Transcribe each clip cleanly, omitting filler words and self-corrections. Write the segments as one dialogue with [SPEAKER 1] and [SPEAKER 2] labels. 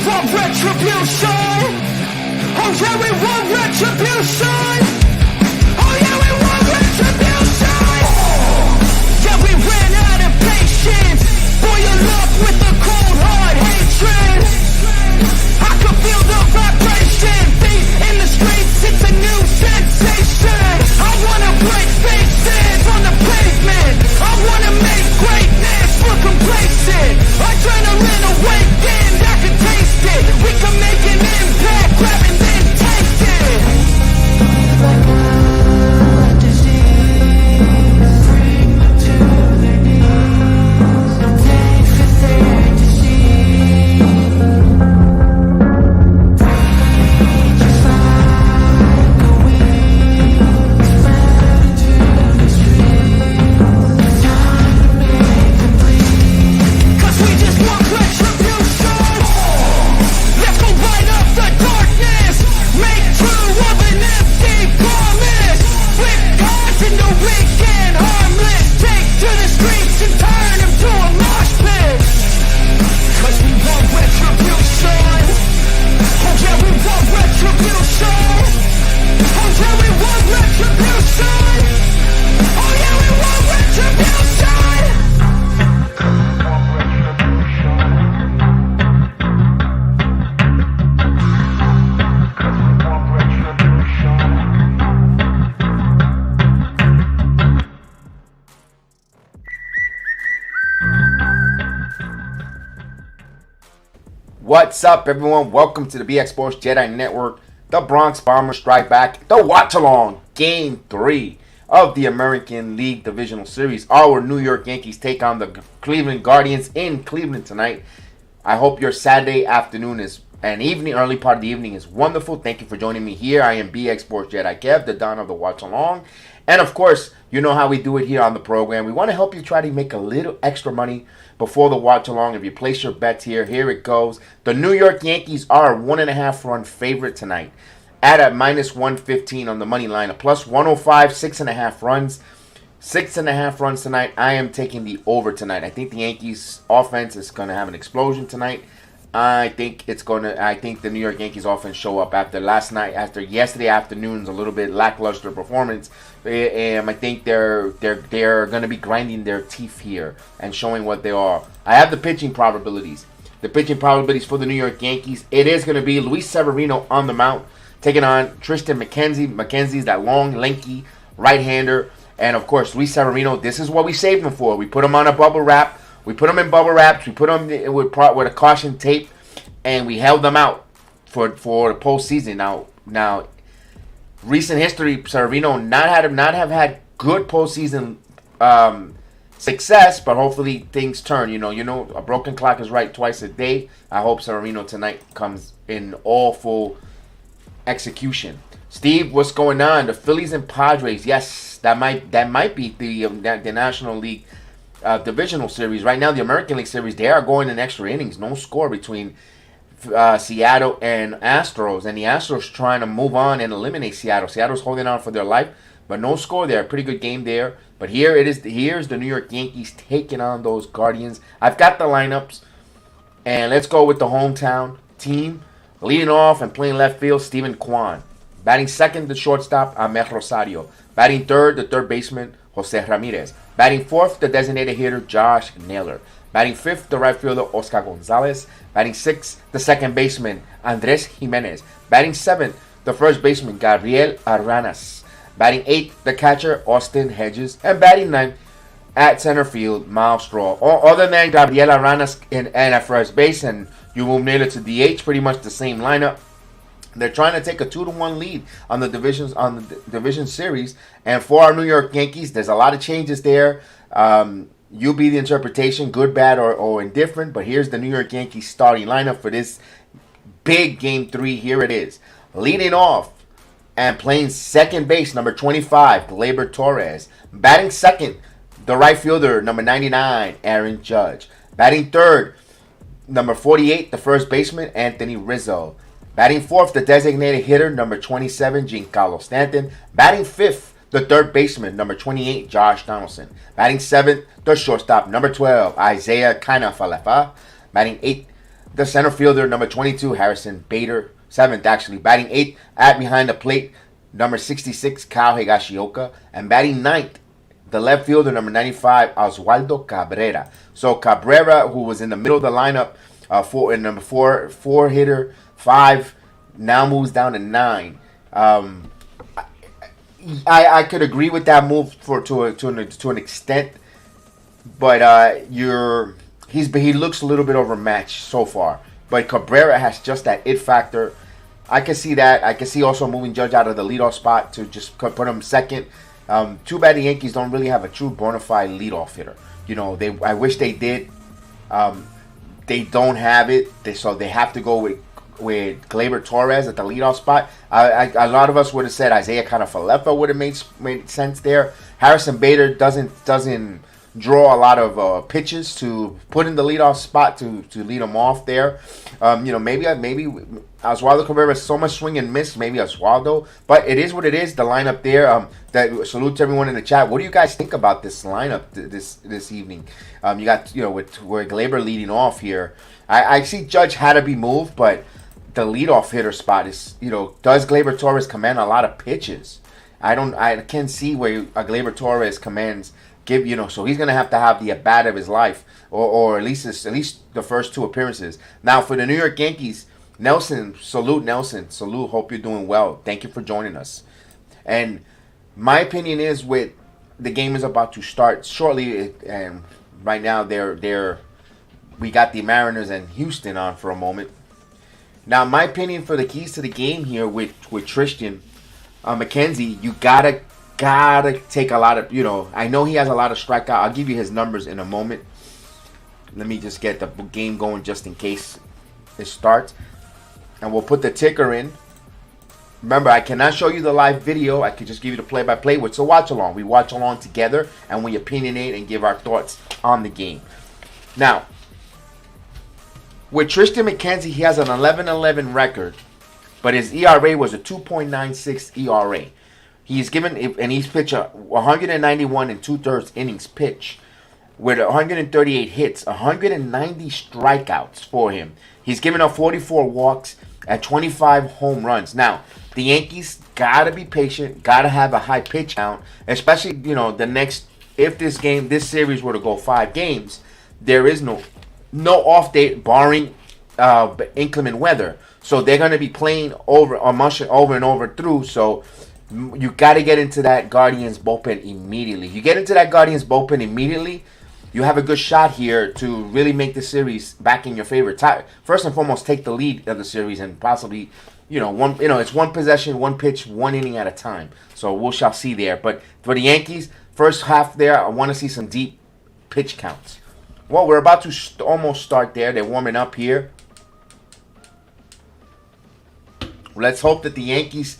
[SPEAKER 1] want retribution. Oh yeah, we want retribution. Oh yeah, we want retribution. Yeah, we ran out of patience. Boil up with a cold hard hatred. I can feel the vibration. Feet in the streets, it's a new sensation. I wanna break faces on the pavement. I wanna make greatness look complacent. Adrenaline awakened, I can taste it. We can make an impact, grab and then take it. Like a disease, bring them to their knees. Take for their disease. Just like a weed, spread into the streets. Time to make them bleed. 'Cause we just want retribution. Let's go light up the darkness. Make true of an empty promise. Flip cards into weak and harmless. Take to the streets and turn them to a mosh pit. 'Cause we want retribution. Oh yeah, we want retribution. Oh yeah, we want retribution. Oh yeah, we want retribution.
[SPEAKER 2] What's up, everyone? Welcome to the BX Sports JEDI Network. The Bronx Bombers strike back. The watch-along Game 3 of the American League Divisional Series. Our New York Yankees take on the Cleveland Guardians in Cleveland tonight. I hope your Saturday afternoon and evening, early part of the evening is wonderful. Thank you for joining me here. I am BX Sports JEDI Kev, the Don of the watch-along. And of course, you know how we do it here on the program. We want to help you try to make a little extra money before the watch along. If you place your bets here it goes. The New York Yankees are a 1.5 run favorite tonight at a minus 115 on the money line. A plus 105, 6.5 runs. 6.5 runs tonight. I am taking the over tonight. I think the Yankees offense is going to have an explosion tonight. I think the New York Yankees offense show up after yesterday afternoon's a little bit lackluster performance. And I think they're going to be grinding their teeth here and showing what they are. I have the pitching probabilities. The pitching probabilities for the New York Yankees. It is going to be Luis Severino on the mound, taking on Tristan McKenzie. McKenzie's that long, lanky right-hander. And, of course, Luis Severino, this is what we saved him for. We put him on a bubble wrap. We put them in bubble wraps. We put them with a caution tape, and we held them out for the postseason. Now, recent history, Severino not have had good postseason success, but hopefully things turn. You know, a broken clock is right twice a day. I hope Severino tonight comes in all full execution. Steve, what's going on? The Phillies and Padres. Yes, that might be the National League Divisional Series. Right now, the American League Series, they are going in extra innings. No score between Seattle and Astros. And the Astros trying to move on and eliminate Seattle. Seattle's holding on for their life, but no score there. Pretty good game there. But here's the New York Yankees taking on those Guardians. I've got the lineups. And let's go with the hometown team. Leading off and playing left field, Steven Kwan. Batting second, the shortstop, Amer Rosario. Batting third, the third baseman, Jose Ramirez. Batting fourth, the designated hitter, Josh Naylor. Batting fifth, the right fielder, Oscar Gonzalez. Batting sixth, the second baseman, Andres Jimenez. Batting seventh, the first baseman, Gabriel Aranas. Batting eighth, the catcher, Austin Hedges. And batting ninth, at center field, Miles Straw. Other than Gabriel Aranas and at first base, and you move Naylor to DH, pretty much the same lineup. They're trying to take a 2-1 lead on the division series. And for our New York Yankees, there's a lot of changes there. You be the interpretation, good, bad, or indifferent. But here's the New York Yankees starting lineup for this big Game 3. Here it is. Leading off and playing second base, number 25, Gleyber Torres. Batting second, the right fielder, number 99, Aaron Judge. Batting third, number 48, the first baseman, Anthony Rizzo. Batting fourth, the designated hitter, number 27, Giancarlo Stanton. Batting fifth, the third baseman, number 28, Josh Donaldson. Batting seventh, the shortstop, number 12, Isaiah Kiner-Falefa. Batting eighth, the center fielder, number 22, Harrison Bader, 7th actually. Batting 8th at behind the plate, number 66, Kyle Higashioka. And batting 9th, the left fielder, number 95, Oswaldo Cabrera. So Cabrera, who was in the middle of the lineup, number 4 hitter, 5, now moves down to 9. I could agree with that move to an extent, but he looks a little bit overmatched so far. But Cabrera has just that it factor. I can see that. I can see also moving Judge out of the leadoff spot to just put him second. Too bad the Yankees don't really have a true bona fide leadoff hitter. I wish they did. They don't have it, so they have to go with Gleyber Torres at the leadoff spot. A lot of us would have said Isaiah Kiner-Falefa would have made sense there. Harrison Bader doesn't draw a lot of pitches to put in the leadoff spot to lead him off there. Maybe Oswaldo Cabrera is so much swing and miss. Maybe Oswaldo, but it is what it is. The lineup there. That salute to everyone in the chat. What do you guys think about this lineup this evening? You got with Gleyber leading off here. I see Judge had to be moved, but the leadoff hitter spot is does Gleyber Torres command a lot of pitches? I can't see where a Gleyber Torres commands. So he's gonna have to have the at bat of his life, or at least the first 2 appearances. Now for the New York Yankees, Nelson, salute. Hope you're doing well. Thank you for joining us. And my opinion is, with the game is about to start shortly, and right now we got the Mariners and Houston on for a moment. Now my opinion for the keys to the game here with Tristan McKenzie, you gotta take a lot of, I know he has a lot of strikeout. I'll give you his numbers in a moment. Let me just get the game going just in case it starts. And we'll put the ticker in. Remember, I cannot show you the live video. I can just give you the play-by-play. It's a watch-along. We watch along together, and we opinionate and give our thoughts on the game. Now, with Tristan McKenzie, he has an 11-11 record, but his ERA was a 2.96 ERA. He's pitched 191 and 2/3 innings pitch with 138 hits, 190 strikeouts for him. He's given up 44 walks and 25 home runs. Now, the Yankees gotta be patient, gotta have a high pitch count, especially if this series were to go 5 games, there is no off date barring inclement weather. So they're gonna be playing over and over through. So you got to get into that Guardians bullpen immediately. You get into that Guardians bullpen immediately, you have a good shot here to really make the series back in your favor. First and foremost, take the lead of the series and possibly, it's one possession, one pitch, one inning at a time. So we shall see there. But for the Yankees, first half there, I want to see some deep pitch counts. Well, we're about to almost start there. They're warming up here. Let's hope that the Yankees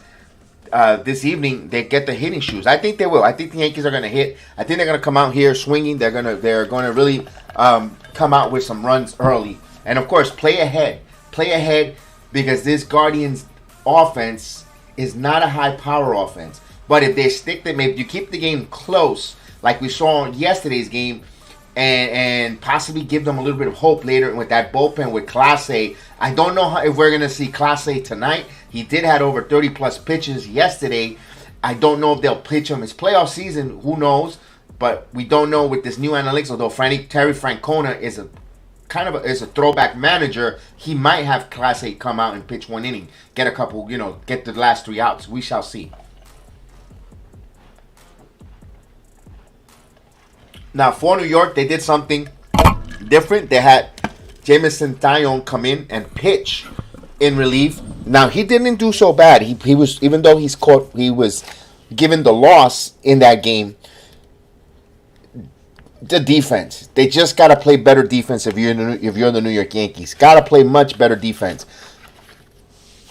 [SPEAKER 2] this evening they get the hitting shoes. I think they will. I think the Yankees are going to hit. I think they're going to come out here swinging. They're going to really come out with some runs early. And of course, play ahead because this Guardians offense is not a high power offense. But if they if you keep the game close, like we saw in yesterday's game, and possibly give them a little bit of hope later with that bullpen with Clase. I don't know if we're going to see Clase tonight. He did have over 30-plus pitches yesterday. I don't know if they'll pitch him. It's playoff season. Who knows? But we don't know with this new analytics. Although Terry Francona is a throwback manager, he might have Clase come out and pitch 1 inning, get a couple, get the last 3 outs. We shall see. Now, for New York, they did something different. They had Jameson Taillon come in and pitch in relief. Now, he didn't do so bad. He was, even though he was given the loss in that game. The defense, they just got to play better defense if you're the New York Yankees. Got to play much better defense.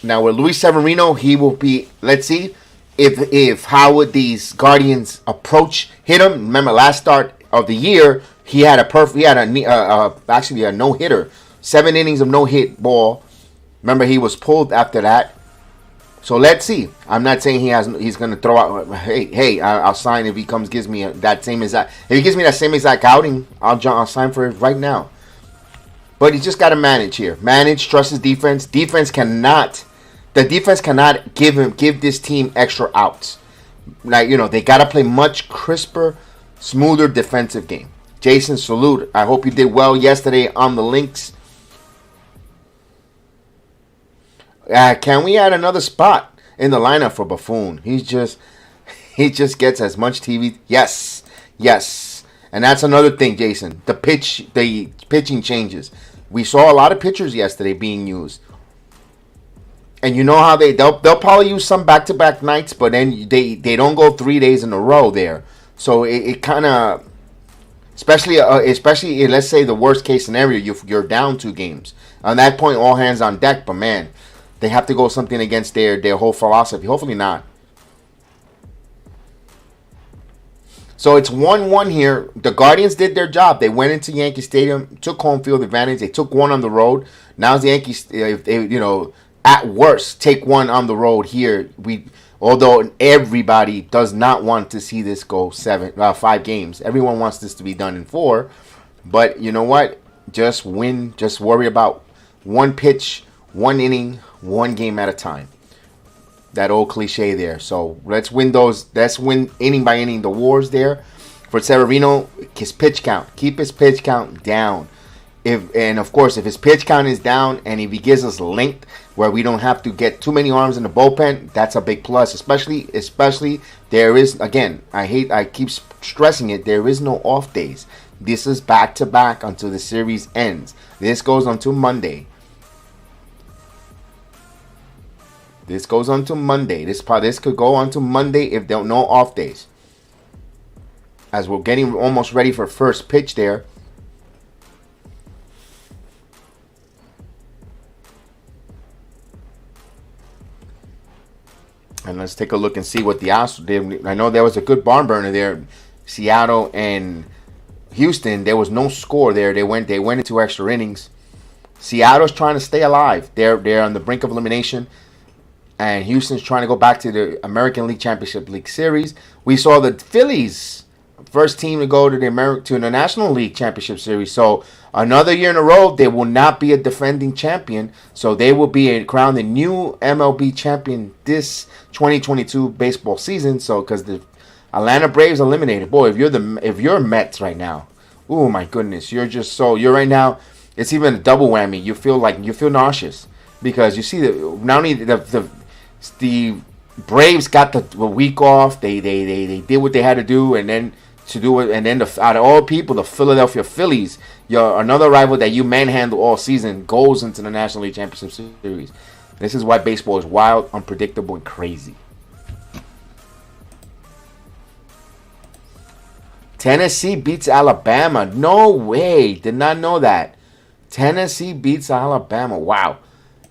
[SPEAKER 2] Now, with Luis Severino, he will be. Let's see if how would these Guardians hit him. Remember, last start of the year, he had actually a no hitter, 7 innings of no hit ball. Remember, he was pulled after that. So let's see. I'm not saying he's going to throw out. Hey, I'll sign if he gives me that same exact. If he gives me that same exact outing, I'll sign for it right now. But he's just got to manage here. Manage, trust his defense. The defense cannot give this team extra outs. Like, they got to play much crisper, smoother defensive game. Jason, salute. I hope you did well yesterday on the links. Can we add another spot in the lineup for Buffoon? He just gets as much TV. Yes. And that's another thing, Jason. The pitching changes. We saw a lot of pitchers yesterday being used. And you know how they'll probably use some back-to-back nights, but then they don't go 3 days in a row there. So it kind of, especially let's say the worst case scenario, you're down 2 games. On that point, all hands on deck. But man, they have to go something against their whole philosophy. Hopefully not. So it's 1-1 here. The Guardians did their job. They went into Yankee Stadium, took home field advantage. They took 1 on the road. Now the Yankees, at worst, take 1 on the road here. Although everybody does not want to see this go 5 games. Everyone wants this to be done in 4. But you know what? Just win. Just worry about 1 pitch, 1 inning, 1 game at a time. That old cliche there. So let's win those. Let's win inning by inning the wars there. For Severino, his pitch count. Keep his pitch count down. And of course, if his pitch count is down and if he gives us length where we don't have to get too many arms in the bullpen, that's a big plus. Especially there is, again, I keep stressing it, there is no off days. This is back to back until the series ends. This goes until Monday. This goes on to Monday. This could go on to Monday if there are no off days. As we're getting almost ready for first pitch there. And let's take a look and see what the Astros did. I know there was a good barn burner there. Seattle and Houston, there was no score there. They went into extra innings. Seattle's trying to stay alive. They're on the brink of elimination. And Houston's trying to go back to the American League Championship League Series. We saw the Phillies, first team to go to the National League Championship Series. So another year in a row, they will not be a defending champion. So they will be crowned the new MLB champion this 2022 baseball season. So because the Atlanta Braves eliminated, boy, if you're Mets right now, oh my goodness, you're right now. It's even a double whammy. You feel nauseous because you see not only the Braves got the week off. They did what they had to do, and then out of all people, the Philadelphia Phillies, another rival that you manhandle all season, goes into the National League Championship Series. This is why baseball is wild, unpredictable, and crazy. Tennessee beats Alabama. No way. Did not know that. Tennessee beats Alabama. Wow.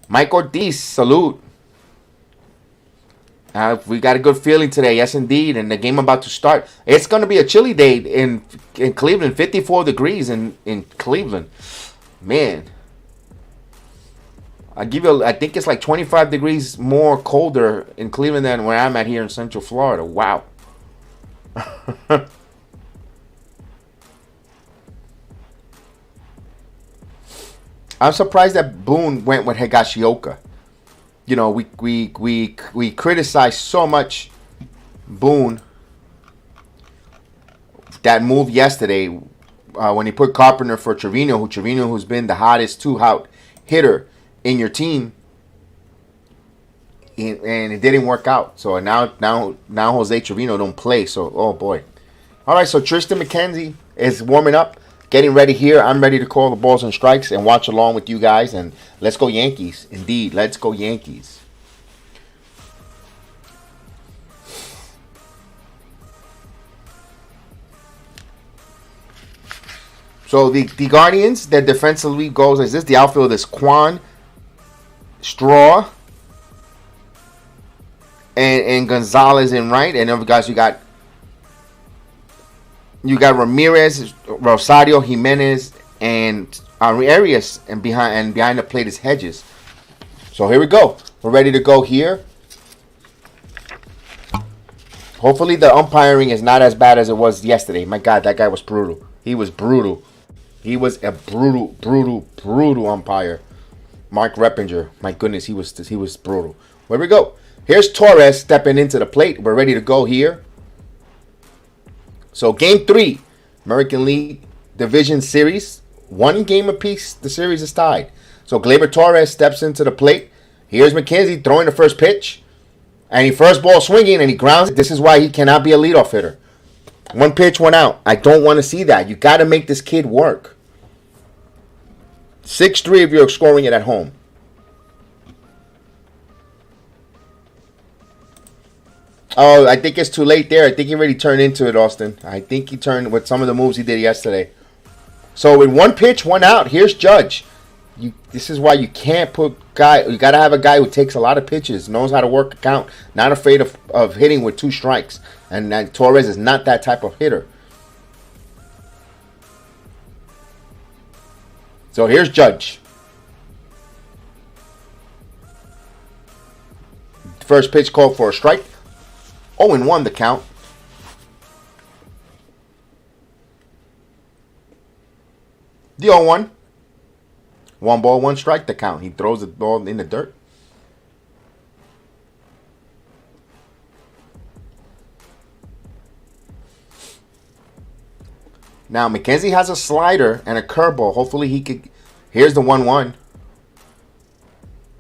[SPEAKER 2] Mike Ortiz, salute. We got a good feeling today, yes indeed, and the game about to start. It's going to be a chilly day in Cleveland, 54 degrees in Cleveland. Man, I think it's like 25 degrees more colder in Cleveland than where I'm at here in Central Florida. Wow. I'm surprised that Boone went with Higashioka. You know, we criticize so much Boone, that move yesterday when he put Carpenter for Trevino, who's been the hottest 2-out hitter in your team, and it didn't work out. So now Jose Trevino don't play. So oh boy. All right, so Tristan McKenzie is warming up. Getting ready here. I'm ready to call the balls and strikes and watch along with you guys. And let's go Yankees. Indeed, let's go Yankees. So the Guardians, their defensive league goals is this. The outfield is Quan, Straw, and Gonzalez in right. And other guys, you got Ramirez, Rosario, Jimenez, and Arias, and behind the plate is Hedges. So here we go. We're ready to go here. Hopefully the umpiring is not as bad as it was yesterday. My God, that guy was brutal. He was brutal. He was a brutal umpire. Mark Reppinger. My goodness, he was brutal. Where we go? Here's Torres stepping into the plate. We're ready to go here. So game 3, American League Division Series. 1 game apiece. The series is tied. So Gleyber Torres steps into the plate. Here's McKenzie throwing the first pitch. And he first ball swinging and he grounds it. This is why he cannot be a leadoff hitter. 1 pitch, 1 out. I don't want to see that. You got to make this kid work. 6-3 if you're scoring it at home. Oh, I think it's too late there. I think he already turned into it, Austin. I think he turned with some of the moves he did yesterday. So with 1 pitch, 1 out, here's Judge. This is why you can't put guy. You got to have a guy who takes a lot of pitches, knows how to work a count, not afraid of hitting with 2 strikes. And Torres is not that type of hitter. So here's Judge. First pitch called for a strike. 0-1 the count. The 0-1. 1 ball, 1 strike the count. He throws the ball in the dirt. Now McKenzie has a slider and a curveball. Hopefully he could. Here's the 1-1.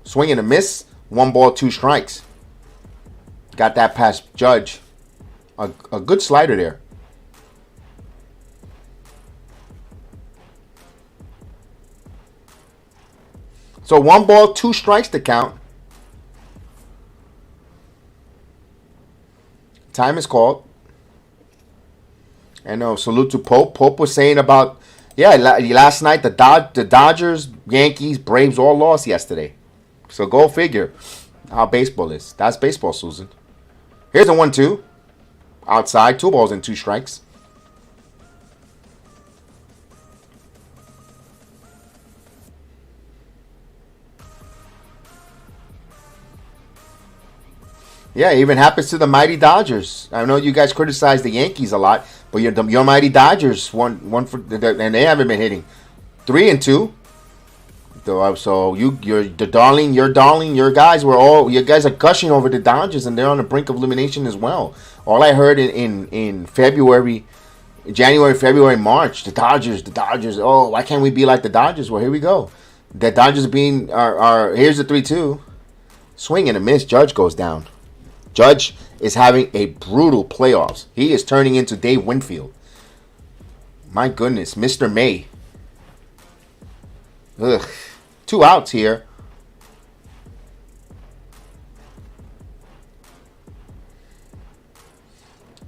[SPEAKER 2] Swing and a miss. 1 ball, 2 strikes. Got that past Judge. A good slider there. So 1 ball, 2 strikes to count. Time is called. And salute to Pope. Pope was saying about, last night the Dodgers, Yankees, Braves all lost yesterday. So go figure how baseball is. That's baseball, Susan. Here's a 1-2. Outside, 2 balls and 2 strikes. Yeah, it even happens to the mighty Dodgers. I know you guys criticize the Yankees a lot, but your mighty Dodgers won for, and they haven't been hitting. 3-2. So you're the darling. Your guys you guys are gushing over the Dodgers, and they're on the brink of elimination as well. All I heard in February, January, February, March, the Dodgers. Oh, why can't we be like the Dodgers? Well, here we go. The Dodgers here's the 3-2. Swing and a miss. Judge goes down. Judge is having a brutal playoffs. He is turning into Dave Winfield. My goodness, Mr. May. Ugh. 2 outs here.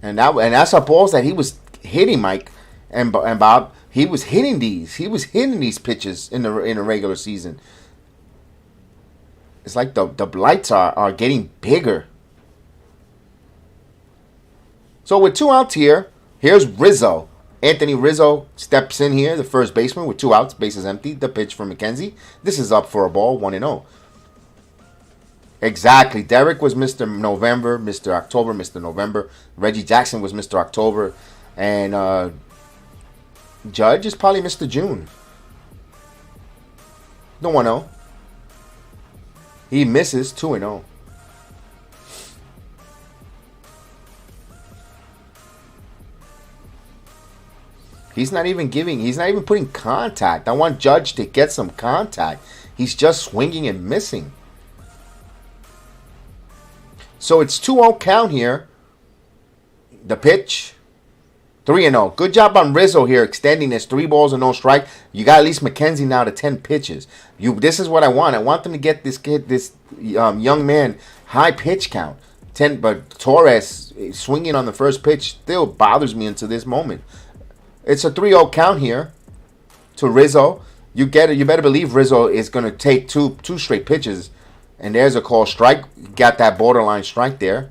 [SPEAKER 2] And that's a balls that he was hitting, Mike and Bob. He was hitting these. He was hitting these pitches in the regular season. It's like the blights are getting bigger. So with 2 outs here, here's Rizzo. Anthony Rizzo steps in here, the first baseman, with 2 outs, bases empty. The pitch for McKenzie. This is up for a ball, 1-0. Exactly. Derek was Mr. November, Mr. October, Mr. November. Reggie Jackson was Mr. October. And Judge is probably Mr. June. The 1-0. He misses 2-0. He's not even putting contact. I want Judge to get some contact. He's just swinging and missing. So it's 2-0 count here. The pitch. 3-0. Good job on Rizzo here, extending this 3 balls and no strike. You got at least McKenzie now to 10 pitches. This is what I want. I want them to get this kid, this young man, high pitch count. 10, but Torres swinging on the first pitch still bothers me until this moment. It's a 3-0 count here to Rizzo. You better believe Rizzo is going to take two straight pitches. And there's a call strike. Got that borderline strike there.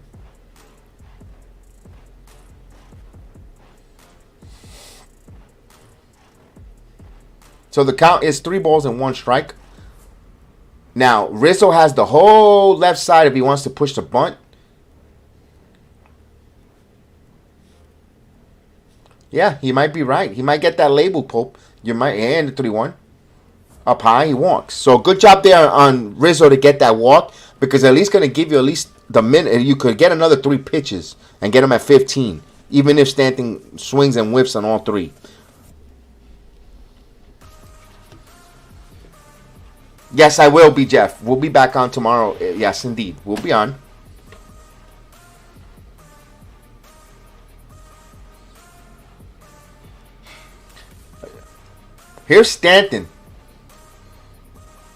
[SPEAKER 2] So the count is 3 balls and 1 strike. Now, Rizzo has the whole left side if he wants to push the bunt. Yeah, he might be right. He might get that label, Pope. You might and the 3-1. Up high, he walks. So good job there on Rizzo to get that walk, because at least going to give you at least the minute. You could get another 3 pitches and get him at 15, even if Stanton swings and whiffs on all 3. Yes, I will be, Jeff. We'll be back on tomorrow. Yes, indeed. We'll be on. Here's Stanton.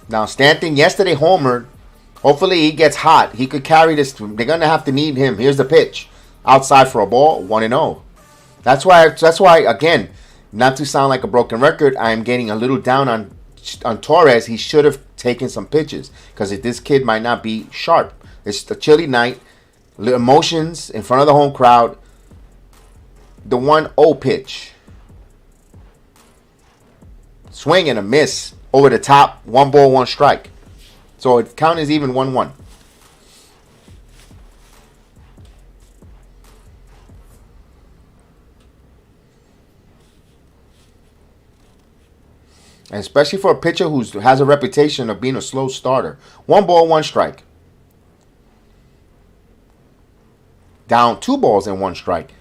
[SPEAKER 2] Now, Stanton yesterday homered. Hopefully he gets hot. He could carry this. They're going to have to need him. Here's the pitch. Outside for a ball, 1-0. That's why, again, not to sound like a broken record, I am getting a little down on Torres. He should have taken some pitches, because this kid might not be sharp. It's a chilly night. Emotions in front of the home crowd. The 1-0 pitch. Swing and a miss. Over the top. 1 ball, 1 strike. So it count is even 1-1. And especially for a pitcher who has a reputation of being a slow starter. 1 ball, 1 strike. Down 2 balls and 1 strike.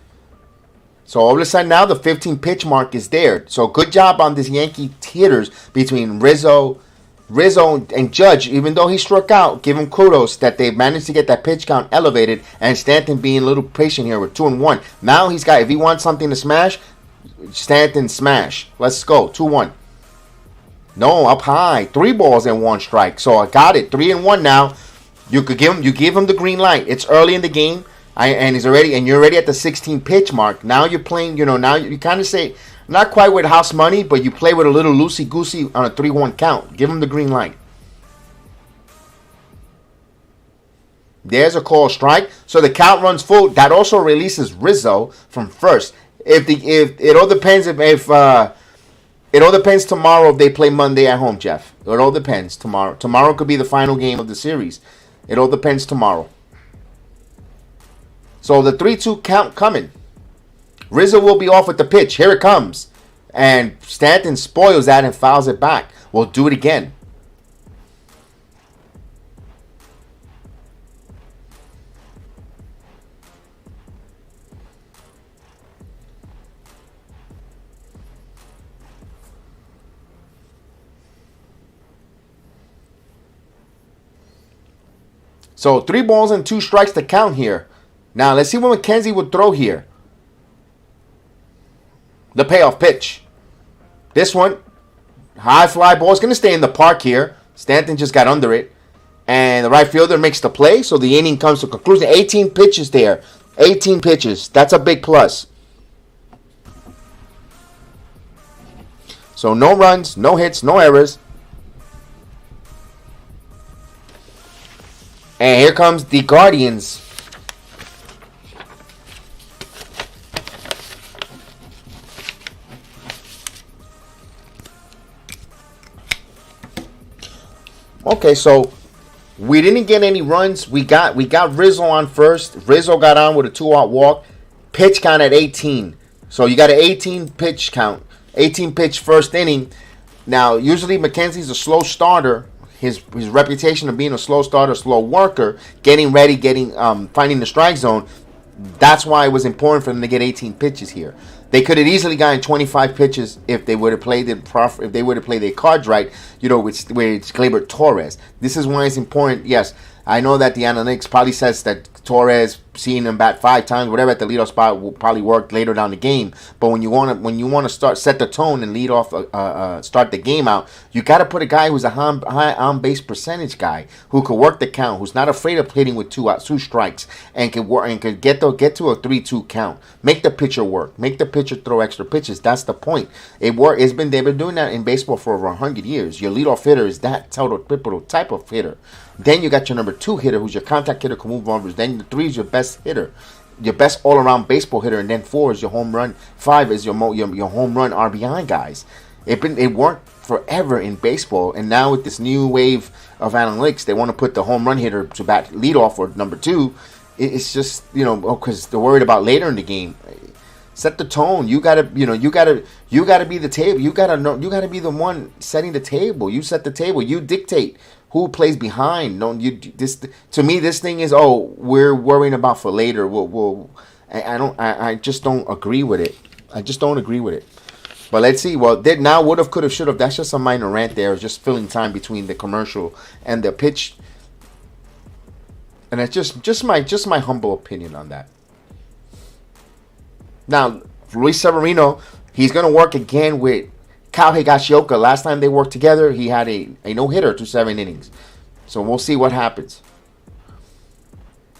[SPEAKER 2] So all of a sudden now the 15 pitch mark is there. So good job on this Yankee hitters between Rizzo and Judge. Even though he struck out, give him kudos that they managed to get that pitch count elevated. And Stanton being a little patient here with 2-1. Now he's got, if he wants something to smash, Stanton smash. Let's go. 2-1. No, up high. 3 balls and 1 strike. So I got it. 3-1 now. You give him the green light. It's early in the game. And you're already at the 16 pitch mark. Now you're playing, now you kind of say, not quite with house money, but you play with a little loosey-goosey on a 3-1 count. Give him the green light. There's a call strike. So the count runs full. That also releases Rizzo from first. If it all depends it all depends tomorrow if they play Monday at home, Jeff. It all depends tomorrow. Tomorrow could be the final game of the series. It all depends tomorrow. So the 3-2 count coming. Rizzo will be off with the pitch. Here it comes. And Stanton spoils that and fouls it back. We'll do it again. So 3 balls and 2 strikes to count here. Now let's see what McKenzie would throw here. The payoff pitch. This one, high fly ball, is going to stay in the park here. Stanton just got under it. And the right fielder makes the play, so the inning comes to conclusion. 18 pitches there. 18 pitches. That's a big plus. So no runs, no hits, no errors. And here comes the Guardians. Okay, so we didn't get any runs. We got Rizzo on first. Rizzo got on with a 2-out walk. Pitch count at 18. So you got an 18 pitch count. 18 pitch first inning. Now, usually McKenzie's a slow starter. His reputation of being a slow starter, slow worker, getting ready, finding the strike zone. That's why it was important for them to get 18 pitches here. They could have easily gotten 25 pitches if they would have played their cards right, with Gleyber Torres. This is why it's important. Yes, I know that the analytics probably says that Torres, seeing him bat 5 times, whatever at the leadoff spot, will probably work later down the game. But when you want to set the tone and lead off, start the game out, you got to put a guy who's a high on base percentage guy who could work the count, who's not afraid of hitting with 2 strikes, and could get to a 3-2 count. Make the pitcher work. Make the pitcher throw extra pitches. That's the point. They've been doing that in baseball for over 100 years. Your leadoff hitter is that type of hitter. Then you got your number 2 hitter, who's your contact hitter, can move runners. Then the 3 is your best hitter, your best all-around baseball hitter, and then 4 is your home run. 5 is your home run RBI guys. It worked forever in baseball, and now with this new wave of analytics, they want to put the home run hitter to bat leadoff or number 2. It's just because they're worried about later in the game. Set the tone. You gotta, you gotta be the table. You gotta know. You gotta be the one setting the table. You set the table. You dictate who plays behind. Don't you? This to me, this thing is we're worrying about for later. I just don't agree with it. I just don't agree with it. But let's see. Well, now would have, could have, should have. That's just a minor rant there. It's just filling time between the commercial and the pitch. And it's just my humble opinion on that. Now, Luis Severino, he's going to work again with Kyle Higashioka. Last time they worked together, he had a no-hitter to 7 innings. So we'll see what happens.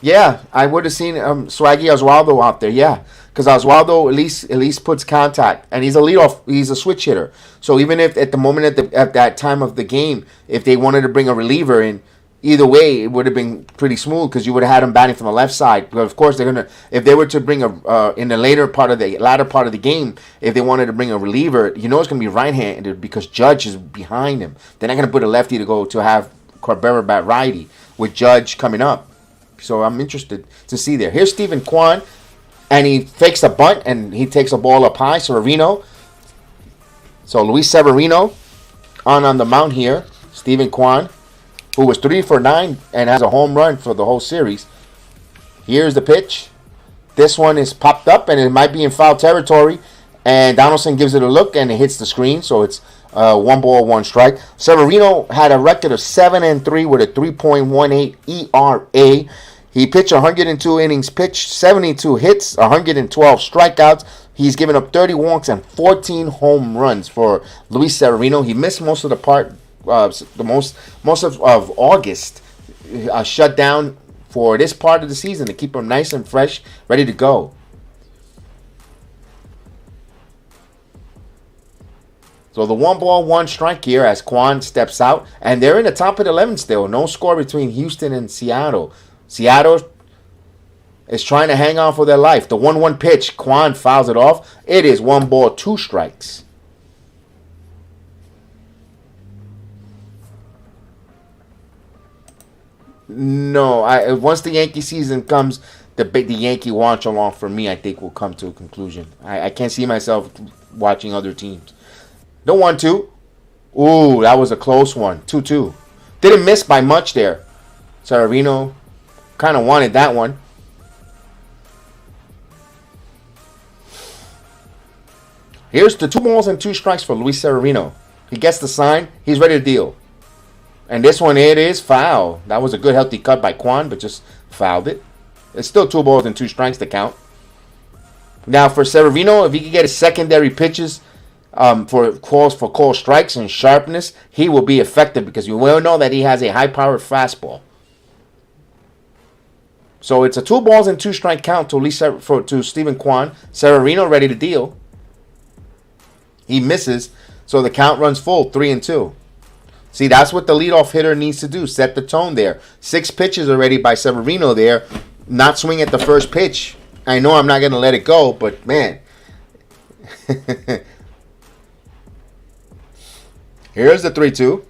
[SPEAKER 2] Yeah, I would have seen Swaggy Oswaldo out there. Yeah, because Oswaldo at least puts contact, and he's a switch hitter. So even if at the moment at that time of the game, if they wanted to bring a reliever in, either way it would have been pretty smooth because you would have had him batting from the left side. But of course if they were to bring in the latter part of the game, if they wanted to bring a reliever, it's going to be right-handed because Judge is behind him. They're not going to put a lefty to have Corbera bat righty with Judge coming up. So I'm interested to see there. Here's Steven Kwan, and he fakes a bunt, and he takes a ball up high. Severino. So Luis Severino on the mound here. Steven Kwan, who was 3 for 9 and has a home run for the whole series. Here's the pitch. This one is popped up, and it might be in foul territory. And Donaldson gives it a look, and it hits the screen. So it's 1 ball, 1 strike. Severino had a record of 7-3 with a 3.18 ERA. He pitched 102 innings pitched, 72 hits, 112 strikeouts. He's given up 30 walks and 14 home runs for Luis Severino. He missed most of most of August, shut down for this part of the season to keep him nice and fresh, ready to go. So the 1 ball, 1 strike here as Kwan steps out. And they're in the top of the 11 still. No score between Houston and Seattle. Seattle is trying to hang on for their life. The 1-1 pitch, Kwan fouls it off. It is 1 ball, 2 strikes. No, once the Yankee season comes, the Yankee watch along for me, I think, will come to a conclusion. I can't see myself watching other teams. The 1-2. Ooh, that was a close one. 2-2. Didn't miss by much there. Severino kind of wanted that one. Here's the 2 balls and 2 strikes for Luis Severino. He gets the sign. He's ready to deal. And this one, it is foul. That was a good, healthy cut by Kwan, but just fouled it. It's still 2 balls and 2 strikes to count. Now, for Severino, if he can get his secondary pitches for call strikes and sharpness, he will be effective because you well know that he has a high-powered fastball. So it's a 2 balls and 2 strike count to Steven Kwan. Severino ready to deal. He misses, so the count runs full, 3-2. See, that's what the leadoff hitter needs to do. Set the tone there. 6 pitches already by Severino there. Not swing at the first pitch. I know I'm not going to let it go, but man. Here's the 3-2.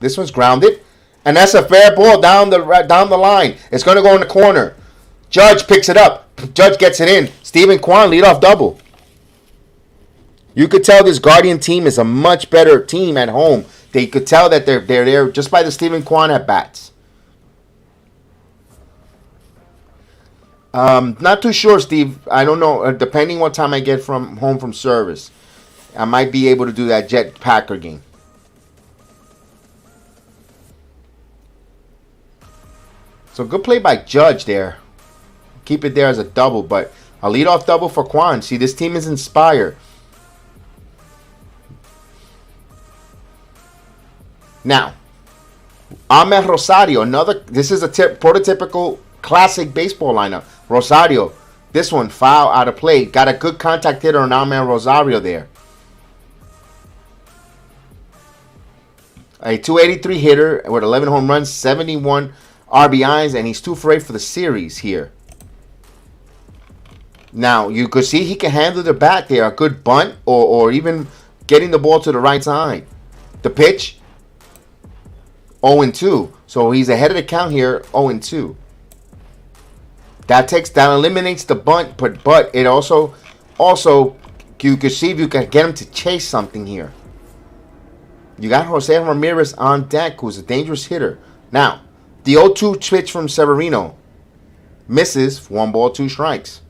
[SPEAKER 2] This one's grounded. And that's a fair ball down the line. It's going to go in the corner. Judge picks it up. Judge gets it in. Steven Kwan, leadoff double. You could tell this Guardian team is a much better team at home. They could tell that they're there just by the Steven Kwan at bats. Not too sure, Steve. I don't know. Depending what time I get home from service, I might be able to do that Jet Packer game. So good play by Judge there. Keep it there as a double, but a leadoff double for Kwan. See, this team is inspired. Now, Ahmed Rosario, this is a prototypical classic baseball lineup. Rosario, this one foul out of play. Got a good contact hitter on Ahmed Rosario there. A 283 hitter with 11 home runs, 71 RBIs, and he's 2 for 8 for the series here. Now, you could see he can handle the bat there. A good bunt or even getting the ball to the right side. The pitch, 0-2. So he's ahead of the count here, 0-2. That eliminates the bunt, but it also you can see if you can get him to chase something here. You got Jose Ramirez on deck, who's a dangerous hitter. Now, the 0-2 pitch from Severino misses. 1 ball, 2 strikes.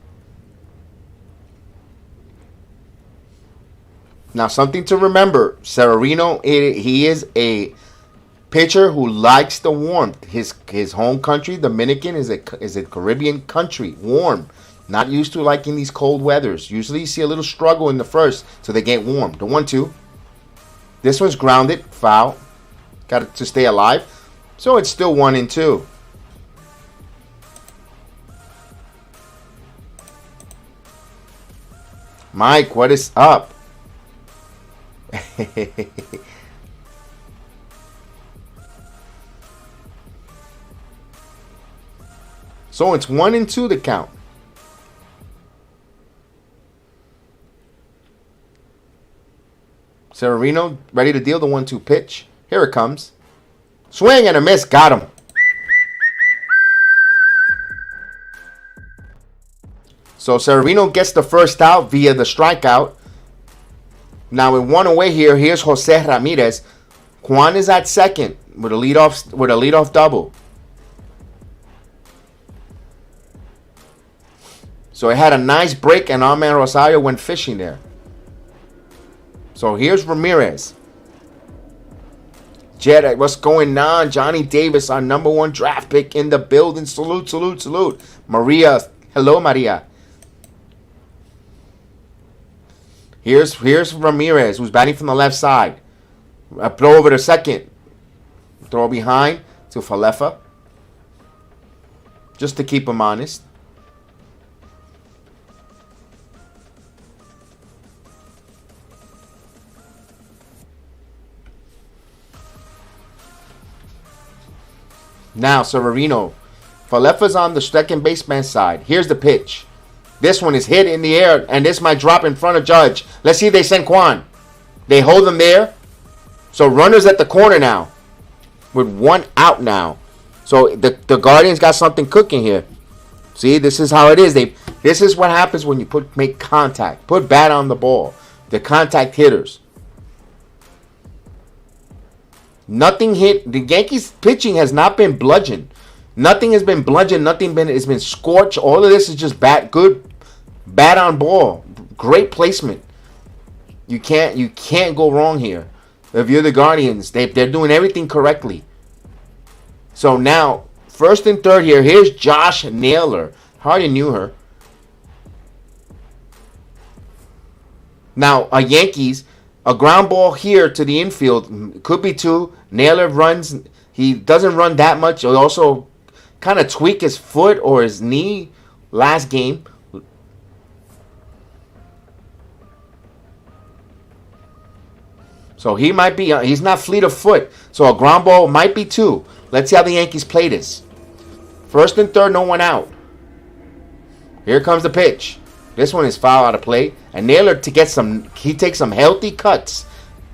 [SPEAKER 2] Now, something to remember: Severino, he is a pitcher who likes the warmth. His home country, Dominican, is a Caribbean country, warm. Not used to liking these cold weathers. Usually you see a little struggle in the first, so they get warm. The 1-2. This one's grounded, foul. Got it to stay alive. So it's still 1-2. Mike, what is up? So it's 1-2 the count. Severino ready to deal the 1-2 pitch. Here it comes. Swing and a miss. Got him. So Severino gets the first out via the strikeout. Now with 1 away here, here's Jose Ramirez. Juan is at second with a leadoff double. So it had a nice break, and Arman Rosario went fishing there. So here's Ramirez. JEDI, what's going on? Johnny Davis, our #1 draft pick in the building. Salute, salute, salute. Maria, hello, Maria. Here's Ramirez, who's batting from the left side. A throw over to second. Throw behind to Falefa. Just to keep him honest. Now Severino. Falefa's on the second baseman side. Here's the pitch. This one is hit in the air, and this might drop in front of Judge. Let's see if they send Juan. They hold him there. So runners at the corner now. With 1 out now. So the Guardians got something cooking here. See, this is how it is. This is what happens when you make contact. Put bat on the ball. The contact hitters. Nothing hit. The Yankees pitching has not been bludgeoned. Nothing has been bludgeoned. Nothing has been scorched. All of this is just good bat on ball. Great placement. You can't go wrong here. If you're the Guardians, they're doing everything correctly. So now, first and third here. Here's Josh Naylor. Hardly knew her. Now, Yankees, a ground ball here to the infield. Could be 2. Naylor runs. He doesn't run that much. He'll also kind of tweak his foot or his knee last game. So he might be, he's not fleet of foot. So a ground ball might be 2. Let's see how the Yankees play this. First and third, no one out. Here comes the pitch. This one is foul out of play. And Naylor he takes some healthy cuts.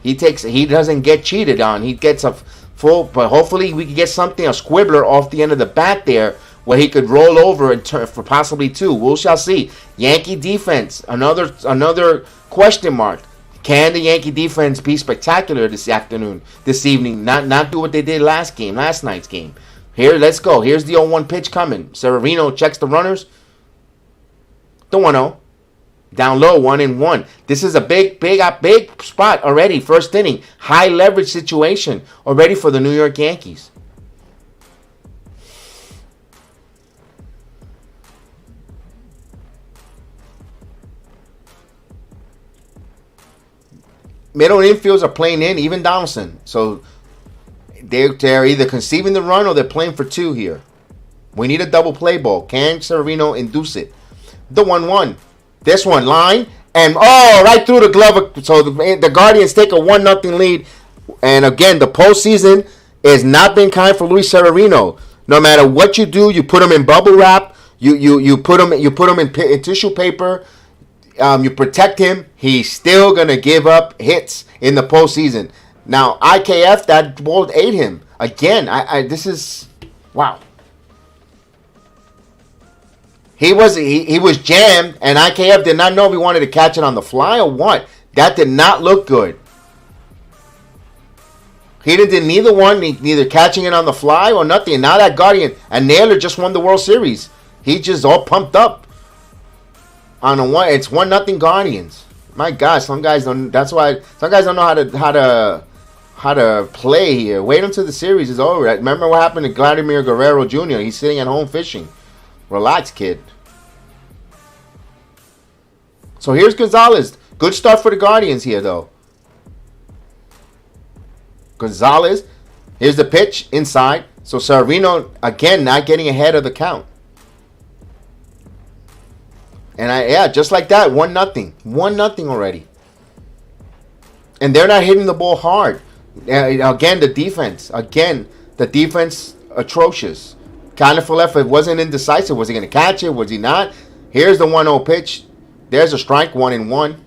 [SPEAKER 2] He doesn't get cheated on. He gets a full, but hopefully we can get something, a squibbler off the end of the bat there where he could roll over and turn for possibly 2. We shall see. Yankee defense, another question mark. Can the Yankee defense be spectacular this evening? Not do what they did last night's game. Here, let's go. Here's the 0-1 pitch coming. Severino checks the runners. The 1-0. Down low, 1-1. This is a big spot already. First inning. High leverage situation already for the New York Yankees. Middle infields are playing in, even Donaldson. So they're either conceiving the run or they're playing for 2 here. We need a double play ball. Can Severino induce it? The 1-1. This one, line. And, right through the glove. So the Guardians take a 1-0 lead. And, again, the postseason has not been kind for Luis Severino. No matter what you do, you put him in bubble wrap. You put him in tissue paper. You protect him. He's still going to give up hits in the postseason. Now, IKF, that ball ate him. Again, this is... Wow. He was jammed, and IKF did not know if he wanted to catch it on the fly or what. That did not look good. He did neither one, neither catching it on the fly or nothing. And now that Guardian and Naylor just won the World Series. He just all pumped up on a one. It's 1-0 Guardians. My God, some guys don't. That's why some guys don't know how to play here. Wait until the series is over. Remember what happened to Vladimir Guerrero Jr.? He's sitting at home fishing. Relax, kid. So here's Gonzalez. Good start for the Guardians here, though. Gonzalez. Here's the pitch inside. So Severino, again, not getting ahead of the count. And just like that, 1-0. 1-0 already. And they're not hitting the ball hard. Again, the defense. Atrocious. Kiner-Falefa, if it wasn't indecisive. Was he going to catch it? Was he not? Here's the 1-0 pitch. There's a strike, 1-1.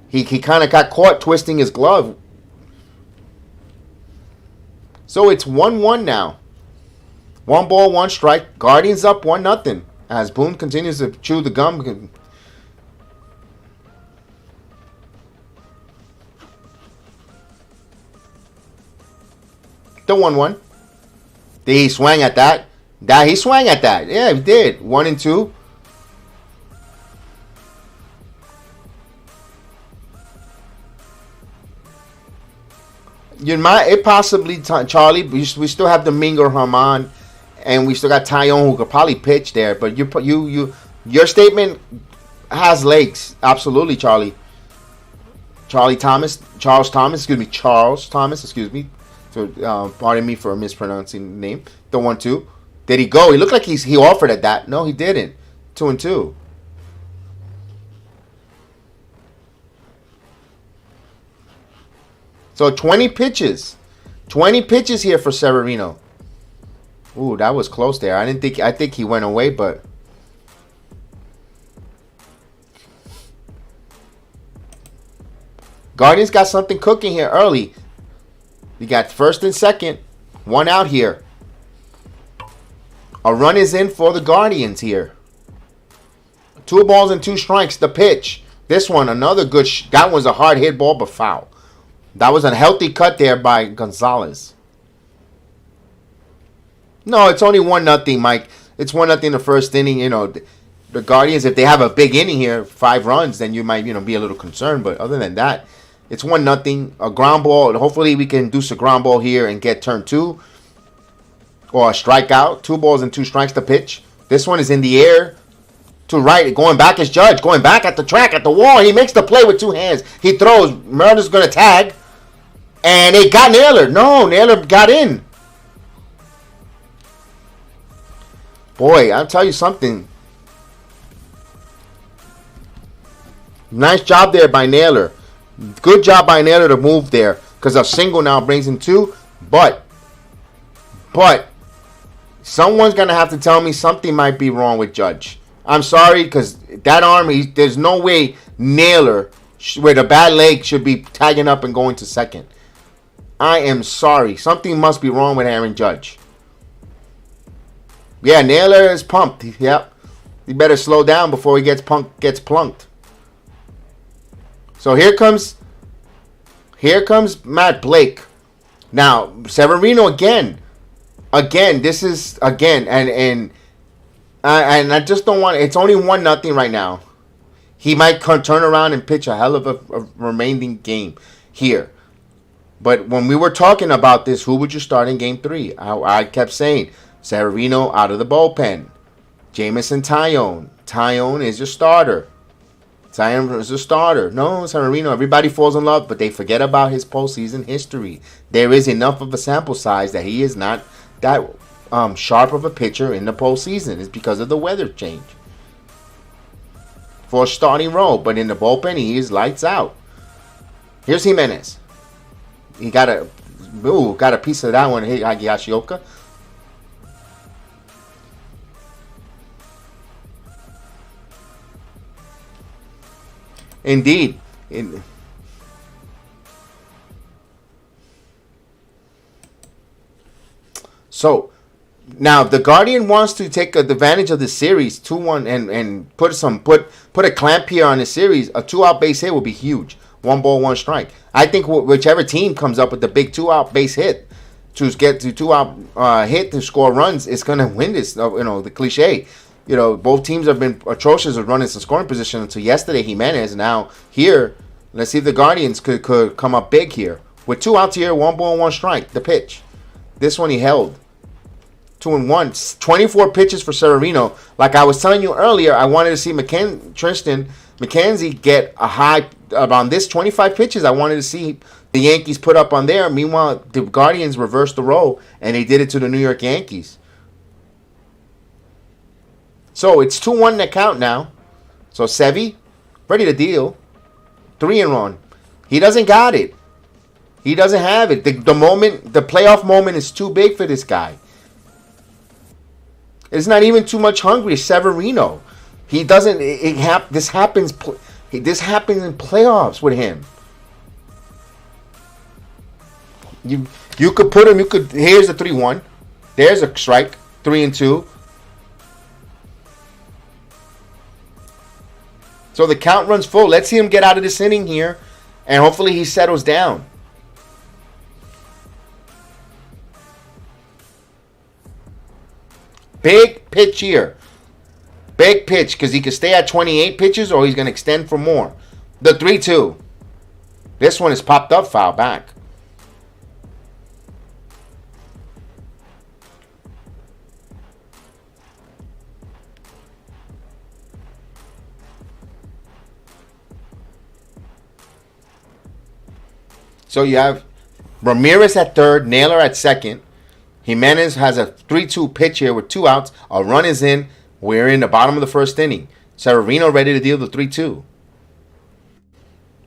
[SPEAKER 2] He kind of got caught twisting his glove. So it's 1-1 now. 1 ball, 1 strike. Guardians up 1-0. As Boone continues to chew the gum. The 1-1. Did he swing at that? He swung at that. Yeah, he did. 1-2. It possibly, Charlie. We still have Domingo Herman, and we still got Taillon who could probably pitch there. But your statement has legs. Absolutely, Charlie. Charles Thomas. Excuse me. So, pardon me for mispronouncing the name. The 1-2. Did he go? He looked like he offered at that. No, he didn't. 2-2. So 20 pitches. 20 pitches here for Severino. Ooh, that was close there. I think he went away, but Guardians got something cooking here early. You got first and second. 1 out here. A run is in for the Guardians here. 2 balls and 2 strikes. The pitch. This one, another good. That was a hard hit ball, but foul. That was a healthy cut there by Gonzalez. No, it's only 1-0, Mike. It's 1-0 in the first inning. You know, the Guardians, if they have a big inning here, 5 runs, then you might, be a little concerned. But other than that, it's 1-0. A ground ball. Hopefully we can induce a ground ball here and get turn 2. Or a strikeout. 2 balls and 2 strikes to pitch. This one is in the air. To right. Going back is Judge. Going back at the track, at the wall. He makes the play with 2 hands. He throws. Murder's going to tag. And it got Naylor. No, Naylor got in. Boy, I'll tell you something. Nice job there by Naylor. Good job by Naylor to move there. Because a single now brings him 2. But someone's going to have to tell me something might be wrong with Judge. I'm sorry, because that arm, there's no way Naylor, with a bad leg, should be tagging up and going to second. I am sorry. Something must be wrong with Aaron Judge. Yeah, Naylor is pumped. Yep. He better slow down before he gets plunked. So here comes Matt Blake. Now, Severino again. This is again and I just don't want. It's only 1-0 right now. He might turn around and pitch a hell of a remaining game here. But when we were talking about this, who would you start in Game 3? I kept saying Severino out of the bullpen. Jameson Taillon. Taillon is your starter. Taillon is a starter. No, Severino. Everybody falls in love, but they forget about his postseason history. There is enough of a sample size that he is not that sharp of a pitcher in the postseason. It's because of the weather change. For a starting role, but in the bullpen, he is lights out. Here's Jimenez. He got a piece of that one. Higashioka. Indeed. So, Now, if the Guardian wants to take advantage of the series 2-1 and put a clamp here on the series, a 2-out base hit would be huge. 1 ball, 1 strike. I think whichever team comes up with the big 2-out base hit to get to 2-out hit to score runs is going to win this. The cliche. Both teams have been atrocious with running some scoring position until yesterday. Jimenez. Now here, let's see if the Guardians could come up big here with 2 outs here, 1 ball, 1 strike. The pitch. This one he held. 2-1. 24 pitches for Severino. Like I was telling you earlier, I wanted to see Tristan McKenzie get a high on this 25 pitches. I wanted to see the Yankees put up on there. Meanwhile, the Guardians reversed the role, and they did it to the New York Yankees. So it's 2-1 in the count now. So Sevy, ready to deal. 3-1. He doesn't got it. He doesn't have it. The playoff moment is too big for this guy. It's not even too much hungry. Severino. He doesn't. This happens. This happens in playoffs with him. You could put him. Here's a 3-1. There's a strike. 3-2. So the count runs full. Let's see him get out of this inning here, and hopefully he settles down. Big pitch here. Big pitch because he could stay at 28 pitches or he's going to extend for more. The 3-2. This one is popped up, foul back. So you have Ramirez at third, Naylor at second. Jimenez has a 3-2 pitch here with 2 outs. A run is in. We're in the bottom of the first inning. Severino ready to deal the 3-2.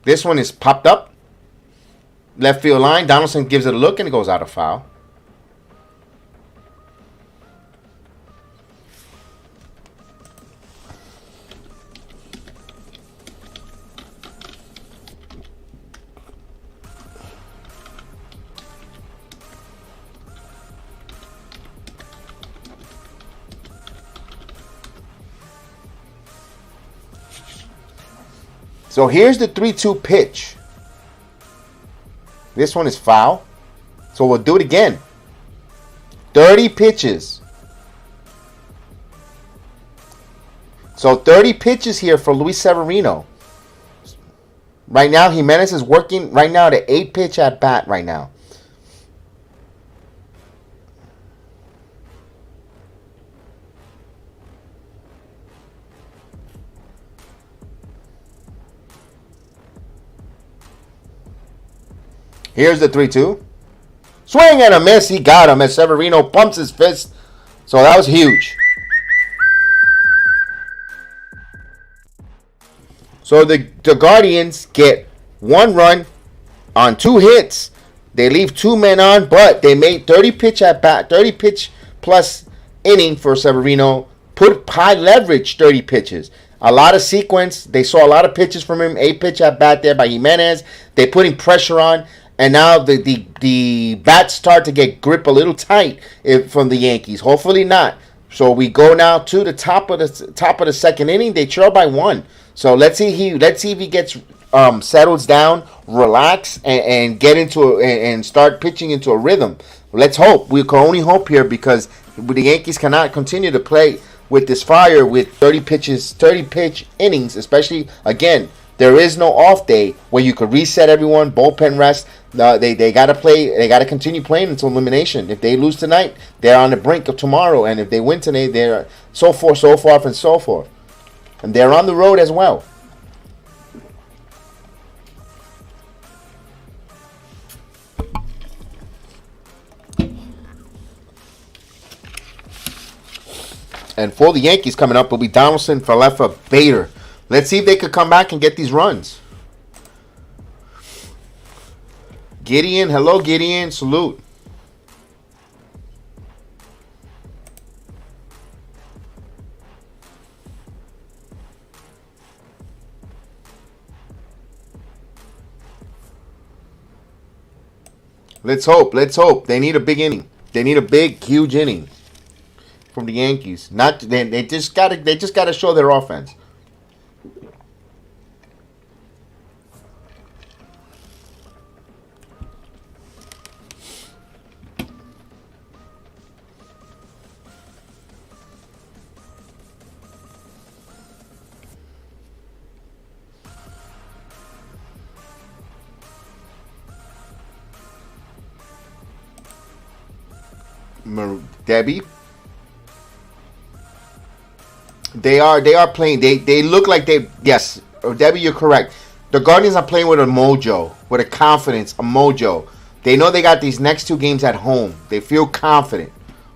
[SPEAKER 2] This one is popped up. Left field line. Donaldson gives it a look and it goes out of foul. So here's the 3-2 pitch. This one is foul. So we'll do it again. 30 pitches. So 30 pitches here for Luis Severino. Right now, Jimenez is working right now the 8-pitch at bat right now. Here's the 3-2. Swing and a miss. He got him as Severino pumps his fist. So that was huge. So the Guardians get 1 run on 2 hits. They leave 2 men on, but they made 30 pitch at bat, 30 pitch plus inning for Severino. Put high leverage 30 pitches. A lot of sequence. They saw a lot of pitches from him. 8-pitch at bat there by Jimenez. They putting pressure on. And now the bats start to get grip a little tight from the Yankees. Hopefully not. So we go now to the top of the second inning. They trail by 1. So let's see if he gets settles down, relax, and get into and start pitching into a rhythm. Let's hope. We can only hope here because the Yankees cannot continue to play with this fire with 30 pitch innings, especially again. There is no off day where you could reset everyone, bullpen rest. They got to play. They got to continue playing until elimination. If they lose tonight, they're on the brink of tomorrow. And if they win today, they're so forth, and so forth. And they're on the road as well. And for the Yankees coming up will be Donaldson, Falefa, Bader. Let's see if they could come back and get these runs. Gideon, hello Gideon, salute. Let's hope. They need a big inning. They need a big, huge inning. from the Yankees. Not they just gotta show their offense. Debbie. They are playing. They look like they. Yes, Debbie, you're correct. The Guardians are playing with a mojo, with a confidence, a mojo. They know they got these next 2 games at home. They feel confident.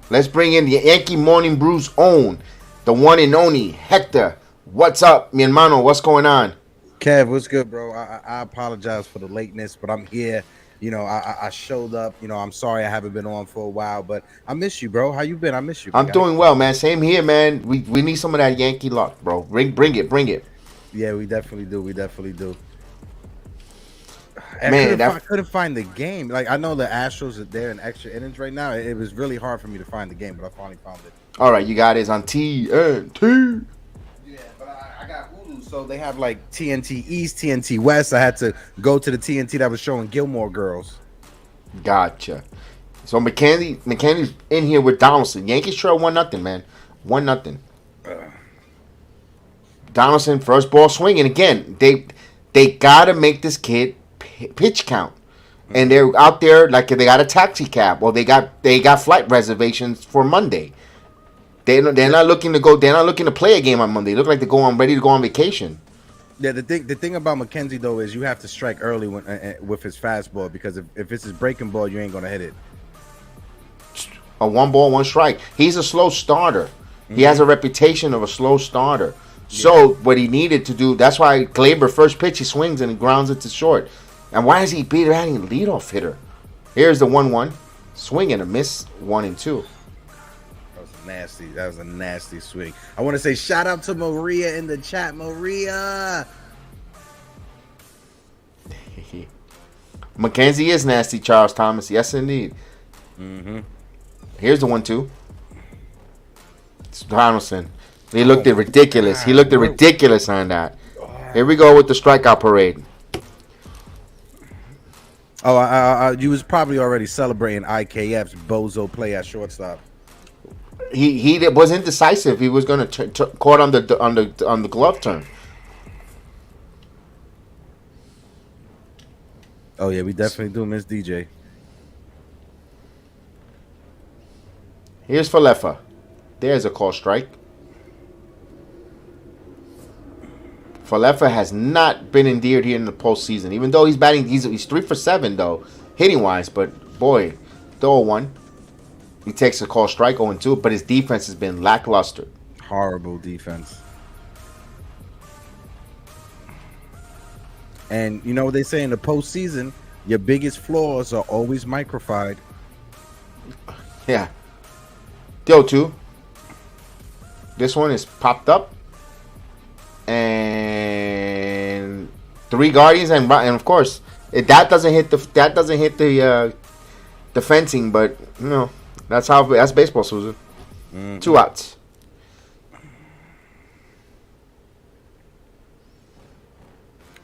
[SPEAKER 2] Let's bring in the Yankee Morning Brew's own, the one and only Hector. What's up, mi hermano? What's going on?
[SPEAKER 3] Kev, what's good, bro? I apologize for the lateness, but I'm here. I showed up. I'm sorry I haven't been on for a while, but I miss you, bro. How you been? I miss you.
[SPEAKER 2] I'm doing well, man. Same here, man. We need some of that Yankee luck, bro. Bring it.
[SPEAKER 3] Yeah, we definitely do. I couldn't find the game. Like, I know the Astros are there in extra innings right now. It was really hard for me to find the game, but I finally found it.
[SPEAKER 2] All right, you got it. It's on TNT.
[SPEAKER 3] Yeah, but I got Hulu, so they have like TNT East, TNT West. I had to go to the TNT that was showing Gilmore Girls.
[SPEAKER 2] Gotcha. So McKenzie's in here with Donaldson. Yankees trail 1-0, man. 1-0. Donaldson, first ball swinging again. They gotta make this kid pitch count, and they're out there like they got a taxi cab, or they got flight reservations for Monday. They're not looking to go. They're not looking to play a game on Monday. They look like they're ready to go on vacation.
[SPEAKER 3] Yeah, the thing about McKenzie though is you have to strike early with his fastball, because if it's his breaking ball, you ain't gonna hit it.
[SPEAKER 2] A 1 ball, 1 strike. He's a slow starter. He has a reputation of a slow starter. So what he needed to do, that's why Glaber first pitch he swings and he grounds it to short. And why is he batting leadoff hitter? Here's the 1-1, swing and a miss, 1-2.
[SPEAKER 3] That was a nasty swing. I want to say shout out to Maria in the chat. Maria.
[SPEAKER 2] McKenzie is nasty, Charles Thomas. Yes, indeed. Here's the 1-2. It's Donaldson. He looked ridiculous. He looked ridiculous on that. Here we go with the strikeout parade.
[SPEAKER 3] Oh, you was probably already celebrating IKF's bozo play at shortstop.
[SPEAKER 2] He was indecisive. He was going to caught on the glove turn.
[SPEAKER 3] Oh yeah, we definitely do miss DJ.
[SPEAKER 2] Here's Falefa. There's a call strike. Falefa has not been endeared here in the postseason, even though he's batting. He's 3 for 7 though, hitting wise. But boy, the 0-1. He takes a call strike 0-2, but his defense has been lackluster.
[SPEAKER 3] Horrible defense. And you know what they say in the postseason, your biggest flaws are always microfied.
[SPEAKER 2] Yeah. The 0-2. This one is popped up. And 3 Guardians and of course that doesn't hit the fencing, but you know that's baseball, Susan. 2 outs.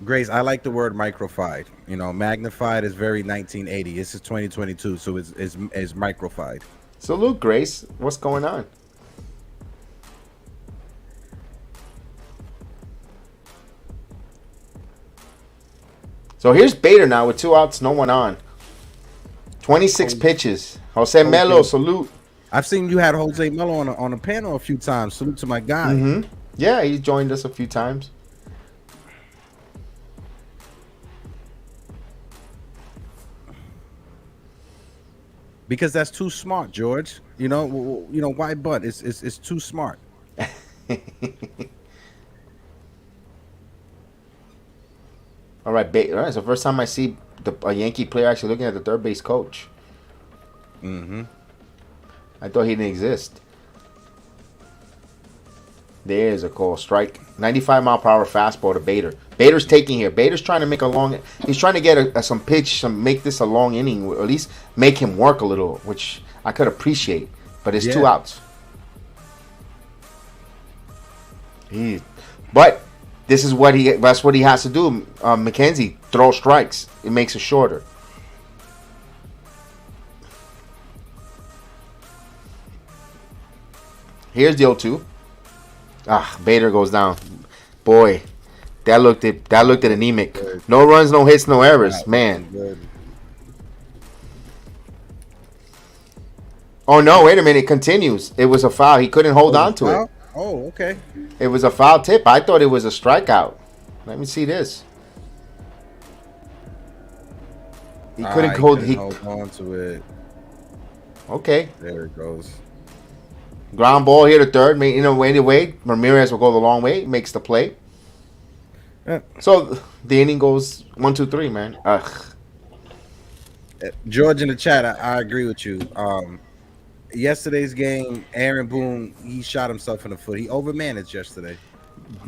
[SPEAKER 3] Grace, I like the word microfied. Magnified is very 1980. This is 2022, so it's microfied.
[SPEAKER 2] Salute, Grace. What's going on? So here's Bader now with 2 outs, no one on. 26 pitches. Jose Melo, salute.
[SPEAKER 3] I've seen you had Jose Melo on a panel a few times. Salute to my guy.
[SPEAKER 2] Yeah, he joined us a few times.
[SPEAKER 3] Because that's too smart, George. Why butt? It's too smart.
[SPEAKER 2] All right, it's the first time I see a Yankee player actually looking at the third base coach. I thought he didn't exist. There's a call strike. 95-mile-per-hour fastball to Bader. Bader's taking here. Bader's trying to make a long. He's trying to get some pitch, make this a long inning, or at least make him work a little, which I could appreciate. But it's 2 outs. But this is that's what he has to do. McKenzie, throw strikes. It makes it shorter. Here's the 0-2. Bader goes down. Boy, that looked anemic. No runs, no hits, no errors. Man. Oh no, wait a minute. It continues. It was a foul. He couldn't hold on to it.
[SPEAKER 3] Oh, okay.
[SPEAKER 2] It was a foul tip. I thought it was a strikeout. Let me see this. He couldn't hold
[SPEAKER 3] on to it.
[SPEAKER 2] Okay.
[SPEAKER 3] There it goes.
[SPEAKER 2] Ground ball here to third. Anyway, Ramirez will go the long way. Makes the play.
[SPEAKER 3] Yeah.
[SPEAKER 2] So the inning goes 1, 2, 3, man.
[SPEAKER 3] George in the chat, I agree with you. Yesterday's game, Aaron Boone, he shot himself in the foot. He overmanaged yesterday.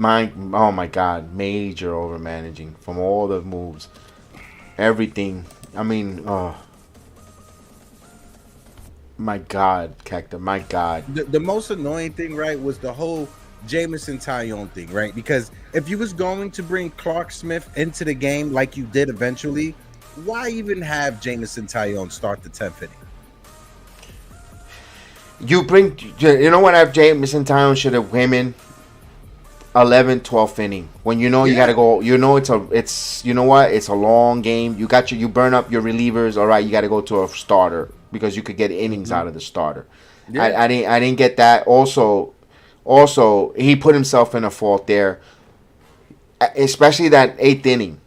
[SPEAKER 2] Oh my God, major overmanaging from all the moves, everything. I mean, oh my God, Cactus, my God.
[SPEAKER 3] The most annoying thing, right, was the whole Jameson Taillon thing, right? Because if you was going to bring Clark Smith into the game like you did eventually, why even have Jameson Taillon start the 10th inning?
[SPEAKER 2] You know what? I've Jameson Taillon should have came in 11th, 12th inning when you gotta go. It's you know what? It's a long game. You burn up your relievers. All right, you gotta go to a starter because you could get innings out of the starter. Yeah. I didn't get that. Also, he put himself in a fault there, especially that 8th inning.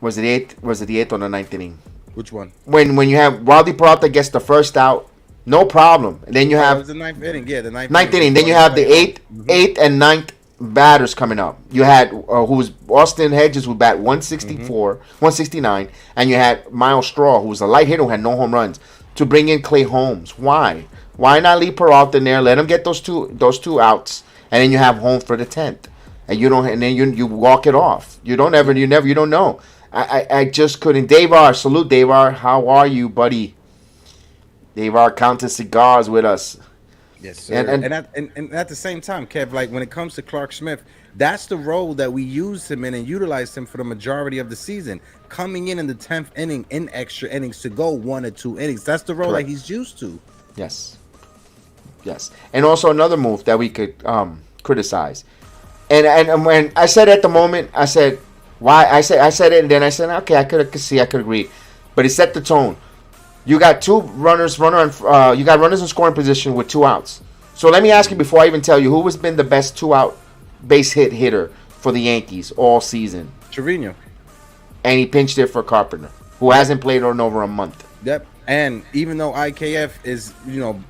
[SPEAKER 2] Was it the 8th or the 9th inning?
[SPEAKER 3] Which one?
[SPEAKER 2] When you have Rowdy Peralta gets the first out. No problem. And then you have
[SPEAKER 3] it was the 9th inning. Yeah, the 9th
[SPEAKER 2] inning. Then you have the 8th and 9th batters coming up. You had who was Austin Hedges who bat 164, 169, and you had Miles Straw who was a light hitter who had no home runs to bring in Clay Holmes. Why? Why not leave Peralta in there? Let him get those two outs, and then you have home for the 10th, and you don't. And then you walk it off. You don't know. I just couldn't. Davar, salute Davar. How are you, buddy? Davar counting cigars with us.
[SPEAKER 3] Yes, sir. And at the same time, Kev, like when it comes to Clark Smith, that's the role that we used him in and utilized him for the majority of the season. Coming in the 10th inning in extra innings to go 1 or 2 innings. That's the role that he's used to.
[SPEAKER 2] Yes. And also another move that we could criticize. And when I said at the moment, I said why I said it, and then I said okay, I could agree, but it set the tone. You got you got runners in scoring position with 2 outs. So let me ask you before I even tell you who has been the best 2-out base hit hitter for the Yankees all season.
[SPEAKER 3] Trevino.
[SPEAKER 2] And he pinched it for Carpenter, who hasn't played in over a month.
[SPEAKER 3] Yep. And even though IKF is,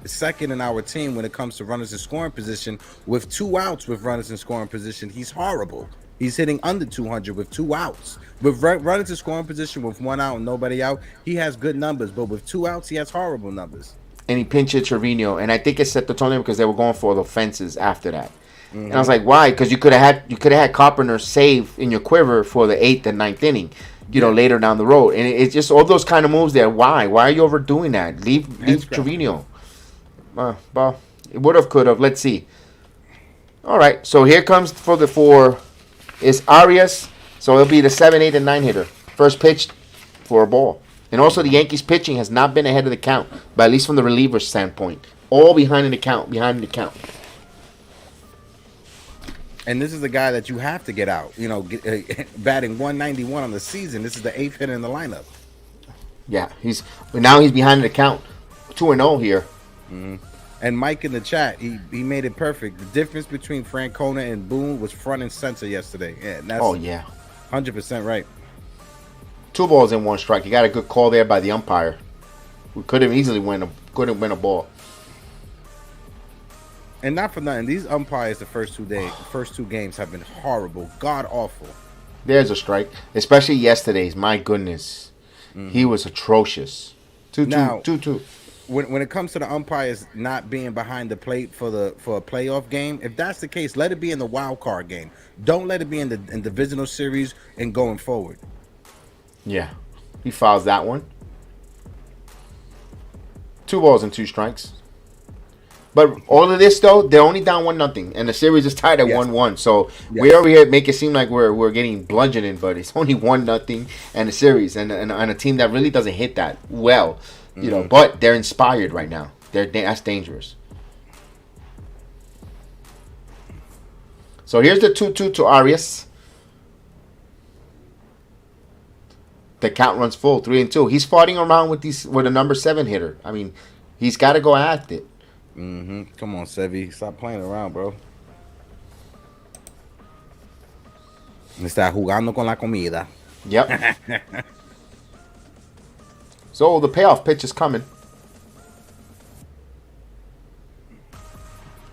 [SPEAKER 3] second in our team when it comes to runners in scoring position, with 2 outs with runners in scoring position, he's horrible. He's hitting under 200 with 2 outs. With runners in scoring position with 1 out and nobody out, he has good numbers. But with 2 outs, he has horrible numbers.
[SPEAKER 2] And he pinched it Trevino, and I think it set the tone because they were going for the fences after that. Mm-hmm. And I was like, why? Because you could have had Carpenter save in your quiver for the 8th and 9th inning, later down the road. And it's just all those kind of moves there. Why? Why are you overdoing that? Leave Trevino. Well, it would have, could have. Let's see. All right, so here comes for the 4. Is Arias, so it'll be the 7, 8, and 9 hitter. First pitch for a ball. And also the Yankees pitching has not been ahead of the count, but at least from the reliever standpoint. All behind in the count.
[SPEAKER 3] And this is the guy that you have to get out. Batting 191 on the season. This is the 8th hitter in the lineup.
[SPEAKER 2] Yeah, he's behind in the count. 2-0 here.
[SPEAKER 3] Mm-hmm. And Mike in the chat, he made it perfect. The difference between Francona and Boone was front and center yesterday. And that's 100% right.
[SPEAKER 2] 2 balls and 1 strike. You got a good call there by the umpire. We could have easily win a ball.
[SPEAKER 3] And not for nothing, these umpires the first 2 games have been horrible, god awful.
[SPEAKER 2] There's a strike, especially yesterday's. My goodness, he was atrocious. 2-2.
[SPEAKER 3] When it comes to the umpires not being behind the plate for a playoff game, if that's the case, let it be in the wild card game. Don't let it be in the divisional series and going forward.
[SPEAKER 2] Yeah, he fouls that one. 2 balls and 2 strikes. But all of this though, they're only down 1-0, and the series is tied at 1-1. So
[SPEAKER 3] Yes.
[SPEAKER 2] we over here make it seem like we're getting bludgeoned, but it's only 1-0 and a series, and a team that really doesn't hit that well, you know. But they're inspired right now. That's dangerous. So here's the 2-2 to Arias. The count runs full, 3-2. He's fighting around with a number 7 hitter. I mean, he's got to go at it.
[SPEAKER 3] Come on, Sevy. Stop playing around, bro. Me está jugando con la comida.
[SPEAKER 2] Yep. So the payoff pitch is coming.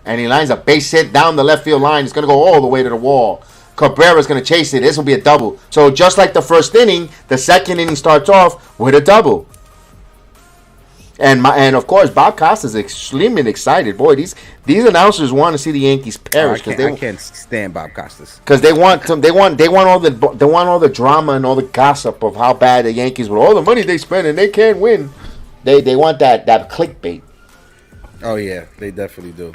[SPEAKER 2] And he lines a base hit down the left field line. It's going to go all the way to the wall. Cabrera's going to chase it. This will be a double. So just like the first inning, the second inning starts off with a double. And of course, Bob Costa's extremely excited. Boy, these announcers want to see the Yankees perish
[SPEAKER 3] I can't stand Bob Costas
[SPEAKER 2] because they want all the drama and all the gossip of how bad the Yankees with all the money they spend and they can't win. They want that clickbait.
[SPEAKER 3] Oh yeah, they definitely do.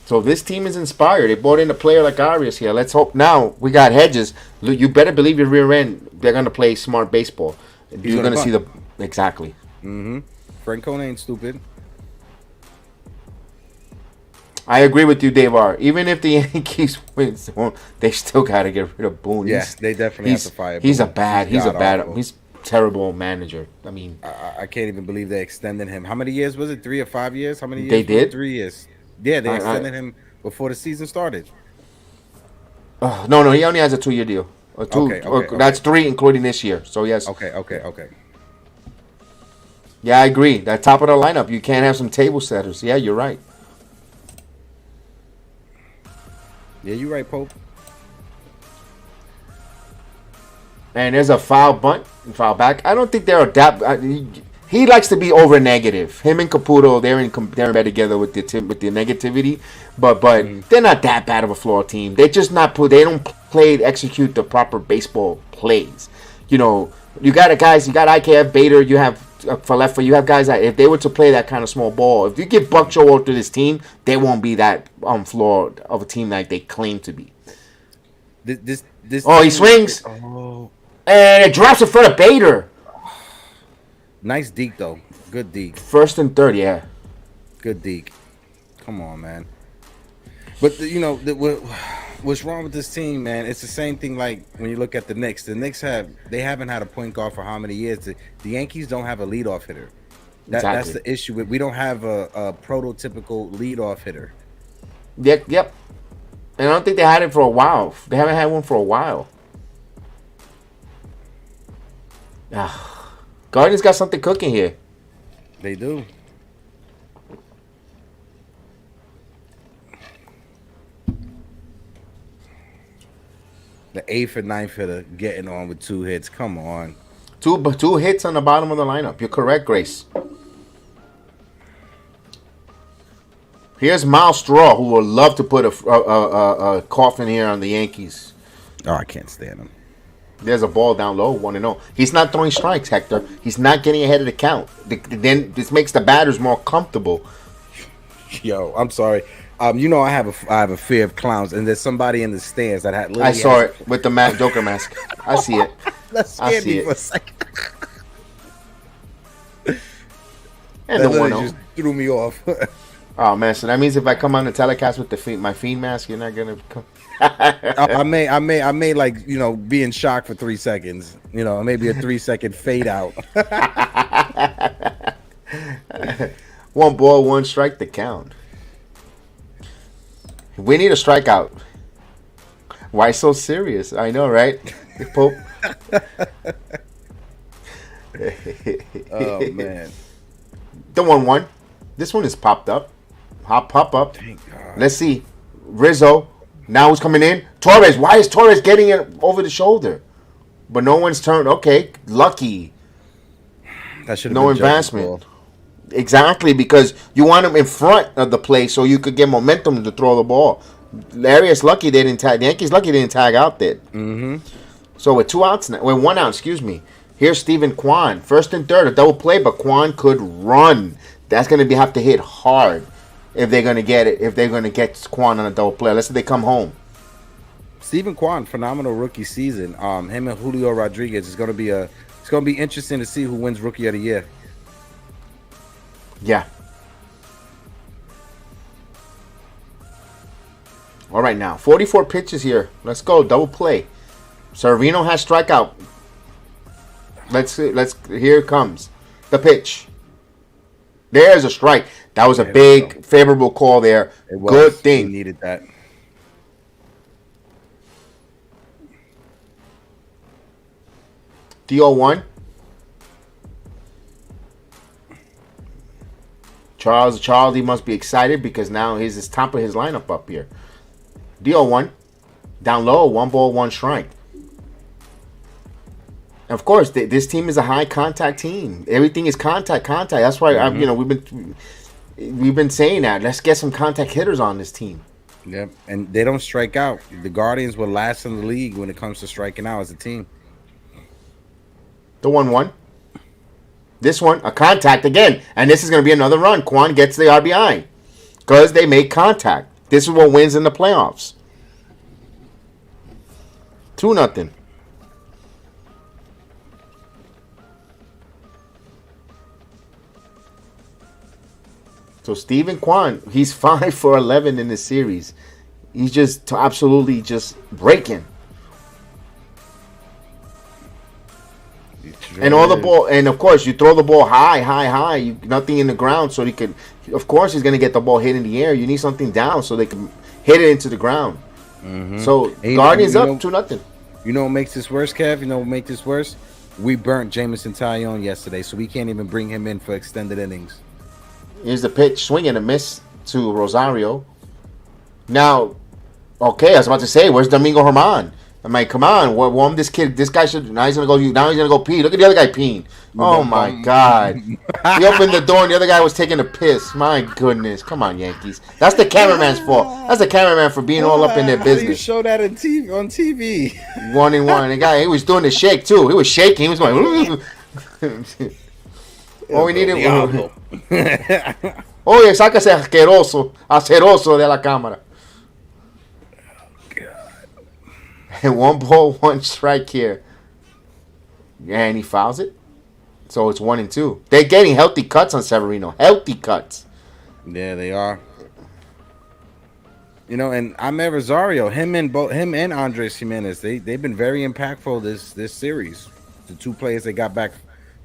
[SPEAKER 2] So this team is inspired. They brought in a player like Arias here. Let's hope now we got Hedges. You better believe your rear end. They're gonna play smart baseball. You're gonna see exactly.
[SPEAKER 3] Francona ain't stupid.
[SPEAKER 2] I agree with you, Dave R. Even if the Yankees win, they still gotta get rid of Boone.
[SPEAKER 3] Yeah, they definitely have to fire Boone.
[SPEAKER 2] He's a terrible manager. I mean,
[SPEAKER 3] I can't even believe they extended him. How many years was it? 3 or 5 years? How many years?
[SPEAKER 2] They did?
[SPEAKER 3] 3 years. Yeah, they extended him before the season started.
[SPEAKER 2] No, he only has a 2-year deal. Okay. That's 3, including this year. So yes.
[SPEAKER 3] Okay.
[SPEAKER 2] Yeah, I agree. That top of the lineup, you can't have some table setters. Yeah, you're right.
[SPEAKER 3] Yeah, you're right, Pope.
[SPEAKER 2] And there's a foul bunt and foul back. I don't think they're he likes to be over negative. Him and Caputo, they're in bed together with the negativity, but they're not that bad of a floor team. They just they don't execute the proper baseball plays. You know, you got IKF, Bader, you have Falefa, you have guys that if they were to play that kind of small ball, if you give Buck Showalter to this team, they won't be that floor of a team like they claim to be.
[SPEAKER 3] This
[SPEAKER 2] he swings.
[SPEAKER 3] Oh.
[SPEAKER 2] And it drops in front of Bader.
[SPEAKER 3] Nice deke, though. Good deke.
[SPEAKER 2] 1st and 3rd, yeah.
[SPEAKER 3] Good deke. Come on, man. But, you know, what's wrong with this team, man? It's the same thing like when you look at the Knicks. The Knicks haven't had a point guard for how many years? The Yankees don't have a leadoff hitter. That's the issue. We don't have a prototypical leadoff hitter.
[SPEAKER 2] Yep. And I don't think they had it for a while. They haven't had one for a while. Guardians got something cooking here.
[SPEAKER 3] They do. The 8th and 9th hitter getting on with 2 hits. Come on.
[SPEAKER 2] Two hits on the bottom of the lineup. You're correct, Grace. Here's Miles Straw, who would love to put a coffin here on the Yankees.
[SPEAKER 3] Oh, I can't stand him.
[SPEAKER 2] There's a ball down low, 1-0. He's not throwing strikes, Hector. He's not getting ahead of the count. Then this makes the batters more comfortable.
[SPEAKER 3] Yo, I'm sorry. You know I have a fear of clowns, and there's somebody in the stands that had.
[SPEAKER 2] I saw it with the Joker mask. I see it.
[SPEAKER 3] That scared me for a second.
[SPEAKER 2] And
[SPEAKER 3] that
[SPEAKER 2] the 1-0
[SPEAKER 3] just threw me off.
[SPEAKER 2] Oh man, so that means if I come on the telecast with my Fiend mask, you're not gonna come.
[SPEAKER 3] I may like, you know, be in shock for 3 seconds. You know, maybe a 3-second fade out.
[SPEAKER 2] 1 ball, 1 strike to count. We need a strikeout. Why so serious? I know, right? Pope.
[SPEAKER 3] Oh man.
[SPEAKER 2] The 1-1. This one is popped up. Pop up.
[SPEAKER 3] Thank God.
[SPEAKER 2] Let's see. Rizzo. Now who's coming in? Torres. Why is Torres getting it over the shoulder? But no one's turned. Okay, lucky.
[SPEAKER 3] That should have
[SPEAKER 2] no
[SPEAKER 3] been
[SPEAKER 2] advancement. Exactly, because you want him in front of the play so you could get momentum to throw the ball. Arias lucky they didn't tag. The Yankees lucky they didn't tag out there.
[SPEAKER 3] Mm-hmm.
[SPEAKER 2] So with 2 outs now, with 1 out, excuse me. Here's Stephen Kwan. First and third, a double play, but Kwan could run. That's going to have to hit hard if they're going to get it. If they're going to get Kwan on a double play. Let's say they come home.
[SPEAKER 3] Stephen Kwan, phenomenal rookie season. Him and Julio Rodriguez is going to be it's going to be interesting to see who wins Rookie of the Year.
[SPEAKER 2] Yeah. All right, now 44 pitches here. Let's go double play. Severino has strikeout. Here it comes the pitch. There's a strike. That was a big favorable call there. Good thing.
[SPEAKER 3] He needed that.
[SPEAKER 2] DO1. Charles, he must be excited because now he's top of his lineup up here. DO1. Down low, 1 ball, 1 strike. Of course, this team is a high contact team. Everything is contact. That's why we've been saying that. Let's get some contact hitters on this team.
[SPEAKER 3] Yep, and they don't strike out. The Guardians were last in the league when it comes to striking out as a team.
[SPEAKER 2] The 1-1. This one, a contact again, and this is going to be another run. Kwan gets the RBI because they make contact. This is what wins in the playoffs. 2-0. So Stephen Kwan, he's 5 for 11 in this series. He's just absolutely just breaking. And all the ball, and of course you throw the ball high. Nothing in the ground, so he could. Of course, he's gonna get the ball hit in the air. You need something down so they can hit it into the ground. Mm-hmm. So Guardians up 2-0.
[SPEAKER 3] You know what makes this worse, Kev? You know what makes this worse? We burnt Jameson Taillon yesterday, so we can't even bring him in for extended innings.
[SPEAKER 2] Here's the pitch, swing and a miss to Rosario. Now, okay, I was about to say, where's Domingo Germán? I'm like, come on, warm this kid. This guy should. Now he's gonna go pee. Look at the other guy peeing. Oh my God! He opened the door and the other guy was taking a piss. My goodness, come on, Yankees. That's the cameraman's fault. That's the cameraman for being all up in their business. How do you
[SPEAKER 3] show that on TV?
[SPEAKER 2] 1-1. The guy, he was doing the shake too. He was shaking. He was going. All we needed was. Oye, sácase aceroso de la cámara. And 1 ball, 1 strike here. And he fouls it. So it's 1-2. They're getting healthy cuts on Severino. Healthy cuts.
[SPEAKER 3] Yeah, they are. You know, and Amed Rosario, him and Andres Jimenez, they've been very impactful this series. The 2 players they got back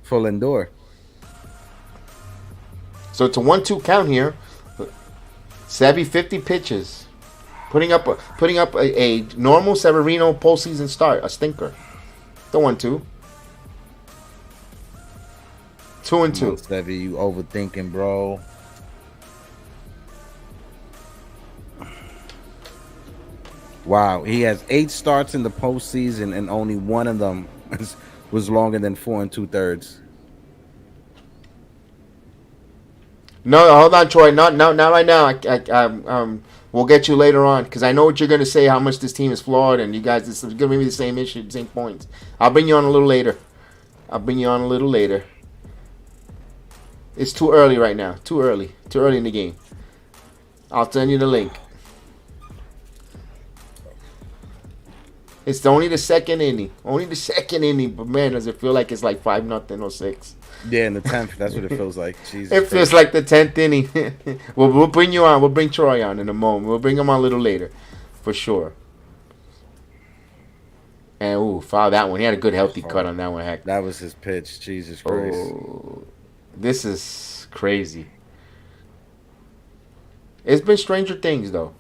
[SPEAKER 3] full indoor.
[SPEAKER 2] So it's a 1-2 count here. Sevy 50 pitches. Putting up a normal Severino postseason start, a stinker. The 1-2. 2-2.
[SPEAKER 3] Sevy, you overthinking, bro. Wow, he has 8 starts in the postseason, and only one of them was longer than 4 2/3.
[SPEAKER 2] No, hold on, Troy. Not right now. We'll get you later on because I know what you're going to say, how much this team is flawed, and you guys, this is going to be the same issue, same points. I'll bring you on a little later. It's too early right now. Too early in the game. I'll send you the link. It's only the second inning. But man, does it feel like it's like 5-0 or 6.
[SPEAKER 3] Yeah, in the 10th, that's what it feels like. Jesus
[SPEAKER 2] it feels like the 10th inning. We'll bring you on. We'll bring Troy on in a moment. We'll bring him on a little later, for sure. And foul that one. He had a good healthy cut on that one. Heck,
[SPEAKER 3] that was his pitch. Jesus Christ.
[SPEAKER 2] Oh, this is crazy. It's been stranger things though.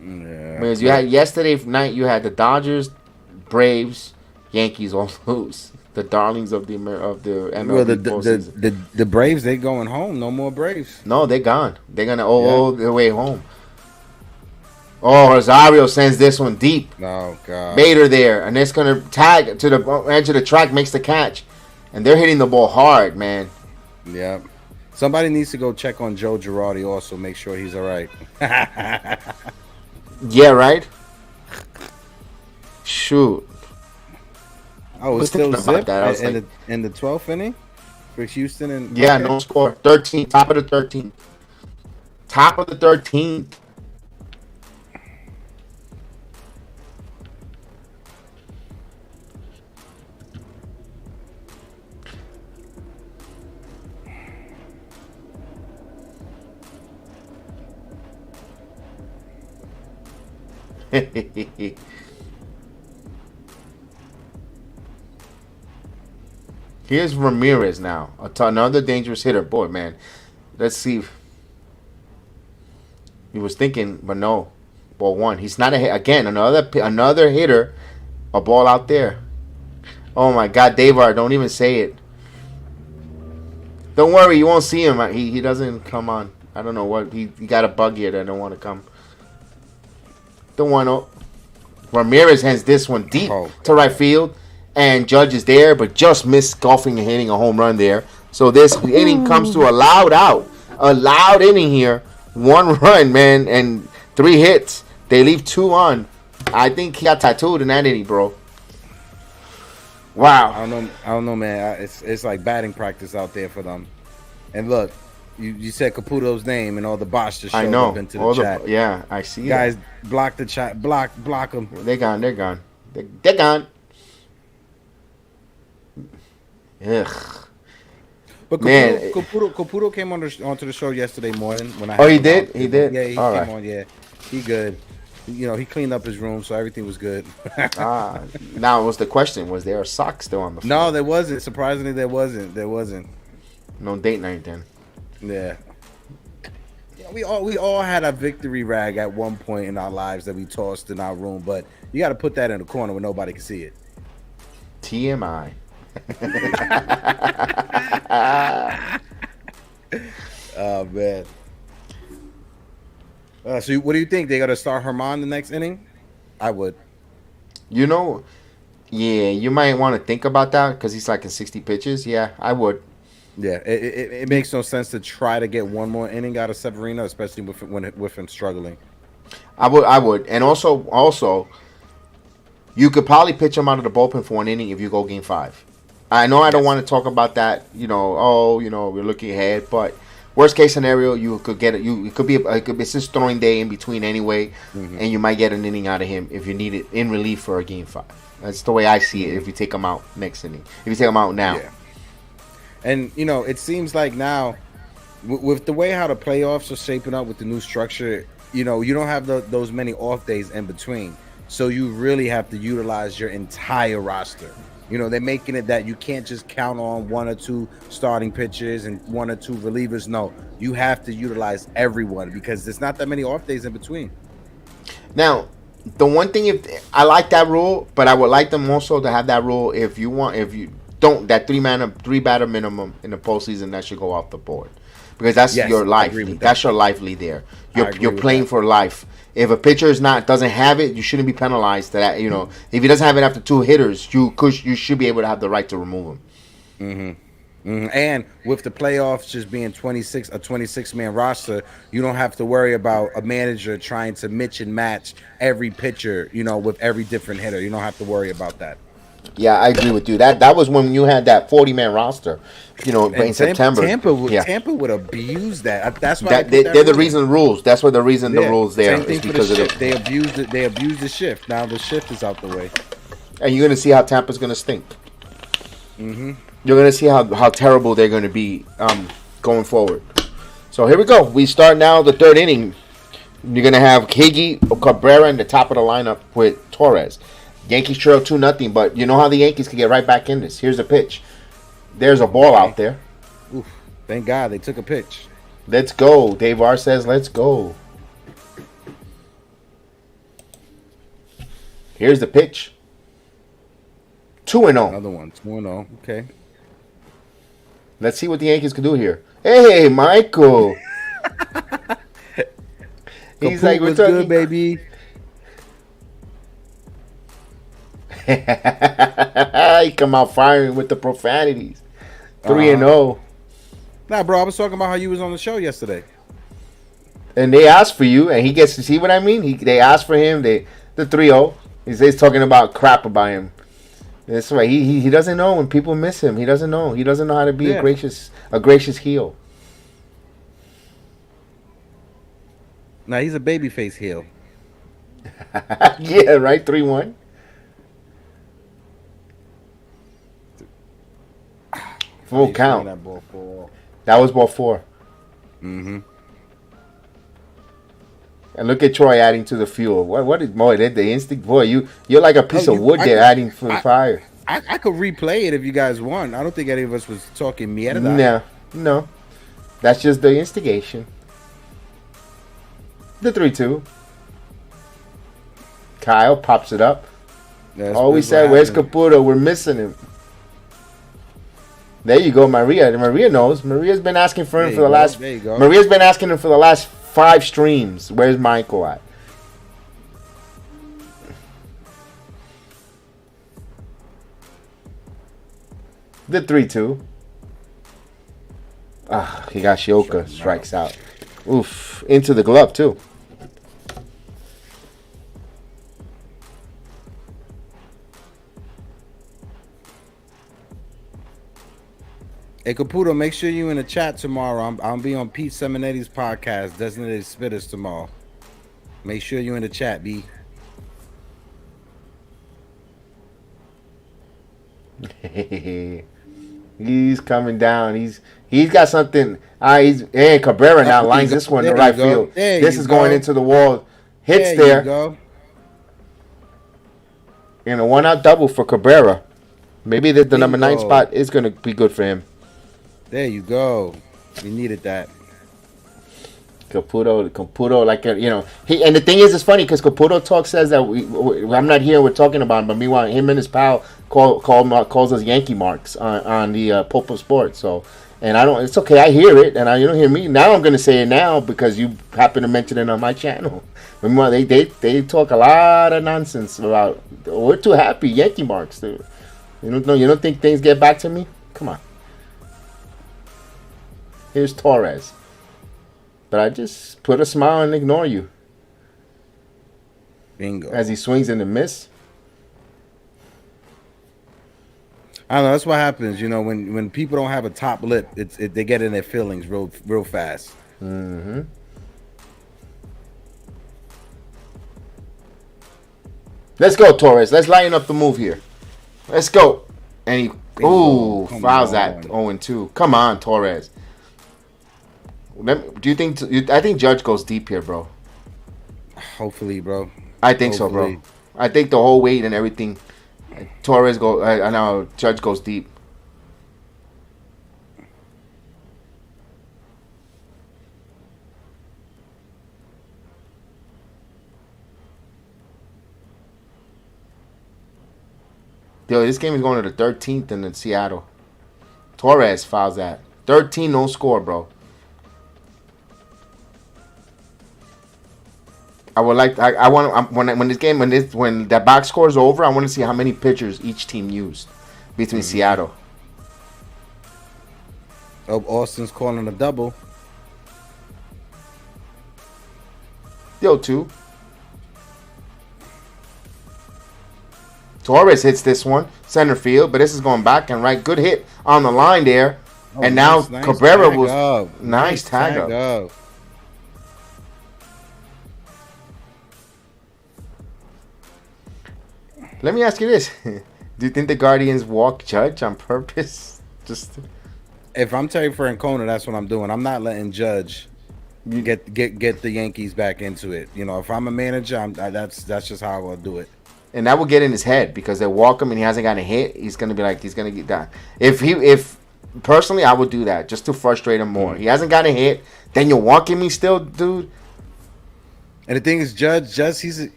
[SPEAKER 3] Yeah.
[SPEAKER 2] Because you had yesterday night, you had the Dodgers, Braves, Yankees all lose. The darlings of the MLB.
[SPEAKER 3] Well, the Braves, they going home. No more Braves.
[SPEAKER 2] No, they're gone. They're gonna all the way home. Oh, Rosario sends this one deep.
[SPEAKER 3] Oh God.
[SPEAKER 2] Bader there, and it's gonna tag to the edge of the track, makes the catch, and they're hitting the ball hard, man.
[SPEAKER 3] Yeah. Somebody needs to go check on Joe Girardi also, make sure he's all right.
[SPEAKER 2] Yeah, right. Shoot.
[SPEAKER 3] Oh,
[SPEAKER 2] I
[SPEAKER 3] it's
[SPEAKER 2] was
[SPEAKER 3] still
[SPEAKER 2] thinking about
[SPEAKER 3] zip
[SPEAKER 2] that. I was
[SPEAKER 3] in
[SPEAKER 2] like,
[SPEAKER 3] the 12th inning for Houston and
[SPEAKER 2] yeah,
[SPEAKER 3] okay.
[SPEAKER 2] no score. 13, top of the 13th. Top of the 13th. Here's Ramirez now. Another dangerous hitter. Boy, man. Let's see. He was thinking, but no. Ball one. He's not a hit. Again, another hitter. A ball out there. Oh, my God. Davar, don't even say it. Don't worry. You won't see him. He doesn't come on. I don't know what. He got a bug here that don't want to come. Don't want to. Ramirez has this one deep to right field. And Judge is there, but just missed golfing and hitting a home run there. So this inning comes to a loud inning here. 1 run, man, and 3 hits. They leave 2 on. I think he got tattooed in that inning, bro. Wow.
[SPEAKER 3] I don't know, man. It's like batting practice out there for them. And look, you said Caputo's name, and all the bots just showed up into the chat.
[SPEAKER 2] Yeah, I see.
[SPEAKER 3] Guys, block the chat. Block them.
[SPEAKER 2] They're gone. They're gone. Ugh.
[SPEAKER 3] But
[SPEAKER 2] Man.
[SPEAKER 3] Caputo came onto the show yesterday morning when I.
[SPEAKER 2] He did. He did.
[SPEAKER 3] Yeah, he
[SPEAKER 2] all
[SPEAKER 3] came
[SPEAKER 2] right.
[SPEAKER 3] on. Yeah, he good. You know, he cleaned up his room, so everything was good.
[SPEAKER 2] Now, was the question: was there a sock still on the floor?
[SPEAKER 3] No, there wasn't. Surprisingly, there wasn't.
[SPEAKER 2] No date night then.
[SPEAKER 3] Yeah. We all had a victory rag at one point in our lives that we tossed in our room, but you got to put that in the corner where nobody can see it.
[SPEAKER 2] TMI.
[SPEAKER 3] Oh man. So what do you think? They got to start Herman the next inning? I would.
[SPEAKER 2] You know, yeah, you might want to think about that because he's like in 60 pitches. Yeah, I would.
[SPEAKER 3] Yeah, it makes no sense to try to get one more inning out of Severino, especially with him struggling.
[SPEAKER 2] I would, and also, you could probably pitch him out of the bullpen for 1 inning if you go Game 5. I know I don't want to talk about that. We're looking ahead, but worst case scenario, you could get it. It could be it's his throwing day in between anyway, and you might get an inning out of him if you need it in relief for a Game 5. That's the way I see it. If you take him out next inning, if you take him out now.
[SPEAKER 3] Yeah. And, it seems like now, with the way how the playoffs are shaping up with the new structure, you don't have those many off days in between. So you really have to utilize your entire roster. They're making it that you can't just count on 1 or 2 starting pitchers and 1 or 2 relievers. No, you have to utilize everyone because there's not that many off days in between.
[SPEAKER 2] Now, the one thing, I like that rule, but I would like them also to have that rule if you don't, that 3 batter minimum in the postseason, that should go off the board because that's your life. That's your lively there. You're playing for life. If a pitcher doesn't have it, you shouldn't be penalized. If he doesn't have it after 2 hitters, you should be able to have the right to remove him.
[SPEAKER 3] And with the playoffs just being 26-man roster, you don't have to worry about a manager trying to mix and match every pitcher, with every different hitter. You don't have to worry about that.
[SPEAKER 2] Yeah, I agree with you. That was when you had that 40-man roster, in September.
[SPEAKER 3] Tampa would abuse that. That's why
[SPEAKER 2] they're the reason the rules. That's what the reason the rules there is because of it.
[SPEAKER 3] They abused it. They abused the shift. Now the shift is out the way.
[SPEAKER 2] And you're gonna see how Tampa's gonna stink. You're gonna see how terrible they're gonna be going forward. So here we go. We start now the 3rd inning. You're gonna have Higgy, Cabrera in the top of the lineup with Torres. Yankees trail 2-0, but you know how the Yankees can get right back in this. Here's a pitch. There's a ball out there.
[SPEAKER 3] Oof, thank God they took a pitch.
[SPEAKER 2] Let's go. Dave R says, let's go. Here's the pitch. 2-0.
[SPEAKER 3] Another one. 2-0. Okay.
[SPEAKER 2] Let's see what the Yankees can do here. Hey, Michael. He's like,
[SPEAKER 3] what's good, baby?
[SPEAKER 2] He come out firing with the profanities. 3-0.
[SPEAKER 3] Nah, bro, I was talking about how you was on the show yesterday.
[SPEAKER 2] And they asked for you, and he gets to see what I mean. They asked for him. The 3-0. He's talking about crap about him. That's right. He doesn't know when people miss him. He doesn't know. He doesn't know how to be a gracious heel.
[SPEAKER 3] Now he's a babyface heel.
[SPEAKER 2] Yeah, right. 3-1. Full count. That was ball 4.
[SPEAKER 3] Mm-hmm.
[SPEAKER 2] And look at Troy adding to the fuel. What is boy? The instinct, boy. You're like a piece of wood there, adding for the fire.
[SPEAKER 3] I could replay it if you guys want. I don't think any of us was talking mierda.
[SPEAKER 2] No. That's just the instigation. The 3-2. Kyle pops it up. We said, where's Caputo? We're missing him. There you go, Maria. Maria knows. Maria's been asking for him for the last. Maria's been asking him for the last 5 streams. Where's Michael at? The 3-2. Higashioka strikes out. Oof. Into the glove, too.
[SPEAKER 3] Hey Caputo, make sure you in the chat tomorrow. I'll be on Pete Seminetti's podcast, Designated Spitters, tomorrow. Make sure you in the chat, B.
[SPEAKER 2] He's coming down. He's got something. Cabrera now lines this one in the right field. This is going into the wall. Hits there. And a 1-out double for Cabrera. Maybe the number 9 spot is going to be good for him.
[SPEAKER 3] There you go. We needed that.
[SPEAKER 2] Caputo, like and the thing is, it's funny because Caputo says that I'm not here. We're talking about him, but meanwhile, him and his pal calls us Yankee marks on the Pope of Sports. So, and I don't. It's okay. I hear it, and you don't hear me. Now I'm going to say it now because you happen to mention it on my channel. Meanwhile, they talk a lot of nonsense about. We're too happy, Yankee marks, dude. You don't think things get back to me? Come on. Here's Torres. But I just put a smile and ignore you.
[SPEAKER 3] Bingo.
[SPEAKER 2] As he swings in the miss.
[SPEAKER 3] I don't know. That's what happens. When people don't have a top lip, they get in their feelings real fast.
[SPEAKER 2] Mm-hmm. Let's go, Torres. Let's line up the move here. Let's go. And he fouls that 0-2. Come on, Torres. Do you think? I think Judge goes deep here, bro.
[SPEAKER 3] Hopefully, bro.
[SPEAKER 2] I think so, bro. I think the whole weight and everything. Torres go. I know Judge goes deep. Yo, this game is going to the 13th in Seattle. Torres fouls that. 13, no score, bro. I would like. I want when that box score is over. I want to see how many pitchers each team used between Seattle.
[SPEAKER 3] Oh, Austin's calling a double.
[SPEAKER 2] Yo, 2. Torres hits this one center field, but this is going back and right. Good hit on the line there, and now Cabrera was nice tag up. Let me ask you this: do you think the Guardians walk Judge on purpose?
[SPEAKER 3] If I'm Terry Francona, that's what I'm doing. I'm not letting Judge get the Yankees back into it. If I'm a manager, that's just how I will do it.
[SPEAKER 2] And that will get in his head because they walk him and he hasn't gotten a hit. He's gonna be like, he's gonna get down. If personally, I would do that just to frustrate him more. He hasn't gotten a hit, then you're walking me still, dude.
[SPEAKER 3] And the thing is, Judge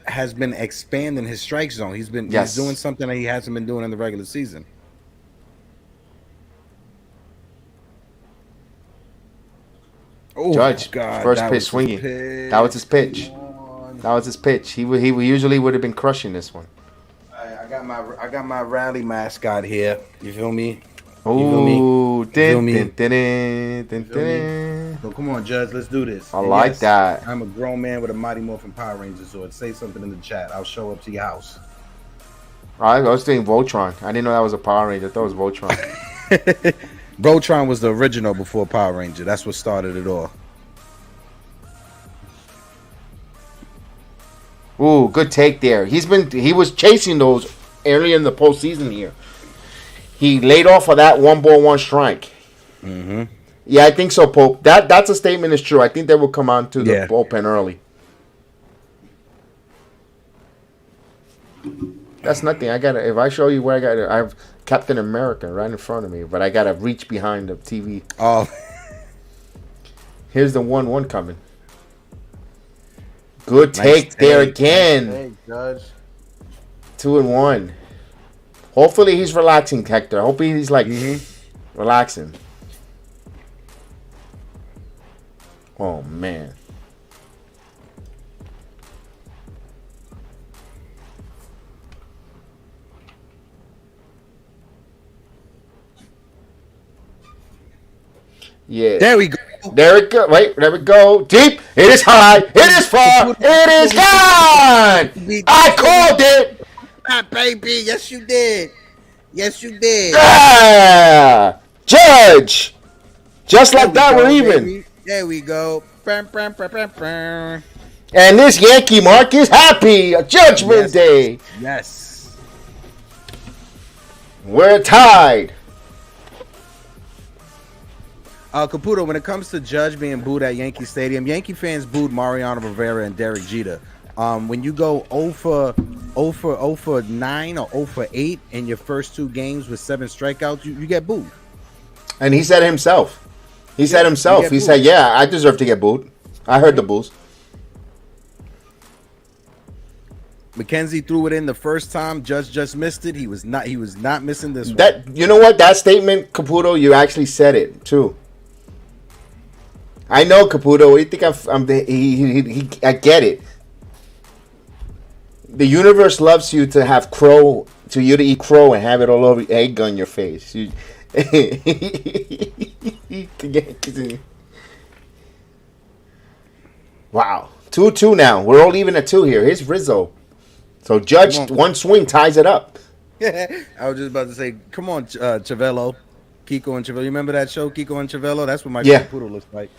[SPEAKER 3] has been expanding his strike zone. He's doing something that he hasn't been doing in the regular season.
[SPEAKER 2] Oh, Judge, first pitch swinging. That was his pitch. That was his pitch. He usually would have been crushing this one.
[SPEAKER 3] I got my rally mascot here. You feel me?
[SPEAKER 2] Ooh,
[SPEAKER 3] so come on, Judge, let's do this.
[SPEAKER 2] I like that.
[SPEAKER 3] I'm a grown man with a Mighty Morphin Power Ranger sword. Say something in the chat. I'll show up to your house.
[SPEAKER 2] I was thinking Voltron. I didn't know that was a Power Ranger. I thought it was Voltron.
[SPEAKER 3] Voltron was the original before Power Ranger. That's what started it all.
[SPEAKER 2] Ooh, good take there. He was chasing those early in the postseason here. He laid off of that 1-ball, 1 strike.
[SPEAKER 3] Mm-hmm.
[SPEAKER 2] Yeah, I think so, Pope. That's a statement is true. I think they will come on to the bullpen early. That's nothing. If I show you where I have Captain America right in front of me, but I gotta reach behind the TV.
[SPEAKER 3] Oh.
[SPEAKER 2] Here's the 1-1 coming. Good take there again.
[SPEAKER 3] Nice take, Judge.
[SPEAKER 2] 2-1. Hopefully he's relaxing, Hector. I hope he's like relaxing. Oh man. Yeah.
[SPEAKER 3] There we go.
[SPEAKER 2] There we go. Wait, there we go. Deep. It is high. It is far. It is gone. I called it.
[SPEAKER 3] Ah, baby. Yes, you did. Yes, you did.
[SPEAKER 2] Ah, Judge. Just like that, we're even.
[SPEAKER 3] Baby. There we go. Bam, bam, bam, bam, bam.
[SPEAKER 2] And this Yankee mark is happy. A Judgment Day.
[SPEAKER 3] Yes.
[SPEAKER 2] We're tied.
[SPEAKER 3] Caputo, when it comes to Judge being booed at Yankee Stadium, Yankee fans booed Mariano Rivera and Derek Jeter. When you go 0 for 9 or 0 for 8 in your first 2 games with 7 strikeouts, you get booed.
[SPEAKER 2] And he said it himself. He said, yeah, I deserve to get booed. I heard the boos.
[SPEAKER 3] McKenzie threw it in the first time. Judge just missed it. He was not missing this one.
[SPEAKER 2] That, you know what? That statement, Caputo, you actually said it too. I know, Caputo. You think I get it. The universe loves you to have crow, to you to eat crow and have it all over, egg on your face. Wow, 2-2 now. We're all even at 2 here. Here's Rizzo. So Judge, one swing ties it up.
[SPEAKER 3] I was just about to say, come on, Chavello. Kiko and Chavello. You remember that show, Kiko and Chavello? That's what my Caputo looks like.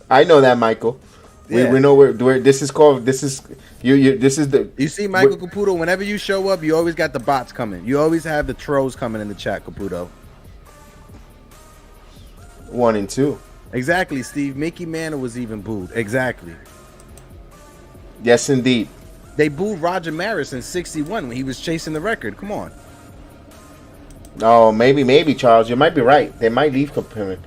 [SPEAKER 2] I know that, Michael. Yeah. We know where this is called. This is the.
[SPEAKER 3] You see, Michael Caputo. Whenever you show up, you always got the bots coming. You always have the trolls coming in the chat, Caputo.
[SPEAKER 2] 1 and 2.
[SPEAKER 3] Exactly, Steve. Mickey Mantle was even booed. Exactly.
[SPEAKER 2] Yes, indeed.
[SPEAKER 3] They booed Roger Maris in '61 when he was chasing the record. Come on.
[SPEAKER 2] Oh, maybe, Charles. You might be right. They might leave Caputo.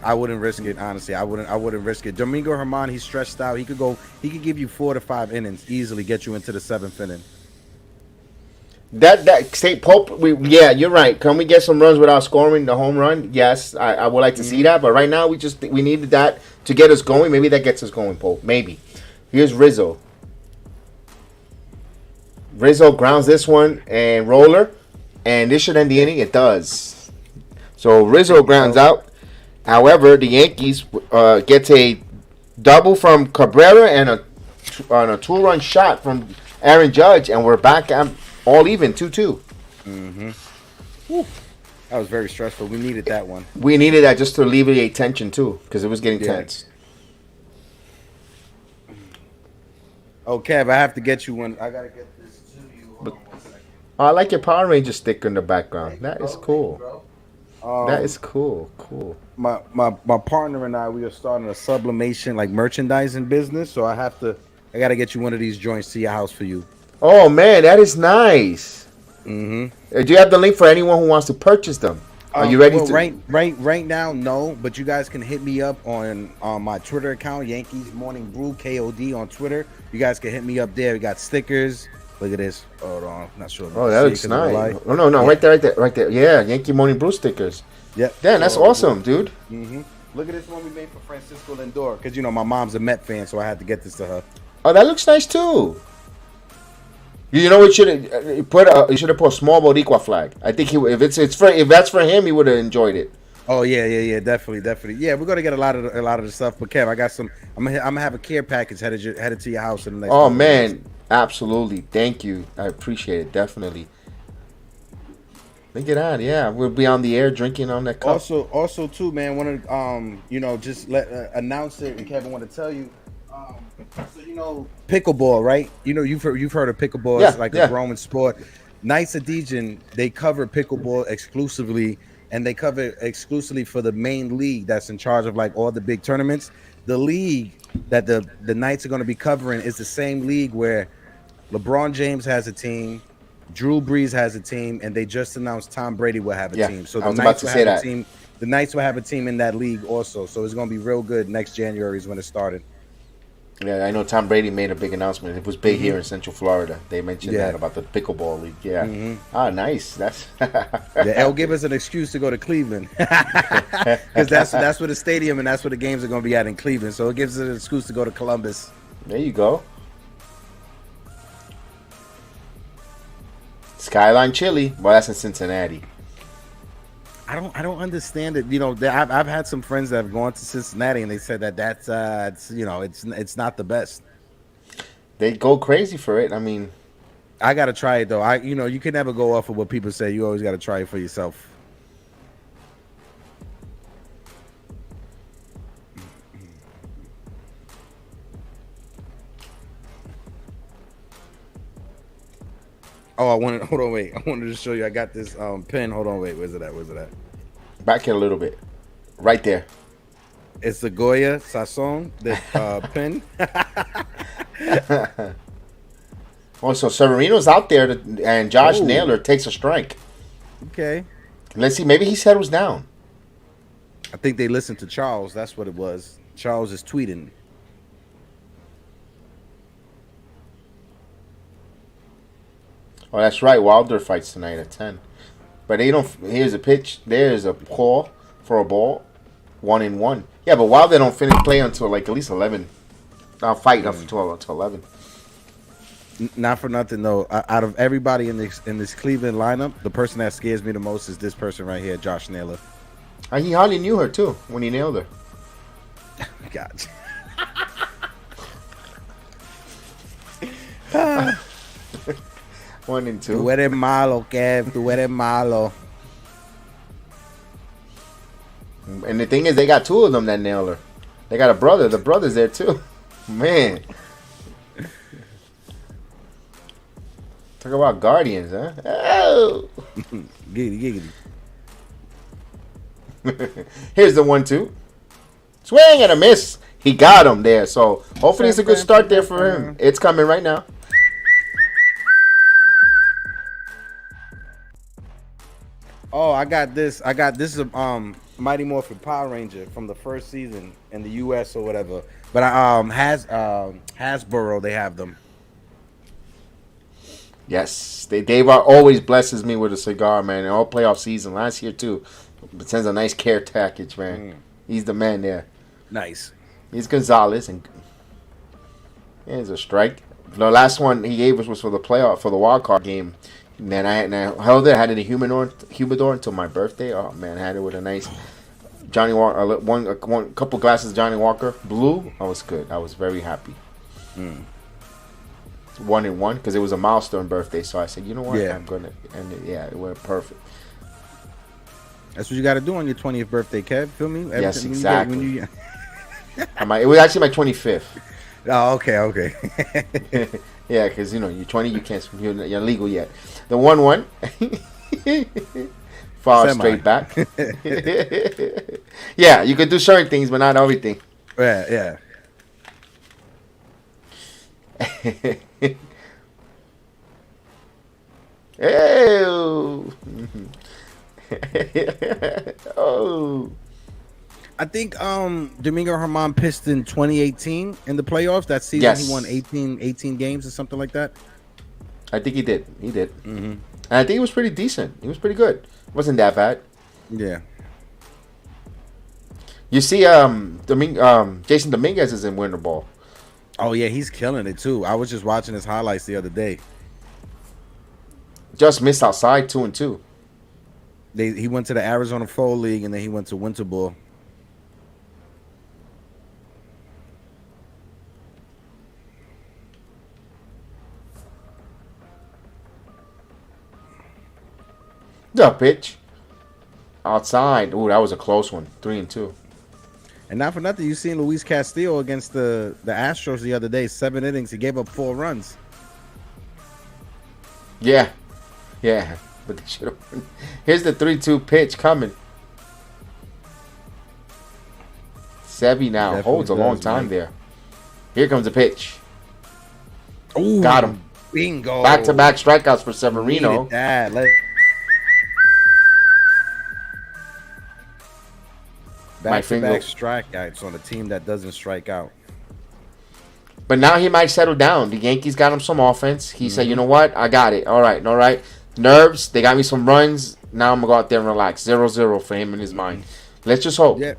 [SPEAKER 3] I wouldn't risk it, honestly. I wouldn't risk it. Domingo Germán, he's stretched out. He could give you 4 to 5 innings, easily get you into the 7th inning.
[SPEAKER 2] That State Pope, yeah, you're right. Can we get some runs without scoring the home run? Yes, I would like to see that. But right now, we needed that to get us going. Maybe that gets us going, Pope. Maybe. Here's Rizzo. Rizzo grounds this one and roller, and this should end the inning. It does. So Rizzo grounds out. However, the Yankees gets a double from Cabrera and a 2-run shot from Aaron Judge, and we're back at all even 2-2.
[SPEAKER 3] That was very stressful. We needed that one.
[SPEAKER 2] We needed that just to alleviate tension too, because it was getting tense.
[SPEAKER 3] Oh, Kev, I have to get you one. I gotta get this to you. Hold on 1 second.
[SPEAKER 2] I like your Power Ranger sticker in the background. That is cool. That is cool. Cool.
[SPEAKER 3] My partner and I, we are starting a sublimation like merchandising business, so I gotta get you one of these joints to your house for you.
[SPEAKER 2] Oh man, that is nice.
[SPEAKER 3] Do
[SPEAKER 2] you have the link for anyone who wants to purchase them? Are you ready to?
[SPEAKER 3] Right now, no. But you guys can hit me up on my Twitter account, Yankees Morning Brew KOD on Twitter. You guys can hit me up there. We got stickers. Look at this. Hold on, not sure.
[SPEAKER 2] Oh, that looks nice. Oh no, yeah. right there. Yeah, Yankee Morning Brew stickers.
[SPEAKER 3] Yeah.
[SPEAKER 2] Damn, that's awesome, dude.
[SPEAKER 3] Look at this one we made for Francisco Lindor, because my mom's a Met fan, so I had to get this to her.
[SPEAKER 2] Oh, that looks nice too. You know what? You should have put a small Boricua flag. I think if that's for him, he would have enjoyed it.
[SPEAKER 3] Oh yeah, definitely. Yeah, we're gonna get a lot of the stuff. But Kev, I got some. I'm gonna have a care package headed to your house in the next
[SPEAKER 2] Oh
[SPEAKER 3] couple of days.
[SPEAKER 2] man, absolutely. Thank you. I appreciate it. Definitely. Think it on. Yeah, we'll be on the air drinking on that cup.
[SPEAKER 3] Also too, man. Want to just let announce it. And Kevin want to tell you. So pickleball, right? You've heard of pickleball. It's
[SPEAKER 2] Yeah,
[SPEAKER 3] like a
[SPEAKER 2] yeah.
[SPEAKER 3] growing sport. Knights of Dijon, they cover pickleball exclusively, and they cover it exclusively for the main league that's in charge of like all the big tournaments. The league that the Knights are going to be covering is the same league where LeBron James has a team, Drew Brees has a team, and they just announced Tom Brady will have a
[SPEAKER 2] Yeah,
[SPEAKER 3] team. So
[SPEAKER 2] I
[SPEAKER 3] the
[SPEAKER 2] was about
[SPEAKER 3] Knights
[SPEAKER 2] to
[SPEAKER 3] will
[SPEAKER 2] say
[SPEAKER 3] have a
[SPEAKER 2] that.
[SPEAKER 3] team. The Knights will have a team in that league also. So it's going to be real good. Next January is when it started.
[SPEAKER 2] Yeah, I know Tom Brady made a big announcement. It was big here in Central Florida. They mentioned that about the pickleball league. Yeah. Ah, nice. That's
[SPEAKER 3] Yeah, it'll give us an excuse to go to Cleveland because that's where the stadium and that's where the games are going to be at in Cleveland. So it gives us an excuse to go to Columbus.
[SPEAKER 2] There you go. Skyline Chili. Well, that's in Cincinnati.
[SPEAKER 3] I don't understand it. I've had some friends that have gone to Cincinnati and they said that's it's not the best.
[SPEAKER 2] They go crazy for it. I mean,
[SPEAKER 3] I gotta try it though. You can never go off of what people say. You always gotta try it for yourself. Oh, hold on, wait. I wanted to show you. I got this pen. Hold on, wait. Where's it at?
[SPEAKER 2] back here a little bit. Right there.
[SPEAKER 3] It's the Goya Sasson, the pen.
[SPEAKER 2] Also, Severino's out there, and Josh
[SPEAKER 3] Ooh.
[SPEAKER 2] Naylor takes a strike.
[SPEAKER 3] Okay.
[SPEAKER 2] Let's see. Maybe he settles down.
[SPEAKER 3] I think they listened to Charles. That's what it was. Charles is tweeting.
[SPEAKER 2] Oh, that's right. Wilder fights tonight at 10. But they don't. Here's a pitch. There's a call for a ball. 1-1. Yeah, but Wilder don't finish play until like at least 11. Fight up until 11.
[SPEAKER 3] Not for nothing though. Out of everybody in this Cleveland lineup, the person that scares me the most is this person right here, Josh Naylor.
[SPEAKER 2] He hardly knew her too when he nailed her.
[SPEAKER 3] God.
[SPEAKER 2] 1-2.
[SPEAKER 3] Tú eres malo, Kev. Tú eres malo.
[SPEAKER 2] And the thing is, they got two of them that nailed her. They got a brother. The brother's there too. Man. Talk about guardians, huh? Oh.
[SPEAKER 3] Giggity.
[SPEAKER 2] Here's the 1-2. Swing and a miss. He got him there. So hopefully it's a good start there for him. It's coming right now.
[SPEAKER 3] Oh, I got this. This is Mighty Morphin Power Ranger from the first season in the US or whatever. But Hasbro, they have them.
[SPEAKER 2] Yes, Dave always blesses me with a cigar, man. All playoff season last year too. But sends a nice care package, man. He's the man there.
[SPEAKER 3] Nice.
[SPEAKER 2] He's Gonzalez, and here's a strike. The last one he gave us was for the playoff for the wild card game. And then I held it. I had it in humidor until my birthday. Oh man, I had it with a nice Johnny Walker. One couple glasses of Johnny Walker Blue. I was good. I was very happy. 1-1 because it was a milestone birthday. So I said, you know what,
[SPEAKER 3] Yeah.
[SPEAKER 2] I'm gonna end it. Yeah, it went perfect.
[SPEAKER 3] That's what you got to do on your 20th birthday, Kev. Feel me?
[SPEAKER 2] Yes,
[SPEAKER 3] when
[SPEAKER 2] exactly. It was actually my 25th.
[SPEAKER 3] Oh, okay.
[SPEAKER 2] Yeah, because you're 20, you're legal yet. The 1-1 fall straight back. Yeah, you could do certain things, but not everything.
[SPEAKER 3] Yeah.
[SPEAKER 2] Ew. Oh.
[SPEAKER 3] I think Domingo Herman pitched in 2018 in the playoffs. That season
[SPEAKER 2] Yes.
[SPEAKER 3] he won 18 games or something like that.
[SPEAKER 2] I think he did. And I think he was pretty decent. He was pretty good. Wasn't that bad.
[SPEAKER 3] Yeah.
[SPEAKER 2] You see, Jason Dominguez is in winter ball.
[SPEAKER 3] Oh yeah, he's killing it too. I was just watching his highlights the other day.
[SPEAKER 2] Just missed outside 2-2.
[SPEAKER 3] He went to the Arizona Fall League, and then he went to Winter Ball.
[SPEAKER 2] The pitch. Outside. Ooh, that was a close one. 3-2.
[SPEAKER 3] And not for nothing, you seen Luis Castillo against the Astros the other day. 7 innings. He gave up 4 runs.
[SPEAKER 2] Yeah. Yeah. But they should have. Here's the 3-2 pitch coming. Sevy now
[SPEAKER 3] Definitely
[SPEAKER 2] holds a long time there. Here comes the pitch.
[SPEAKER 3] Ooh,
[SPEAKER 2] got him.
[SPEAKER 3] Bingo.
[SPEAKER 2] Back-to-back strikeouts for Severino.
[SPEAKER 3] Needed that. Back-to-back strikeouts on a team that doesn't strike out.
[SPEAKER 2] But now he might settle down. The Yankees got him some offense. He said, you know what? I got it. All right. Nerves. They got me some runs. Now I'm going to go out there and relax. 0-0 for him in his mind. Let's just hope.
[SPEAKER 3] Yeah.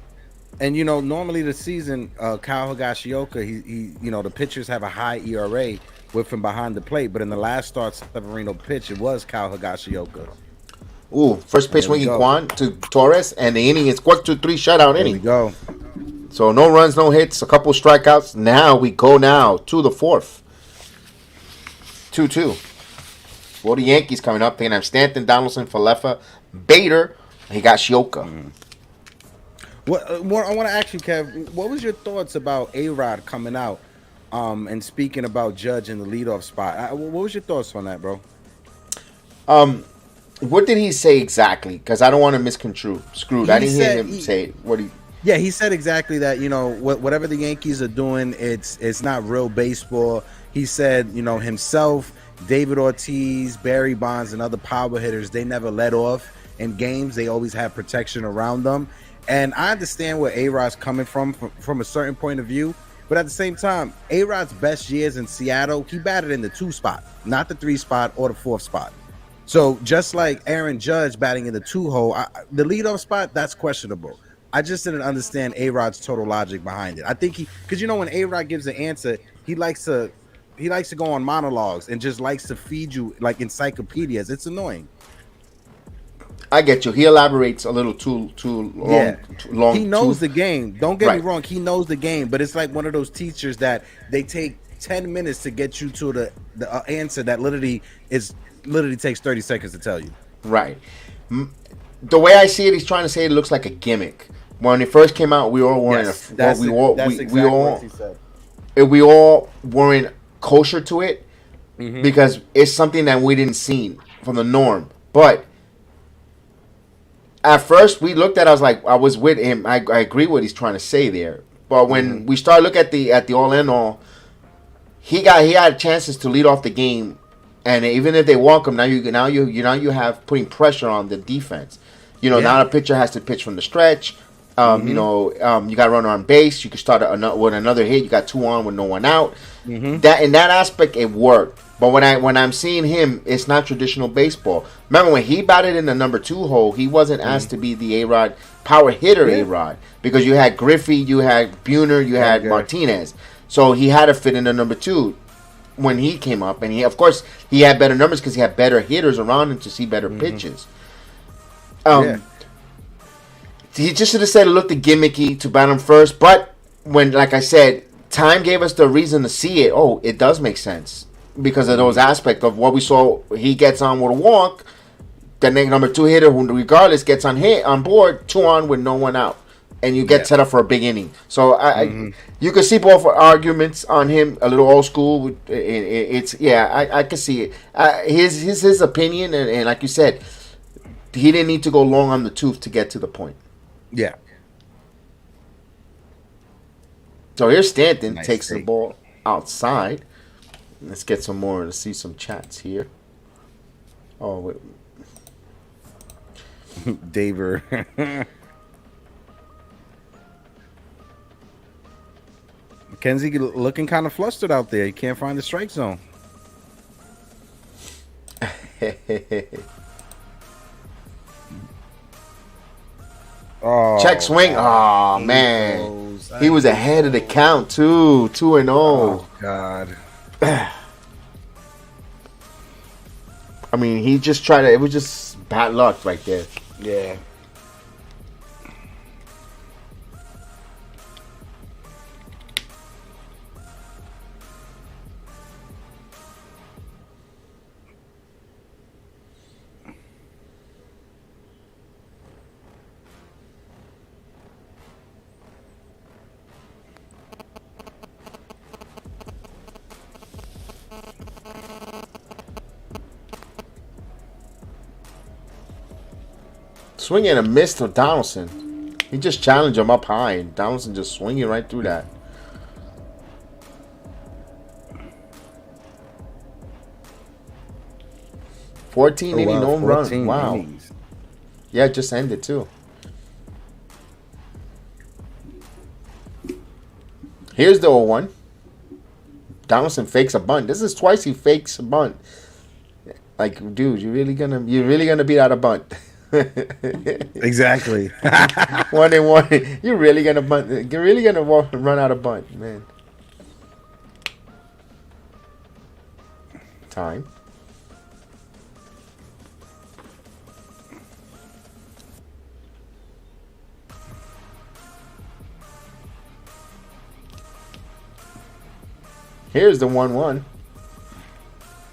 [SPEAKER 3] And, normally the season, Kyle Higashioka, he the pitchers have a high ERA with him behind the plate. But in the last start Severino pitch, it was Kyle Higashioka.
[SPEAKER 2] Ooh, first pitch swinging Kwan to Torres, and the inning is 4-3 shutout inning.
[SPEAKER 3] There we go.
[SPEAKER 2] So no runs, no hits, a couple strikeouts. Now we go to the fourth. 2-2. For the Yankees coming up, they have Stanton, Donaldson, Falefa, Bader. He got Shioka.
[SPEAKER 3] What I want to ask you, Kev, what was your thoughts about A-Rod coming out and speaking about Judge in the leadoff spot? What was your thoughts on that, bro?
[SPEAKER 2] What did he say exactly? Because I don't want to misconstrue. I didn't hear him say what he.
[SPEAKER 3] Yeah, he said exactly that. Whatever the Yankees are doing, it's not real baseball. He said, himself, David Ortiz, Barry Bonds, and other power hitters, they never let off in games. They always have protection around them. And I understand where A-Rod's coming from a certain point of view. But at the same time, A-Rod's best years in Seattle, he batted in the 2 spot, not the 3 spot or the 4th spot. So just like Aaron Judge batting in the 2 hole, the leadoff spot, that's questionable. I just didn't understand A-Rod's total logic behind it. I think because when A-Rod gives an answer, he likes to go on monologues and just likes to feed you like encyclopedias. It's annoying.
[SPEAKER 2] I get you. He elaborates a little too long.
[SPEAKER 3] Yeah.
[SPEAKER 2] Too long.
[SPEAKER 3] He knows the game. Don't get me wrong. He knows the game, but it's like one of those teachers that they take 10 minutes to get you to the answer that literally takes 30 seconds to tell you. Right.
[SPEAKER 2] The way I see it, he's trying to say it looks like a gimmick. When it first came out, we all weren't. We all weren't kosher to it because it's something that we didn't see from the norm. But at first, we looked at it, I was with him. I agree with what he's trying to say there. But when we start looking at the all in all, he had chances to lead off the game, and even if they walk him, now you have putting pressure on the defense. Now the pitcher has to pitch from the stretch. You got to run on base. You can start with another hit. You got 2 on with no one out. That in that aspect, it worked. But when I'm seeing him, it's not traditional baseball. Remember when he batted in the number 2 hole, he wasn't asked to be the A-Rod power hitter A-Rod because you had Griffey, you had Buhner, you had Martinez. So he had to fit in the number 2 when he came up, and he had better numbers because he had better hitters around him to see better pitches. He just should have said it looked gimmicky to bat him first, but when, like I said, time gave us the reason to see it. Oh, it does make sense because of those aspects of what we saw. He gets on with a walk, the number 2 hitter, who regardless gets on board, 2 on with no one out, and you get set up for a big inning. So you can see both arguments on him. A little old school. I can see it. His opinion, and like you said, he didn't need to go long on the tooth to get to the point. Yeah. So here's Stanton takes the ball outside. Let's get some more. Let's see some chats here. Oh, wait.
[SPEAKER 3] Daver. Mackenzie looking kind of flustered out there. He can't find the strike zone.
[SPEAKER 2] Check swing. Oh, man. He was ahead of the count, too. 2-0.
[SPEAKER 3] Oh, God.
[SPEAKER 2] I mean, he just tried to. It was just bad luck right there.
[SPEAKER 3] Yeah.
[SPEAKER 2] Swing and a miss to Donaldson. He just challenged him up high, and Donaldson just swinging right through that.
[SPEAKER 3] Oh,
[SPEAKER 2] 14 inning
[SPEAKER 3] wow,
[SPEAKER 2] home run.
[SPEAKER 3] 14
[SPEAKER 2] Wow.
[SPEAKER 3] innings.
[SPEAKER 2] Yeah, it just ended too. Here's the 0-1. Donaldson fakes a bunt. This is twice he fakes a bunt. Like, dude, you're really gonna beat out a bunt.
[SPEAKER 3] Exactly.
[SPEAKER 2] 1-1. You're really gonna bunt. You're really gonna run out of bunt, man. Time. Here's the 1-1.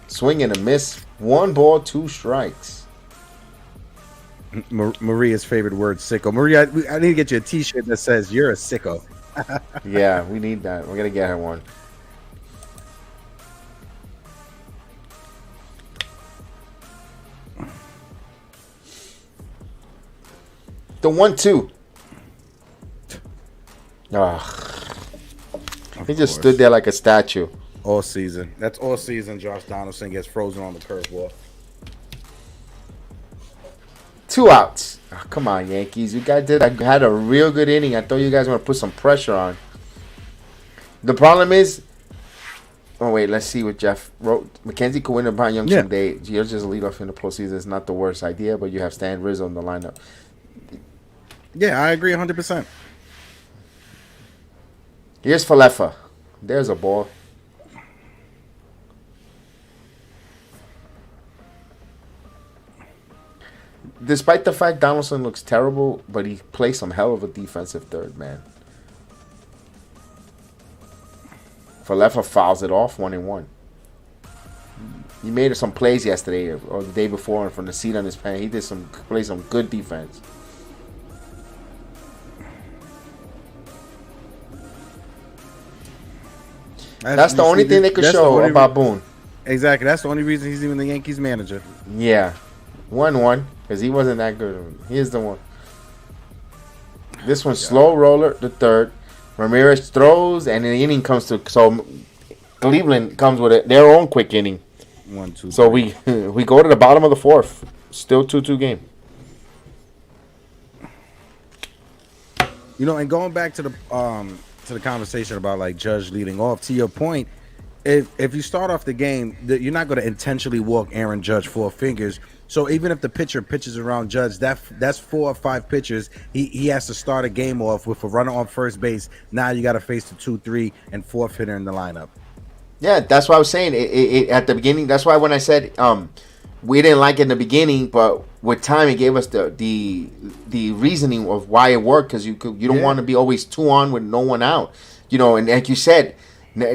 [SPEAKER 2] Swing and a miss. 1 ball, 2 strikes.
[SPEAKER 3] Maria's favorite word, sicko. Maria, I need to get you a T-shirt that says "You're a sicko."
[SPEAKER 2] Yeah, we need that. We're gonna get her one. The 1-2. Ugh. He just stood there like a statue.
[SPEAKER 3] All season. That's all season. Josh Donaldson gets frozen on the curveball.
[SPEAKER 2] 2 outs. Oh, come on, Yankees. You guys had a real good inning. I thought you guys were gonna put some pressure on. The problem is, oh wait, let's see what Jeff wrote. Mackenzie could win a Cy Young someday. You're just a leadoff in the postseason. It's not the worst idea, but you have Stan Rizzo in the lineup.
[SPEAKER 3] Yeah, I agree 100%.
[SPEAKER 2] Here's Falefa. There's a ball. Despite the fact Donaldson looks terrible, but he plays some hell of a defensive third, man. Falefa fouls it off 1-1. He made some plays yesterday or the day before, and from the seat on his pants, he did play some good defense. That's the only thing they could show about Boone.
[SPEAKER 3] Exactly. That's the only reason he's even the Yankees manager.
[SPEAKER 2] Yeah. 1-1, because he wasn't that good. Here's the one. This one, slow roller, the third. Ramirez throws, and the inning comes to... So, Cleveland comes with their own quick inning.
[SPEAKER 3] 1-2.
[SPEAKER 2] So, we go to the bottom of the fourth. Still 2-2 game.
[SPEAKER 3] You know, and going back to the conversation about like Judge leading off, to your point, if you start off the game, you're not going to intentionally walk Aaron Judge 4 fingers. So even if the pitcher pitches around Judge, that's 4 or 5 pitchers. He has to start a game off with a runner on first base. Now you got to face the 2, 3, and 4th hitter in the lineup.
[SPEAKER 2] Yeah, that's what I was saying. It at the beginning. That's why when I said we didn't like it in the beginning, but with time it gave us the reasoning of why it worked, because you don't want to be always 2 on with no one out. You know, and like you said,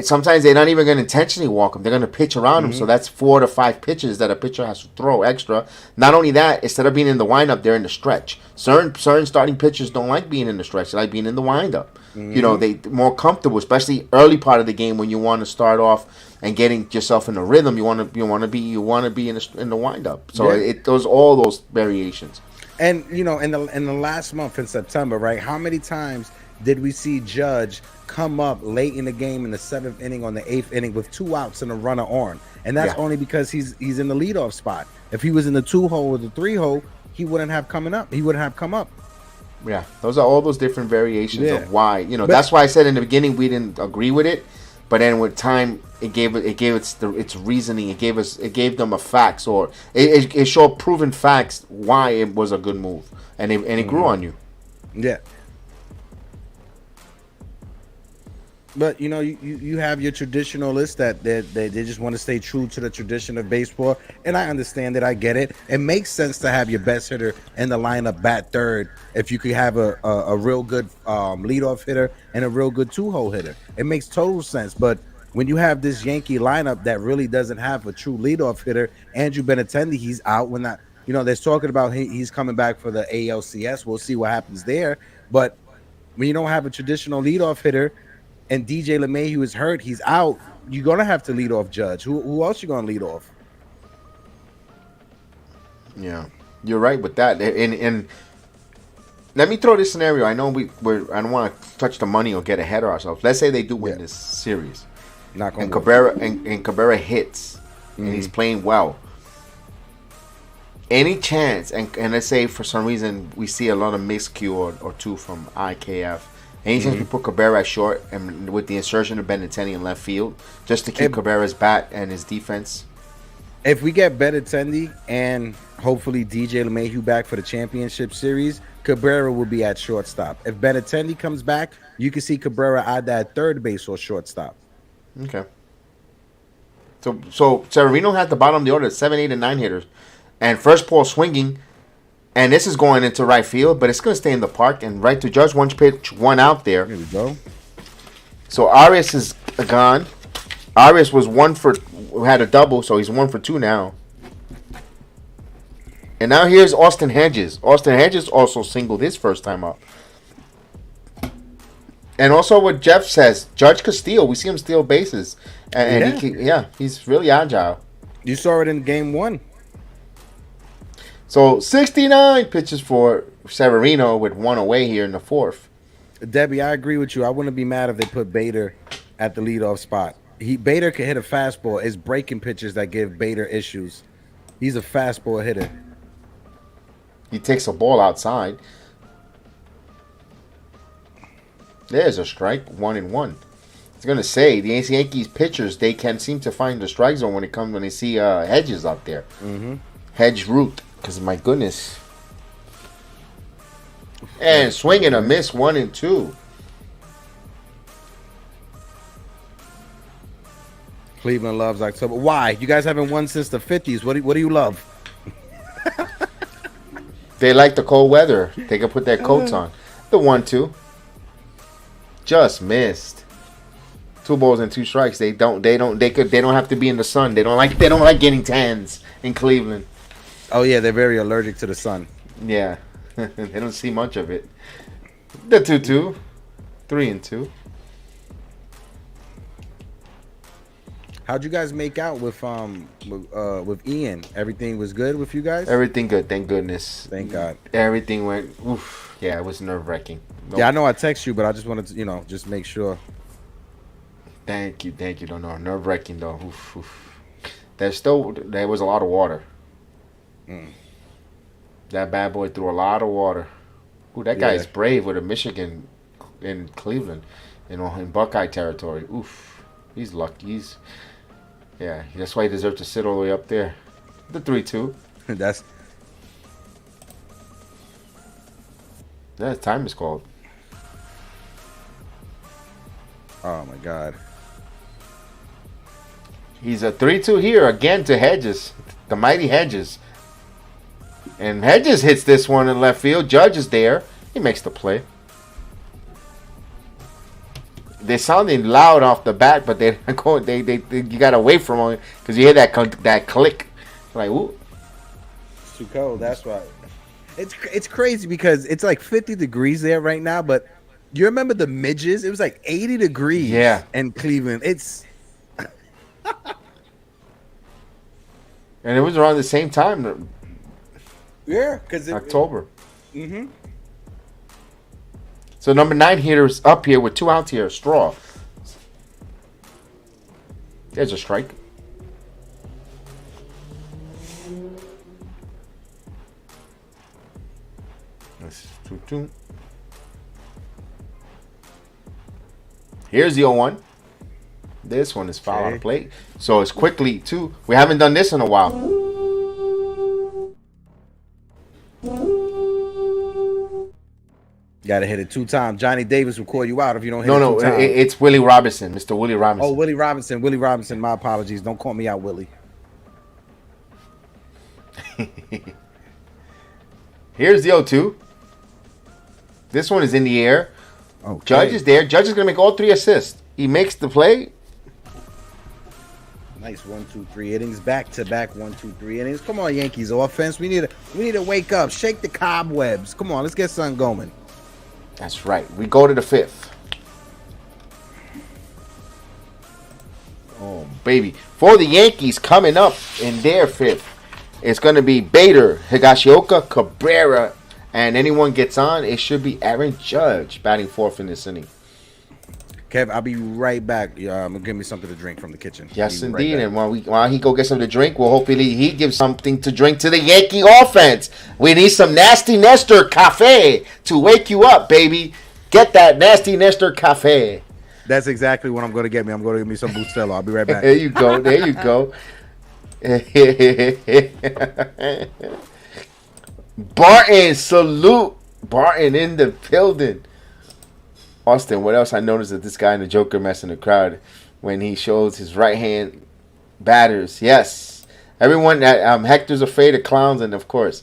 [SPEAKER 2] sometimes they're not even going to intentionally walk him. They're going to pitch around him. So that's 4 to 5 pitches that a pitcher has to throw extra. Not only that, instead of being in the windup, they're in the stretch. Certain starting pitchers don't like being in the stretch. They like being in the windup. You know, they're more comfortable, especially early part of the game when you want to start off and getting yourself in a rhythm. You want to be in the windup. So it does all those variations.
[SPEAKER 3] And you know, in the last month in September, right? How many times did we see Judge come up late in the game in the 7th inning, on the 8th inning, with 2 outs and a runner on? And that's only because he's in the leadoff spot. If he was in the 2-hole or the 3-hole, he wouldn't have come up.
[SPEAKER 2] Yeah, those are all those different variations of why. You know, that's why I said in the beginning we didn't agree with it, but then with time it gave its reasoning. It gave them a facts, or it showed proven facts why it was a good move, and it grew on you.
[SPEAKER 3] Yeah. But you have your traditionalists that they just want to stay true to the tradition of baseball, and I understand it. I get it. It makes sense to have your best hitter in the lineup bat third if you could have a real good leadoff hitter and a real good two-hole hitter. It makes total sense. But when you have this Yankee lineup that really doesn't have a true leadoff hitter, Andrew Benintendi, he's out. When that they're talking about he's coming back for the ALCS. We'll see what happens there. But when you don't have a traditional leadoff hitter and DJ LeMahieu is hurt, he's out, you're gonna have to lead off Judge. Who else you gonna lead off?
[SPEAKER 2] Yeah, you're right with that. And let me throw this scenario. I know I don't want to touch the money or get ahead of ourselves. Let's say they do win this series,
[SPEAKER 3] Not gonna
[SPEAKER 2] and
[SPEAKER 3] work.
[SPEAKER 2] Cabrera hits, and he's playing well. Any chance, and let's say for some reason we see a lot of miscue or two from IKF. Any chance we put Cabrera at short and with the insertion of Benintendi in left field just to keep Cabrera's bat and his defense?
[SPEAKER 3] If we get Benintendi and hopefully DJ LeMahieu back for the championship series, Cabrera will be at shortstop. If Benintendi comes back, you can see Cabrera either at third base or shortstop.
[SPEAKER 2] Okay. So Severino had the bottom of the order, 7, 8, and 9 hitters. And first ball swinging, and this is going into right field, but it's going to stay in the park and right to Judge. One pitch, one out there.
[SPEAKER 3] Here we go.
[SPEAKER 2] So Arias is gone. Arias was had a double, so he's 1 for 2 now. And now here's Austin Hedges. Austin Hedges also singled his first time up. And also what Jeff says, Judge could steal. We see him steal bases. And he's really agile.
[SPEAKER 3] You saw it in game 1.
[SPEAKER 2] So 69 pitches for Severino with 1 away here in the 4th.
[SPEAKER 3] Debbie, I agree with you. I wouldn't be mad if they put Bader at the leadoff spot. Bader can hit a fastball. It's breaking pitches that give Bader issues. He's a fastball hitter.
[SPEAKER 2] He takes a ball outside. There's a strike, 1-1. I was gonna say the Yankees pitchers, they can seem to find the strike zone when they see Hedges out there. Hedge root, because my goodness. And swing and a miss, 1-2.
[SPEAKER 3] Cleveland loves October. Why? You guys haven't won since the 50s. What do you love?
[SPEAKER 2] They like the cold weather. They can put their coats on. The 1-2. Just missed. 2 balls and 2 strikes. They don't have to be in the sun. They don't like getting tans in Cleveland.
[SPEAKER 3] Oh yeah, they're very allergic to the sun.
[SPEAKER 2] Yeah. They don't see much of it. The 2-2. 3-2.
[SPEAKER 3] How'd you guys make out with Ian? Everything was good with you guys?
[SPEAKER 2] Everything good, thank goodness.
[SPEAKER 3] Thank God.
[SPEAKER 2] Everything went oof. Yeah, it was nerve-wracking. Nope.
[SPEAKER 3] Yeah, I know I text you, but I just wanted to, just make sure.
[SPEAKER 2] Thank you. No, nerve-wracking though. Oof, oof. There was a lot of water. That bad boy threw a lot of water. Ooh, that guy is brave with a Michigan in Cleveland, in Buckeye territory. Oof, he's lucky. That's why he deserves to sit all the way up there. The 3-2. That time is called.
[SPEAKER 3] Oh my God.
[SPEAKER 2] He's a 3-2 here again to Hedges, the mighty Hedges. And Hedges hits this one in left field. Judge is there. He makes the play. They're sounding loud off the bat, but they're going. You got away from them because you hear that click. Like, ooh.
[SPEAKER 3] It's too cold. That's why. It's crazy because it's like 50 degrees there right now, but you remember the midges? It was like 80 degrees.
[SPEAKER 2] Yeah.
[SPEAKER 3] In Cleveland, it's.
[SPEAKER 2] And it was around the same time.
[SPEAKER 3] Yeah, because
[SPEAKER 2] October. So number 9 hitters up here with 2 outs here. Straw. There's a strike. That's 2-2. Here's the 0-1. This one is foul on the plate. So it's quickly 2. We haven't done this in a while.
[SPEAKER 3] Got to hit it 2 times. Johnny Davis will call you out if you don't hit
[SPEAKER 2] No,
[SPEAKER 3] it 2
[SPEAKER 2] no,
[SPEAKER 3] times.
[SPEAKER 2] it's Willie Robinson, Mr. Willie
[SPEAKER 3] Oh,
[SPEAKER 2] Robinson.
[SPEAKER 3] Willie Robinson. Willie Robinson. My apologies. Don't call me out, Willie.
[SPEAKER 2] Here's the 0-2. This one is in the air.
[SPEAKER 3] Okay.
[SPEAKER 2] Judge is there. Judge is going to make all 3 assists. He makes the play.
[SPEAKER 3] Nice 1, 2, 3 innings. Back to back 1, 2, 3 innings. Come on, Yankees offense. We need to wake up. Shake the cobwebs. Come on, let's get something going.
[SPEAKER 2] That's right. We go to the 5th. Oh, baby. For the Yankees, coming up in their 5th, it's going to be Bader, Higashioka, Cabrera, and anyone gets on, it should be Aaron Judge batting 4th in this inning.
[SPEAKER 3] Kev, I'll be right back. Give me something to drink from the kitchen.
[SPEAKER 2] Yes,
[SPEAKER 3] Right
[SPEAKER 2] indeed.
[SPEAKER 3] back.
[SPEAKER 2] And while he go get something to drink, well, hopefully he gives something to drink to the Yankee offense. We need some Nasty Nestor Cafe to wake you up, baby. Get that Nasty Nestor Cafe.
[SPEAKER 3] That's exactly what I'm going to get me. I'm going to get me some Bustelo. I'll be right back.
[SPEAKER 2] There you go. There you go. Barton, salute. Barton in the building. Austin, what else I noticed that this guy in the Joker mess in the crowd when he shows his right hand batters. Yes. Everyone that Hector's afraid of clowns, and of course,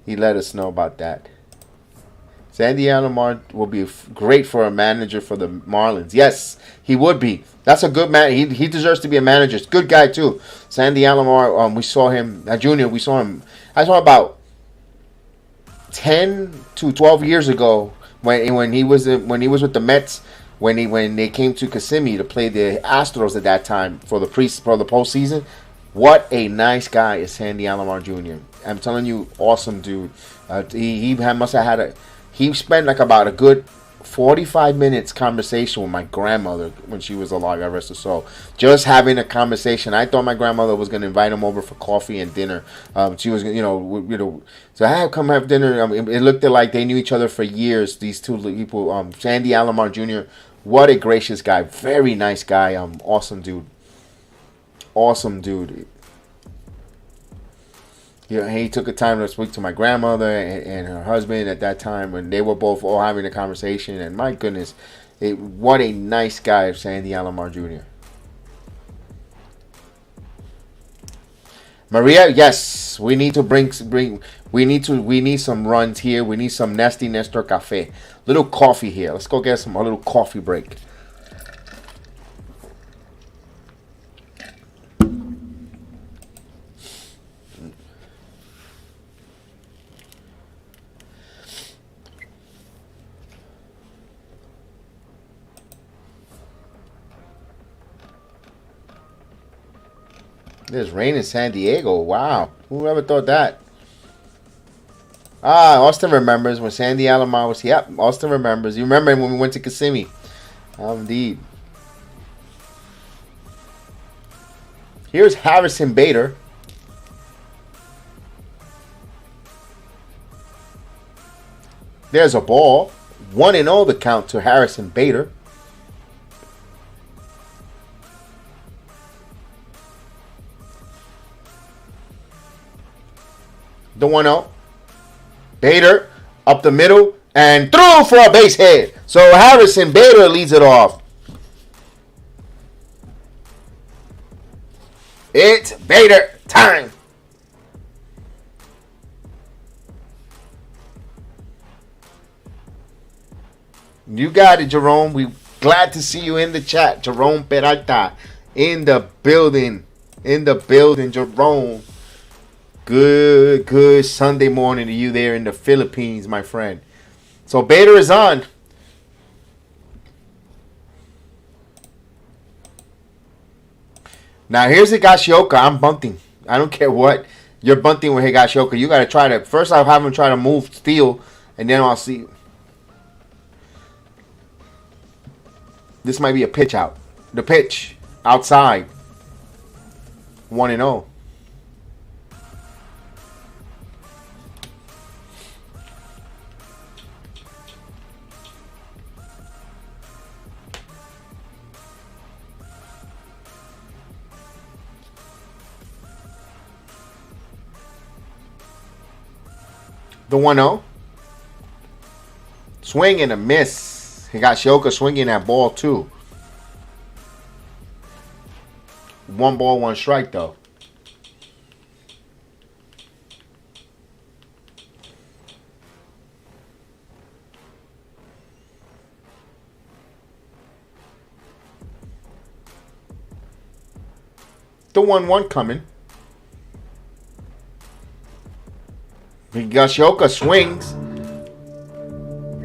[SPEAKER 2] he let us know about that. Sandy Alomar will be great for a manager for the Marlins. Yes, he would be. That's a good man. He deserves to be a manager. He's a good guy too. Sandy Alomar, we saw him, Junior. We saw him. I saw him about 10 to 12 years ago when he was with the Mets. When they came to Kissimmee to play the Astros at that time for the postseason. What a nice guy is Sandy Alomar Jr. I'm telling you, awesome dude. He must have had he spent like about a good 45 minutes conversation with my grandmother when she was alive, I rest her soul. Just having a conversation. I thought my grandmother was going to invite him over for coffee and dinner. She was, so I had come have dinner. It looked like they knew each other for years. These two people, Sandy Alomar Jr. What a gracious guy, very nice guy. Awesome dude. Awesome dude. He took the time to speak to my grandmother and her husband at that time when they were both all having a conversation. And my goodness, what a nice guy, Sandy Alomar Jr. Maria, yes, we need to we need some runs here. We need some Nasty Nestor Cafe. Little coffee here. Let's go get a little coffee break. There's rain in San Diego. Wow. Who ever thought that? Austin remembers when Sandy Alomar was here. Yep, Austin remembers. You remember when we went to Kissimmee. Indeed. Here's Harrison Bader. There's a ball. 1-0 the count to Harrison Bader. The 1-0. Bader up the middle and through for a base hit. So Harrison Bader leads it off. It's Bader time. You got it, Jerome. We glad to see you in the chat. Jerome Peralta in the building. In the building, Jerome. Good Sunday morning to you there in the Philippines, my friend. So Bader is on. Now here's Higashioka. I'm bunting. I don't care what. You're bunting with Higashioka. You got to try to. First I'll have him try to move, steal, and then I'll see. This might be a pitch out. The pitch outside. 1-0. The 1-0. Swing and a miss. Higashioka swinging that ball too. 1 ball, 1 strike though. The 1-1 coming. Higashioka swings.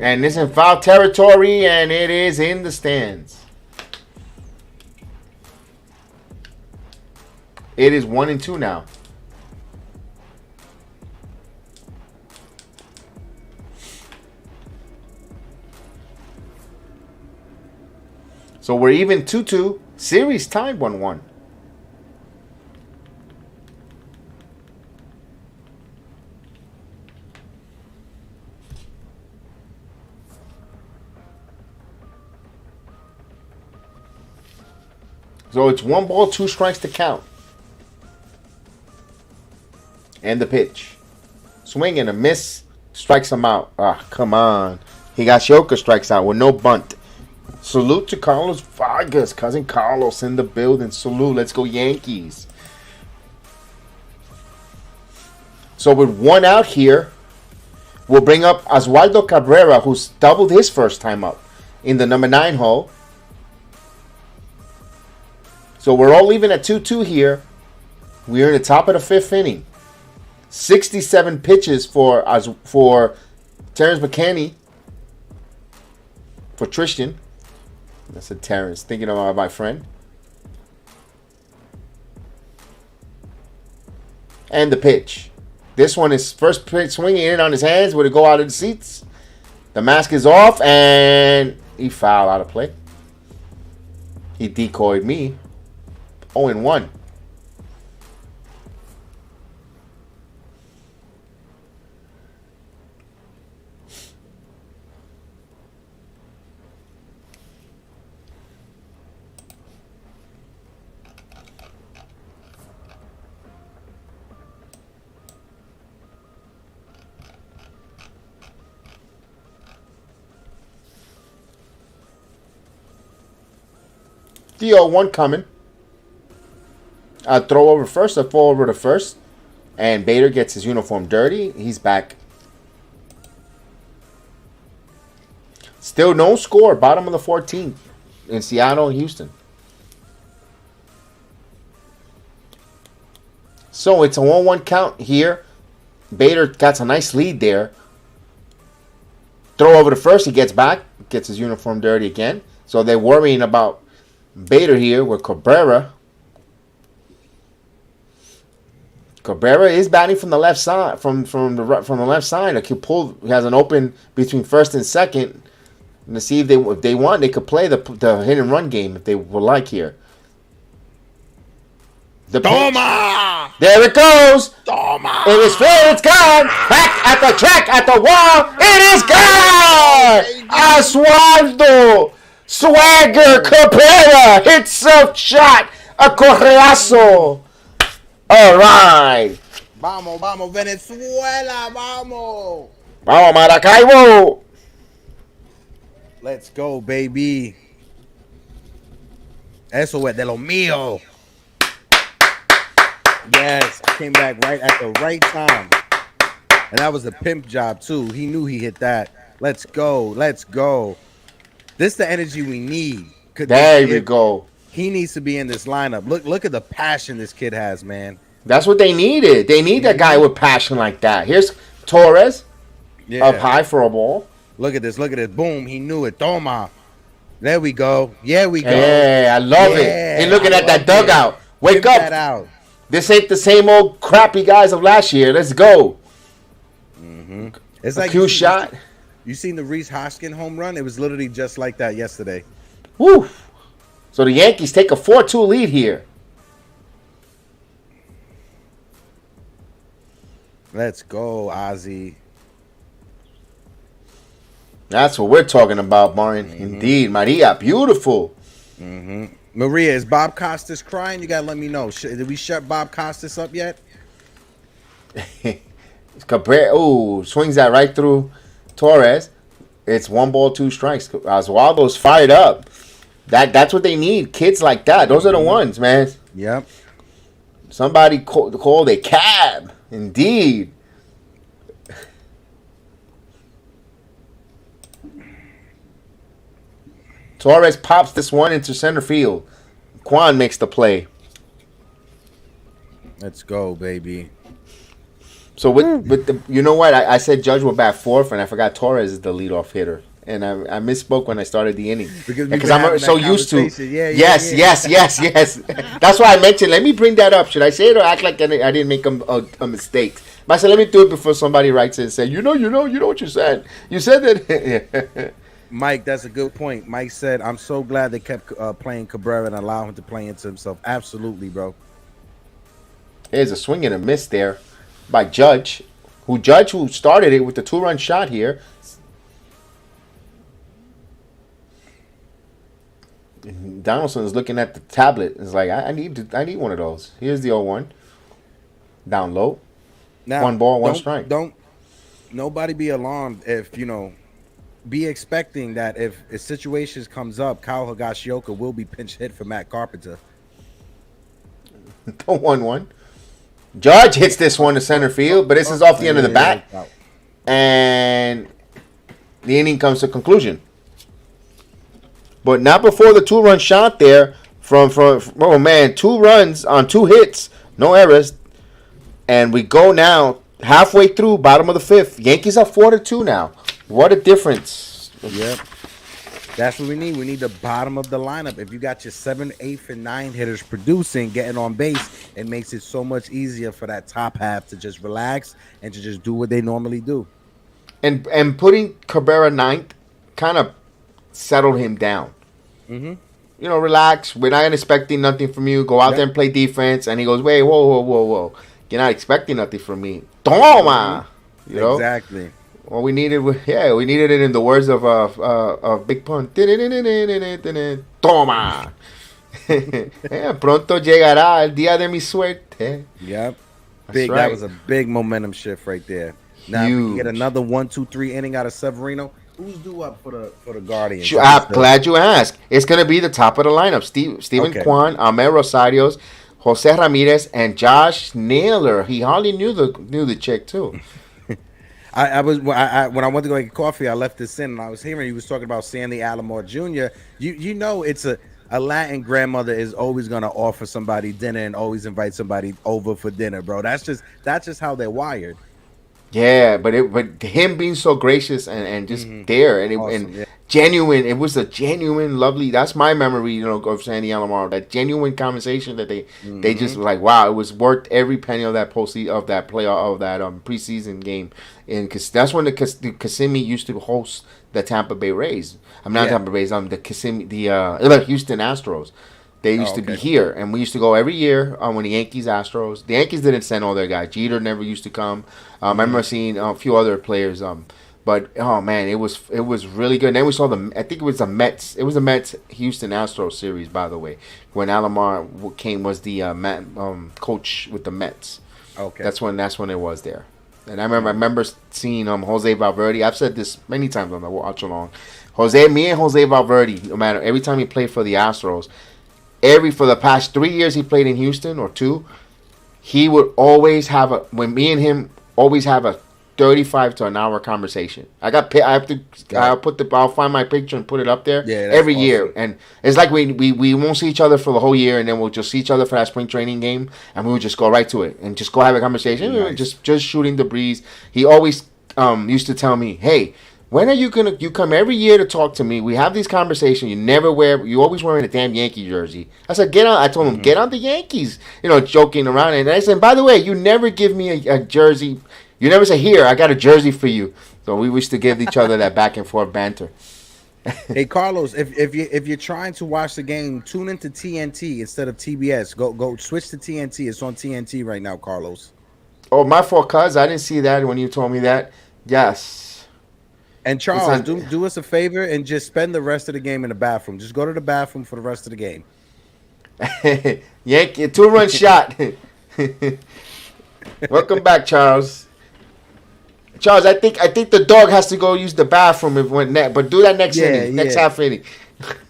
[SPEAKER 2] And it's in foul territory, and it is in the stands. It is 1-2 now. So we're even 2-2. Series tied 1-1. So it's 1 ball, 2 strikes to count. And the pitch. Swing and a miss. Strikes him out. Ah, come on. Higashioka strikes out with no bunt. Salute to Carlos Vargas. Cousin Carlos in the building. Salute. Let's go Yankees. So with 1 out here, we'll bring up Oswaldo Cabrera, who's doubled his first time up in the number 9 hole. So we're all even at 2-2 here. We're in the top of the 5th inning. 67 pitches for Terrence McKinney. For Tristan. That's a Terrence. Thinking about my friend. And the pitch. This one is first pitch swinging in on his hands. Would it go out of the seats? The mask is off and he fouled out of play. He decoyed me. 0-1. The 0-1 coming. Throw over first, a fall over to first. And Bader gets his uniform dirty. He's back. Still no score. Bottom of the 14th in Seattle and Houston. So it's a 1-1 count here. Bader got a nice lead there. Throw over to first. He gets back. Gets his uniform dirty again. So they're worrying about Bader here with Cabrera. Cabrera is batting from the left side, from the left side. He has an open between first and second. And to see if they want, they could play the hit and run game if they would like here. The Toma! There it goes. Toma! It is fair. It's gone. Back at the track, at the wall. It is gone. Oswaldo Swagger Cabrera hits a shot. A correazo. All right.
[SPEAKER 3] Vamos, vamos, Venezuela, vamos.
[SPEAKER 2] Vamos, Maracaibo.
[SPEAKER 3] Let's go, baby. Eso es de lo mío. Yes, I came back right at the right time. And that was a pimp job, too. He knew he hit that. Let's go. Let's go. This is the energy we need.
[SPEAKER 2] There we go.
[SPEAKER 3] He needs to be in this lineup. Look at the passion this kid has, man.
[SPEAKER 2] That's what they needed. They need a guy with passion like that. Here's Torres up high for a ball.
[SPEAKER 3] Look at this. Look at this. Boom. He knew it. Toma. There we go. Yeah, we go.
[SPEAKER 2] Yeah, I love it. And looking at that dugout. Wake up.
[SPEAKER 3] That out.
[SPEAKER 2] This ain't the same old crappy guys of last year. Let's go.
[SPEAKER 3] Mm-hmm. It's
[SPEAKER 2] a
[SPEAKER 3] like
[SPEAKER 2] cute shot.
[SPEAKER 3] You seen the Reese Hoskins home run? It was literally just like that yesterday.
[SPEAKER 2] Woo. So the Yankees take a 4-2 lead here.
[SPEAKER 3] Let's go, Ozzy.
[SPEAKER 2] That's what we're talking about, Martin. Mm-hmm. Indeed. Maria, beautiful.
[SPEAKER 3] Mm-hmm. Maria, is Bob Costas crying? You got to let me know. Did we shut Bob Costas up yet?
[SPEAKER 2] Cabrera, ooh, swings that right through Torres. It's 1 ball, 2 strikes. Oswaldo's fired up. That's what they need. Kids like that. Those are the ones, man.
[SPEAKER 3] Yep.
[SPEAKER 2] Somebody called a cab. Indeed. Torres pops this one into center field. Quan makes the play.
[SPEAKER 3] Let's go, baby.
[SPEAKER 2] So with the, you know what? I said Judge will bat fourth, and I forgot Torres is the leadoff hitter, and I misspoke when I started the inning because I'm so used to. Yes. That's why I mentioned. Let me bring that up. Should I say it or act like I didn't make a mistake? But I said let me do it before somebody writes it and say, you know what you said. You said that.
[SPEAKER 3] Mike, that's a good point. Mike said, "I'm so glad they kept playing Cabrera and allow him to play into himself." Absolutely, bro.
[SPEAKER 2] There's a swing and a miss there by Judge, who started it with the 2-run shot here. Donaldson's looking at the tablet. It's like I need one of those. Here's the 0-1. Down low.
[SPEAKER 3] Now,
[SPEAKER 2] 1 ball, 1 strike.
[SPEAKER 3] Don't nobody be alarmed if be expecting that if situations comes up, Kyle Higashioka will be pinch hit for Matt Carpenter.
[SPEAKER 2] The 1-1. Judge hits this one to center field, but this is off the end of the bat, and the inning comes to conclusion. But not before the 2-run shot there from 2 runs on 2 hits, no errors, and we go now halfway through, bottom of the 5th. Yankees are 4-2 now. What a difference!
[SPEAKER 3] Yep. That's what we need. We need the bottom of the lineup. If you got your 7, 8, and 9 hitters producing, getting on base, it makes it so much easier for that top half to just relax and to just do what they normally do.
[SPEAKER 2] And putting Cabrera 9th kind of settled him down.
[SPEAKER 3] Mm-hmm.
[SPEAKER 2] Relax. We're not expecting nothing from you. Go out there and play defense. And he goes, wait, whoa. You're not expecting nothing from me. Toma!
[SPEAKER 3] Exactly.
[SPEAKER 2] Well, we needed it in the words of Big Pun. Toma. Pronto llegará el día de mi suerte.
[SPEAKER 3] Yep.
[SPEAKER 2] Right.
[SPEAKER 3] That was a big momentum shift right there. Now we can get another 1-2-3 inning out of Severino. Who's due up for the Guardians?
[SPEAKER 2] I'm glad you asked. It's going to be the top of the lineup. Steven Kwan, Amer Rosarios, Jose Ramirez, and Josh Naylor. He hardly knew the chick too.
[SPEAKER 3] When I went to go get coffee, I left this in, and I was hearing he was talking about Sandy Alomar Jr. It's a Latin grandmother is always gonna offer somebody dinner and always invite somebody over for dinner, bro. That's just how they're wired.
[SPEAKER 2] Yeah, but him being so gracious and just there and
[SPEAKER 3] Awesome,
[SPEAKER 2] genuine. It was a genuine, lovely. That's my memory, of Sandy Alomar. That genuine conversation that they just were like, wow, it was worth every penny of that preseason game. And because that's when the Kissimmee used to host the Tampa Bay Rays. I'm not Tampa Bay Rays. The Kissimmee, the Houston Astros. They used to be here, and we used to go every year when the Astros. The Yankees didn't send all their guys. Jeter never used to come. I remember seeing a few other players. But oh man, it was really good. And then we saw I think it was the Mets. It was the Mets Houston Astros series, by the way, when Alomar was the coach with the Mets.
[SPEAKER 3] Okay,
[SPEAKER 2] that's when it was there. And I remember seeing Jose Valverde. I've said this many times on the watch along. Me and Jose Valverde, no matter every time he played for the Astros. For the past 3 years he played in Houston or 2, he would always have a 35 to an hour conversation. I'll find my picture and put it up there every year. And it's like we won't see each other for the whole year, and then we'll just see each other for that spring training game, and we would just go right to it and just go have a conversation. Nice. Just shooting the breeze. He always used to tell me, hey, when are you come every year to talk to me? We have these conversations. You always wearing a damn Yankee jersey. I said, I told him, get on the Yankees. Joking around. And I said, by the way, you never give me a jersey. You never say, here, I got a jersey for you. So we used to give each other that back and forth banter.
[SPEAKER 3] Hey, Carlos, if you're trying to watch the game, tune into TNT instead of TBS. Go switch to TNT. It's on TNT right now, Carlos.
[SPEAKER 2] Oh, my fault, cuz. I didn't see that when you told me that. Yes.
[SPEAKER 3] And Charles, do us a favor and just spend the rest of the game in the bathroom. Just go to the bathroom for the rest of the game.
[SPEAKER 2] Yankee 2-run shot. Welcome back, Charles. Charles, I think the dog has to go use the bathroom if when net, but do that next inning, next half inning.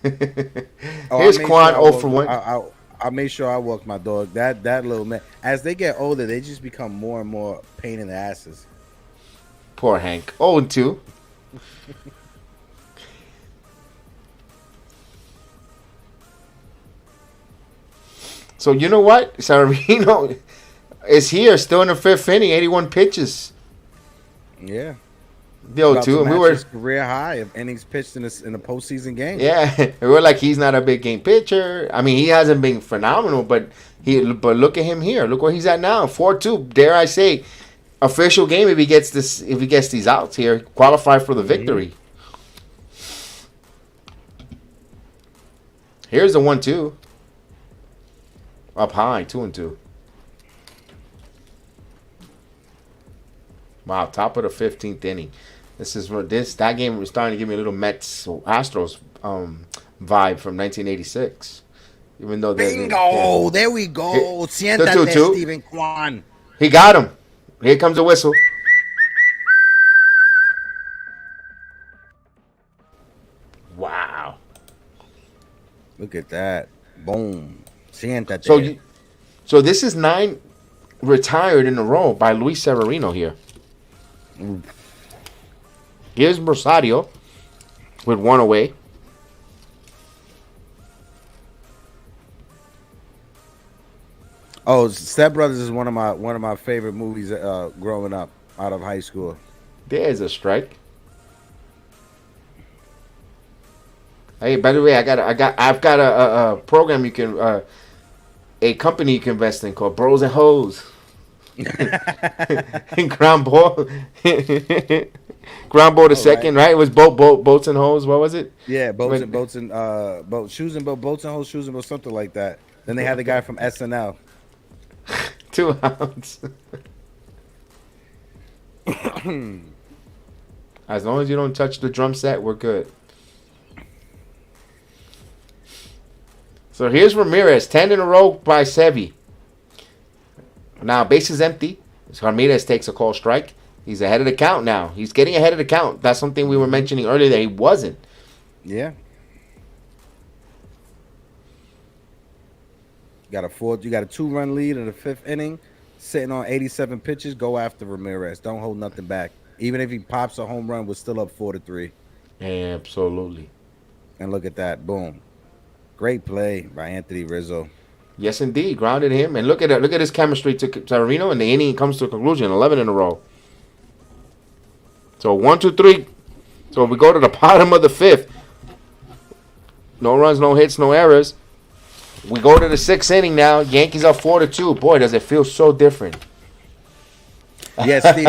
[SPEAKER 2] Here's Quan 0 for 1.
[SPEAKER 3] I'll make sure I walk my dog. That little man. As they get older, they just become more and more pain in the asses.
[SPEAKER 2] Poor Hank. 0 and 2. So you know what? Severino is here, still in the 5th inning, 81 pitches.
[SPEAKER 3] Yeah.
[SPEAKER 2] Yo, too. And we were
[SPEAKER 3] his career high of innings pitched in a postseason game.
[SPEAKER 2] Yeah, we were like, he's not a big game pitcher. I mean, he hasn't been phenomenal, but look at him here. Look where he's at now, 4-2. Dare I say, official game if he gets these outs here, qualify for the victory. Here's the 1-2. Up high, 2 and 2. Wow, top of the 15th inning. That game was starting to give me a little Mets Astros vibe from 1986. Even though
[SPEAKER 3] bingo, there we go. Siéntate, Steven Kwan.
[SPEAKER 2] He got him. Here comes the whistle. Wow.
[SPEAKER 3] Look at that. Boom. Siéntate.
[SPEAKER 2] So this is 9 retired in a row by Luis Severino here. Here's Rosario with 1 away.
[SPEAKER 3] Oh, Step Brothers is one of my favorite movies growing up out of high school.
[SPEAKER 2] There's a strike. Hey, by the way, I've got a program you can a company you can invest in called Bros and Hoes. And ground ball. Ground ball to second, right? It was boats and hoes. What was it?
[SPEAKER 3] Yeah, boats and boats and shoes and boats and hoes, shoes and boats, something like that. Then they had the guy from SNL.
[SPEAKER 2] 2 outs. As long as you don't touch the drum set, we're good. So here's Ramirez, 10 in a row by Sevy. Now base is empty. Ramirez takes a call strike. He's ahead of the count now. He's getting ahead of the count. That's something we were mentioning earlier that he wasn't.
[SPEAKER 3] Yeah. You got a 2-run lead in the 5th inning, sitting on 87 pitches. Go after Ramirez. Don't hold nothing back. Even if he pops a home run, we're still up 4-3.
[SPEAKER 2] Absolutely.
[SPEAKER 3] And look at that. Boom. Great play by Anthony Rizzo.
[SPEAKER 2] Yes, indeed. Grounded him. And look at his chemistry to Severino, and the inning comes to a conclusion. 11 in a row. So 1, 2, 3. So we go to the bottom of the 5th. No runs, no hits, no errors. We go to the 6th inning now. Yankees are 4-2. Boy, does it feel so different.
[SPEAKER 3] Yes, Steve.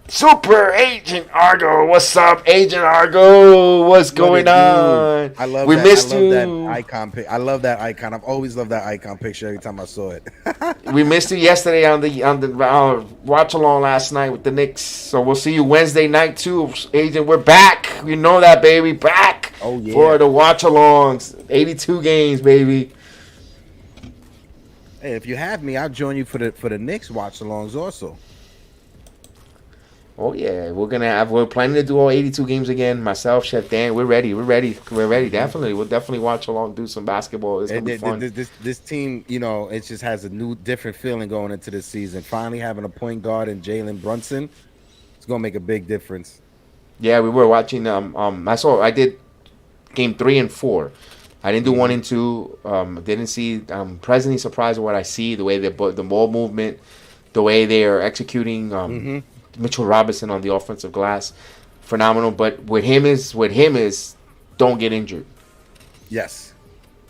[SPEAKER 2] Super Agent Argo, what's up, Agent Argo? What's going on?
[SPEAKER 3] I love
[SPEAKER 2] we
[SPEAKER 3] that.
[SPEAKER 2] missed
[SPEAKER 3] I love
[SPEAKER 2] you.
[SPEAKER 3] that icon. I love that icon. I've always loved that icon picture every time I saw it.
[SPEAKER 2] We missed you yesterday on the watch along last night with the Knicks. So we'll see you Wednesday night too, Agent. We're back. You know that, baby. Back.
[SPEAKER 3] Oh yeah.
[SPEAKER 2] For the watch alongs, 82 games, baby.
[SPEAKER 3] Hey, if you have me, I'll join you for the Knicks watch alongs also.
[SPEAKER 2] Oh yeah, we're planning to do all 82 games again. Myself, Chef Dan, we're ready. Definitely, we'll definitely watch along, do some basketball. It's gonna be fun.
[SPEAKER 3] This team, it just has a new, different feeling going into this season. Finally having a point guard in Jalen Brunson, it's gonna make a big difference.
[SPEAKER 2] Yeah, we were watching. I did game 3 and 4. I didn't do 1 and 2. Didn't see. I'm pleasantly surprised with what I see. The way the ball movement, the way they are executing. Mitchell Robinson on the offensive glass, phenomenal. But with him is don't get injured.
[SPEAKER 3] Yes.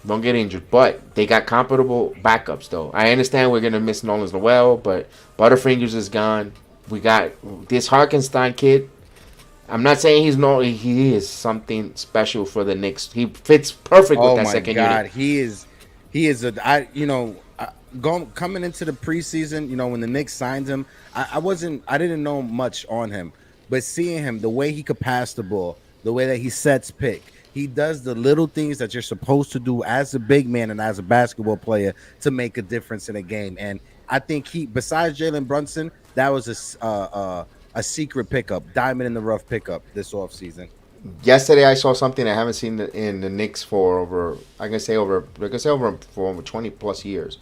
[SPEAKER 2] Don't get injured. But they got comparable backups though. I understand we're gonna miss Nolan Noel, but Butterfingers is gone. We got this Harkenstein kid. I'm not saying he is something special for the Knicks. He fits perfect with that second unit. Oh my God,
[SPEAKER 3] he is coming into the preseason, when the Knicks signed him, I didn't know much on him, but seeing him, the way he could pass the ball, the way that he sets pick, He does the little things that you're supposed to do as a big man and as a basketball player to make a difference in a game. And I think he, besides Jalen Brunson, that was a secret pickup, diamond in the rough pickup this offseason.
[SPEAKER 2] Yesterday, I saw something I haven't seen in the Knicks for over. For over 20 plus years.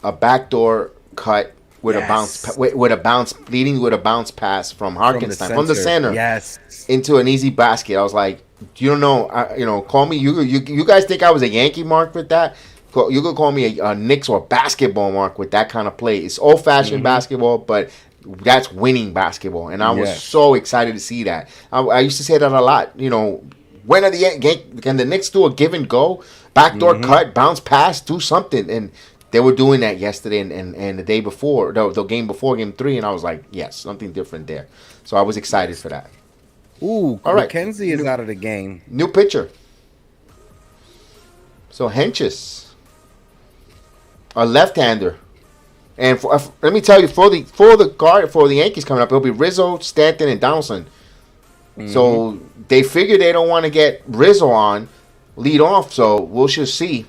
[SPEAKER 2] A backdoor cut with
[SPEAKER 3] Yes.
[SPEAKER 2] a bounce leading with a bounce pass from Harkenstein from the center
[SPEAKER 3] Yes.
[SPEAKER 2] into an easy basket. I was like, you don't know, call me. You guys think I was a Yankee mark with that? You could call me a Knicks or basketball mark with that kind of play. It's old fashioned basketball, but that's winning basketball, and I was so excited to see that. I used to say that a lot. When are can the Knicks do a give and go, backdoor cut, bounce pass, do something? And they were doing that yesterday and the day before, the game before game 3, and I was like, yes, something different there. So I was excited for that.
[SPEAKER 3] Ooh,
[SPEAKER 2] All right.
[SPEAKER 3] McKenzie is out of the game.
[SPEAKER 2] New pitcher. So Henches, a left-hander. And let me tell you, for the Yankees coming up, it'll be Rizzo, Stanton, and Donaldson. So they figure they don't want to get Rizzo on lead off. So we'll just see,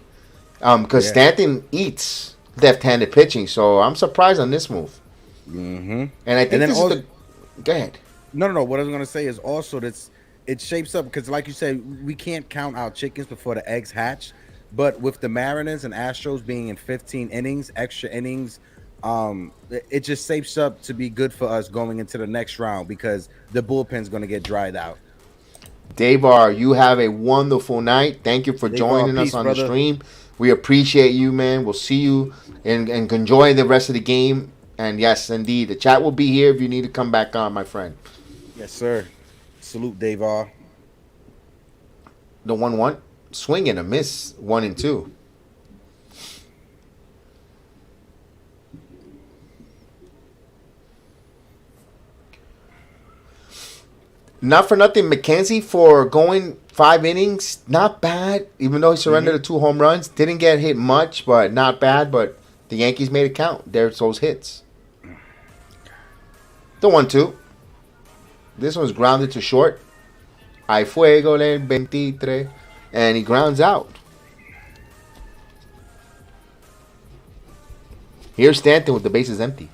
[SPEAKER 2] because Stanton eats left-handed pitching. So I'm surprised on this move. And I think this is the. Go ahead.
[SPEAKER 3] No. What I was gonna say is also it shapes up because, like you said, we can't count our chickens before the eggs hatch. But with the Mariners and Astros being in 15 innings, extra innings, it just shapes up to be good for us going into the next round because the bullpen's going to get dried out.
[SPEAKER 2] Davar, you have a wonderful night. Thank you for joining us on the stream. We appreciate you, man. We'll see you and enjoy the rest of the game. And yes, indeed, the chat will be here if you need to come back on, my friend.
[SPEAKER 3] Yes, sir. Salute, Davar.
[SPEAKER 2] The 1-1. Swing and a miss, 1 and 2. Not for nothing, McKenzie for going 5 innings, not bad. Even though he surrendered to 2 home runs, didn't get hit much, but not bad. But the Yankees made it count. There's those hits. The 1-2. This one's grounded to short. Hay fuego el 23. And he grounds out. Here's Stanton with the bases empty.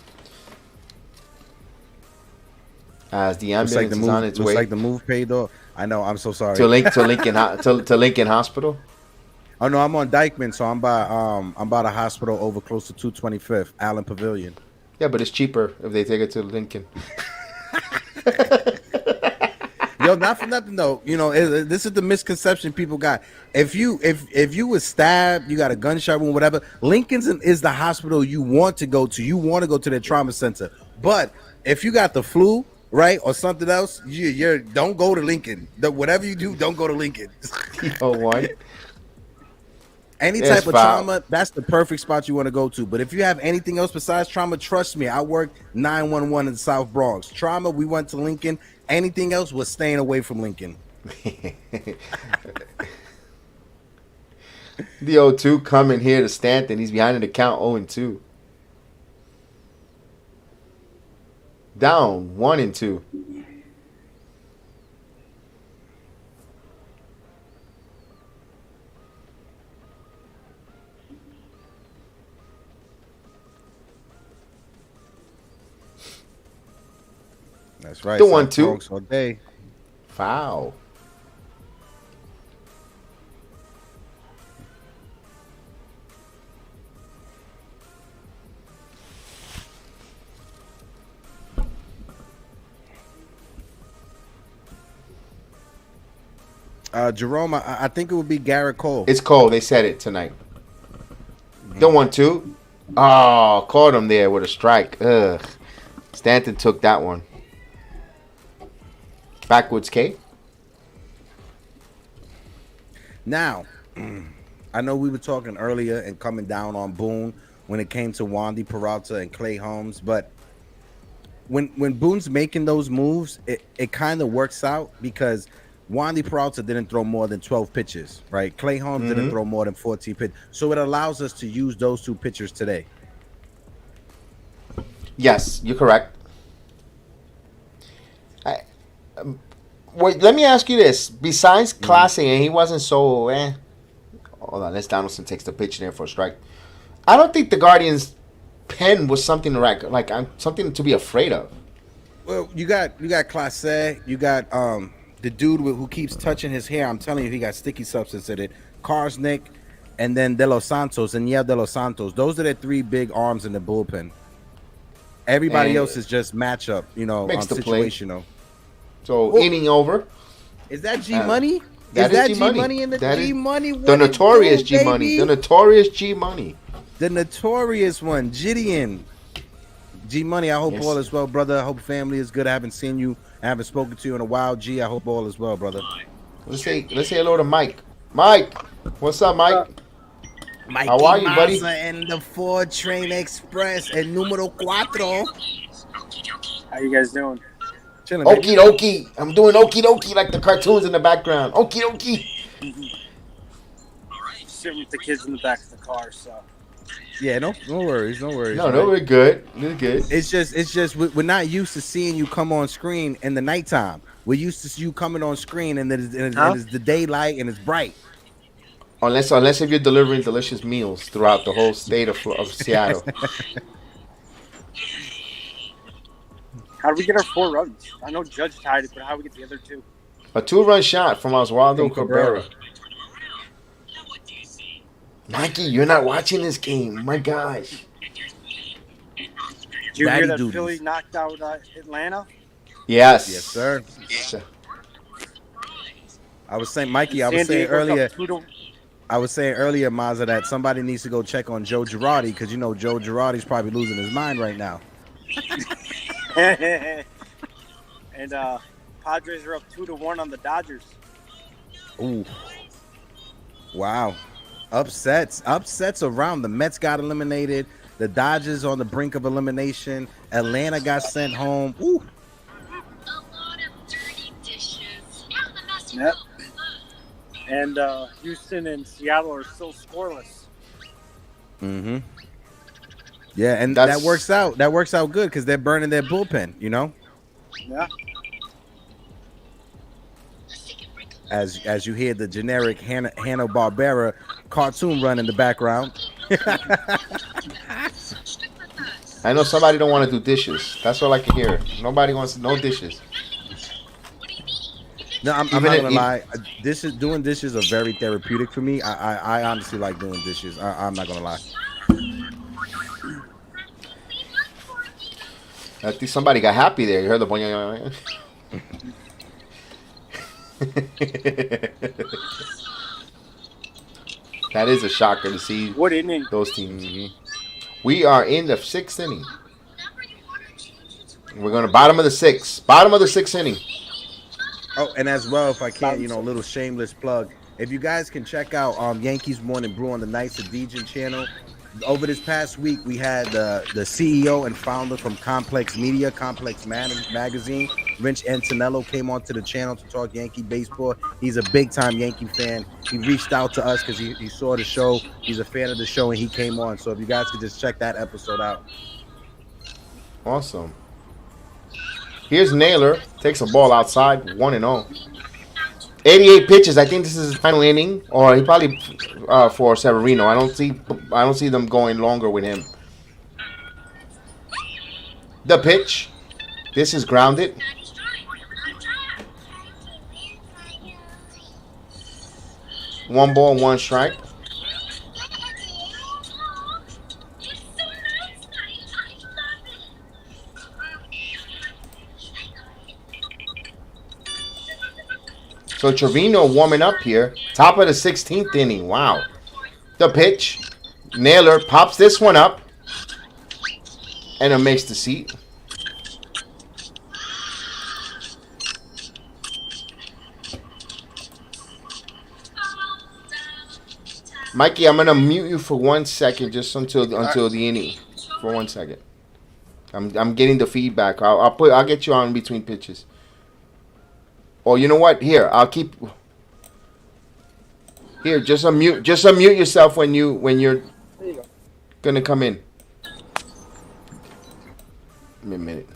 [SPEAKER 2] As the ambulance is on its way.
[SPEAKER 3] Looks like the move paid off. I know. I'm so sorry.
[SPEAKER 2] To Lincoln Hospital.
[SPEAKER 3] Oh no, I'm on Dykeman, so I'm by the hospital over close to 225th Allen Pavilion.
[SPEAKER 2] Yeah, but it's cheaper if they take it to Lincoln.
[SPEAKER 3] Yo, not for nothing though. This is the misconception people got. If you was stabbed, you got a gunshot wound, whatever. Lincoln's is the hospital you want to go to. You want to go to the trauma center. But if you got the flu, right, or something else, you don't go to Lincoln. Whatever you do, don't go to Lincoln.
[SPEAKER 2] what?
[SPEAKER 3] Any type of trauma, that's the perfect spot you want to go to. But if you have anything else besides trauma, trust me, I worked 911 in the South Bronx. Trauma, we went to Lincoln. Anything else was staying away from Lincoln.
[SPEAKER 2] The 0-2 coming here to Stanton. He's behind in the count 0-2. Down 1-2.
[SPEAKER 3] That's right.
[SPEAKER 2] The 1-2
[SPEAKER 3] all day.
[SPEAKER 2] Foul.
[SPEAKER 3] Jerome, I think it would be Garrett Cole.
[SPEAKER 2] It's Cole. They said it tonight. The 1-2. Oh, caught him there with a strike. Ugh. Stanton took that one. Backwoods K.
[SPEAKER 3] Now, I know we were talking earlier and coming down on Boone when it came to Wandy Peralta and Clay Holmes, but when Boone's making those moves, it kind of works out because Wandy Peralta didn't throw more than 12 pitches, right? Clay Holmes didn't throw more than 14 pitches. So it allows us to use those 2 pitchers today.
[SPEAKER 2] Yes, you're correct. Wait, let me ask you this. Besides Clase, and he wasn't so hold on, unless Donaldson takes the pitch there for a strike. I don't think the Guardians' pen was something like something to be afraid of.
[SPEAKER 3] Well, you got Clase, you got the dude who keeps touching his hair. I'm telling you, he got sticky substance in it. Karsnick, and then De Los Santos, and De Los Santos. Those are the three big arms in the bullpen. Everybody
[SPEAKER 2] And
[SPEAKER 3] else is just matchup,
[SPEAKER 2] makes the play.
[SPEAKER 3] situational.
[SPEAKER 2] So inning over.
[SPEAKER 3] Is that G Money?
[SPEAKER 2] That
[SPEAKER 3] is that
[SPEAKER 2] G
[SPEAKER 3] G
[SPEAKER 2] Money.
[SPEAKER 3] Money in the
[SPEAKER 2] That is
[SPEAKER 3] G Money?
[SPEAKER 2] The notorious G Money. The notorious G Money.
[SPEAKER 3] The notorious one, Gideon. G Money, I hope all is well, brother. I hope family is good. I haven't seen you. I haven't spoken to you in a while. G, I hope all is well, brother.
[SPEAKER 2] Let's say hello to Mike. Mike, what's up, Mike?
[SPEAKER 3] Mikey
[SPEAKER 2] How are you, buddy?
[SPEAKER 3] Mazza and the 4 Train Express and numero 4.
[SPEAKER 4] How you guys doing?
[SPEAKER 3] Chilling,
[SPEAKER 2] Okie dokie. I'm doing okie dokie like the cartoons in the background. Okie dokie.
[SPEAKER 4] Sitting with the kids in the back of the car, so.
[SPEAKER 3] Yeah, no worries.
[SPEAKER 2] No,
[SPEAKER 3] right?
[SPEAKER 2] we're good. We're good.
[SPEAKER 3] It's just we're not used to seeing you come on screen in the nighttime. We're used to see you coming on screen and it's the daylight and it's bright.
[SPEAKER 2] Unless if you're delivering delicious meals throughout the whole state of Seattle.
[SPEAKER 4] How did we get our 4 runs? I know Judge tied it, but how did we get the other 2?
[SPEAKER 2] A 2-run shot from Oswaldo Cabrera. Mikey, you're not watching this game. My gosh.
[SPEAKER 4] Did you
[SPEAKER 3] Batty
[SPEAKER 4] hear that
[SPEAKER 3] duties.
[SPEAKER 4] Philly knocked out Atlanta?
[SPEAKER 2] Yes.
[SPEAKER 3] Yes, sir.
[SPEAKER 2] So-
[SPEAKER 3] I was saying, Mikey, I
[SPEAKER 4] San
[SPEAKER 3] was saying
[SPEAKER 4] Diego's
[SPEAKER 3] earlier,
[SPEAKER 4] up 2-1.
[SPEAKER 3] Mazza, that somebody needs to go check on Joe Girardi because you know Joe Girardi's probably losing his mind right now.
[SPEAKER 4] And Padres are up 2-1 on the Dodgers.
[SPEAKER 3] Ooh. Wow. Upsets around. The Mets got eliminated. The Dodgers on the brink of elimination. Atlanta got sent home. Ooh.
[SPEAKER 4] Yep. And Houston and Seattle are still scoreless.
[SPEAKER 3] Mm-hmm. Yeah, and
[SPEAKER 2] That's-
[SPEAKER 3] that works out. That works out good because they're burning their bullpen, you know?
[SPEAKER 4] Yeah.
[SPEAKER 3] As you hear the generic Hanna-Barbera cartoon run in the background.
[SPEAKER 2] I know somebody don't want to do dishes. That's all I can hear. Nobody wants no dishes.
[SPEAKER 3] No, I'm
[SPEAKER 2] Even
[SPEAKER 3] not
[SPEAKER 2] if-
[SPEAKER 3] gonna lie. Doing dishes are very therapeutic for me. I honestly like doing dishes. I'm not gonna lie.
[SPEAKER 2] I think somebody got happy there. You heard the boing. That is a shocker to see
[SPEAKER 4] What inning?
[SPEAKER 2] those teams. We are in the 6th inning. We're going to bottom of the 6th. Bottom of the 6th inning.
[SPEAKER 3] Oh, and as well, if I can, a little shameless plug. If you guys can check out Yankees Morning Brew on the Knights of Dejan channel. Over this past week, we had the CEO and founder from Complex Media, Complex Magazine, Rich Antonello, came onto the channel to talk Yankee baseball. He's a big-time Yankee fan. He reached out to us because he saw the show. He's a fan of the show, and he came on. So if you guys could just check that episode out.
[SPEAKER 2] Awesome. Here's Naylor. Takes a ball outside. 1-0. 88 pitches. I think this is his final inning, or he probably for Severino. I don't see them going longer with him. The pitch. This is grounded. One ball, one strike. So Trevino warming up here. Top of the 16th inning. Wow. The pitch. Naylor pops this one up. And it makes the seat. Mikey, I'm gonna mute you for 1 second, just until the inning. For 1 second. I'm getting the feedback. I'll get you on between pitches. Oh, you know what? Here, I'll keep. Here, just unmute yourself when you're gonna come in. Give me a minute.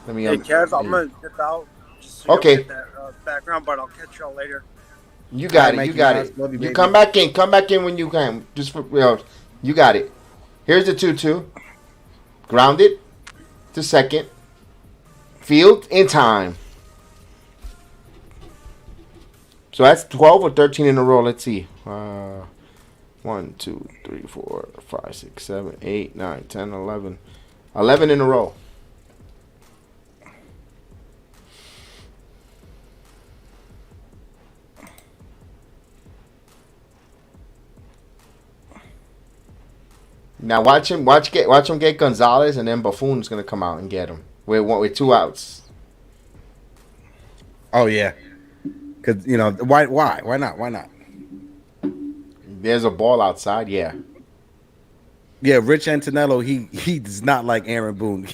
[SPEAKER 2] Let me.
[SPEAKER 4] Hey, Kev, I'm gonna dip out just so y'all
[SPEAKER 2] Okay,
[SPEAKER 4] get that background, but I'll catch y'all later.
[SPEAKER 2] you
[SPEAKER 3] All
[SPEAKER 2] got
[SPEAKER 3] right,
[SPEAKER 2] it. You
[SPEAKER 3] Mikey
[SPEAKER 2] got
[SPEAKER 3] Mouse,
[SPEAKER 2] it.
[SPEAKER 3] love you,
[SPEAKER 2] You
[SPEAKER 3] baby.
[SPEAKER 2] come back in. Come back in when you can. Just for you got it. Here's the 2-2. Grounded to second. Field in time. So that's 12 or 13 in a row. Let's see. 1, 2, 3, 4, 5, 6, 7, 8, 9, 10, 11. 11 in a row. Now watch him get Gonzalez, and then Buffoon's gonna come out and get him with 2 outs.
[SPEAKER 3] Oh yeah, because why not?
[SPEAKER 2] There's a ball outside. Yeah.
[SPEAKER 3] Yeah, Rich Antonello, he does not like Aaron Boone.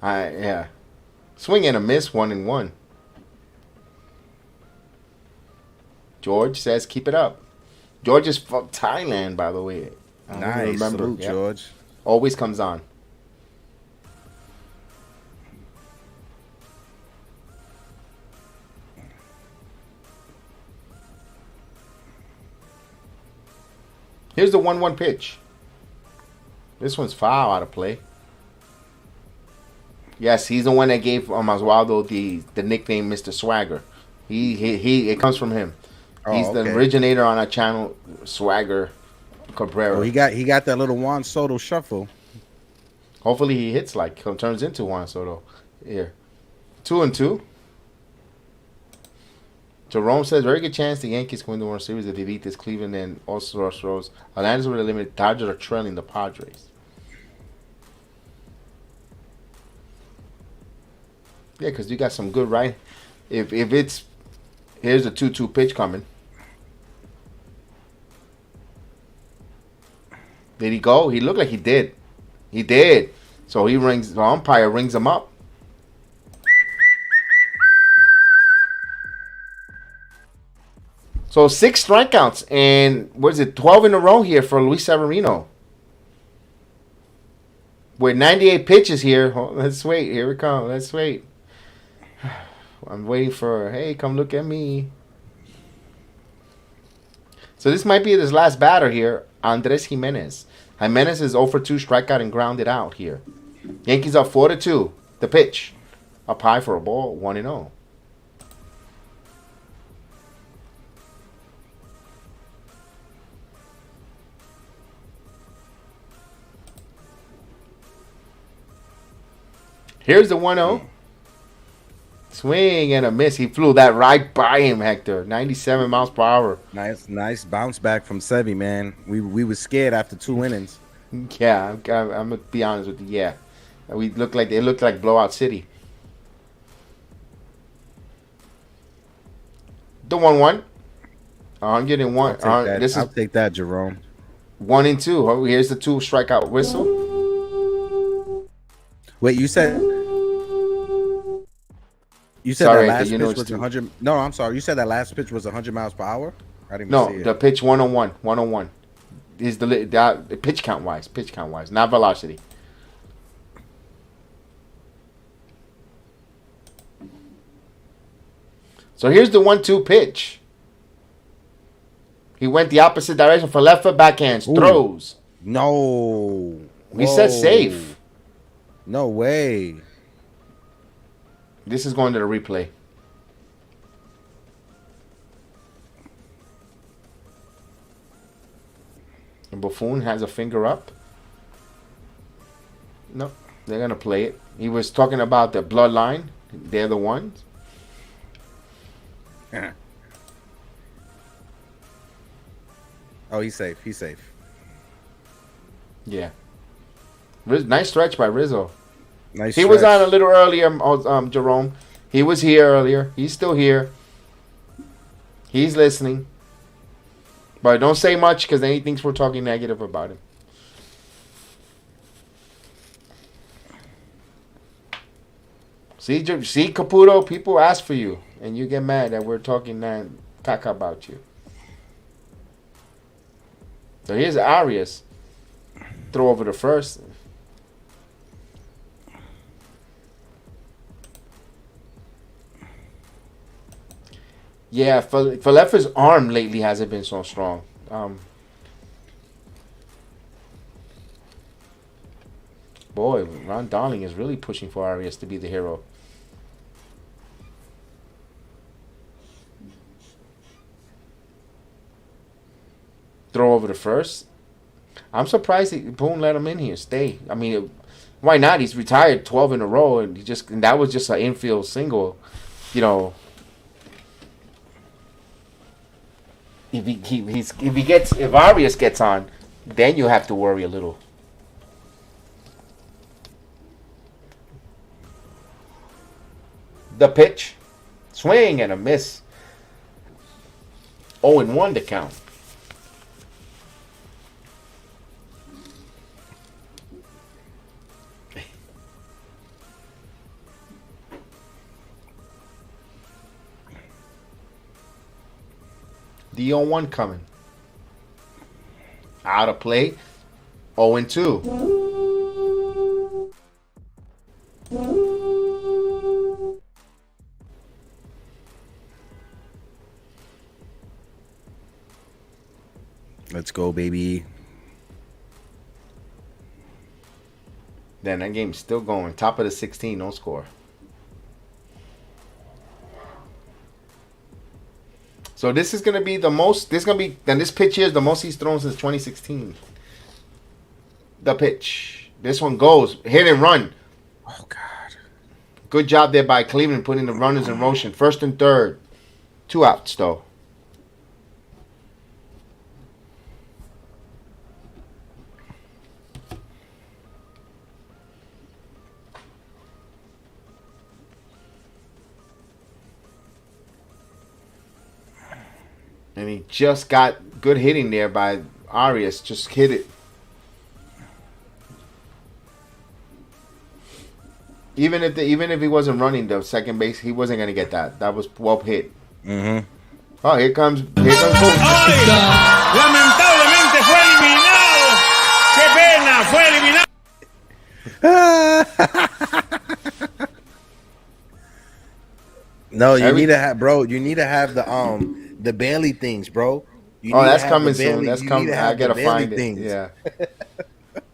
[SPEAKER 2] Yeah. Swing and a miss, 1-1. George says keep it up. George is from Thailand, by the way. I don't even
[SPEAKER 3] Nice,
[SPEAKER 2] remember.
[SPEAKER 3] salute,
[SPEAKER 2] Yep.
[SPEAKER 3] George.
[SPEAKER 2] Always comes on. Here's the 1-1 pitch. This one's foul, out of play. Yes, he's the one that gave Oswaldo the nickname Mr. Swagger. It comes from him.
[SPEAKER 3] Oh,
[SPEAKER 2] He's the
[SPEAKER 3] okay.
[SPEAKER 2] originator on our channel, Swagger Cabrera.
[SPEAKER 3] Oh, he got that little Juan Soto shuffle.
[SPEAKER 2] Hopefully he hits turns into Juan Soto. Here. 2-2. Jerome says, very good chance the Yankees can win the World Series if they beat this Cleveland and also Astros. Atlanta's would eliminate. Dodgers are trailing the Padres. Yeah, because you got some good right. If it's here's the 2-2 pitch coming. Did he go? He looked like he did. He did. So the umpire rings him up. So 6 strikeouts and what is it, 12 in a row here for Luis Severino. With 98 pitches here. Let's wait. Here we come. Let's wait. I'm waiting for, hey, come look at me. So this might be his last batter here, Andres Jimenez. Jimenez is 0 for 2, strikeout and grounded out here. Yankees up 4-2. The pitch. Up high for a ball, 1-0. Here's the 1-0. Swing and a miss. He flew that right by him, Hector. 97 miles per hour.
[SPEAKER 3] Nice bounce back from Sevy, man. We was scared after 2 innings.
[SPEAKER 2] Yeah, I'm gonna be honest with you. Yeah, it looked like blowout city. The 1-1. 101.
[SPEAKER 3] I'll take that, Jerome.
[SPEAKER 2] 1-2. Oh, here's the 2 strikeout whistle.
[SPEAKER 3] Wait, you said
[SPEAKER 2] Sorry,
[SPEAKER 3] that last
[SPEAKER 2] you know
[SPEAKER 3] pitch
[SPEAKER 2] it's
[SPEAKER 3] was
[SPEAKER 2] two.
[SPEAKER 3] 100. No, I'm sorry. You said that last pitch was 100 miles per hour. I didn't even
[SPEAKER 2] No,
[SPEAKER 3] see it.
[SPEAKER 2] the pitch 101. 101 is the pitch count wise. Pitch count wise, not velocity. So here's the 1-2 pitch. He went the opposite direction for left foot backhands.
[SPEAKER 3] Ooh.
[SPEAKER 2] Throws.
[SPEAKER 3] No.
[SPEAKER 2] We said
[SPEAKER 3] Whoa.
[SPEAKER 2] safe.
[SPEAKER 3] No way.
[SPEAKER 2] This is going to the replay. And Buffoon has a finger up. No, they're going to play it. He was talking about the bloodline. They're the ones.
[SPEAKER 3] Oh, he's safe. He's safe.
[SPEAKER 2] Yeah. Nice stretch by Rizzo.
[SPEAKER 3] Nice.
[SPEAKER 2] He was
[SPEAKER 3] stretch.
[SPEAKER 2] on a little earlier, Jerome. He was here earlier. He's still here. He's listening. But don't say much because then he thinks we're talking negative about him. See, Caputo, people ask for you, and you get mad that we're talking caca about you. So here's Arias. Throw over the first. Yeah, Faleffer's arm lately hasn't been so strong. Boy, Ron Darling is really pushing for Arias to be the hero. Throw over the first. I'm surprised Boone let him in here. Stay. I mean, why not? He's retired 12 in a row, and that was just an infield single. You know, if Arias gets on, then you have to worry a little. The pitch, swing and a miss. 0-1 to count. The 0-1 coming. Out of play. 0-2.
[SPEAKER 3] Let's go, baby.
[SPEAKER 2] Then that game's still going. Top of the 16, no score. So this is gonna be the most. This pitch here is the most he's thrown since 2016. The pitch. This one goes hit and run.
[SPEAKER 3] Oh God.
[SPEAKER 2] Good job there by Cleveland putting the runners in motion. First and third. 2 outs though. And he just got good hitting there by Arias. Just hit it. Even if he wasn't running the second base, he wasn't gonna get that. That was well hit.
[SPEAKER 3] Mm-hmm.
[SPEAKER 2] Oh, here comes.
[SPEAKER 1] ¡Ay! Lamentablemente fue eliminado. ¡Qué pena! Fue eliminado.
[SPEAKER 3] No, you need to have, bro. You need to have the Bailey things, bro. You
[SPEAKER 2] Oh,
[SPEAKER 3] need to
[SPEAKER 2] that's
[SPEAKER 3] have
[SPEAKER 2] coming
[SPEAKER 3] the Bailey-
[SPEAKER 2] soon. That's
[SPEAKER 3] you
[SPEAKER 2] coming.
[SPEAKER 3] need to
[SPEAKER 2] I
[SPEAKER 3] have
[SPEAKER 2] gotta
[SPEAKER 3] the Bailey
[SPEAKER 2] find it.
[SPEAKER 3] things.
[SPEAKER 2] Yeah.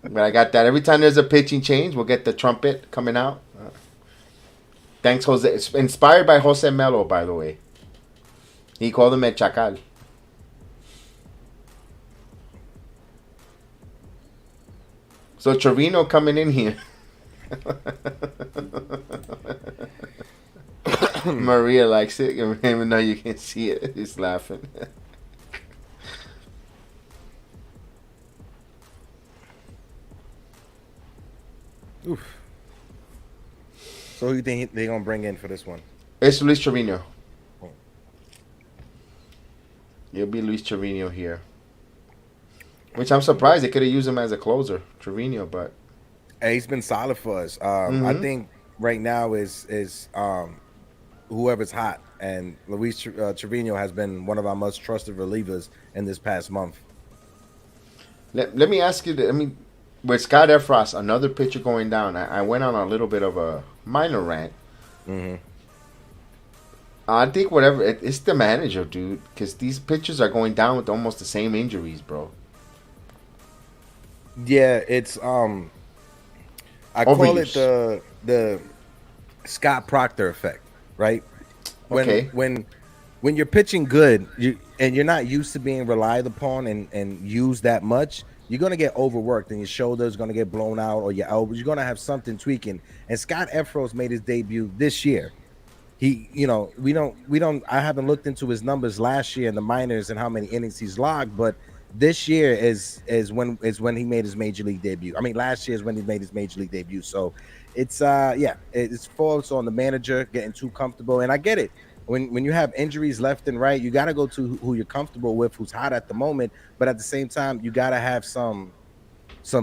[SPEAKER 2] But I got that. Every time there's a pitching change, we'll get the trumpet coming out. Thanks, Jose. It's inspired by Jose Melo, by the way. He called him El Chacal. So Trevino coming in here. Maria likes it, even though you can't see it. He's laughing.
[SPEAKER 3] Oof. So who you think they're gonna bring in for this one?
[SPEAKER 2] It's Luis Trevino. It'll be Luis Trevino here. Which I'm surprised they could have used him as a closer, Trevino, but
[SPEAKER 3] Hey, he's been solid for us. I think right now is whoever's hot, and Luis Trevino has been one of our most trusted relievers in this past month.
[SPEAKER 2] let me ask you, with Scott Efros, another pitcher going down, I went on a little bit of a minor rant. I think it's the manager, dude, because these pitchers are going down with almost the same injuries, bro.
[SPEAKER 3] Yeah, it's I call it the Scott Proctor effect, right? When you're pitching good, you're not used to being relied upon and used that much, you're gonna get overworked and your shoulder's gonna get blown out or your elbows. You're gonna have something tweaking. And Scott Efros made his debut this year. He, we don't. I haven't looked into his numbers last year in the minors and how many innings he's logged, but this year is when he made his major league debut. I mean, last year is when he made his major league debut. So it's it's false on the manager getting too comfortable. And I get it. When you have injuries left and right, you got to go to who you're comfortable with, who's hot at the moment. But at the same time, you got to have some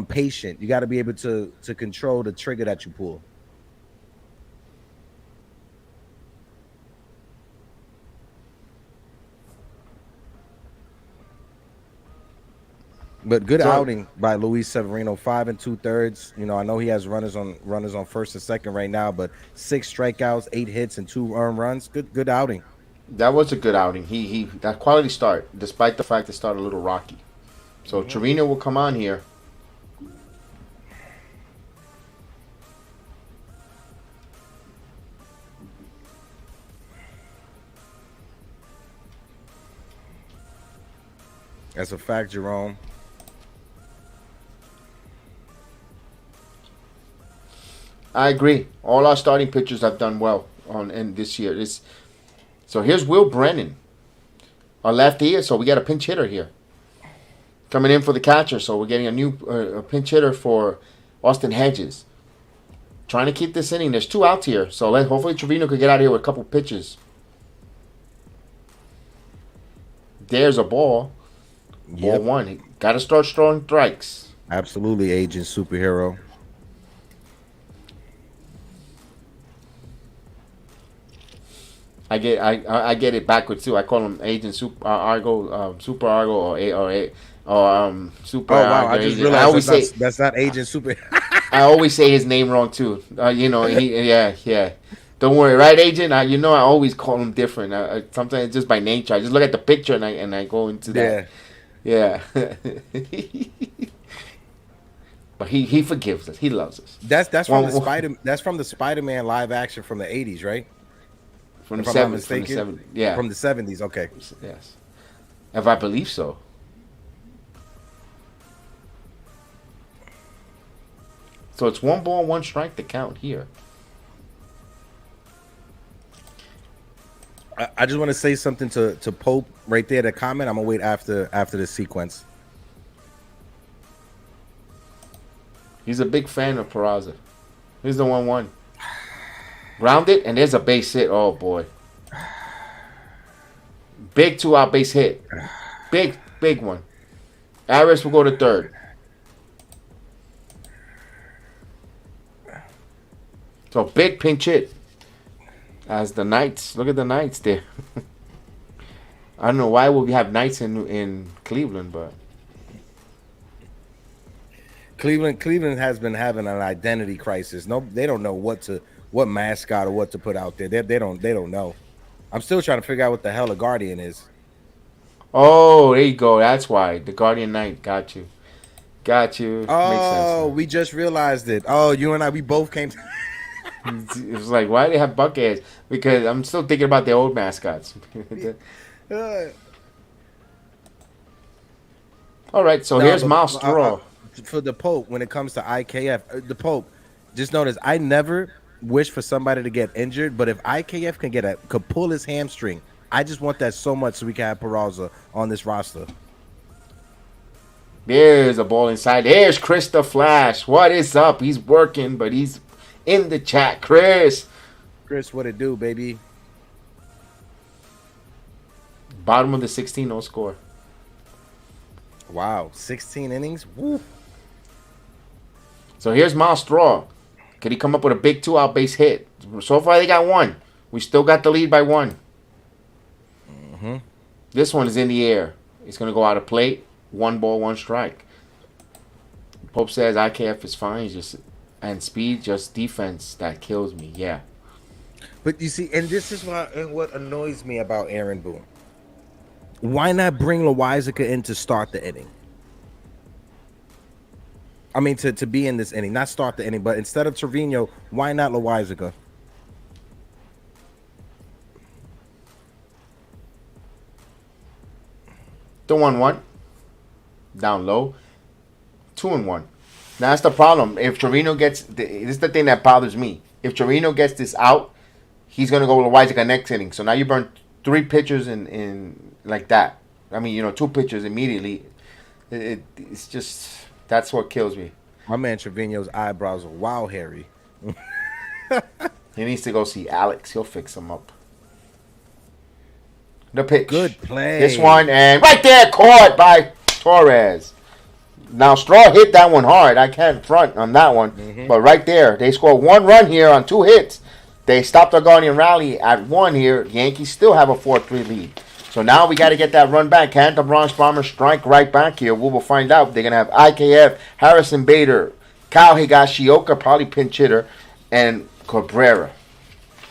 [SPEAKER 3] patience. You got to be able to control the trigger that you pull. But good outing by Luis Severino, 5 2/3. I know he has runners on first and second right now, but 6 strikeouts, 8 hits, and 2 earned runs. Good outing.
[SPEAKER 2] That was a good outing. He that quality start, despite the fact it started a little rocky. So Trevino will come on here.
[SPEAKER 3] That's a fact, Jerome.
[SPEAKER 2] I agree. All our starting pitchers have done well on in this year. So here's Will Brennan, our lefty. So we got a pinch hitter here coming in for the catcher. So we're getting a new pinch hitter for Austin Hedges. Trying to keep this inning. There's 2 outs here. So hopefully Trevino could get out of here with a couple pitches. There's a ball. Ball 1. Got to start throwing strikes.
[SPEAKER 3] Absolutely, Agent Superhero.
[SPEAKER 2] I get it backwards too. I call him Agent Super Argo, Super Argo, or Super.
[SPEAKER 3] Oh wow!
[SPEAKER 2] Argo
[SPEAKER 3] I just
[SPEAKER 2] Agent.
[SPEAKER 3] realized
[SPEAKER 2] I always say
[SPEAKER 3] that's not Agent Super.
[SPEAKER 2] I always say his name wrong too. Yeah. Don't worry, right, Agent? I always call him different. Sometimes it's just by nature. I just look at the picture and I go into that. Yeah. But he forgives us. He loves us.
[SPEAKER 3] That's from the Spider. That's from the Spider-Man live action from the '80s, right?
[SPEAKER 2] From the
[SPEAKER 3] If I'm not
[SPEAKER 2] 70s.
[SPEAKER 3] mistaken.
[SPEAKER 2] Yeah.
[SPEAKER 3] From the '70s. Okay.
[SPEAKER 2] Yes. If I believe so. So it's 1 ball, 1 strike to count here.
[SPEAKER 3] I just want to say something to Pope right there. The comment. I'm gonna wait after the sequence.
[SPEAKER 2] He's a big fan of Peraza. Here's the 1-1. Grounded, and there's a base hit. Oh, boy. Big 2-out base hit. Big one. Arias will go to third. So, big pinch hit. As the Knights. Look at the Knights there. I don't know why we have Knights in Cleveland, but...
[SPEAKER 3] Cleveland has been having an identity crisis. No, they don't know what mascot or what to put out there. They don't know. I'm still trying to figure out what the hell a Guardian is.
[SPEAKER 2] Oh, there you go. That's why the Guardian Knight got you.
[SPEAKER 3] Oh,
[SPEAKER 2] Makes sense.
[SPEAKER 3] we just realized it. Oh, you and I, we both came.
[SPEAKER 2] It was like, why do they have buckheads? Because I'm still thinking about the old mascots. All right, so here's Miles Straw.
[SPEAKER 3] For the Pope, when it comes to IKF, the Pope, just notice I never wish for somebody to get injured, but if IKF could pull his hamstring, I just want that so much so we can have Peraza on this roster.
[SPEAKER 2] There's a ball inside. There's Chris the Flash. What is up? He's working, but he's in the chat. Chris,
[SPEAKER 3] what it do, baby?
[SPEAKER 2] Bottom of the 16, no score.
[SPEAKER 3] Wow, 16 innings. Woo.
[SPEAKER 2] So here's Miles Straw. Could he come up with a big 2-out base hit? So far, they got 1. We still got the lead by 1. This one is in the air. He's going to go out of plate. 1 ball, 1 strike. Pope says IKF is fine. And speed, just defense that kills me. Yeah.
[SPEAKER 3] But you see, and this is what annoys me about Aaron Boone. Why not bring Loizaga in to start the inning? I mean, to be in this inning, not start the inning, but instead of Trevino, why not Loizaga?
[SPEAKER 2] The 1-1. Down low. 2-1. Now, that's the problem. If Trevino gets... This is the thing that bothers me. If Trevino gets this out, he's going to go Loizaga next inning. So now you burn 3 pitchers in like that. I mean, 2 pitchers immediately. It's just... That's what kills me.
[SPEAKER 3] My man Trevino's eyebrows are wild hairy.
[SPEAKER 2] He needs to go see Alex. He'll fix him up. The pitch.
[SPEAKER 3] Good play.
[SPEAKER 2] This one, and right there, caught by Torres. Now, Straw hit that one hard. I can't front on that one. But right there, they score 1 run here on 2 hits. They stopped the Guardian rally at 1 here. The Yankees still have a 4-3 lead. So now we got to get that run back. Can the Bronx Bombers strike right back here? We will find out. They're going to have IKF, Harrison Bader, Kyle Higashioka, probably pinch hitter, and Cabrera.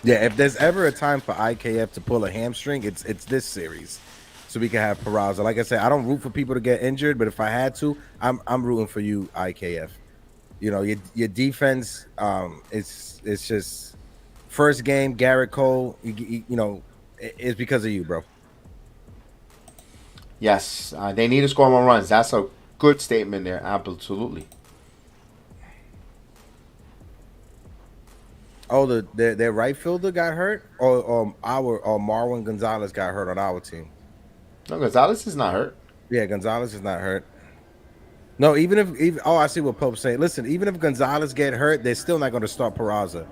[SPEAKER 3] Yeah, if there's ever a time for IKF to pull a hamstring, it's this series, so we can have Peraza. Like I said, I don't root for people to get injured, but if I had to, I'm rooting for you, IKF. You know, your defense, it's just first game, Garrett Cole. You know, it's because of you, bro.
[SPEAKER 2] Yes, they need to score more runs. That's a good statement there. Absolutely.
[SPEAKER 3] Oh, their right fielder got hurt, or Marwin Gonzalez got hurt on our team.
[SPEAKER 2] No, Gonzalez is not hurt.
[SPEAKER 3] Yeah, Gonzalez is not hurt. No, even if oh, I see what Pope's saying. Listen, even if Gonzalez get hurt, they're still not going to start Peraza.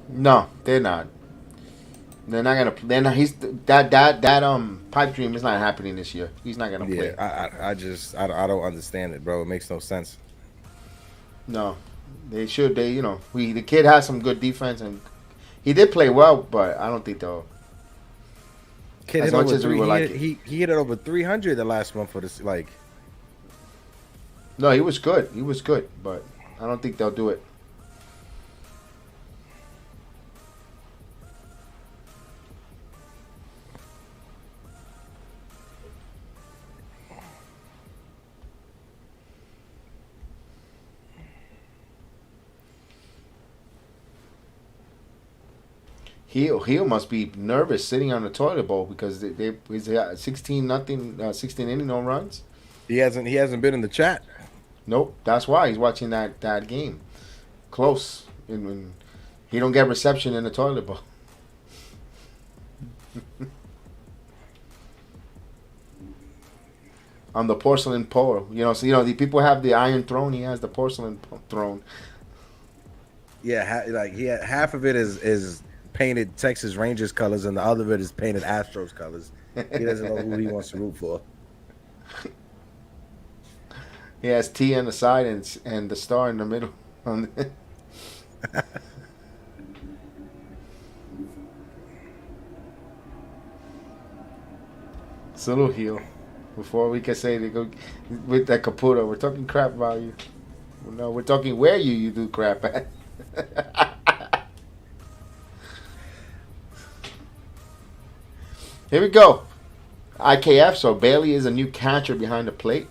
[SPEAKER 2] No, they're not. They're not gonna. They're not. He's that pipe dream is not happening this year. He's not gonna play.
[SPEAKER 3] I don't understand it, bro. It makes no sense.
[SPEAKER 2] No, they should. The kid has some good defense and he did play well, but I don't think they'll.
[SPEAKER 3] Kid
[SPEAKER 2] as
[SPEAKER 3] hit
[SPEAKER 2] much
[SPEAKER 3] over
[SPEAKER 2] as
[SPEAKER 3] three,
[SPEAKER 2] we would like it.
[SPEAKER 3] he hit it over 300 the last one for this. Like,
[SPEAKER 2] No, he was good. He was good, but I don't think they'll do it. Heel must be nervous sitting on the toilet bowl because he's 16-0, 16 inning, no runs.
[SPEAKER 3] he hasn't been in the chat.
[SPEAKER 2] Nope, that's why he's watching that game close, and when he don't get reception in the toilet bowl. On the porcelain pole, so the people have the iron throne. He has the porcelain throne.
[SPEAKER 3] Yeah, half of it is painted Texas Rangers colors, and the other of it is painted Astros colors. He doesn't know who he wants to root for.
[SPEAKER 2] He has T on the side and the star in the middle. It's a little heel. Before we can say they go with that Caputo, we're talking crap about you. No, we're talking where you do crap at. Here we go. IKF, so Bailey is a new catcher behind the plate.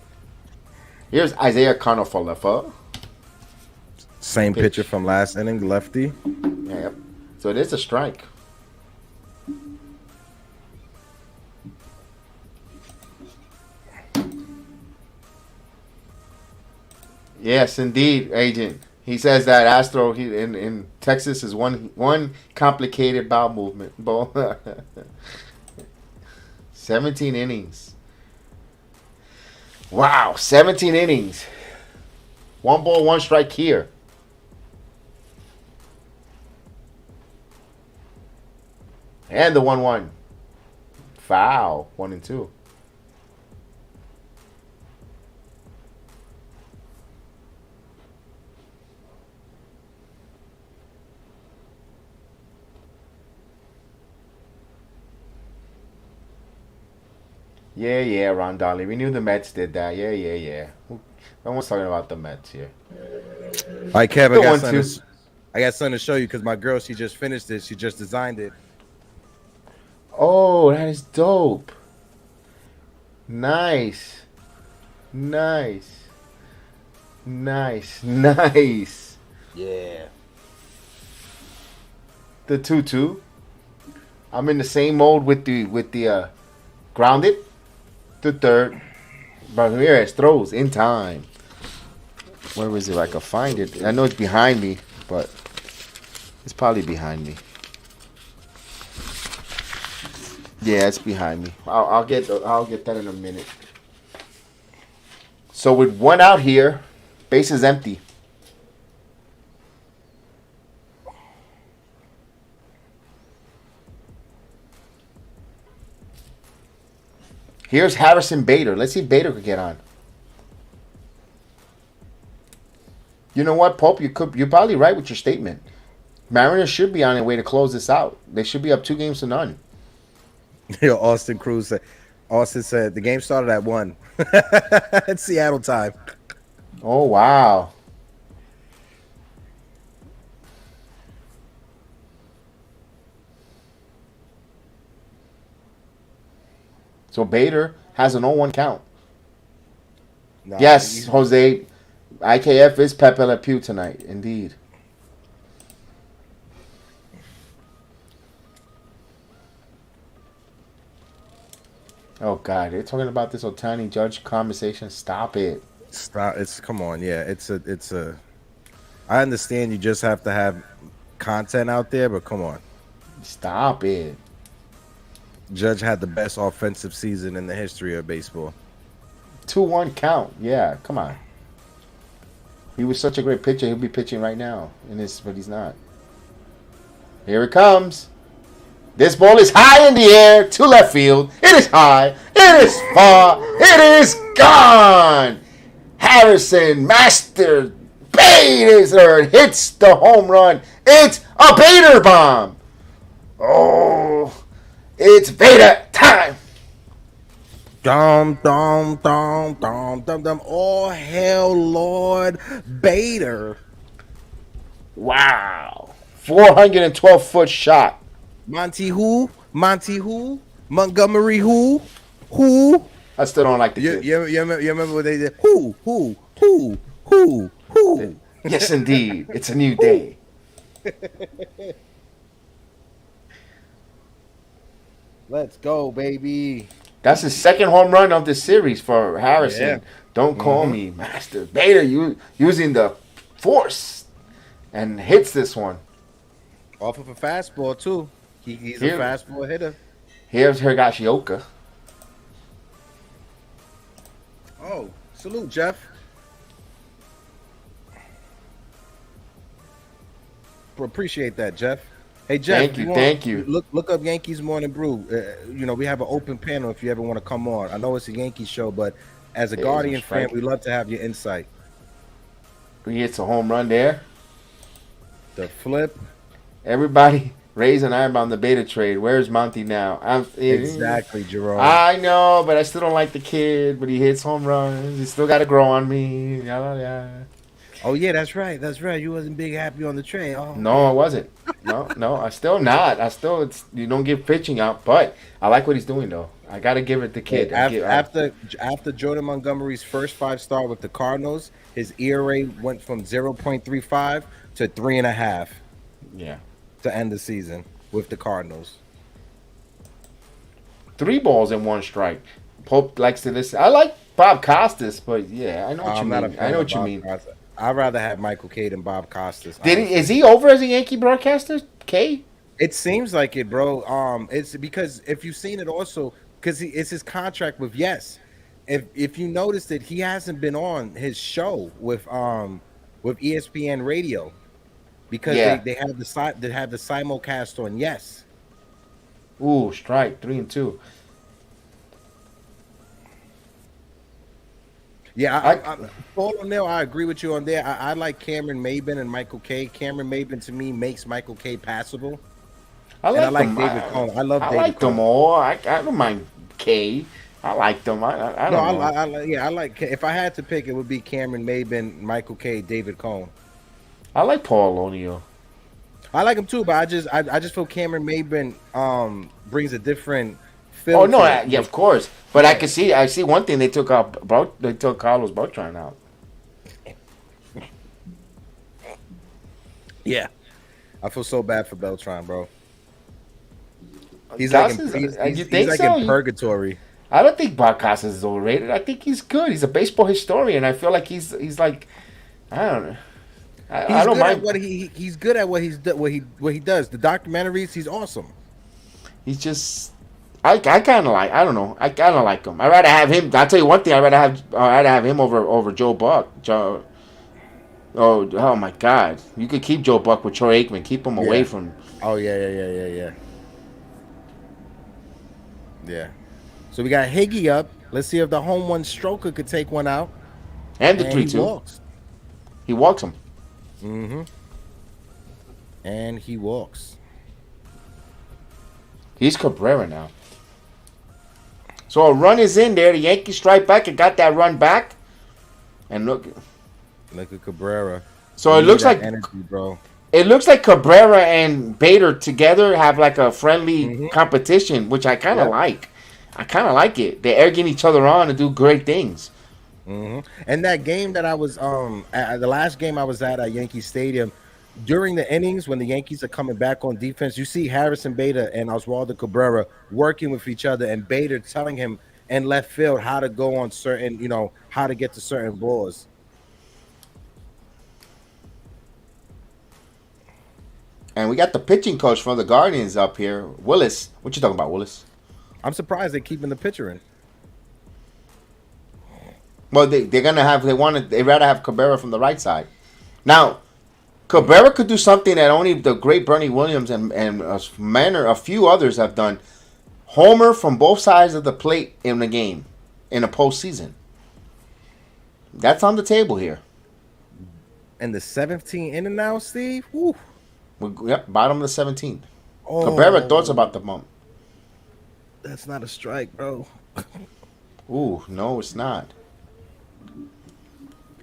[SPEAKER 2] Here's Isaiah Kanofalefa.
[SPEAKER 3] Same pitcher from last inning, lefty.
[SPEAKER 2] Yep. So it is a strike. Yes, indeed, Agent. He says that Astro in Texas is one complicated bowel movement. 17 innings. Wow, 17 innings. 1 ball, 1 strike here. And the 1-1. Foul. 1-2. Yeah, Ron Dolly. We knew the Mets did that. Yeah. No one's talking about the Mets here.
[SPEAKER 3] All right, Kev, I got something to show you because my girl, she just finished it. She just designed it.
[SPEAKER 2] Oh, that is dope. Nice.
[SPEAKER 3] Yeah.
[SPEAKER 2] The 2-2. I'm in the same mode with the grounded to third. Ramirez throws in time. Where is it? I can find it. I know it's behind me, but it's probably behind me. Yeah, it's behind me. I'll get that in a minute. So with 1 out here, base is empty. Here's Harrison Bader. Let's see if Bader could get on. You know what, Pope? You're probably right with your statement. Mariners should be on their way to close this out. They should be up 2-0.
[SPEAKER 3] Yo, Austin said the game started at 1. It's Seattle time.
[SPEAKER 2] Oh, wow. So Bader has an 0-1 count.
[SPEAKER 3] Nah,
[SPEAKER 2] Yes, Jose. IKF is Pepe Le Pew tonight, indeed. Oh God, they're talking about this Otani Judge conversation. Stop it.
[SPEAKER 3] Stop. Come on. Yeah, it's a. I understand you just have to have content out there, but come on.
[SPEAKER 2] Stop it.
[SPEAKER 3] Judge had the best offensive season in the history of baseball.
[SPEAKER 2] 2-1 count. Yeah, come on. He was such a great pitcher. He'll be pitching right now, but he's not. Here it comes. This ball is high in the air to left field. It is high. It is far. It is gone. Harrison Master Bader hits the home run. It's a Bader bomb. Oh, it's Bader time.
[SPEAKER 3] Dum dum dum dum dum dum. All hail Lord Bader.
[SPEAKER 2] Wow. 412-foot shot.
[SPEAKER 3] Monty who? Monty who? Montgomery who? Who?
[SPEAKER 2] I still don't like the
[SPEAKER 3] You,
[SPEAKER 2] kid.
[SPEAKER 3] you remember what they did? Who?
[SPEAKER 2] Yes, indeed. It's a new day.
[SPEAKER 3] Let's go, baby.
[SPEAKER 2] That's his second home run of the series for Harrison.
[SPEAKER 3] Yeah.
[SPEAKER 2] Don't call me Master Bader. Using the force and hits this one.
[SPEAKER 3] Off of a fastball too. He's
[SPEAKER 2] Here.
[SPEAKER 3] a fastball hitter.
[SPEAKER 2] Here's Higashioka.
[SPEAKER 3] Oh, salute, Jeff. Appreciate that, Jeff. Hey, Jeff.
[SPEAKER 2] Thank you.
[SPEAKER 3] Look up Yankees Morning Brew. We have an open panel if you ever want to come on. I know it's a Yankees show, but as a
[SPEAKER 2] Hey,
[SPEAKER 3] Guardian
[SPEAKER 2] it's
[SPEAKER 3] fan,
[SPEAKER 2] Frankie.
[SPEAKER 3] we love to have your insight.
[SPEAKER 2] He hits a home run there.
[SPEAKER 3] The flip.
[SPEAKER 2] Everybody raise an eyebrow on the Bader trade. Where's Monty now?
[SPEAKER 3] Exactly, Jerome.
[SPEAKER 2] I know, but I still don't like the kid. But he hits home runs. He still got to grow on me. Yeah.
[SPEAKER 3] Oh yeah, that's right. That's right. You wasn't big happy on the train. Oh
[SPEAKER 2] No, I wasn't. No, I still not. You don't give pitching out, but I like what he's doing though. I gotta give it the kid.
[SPEAKER 3] After Jordan Montgomery's first 5-star with the Cardinals, his ERA went from 0.35 to 3.5
[SPEAKER 2] Yeah,
[SPEAKER 3] to end the season with the Cardinals.
[SPEAKER 2] 3 balls and 1 strike. Pope likes to listen. I like Bob Costas, but yeah, I know what you mean. I know what you mean.
[SPEAKER 3] I'd rather have Michael K than Bob Costas.
[SPEAKER 2] Is he over as a Yankee broadcaster? K?
[SPEAKER 3] It seems like it, bro. It's because if you've seen it also, because it's his contract with Yes. If you notice that he hasn't been on his show with ESPN Radio because they have the simulcast on Yes.
[SPEAKER 2] Ooh, strike 3-2.
[SPEAKER 3] Yeah, Paul O'Neill, I agree with you on there. I like Cameron Maybin and Michael K. Cameron Maybin to me makes Michael K passable.
[SPEAKER 2] I like them.
[SPEAKER 3] David Cohn. I love
[SPEAKER 2] I
[SPEAKER 3] David
[SPEAKER 2] like
[SPEAKER 3] Cohn.
[SPEAKER 2] them all. I don't mind K. I like them. I don't know.
[SPEAKER 3] I like. If I had to pick, it would be Cameron Maybin, Michael K, David Cohn.
[SPEAKER 2] I like Paul O'Neill.
[SPEAKER 3] I like him too, but I just feel Cameron Maybin brings a different feel.
[SPEAKER 2] Oh no,
[SPEAKER 3] to it.
[SPEAKER 2] yeah, of course. But I see one thing they took Carlos Beltran out.
[SPEAKER 3] Yeah, I feel so bad for Beltran, bro. He's
[SPEAKER 2] Casas,
[SPEAKER 3] he's like in purgatory.
[SPEAKER 2] I don't think Bob Costas is overrated. I think he's good. He's a baseball historian. I feel like he's like, I don't know. I don't mind.
[SPEAKER 3] He's good at what he does. The documentaries, he's awesome.
[SPEAKER 2] He's just, I kind of like. I don't know. I kind of like him. I'd rather have him. I'll tell you one thing. I'd rather have him over Joe Buck. Oh my God! You could keep Joe Buck with Troy Aikman. Keep him away from.
[SPEAKER 3] Oh yeah. Yeah. So we got Higgy up. Let's see if the home run stroker could take one out.
[SPEAKER 2] And the 3-2. He walks him.
[SPEAKER 3] Mm-hmm. And he walks.
[SPEAKER 2] He's Cabrera now. So a run is in there. The Yankees strike back and got that run back. And look
[SPEAKER 3] at Cabrera.
[SPEAKER 2] So it looks like
[SPEAKER 3] energy, bro.
[SPEAKER 2] It looks like Cabrera and Bader together have like a friendly competition, which I kind of like. I kind of like it. They're egging each other on to do great things.
[SPEAKER 3] And that game that I was the last game I was at Yankee Stadium, during the innings when the Yankees are coming back on defense, you see Harrison Bader and Oswaldo Cabrera working with each other, and Bader telling him in left field how to go on certain, how to get to certain balls.
[SPEAKER 2] And we got the pitching coach from the Guardians up here, Willis. What you talking about, Willis?
[SPEAKER 3] I'm surprised they're keeping the pitcher in.
[SPEAKER 2] Well, they'd rather have Cabrera from the right side. Now, Cabrera could do something that only the great Bernie Williams and a few others have done. Homer from both sides of the plate in the game, in a postseason. That's on the table here.
[SPEAKER 3] And the 17th inning now, Steve? Woo.
[SPEAKER 2] Yep, bottom of the 17th.
[SPEAKER 3] Oh,
[SPEAKER 2] Cabrera thoughts about the bump.
[SPEAKER 3] That's not a strike, bro.
[SPEAKER 2] Ooh, no, it's not.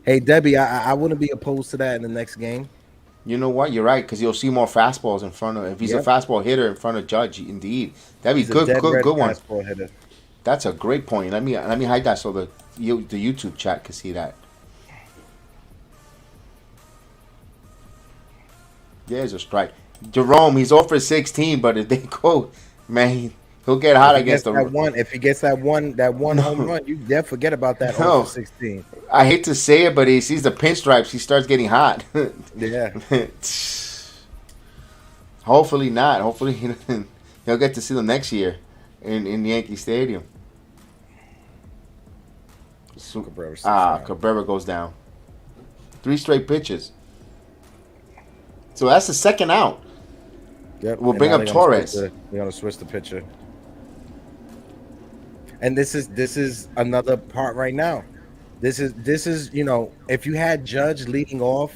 [SPEAKER 3] Hey, Debbie, I wouldn't be opposed to that in the next game.
[SPEAKER 2] You know what? You're right, because you'll see more fastballs in front of. If he's a fastball hitter in front of Judge, indeed, that'd be good one.
[SPEAKER 3] Hitter.
[SPEAKER 2] That's a great point. Let me hide that so the YouTube chat can see that. There's a strike. Jerome, he's over 16, but if they go, man, he'll get hot against the
[SPEAKER 3] one. If he gets that one home run, you never forget about that.
[SPEAKER 2] No.
[SPEAKER 3] 16.
[SPEAKER 2] I hate to say it, but he sees the pinstripes, he starts getting hot.
[SPEAKER 3] Yeah.
[SPEAKER 2] Hopefully not. Hopefully he'll get to see them next year in Yankee Stadium. Cabrera goes down. 3 straight pitches. So that's the second out.
[SPEAKER 3] Yep.
[SPEAKER 2] We'll bring up Torres.
[SPEAKER 3] We're gonna switch the pitcher. And this is another part right now. This is if you had Judge leading off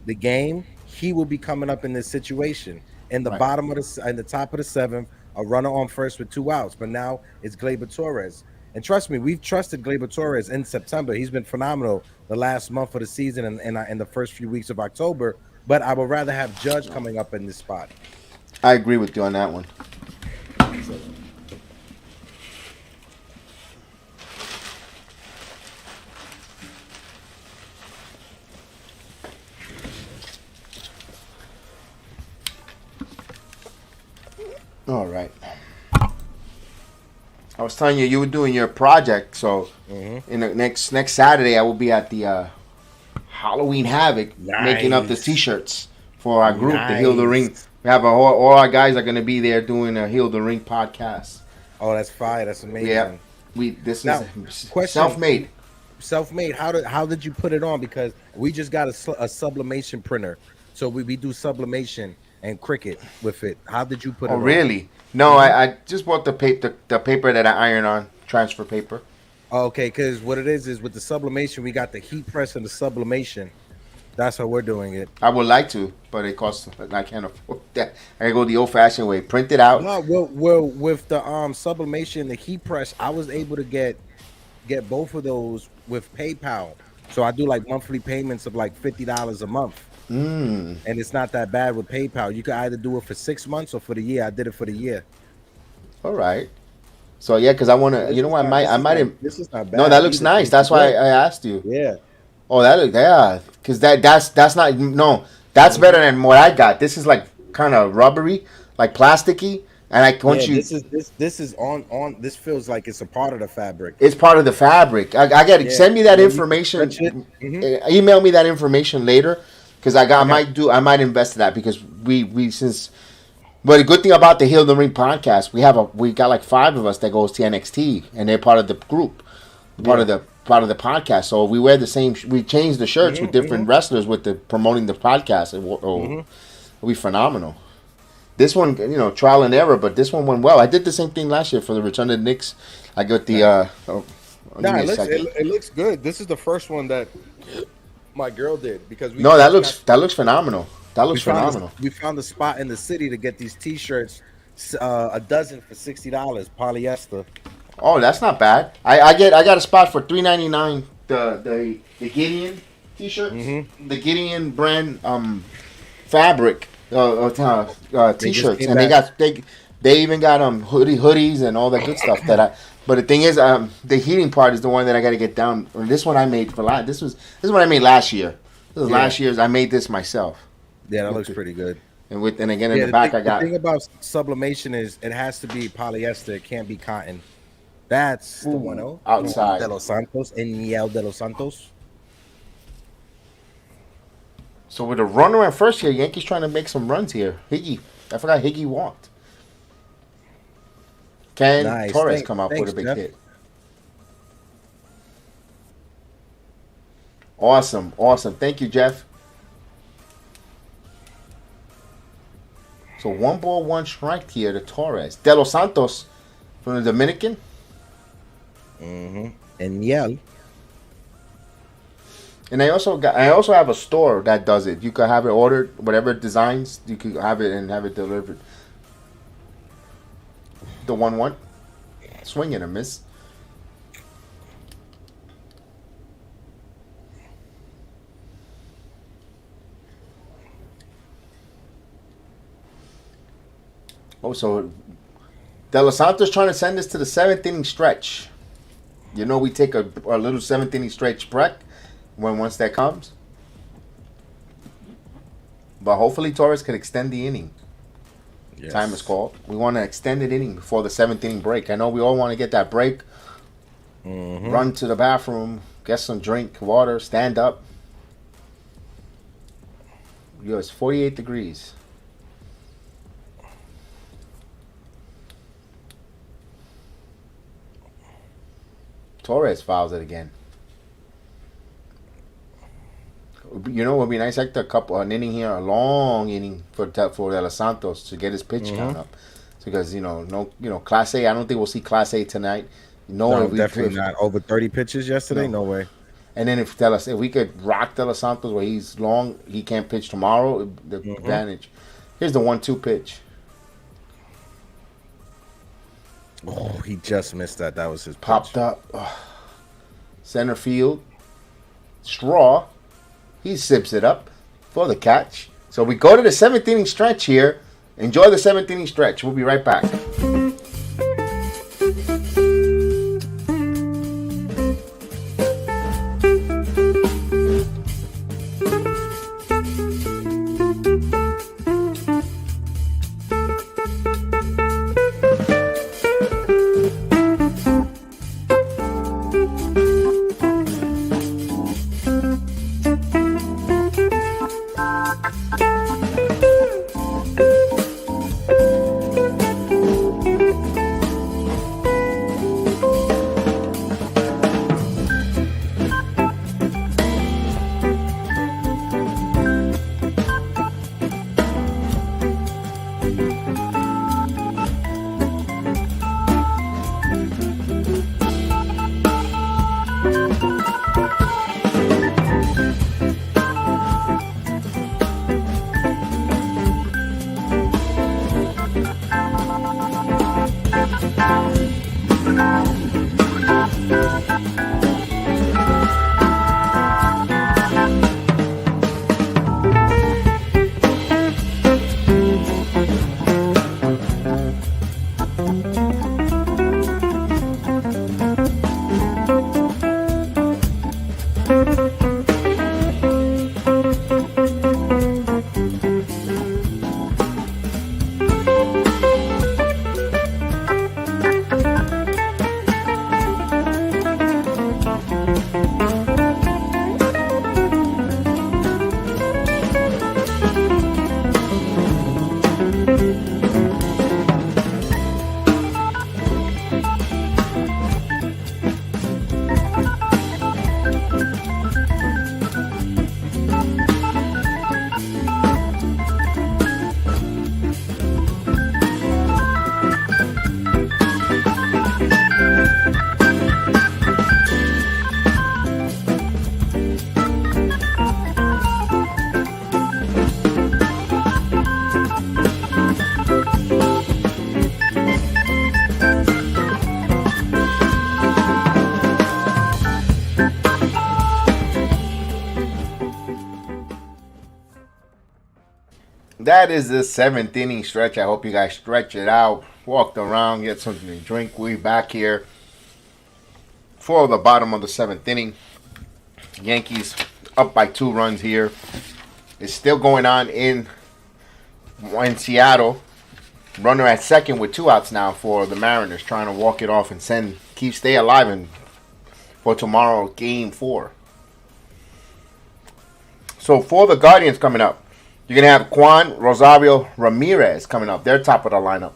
[SPEAKER 3] the game, he will be coming up in this situation. In the bottom of in the top of the 7th, a runner on first with 2 outs. But now it's Gleyber Torres. And trust me, we've trusted Gleyber Torres in September. He's been phenomenal the last month of the season and the first few weeks of October. But I would rather have Judge coming up in this spot.
[SPEAKER 2] I agree with you on that one. All right. I was telling you were doing your project, so in the next Saturday I will be at the Halloween Havoc making up the T-shirts for our group, the Heal the Ring. We have all our guys are going to be there doing a Heal the Ring podcast.
[SPEAKER 3] Oh, that's fire! That's amazing.
[SPEAKER 2] Yeah, this is
[SPEAKER 3] question,
[SPEAKER 2] self-made.
[SPEAKER 3] Self-made. How did you put it on? Because we just got a sublimation printer, so we do sublimation and Cricut with it. How did you put it on?
[SPEAKER 2] Oh, really? No, I just bought the paper that I iron on, transfer paper.
[SPEAKER 3] Okay, because what it is with the sublimation, we got the heat press and the sublimation. That's how we're doing it.
[SPEAKER 2] I would like to, but it costs. I can't afford that. I gotta go the old-fashioned way. Print it out.
[SPEAKER 3] No, well, with the sublimation, the heat press, I was able to get both of those with PayPal. So I do like monthly payments of like $50 a month. And it's not that bad with PayPal. You can either do it for 6 months or for the year. I did it for the year.
[SPEAKER 2] All right. So yeah, because I want to. You know what? I might.
[SPEAKER 3] This is not bad.
[SPEAKER 2] No, that looks nice. That's why I asked you.
[SPEAKER 3] Yeah.
[SPEAKER 2] Oh, because that's not. No, that's better than what I got. This is like kind of rubbery, like plasticky, and
[SPEAKER 3] this is on. This feels like it's a part of the fabric.
[SPEAKER 2] It's part of the fabric. I got to send me that information. Email me that information later, because I might invest in that because we since. But the good thing about the Heal the Ring podcast, we got like 5 of us that goes to NXT, and they're part of the group, part of the podcast. So we wear the same. We change the shirts with different wrestlers with the promoting the podcast. It'll be phenomenal. This one, trial and error, but this one went well. I did the same thing last year for the Return of the Knicks. I got the.
[SPEAKER 3] It looks good. This is the first one that my girl did because
[SPEAKER 2] that looks phenomenal. That looks phenomenal.
[SPEAKER 3] We found a spot in the city to get these T-shirts, a dozen for $60, polyester.
[SPEAKER 2] Oh, that's not bad. I got a spot for $3.99. The Gideon T-shirts, the Gideon brand fabric T-shirts, and they even got hoodies and all that good stuff. But the thing is, the heating part is the one that I got to get down. This one I made for last. This is what I made last year. This was last year's. I made this myself.
[SPEAKER 3] Yeah, that looks pretty good.
[SPEAKER 2] And again in the back I got.
[SPEAKER 3] The thing about sublimation is it has to be polyester. It can't be cotton. That's the one.
[SPEAKER 2] Outside.
[SPEAKER 3] De Los Santos, A.L De Los Santos.
[SPEAKER 2] So with a runner at first here, Yankees trying to make some runs here. I forgot Higgy walked. Can Torres come up with a big hit? Awesome. Thank you, Jeff. So 1 ball, 1 strike here to Torres. De Los Santos from the Dominican.
[SPEAKER 3] And Yell.
[SPEAKER 2] And I also have a store that does it. You could have it ordered, whatever designs, you could have it and have it delivered. The 1-1. Swing and a miss. Oh, so De Los Santos trying to send us to the 7th inning stretch. You know we take a little 7th inning stretch break once that comes. But hopefully Torres could extend the inning. Yes. Time is called. We want an extended inning before the 7th inning break. I know we all want to get that break. Run to the bathroom, get some drink, water, stand up. Yo, it's 48 degrees. Torres fouls it again. You know, it would be nice like an inning here, a long inning for De Los Santos to get his pitch count up. Because Class A. I don't think we'll see Class A tonight.
[SPEAKER 3] No, definitely not. Over 30 pitches yesterday. No way.
[SPEAKER 2] And then if we could rock De Los Santos where he's long, he can't pitch tomorrow. The advantage. Here's the 1-2 pitch.
[SPEAKER 3] Oh, he just missed that. That was his pitch.
[SPEAKER 2] Popped up. Center field. Straw. He sips it up for the catch. So we go to the 7th inning stretch here. Enjoy the 7th inning stretch. We'll be right back. That is the 7th inning stretch. I hope you guys stretch it out, walked around, get something to drink. We back here. for the bottom of the 7th inning. Yankees up by 2 runs here. It's still going on in Seattle. Runner at second with 2 outs now for the Mariners, trying to walk it off and stay alive for tomorrow, game 4. So for the Guardians coming up, you're going to have Juan Rosario Ramirez coming up. They're top of the lineup.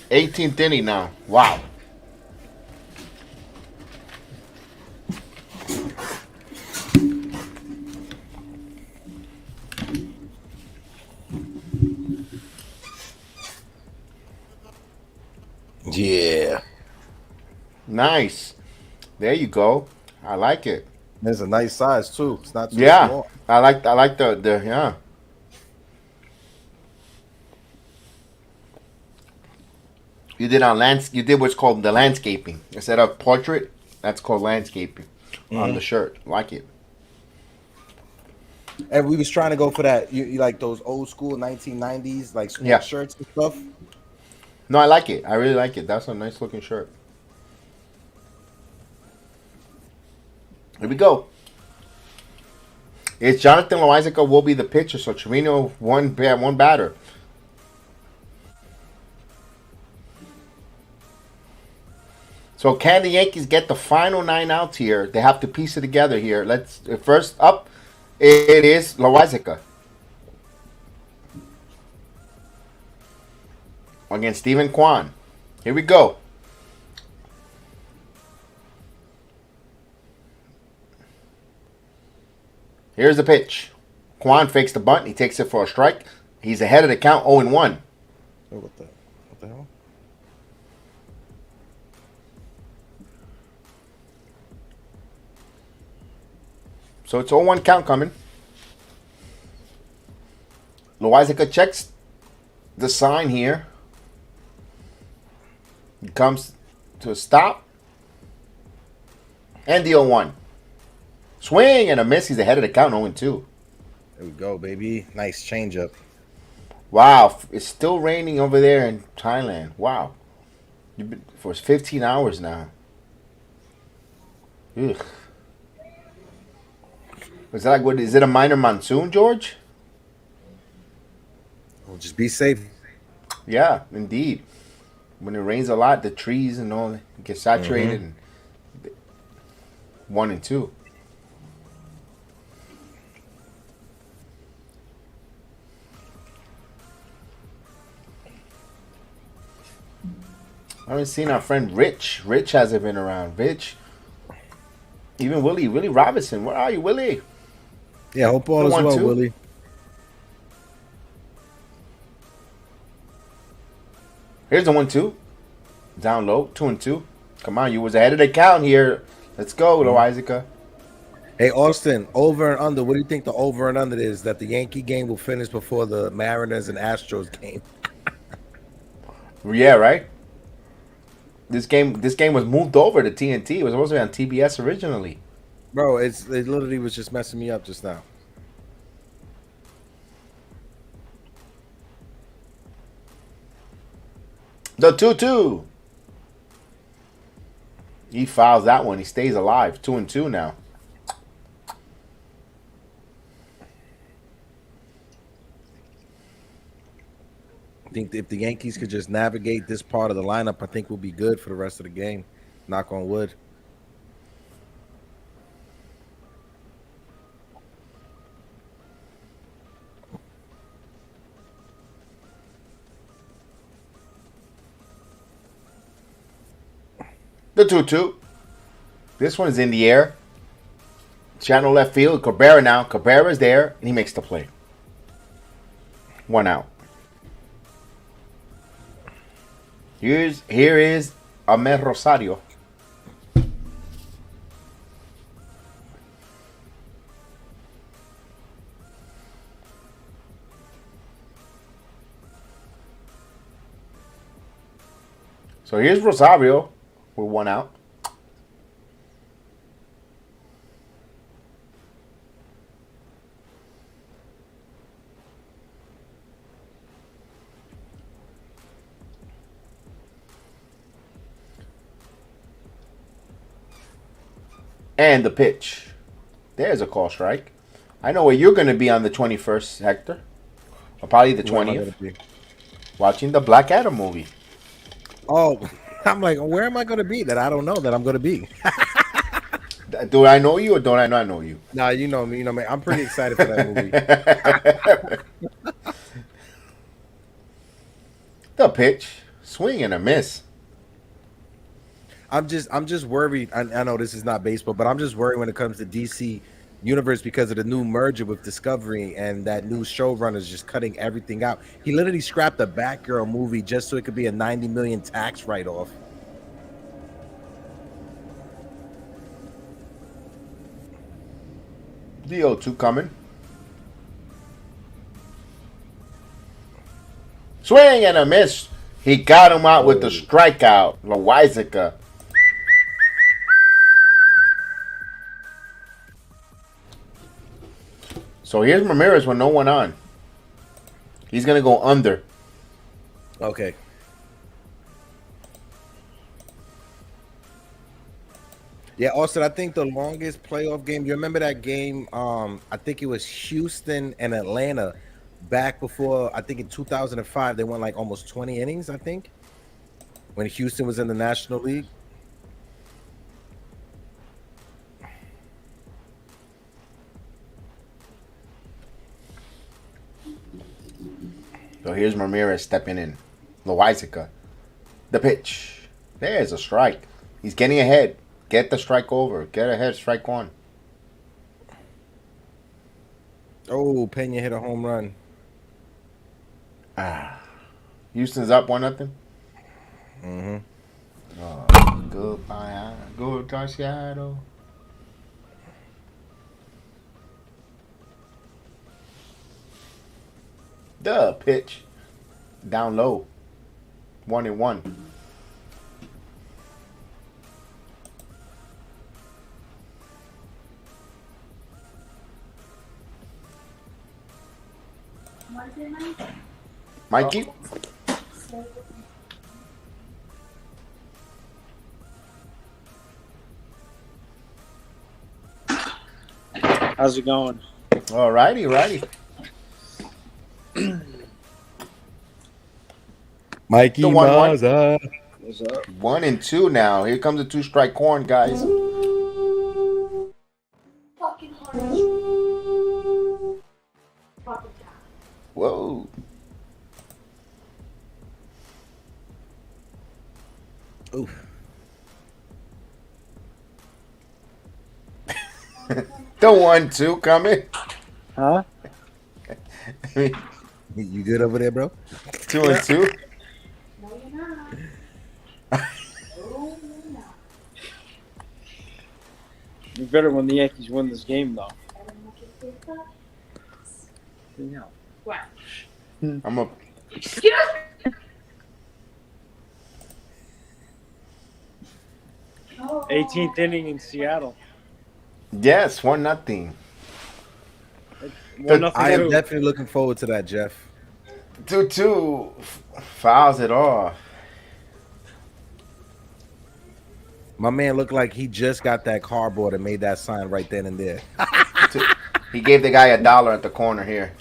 [SPEAKER 2] Eighteenth inning now. Wow.
[SPEAKER 3] Yeah.
[SPEAKER 2] Nice. There you go. I like it.
[SPEAKER 3] It's a nice size too. It's not too
[SPEAKER 2] Yeah.
[SPEAKER 3] small.
[SPEAKER 2] I like the yeah. You did what's called the landscaping. Instead of portrait, that's called landscaping on the shirt. Like it.
[SPEAKER 3] And we was trying to go for that. You like those old school 1990s like sports shirts and stuff?
[SPEAKER 2] No, I like it. I really like it. That's a nice looking shirt. Here we go. It's Jonathan Loaizica will be the pitcher, so Trevino one batter. So can the Yankees get the final 9 outs here? They have to piece it together here. First up, it is Loaizica against Steven Kwan. Here we go. Here's the pitch. Kwan fakes the bunt. He takes it for a strike. He's ahead of the count, 0-1.
[SPEAKER 3] Oh, what the hell?
[SPEAKER 2] So it's 0-1 count coming. Loaizica checks the sign here. He comes to a stop. And the 0-1. Swing and a miss. He's ahead of the count, 0-2.
[SPEAKER 3] There we go, baby. Nice changeup.
[SPEAKER 2] Wow. It's still raining over there in Thailand. Wow. You've been for 15 hours now. Ugh. Is that like what? Is it a minor monsoon, George?
[SPEAKER 3] Well, just be safe.
[SPEAKER 2] Yeah, indeed. When it rains a lot, the trees and all get saturated. And 1 and 2. I haven't seen our friend Rich. Rich hasn't been around. Rich. Even Willie Robinson. Where are you, Willie?
[SPEAKER 3] Yeah, hope all is well,
[SPEAKER 2] 1-2.
[SPEAKER 3] Willie.
[SPEAKER 2] Here's the 1-2. Down low, 2-2. Come on, you was ahead of the count here. Let's go, Loaizica.
[SPEAKER 3] Hey, Austin, over and under. What do you think the over and under is that the Yankee game will finish before the Mariners and Astros game?
[SPEAKER 2] Yeah, right. This game was moved over to TNT. It was supposed to be on TBS originally.
[SPEAKER 3] Bro, it literally was just messing me up just now.
[SPEAKER 2] The 2-2. He fouls that one. He stays alive. 2-2 now.
[SPEAKER 3] I think if the Yankees could just navigate this part of the lineup, I think we'll be good for the rest of the game. Knock on wood.
[SPEAKER 2] The 2-2. This one is in the air. Channel left field. Cabrera now. Cabrera's there, and he makes the play. 1 out. Here is Amer Rosario. So here's Rosario with 1 out. And the pitch. There's a call strike. I know where you're going to be on the 21st, Hector. Or probably the
[SPEAKER 3] Where am I
[SPEAKER 2] 20th.
[SPEAKER 3] gonna be?
[SPEAKER 2] Watching the Black Adam movie.
[SPEAKER 3] Oh, I'm like, where am I going to be that I don't know that I'm going to be?
[SPEAKER 2] Do I know you or don't I not know you?
[SPEAKER 3] Nah, you know me. You know me. I'm pretty excited for that movie.
[SPEAKER 2] The pitch. Swing and a miss.
[SPEAKER 3] I'm just worried. I know this is not baseball, but I'm just worried when it comes to DC Universe because of the new merger with Discovery and that new showrunner's just cutting everything out. He literally scrapped the Batgirl movie just so it could be a 90 million tax write-off.
[SPEAKER 2] The 0-2 coming. Swing and a miss. He got him out with the strikeout. Loizica. So here's Ramirez with no one on. He's going to go under.
[SPEAKER 3] Okay. Yeah, Austin, I think the longest playoff game, you remember that game? I think it was Houston and Atlanta back before, I think in 2005, they went like almost 20 innings, I think, when Houston was in the National League.
[SPEAKER 2] So here's Ramirez stepping in. Loizica. The pitch. There's a strike. He's getting ahead. Get the strike over. Get ahead. Strike one.
[SPEAKER 3] Oh, Pena hit a home run.
[SPEAKER 2] Houston's up 1-0.
[SPEAKER 3] Mm-hmm.
[SPEAKER 2] Oh, goodbye. Goodbye, Seattle. The pitch. Down low. 1-1. Mikey?
[SPEAKER 4] How's it going?
[SPEAKER 2] All righty, righty.
[SPEAKER 3] Mikey
[SPEAKER 2] The 1-1.
[SPEAKER 3] Mazza.
[SPEAKER 4] What's up?
[SPEAKER 2] 1-2 now. Here comes the two-strike corn, guys. Whoa.
[SPEAKER 3] Oof.
[SPEAKER 2] The 1-2 coming.
[SPEAKER 4] Huh?
[SPEAKER 3] You good over there, bro?
[SPEAKER 2] 2-2.
[SPEAKER 4] You better when the Yankees win this game, though. Yeah.
[SPEAKER 2] I'm up.
[SPEAKER 4] 18th inning in Seattle.
[SPEAKER 2] Yes, 1-0.
[SPEAKER 4] 1-0.
[SPEAKER 3] I am definitely looking forward to that, Jeff.
[SPEAKER 2] 2-2 fouls it off.
[SPEAKER 3] My man looked like he just got that cardboard and made that sign right then and there.
[SPEAKER 2] He gave the guy $1 at the corner here.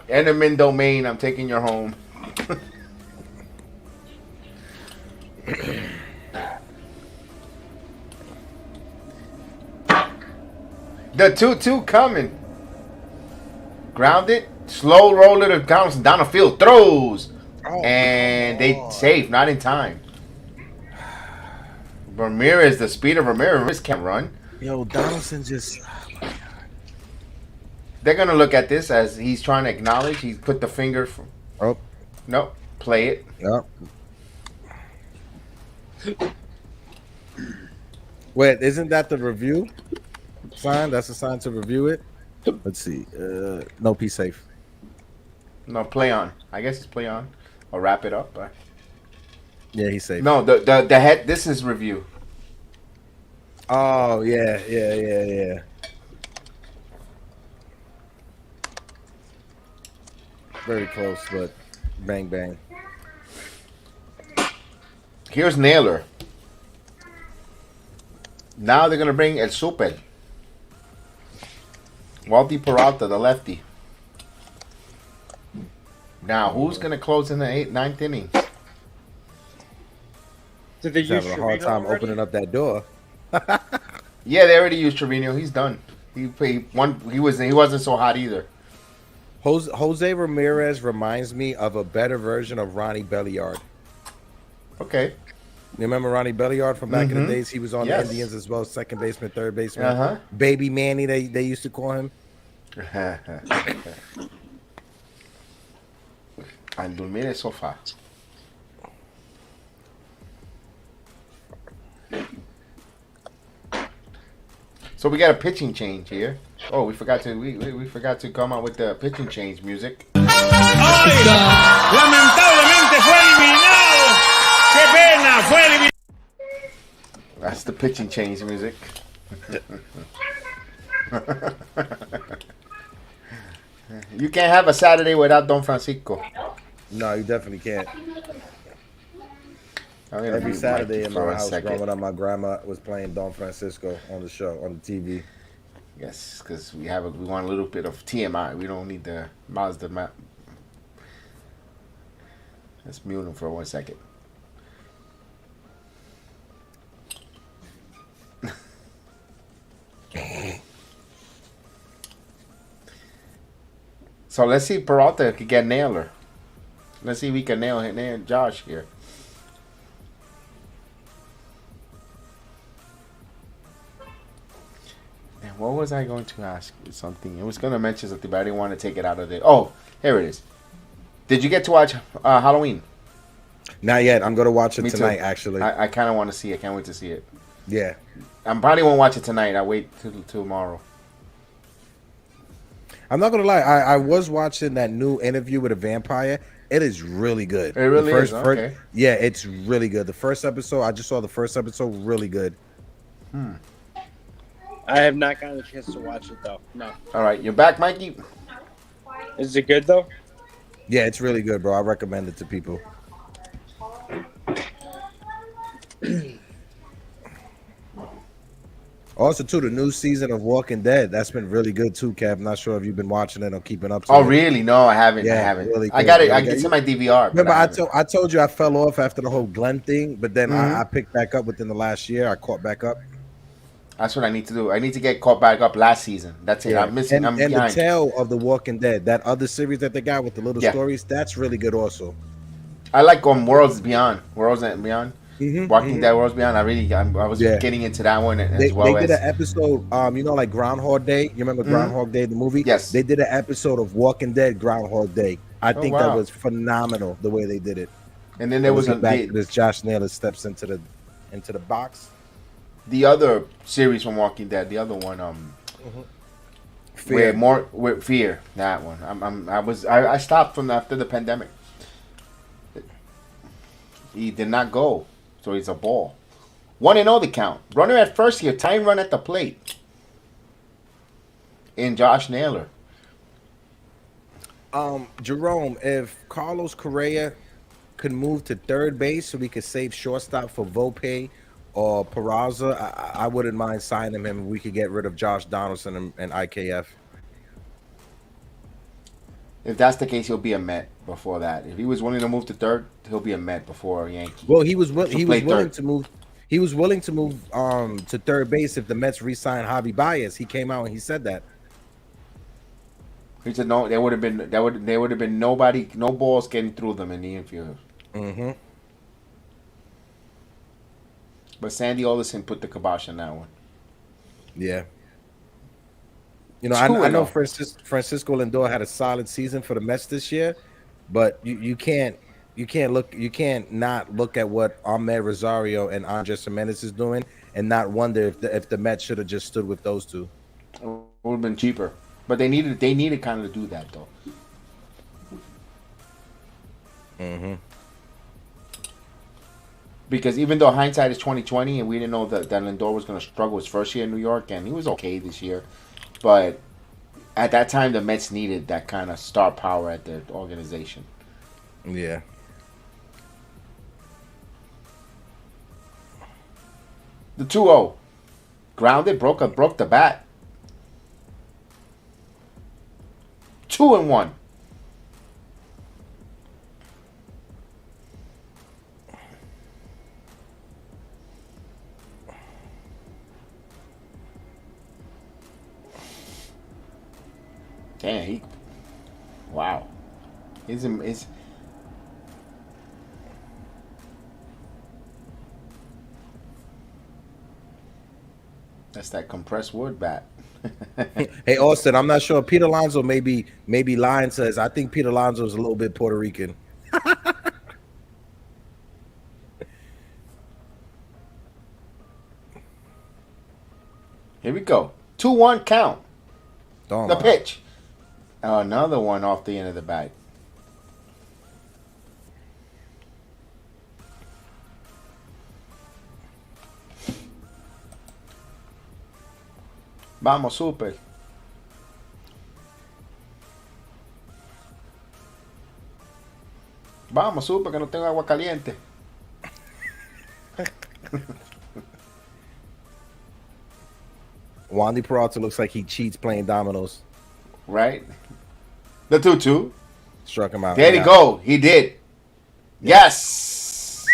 [SPEAKER 2] Enderman domain, I'm taking your home. The 2-2 coming. Grounded. Slow roll it down the field. Throws. And they save. Not in time. Ramirez, the speed of Ramirez can't run.
[SPEAKER 3] Yo, Donaldson just...
[SPEAKER 2] They're going to look at this as he's trying to acknowledge. He's put the finger.
[SPEAKER 3] Oh.
[SPEAKER 2] Nope. Play it.
[SPEAKER 3] Yep. Wait, isn't that the review sign? That's a sign to review it. Let's see. No, P safe.
[SPEAKER 2] No, play on. I guess it's play on. Or wrap it up.
[SPEAKER 3] Yeah, he's safe.
[SPEAKER 2] No, the head. This is review.
[SPEAKER 3] Oh yeah. Very close, but bang bang.
[SPEAKER 2] Here's Naylor. Now they're gonna bring El Super. Walty Peralta, the lefty. Now, who's gonna close in the 8th, 9th inning?
[SPEAKER 4] Did they
[SPEAKER 3] He's
[SPEAKER 4] use
[SPEAKER 3] having a hard
[SPEAKER 4] Trevino
[SPEAKER 3] time
[SPEAKER 4] already?
[SPEAKER 3] opening up that door.
[SPEAKER 2] Yeah, they already used Trevino. He's done. He wasn't so hot either.
[SPEAKER 3] Jose Ramirez reminds me of a better version of Ronnie Belliard.
[SPEAKER 2] Okay.
[SPEAKER 3] You remember Ronnie Belliard from back in the
[SPEAKER 2] Mhm.
[SPEAKER 3] days? He was on
[SPEAKER 2] Yes.
[SPEAKER 3] the Indians as well, second baseman, third baseman.
[SPEAKER 2] Uh-huh.
[SPEAKER 3] Baby Manny, they used to call him.
[SPEAKER 2] Al dormir el sofá. So we got a pitching change here. Oh, we forgot to come out with the pitching change music.
[SPEAKER 1] ¡Ay! Lamentablemente fue eliminado. ¡Qué pena! Fue eliminado.
[SPEAKER 2] That's the pitching change music. You can't have a Saturday without Don Francisco.
[SPEAKER 3] No, you definitely can't.
[SPEAKER 2] I'm gonna
[SPEAKER 3] Every
[SPEAKER 2] mute
[SPEAKER 3] Saturday
[SPEAKER 2] Mikey
[SPEAKER 3] in
[SPEAKER 2] for
[SPEAKER 3] my
[SPEAKER 2] a
[SPEAKER 3] house
[SPEAKER 2] second.
[SPEAKER 3] growing up, my grandma was playing Don Francisco on the show, on the TV.
[SPEAKER 2] Yes, because we want a little bit of TMI. We don't need the Mazda map. Let's mute him for 1 second. So let's see if Peralta could get Naylor. Let's see if we can nail Josh here. And what was I going to ask you? Something. It was going to mention something, but I didn't want to take it out of there. Oh, here it is. Did you get to watch Halloween?
[SPEAKER 3] Not yet. I'm gonna watch it
[SPEAKER 2] Me too.
[SPEAKER 3] tonight. Actually,
[SPEAKER 2] I kind of want to see it. I can't wait to see it.
[SPEAKER 3] yeah.
[SPEAKER 2] I probably won't watch it tonight. I'll wait till tomorrow.
[SPEAKER 3] I'm not gonna lie. I was watching that new interview with a vampire. It is really good.
[SPEAKER 2] It really
[SPEAKER 3] The
[SPEAKER 2] is, okay.
[SPEAKER 3] Yeah, it's really good. The first episode, I just saw the first episode. Really good.
[SPEAKER 4] I have not gotten a chance to watch it though. No.
[SPEAKER 2] All right, you're back, Mikey?
[SPEAKER 4] Is it good though?
[SPEAKER 3] Yeah, it's really good, bro. I recommend it to people. Also, too, the new season of Walking Dead, that's been really good too, Kev. Not sure if you've been watching it or keeping up to
[SPEAKER 2] Oh,
[SPEAKER 3] it.
[SPEAKER 2] really? No, I haven't. I
[SPEAKER 3] Yeah,
[SPEAKER 2] haven't.
[SPEAKER 3] really
[SPEAKER 2] I
[SPEAKER 3] good,
[SPEAKER 2] got it.
[SPEAKER 3] really
[SPEAKER 2] It's
[SPEAKER 3] good.
[SPEAKER 2] in my DVR. but
[SPEAKER 3] Remember,
[SPEAKER 2] haven't.
[SPEAKER 3] I told you I fell off after the whole Glenn thing, but then
[SPEAKER 2] Mhm.
[SPEAKER 3] I picked back up within the last year. I caught back up.
[SPEAKER 2] That's what I need to do. I need to get caught back up last season. That's it. I'm missing. I'm
[SPEAKER 3] and the
[SPEAKER 2] behind.
[SPEAKER 3] tale of the Walking Dead, that other series that they got with the little
[SPEAKER 2] Yeah.
[SPEAKER 3] stories, that's really good also.
[SPEAKER 2] I like Worlds Beyond. Worlds and Beyond.
[SPEAKER 3] Mhm,
[SPEAKER 2] Walking
[SPEAKER 3] mhm.
[SPEAKER 2] Dead Worlds Beyond. I was
[SPEAKER 3] Yeah.
[SPEAKER 2] getting into that one as
[SPEAKER 3] They
[SPEAKER 2] well
[SPEAKER 3] did
[SPEAKER 2] as.
[SPEAKER 3] an episode, like Groundhog Day. You remember Groundhog Day, the movie?
[SPEAKER 2] Yes.
[SPEAKER 3] They did an episode of Walking Dead Groundhog Day. I
[SPEAKER 2] Oh,
[SPEAKER 3] think
[SPEAKER 2] wow.
[SPEAKER 3] that was phenomenal the way they did it.
[SPEAKER 2] And then there was
[SPEAKER 3] Looking back
[SPEAKER 2] the,
[SPEAKER 3] to this Josh Naylor steps into the box.
[SPEAKER 2] the other series from Walking Dead. The other one,
[SPEAKER 3] Fear.
[SPEAKER 2] with Fear. That one. I stopped from after the pandemic. He did not go, so he's a ball. 1-0 the count. Runner at first here. Time run at the plate. In Josh Naylor.
[SPEAKER 3] Jerome, if Carlos Correa could move to third base so we could save shortstop for Volpe or Peraza, I wouldn't mind signing him if we could get rid of Josh Donaldson and IKF.
[SPEAKER 2] If that's the case, he'll be a Met before that. If he was willing to move to third, he'll be a Met before a Yankee.
[SPEAKER 3] Well, he was
[SPEAKER 2] play
[SPEAKER 3] willing
[SPEAKER 2] third.
[SPEAKER 3] to move. He was willing to move to third base if the Mets re-signed Javi Baez. He came out and he said that.
[SPEAKER 2] He said no. There would have been nobody, no balls getting through them in the infield.
[SPEAKER 3] Mm-hmm.
[SPEAKER 2] But Sandy Alderson put the kibosh on that one.
[SPEAKER 3] Yeah. You know, I
[SPEAKER 2] 2-0.
[SPEAKER 3] know Francisco Lindor had a solid season for the Mets this year, but you can't not look at what Ahmed Rosario and Andres Gimenez is doing and not wonder if the Mets should have just stood with those two.
[SPEAKER 2] It would have been cheaper. But they needed kind of to do that though.
[SPEAKER 3] Mm-hmm.
[SPEAKER 2] Because even though hindsight is 2020, and we didn't know that Lindor was going to struggle his first year in New York, and he was okay this year, but at that time the Mets needed that kind of star power at the organization.
[SPEAKER 3] Yeah.
[SPEAKER 2] The 2-0. Grounded, broke the bat. 2-1. Damn, wow. He's that's that compressed wood bat.
[SPEAKER 3] Hey Austin, I'm not sure. Pete Alonso maybe lying to us. I think Pete Alonso is a little bit Puerto Rican.
[SPEAKER 2] Here we go. 2-1 count.
[SPEAKER 3] Oh,
[SPEAKER 2] The
[SPEAKER 3] my.
[SPEAKER 2] pitch. Another one off the end of the bag. Vamos, super. Vamos, super, que no tengo agua caliente.
[SPEAKER 3] Wandy Peralta looks like he cheats playing dominoes.
[SPEAKER 2] Right? The 2-2.
[SPEAKER 3] Struck him out.
[SPEAKER 2] There you go. He did. Yes.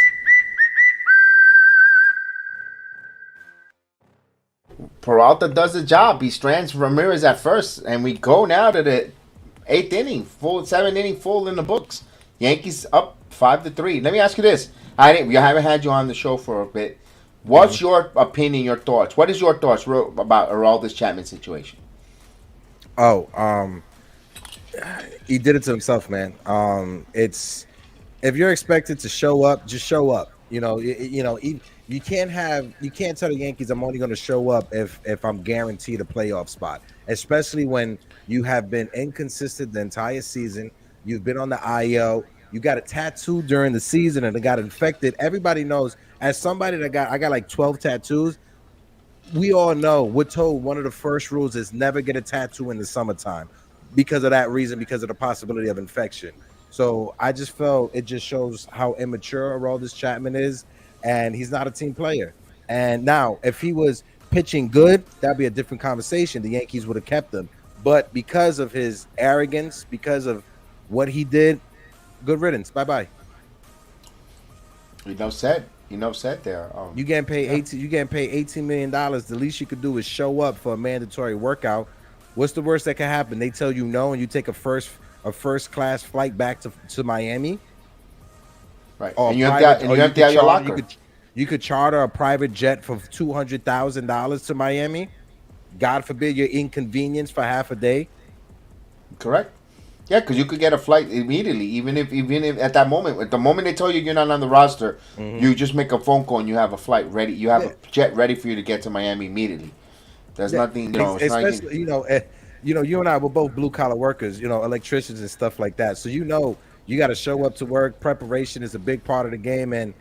[SPEAKER 2] Peralta does the job. He strands Ramirez at first, and we go now to the 8th inning, full 7 inning full in the books. Yankees up 5-3. Let me ask you this: we haven't had you on the show for a bit. What's your opinion, your thoughts? What is your thoughts about Aroldis Chapman situation?
[SPEAKER 3] Oh, he did it to himself, man. It's if you're expected to show up, just show up. You can't tell the Yankees I'm only going to show up if I'm guaranteed a playoff spot, especially when you have been inconsistent the entire season. You've been on the IL. You got a tattoo during the season and it got infected. Everybody knows. As somebody I got like 12 tattoos. We all know we're told one of the first rules is never get a tattoo in the summertime because of that reason, because of the possibility of infection. So I just felt it just shows how immature Aroldis Chapman is, and he's not a team player. And now, if he was pitching good, that'd be a different conversation. The Yankees would have kept him. But because of his arrogance, because of what he did, good riddance. Bye-bye.
[SPEAKER 2] Enough said there.
[SPEAKER 3] You getting paid $18 million. The least you could do is show up for a mandatory workout. What's the worst that can happen? They tell you no, and you take a first class flight back to Miami.
[SPEAKER 2] Right.
[SPEAKER 3] Or
[SPEAKER 2] And you empty out your locker.
[SPEAKER 3] You could charter a private jet for $200,000 to Miami. God forbid you're inconvenienced for half a day.
[SPEAKER 2] Correct. Yeah, because you could get a flight immediately, even if at that moment, at the moment they tell you you're not on the roster, you just make a phone call and you have a flight ready. You have a jet ready for you to get to Miami immediately. There's nothing,
[SPEAKER 3] especially you and I were both blue collar workers, electricians and stuff like that. So you got to show up to work. Preparation is a big part of the game, and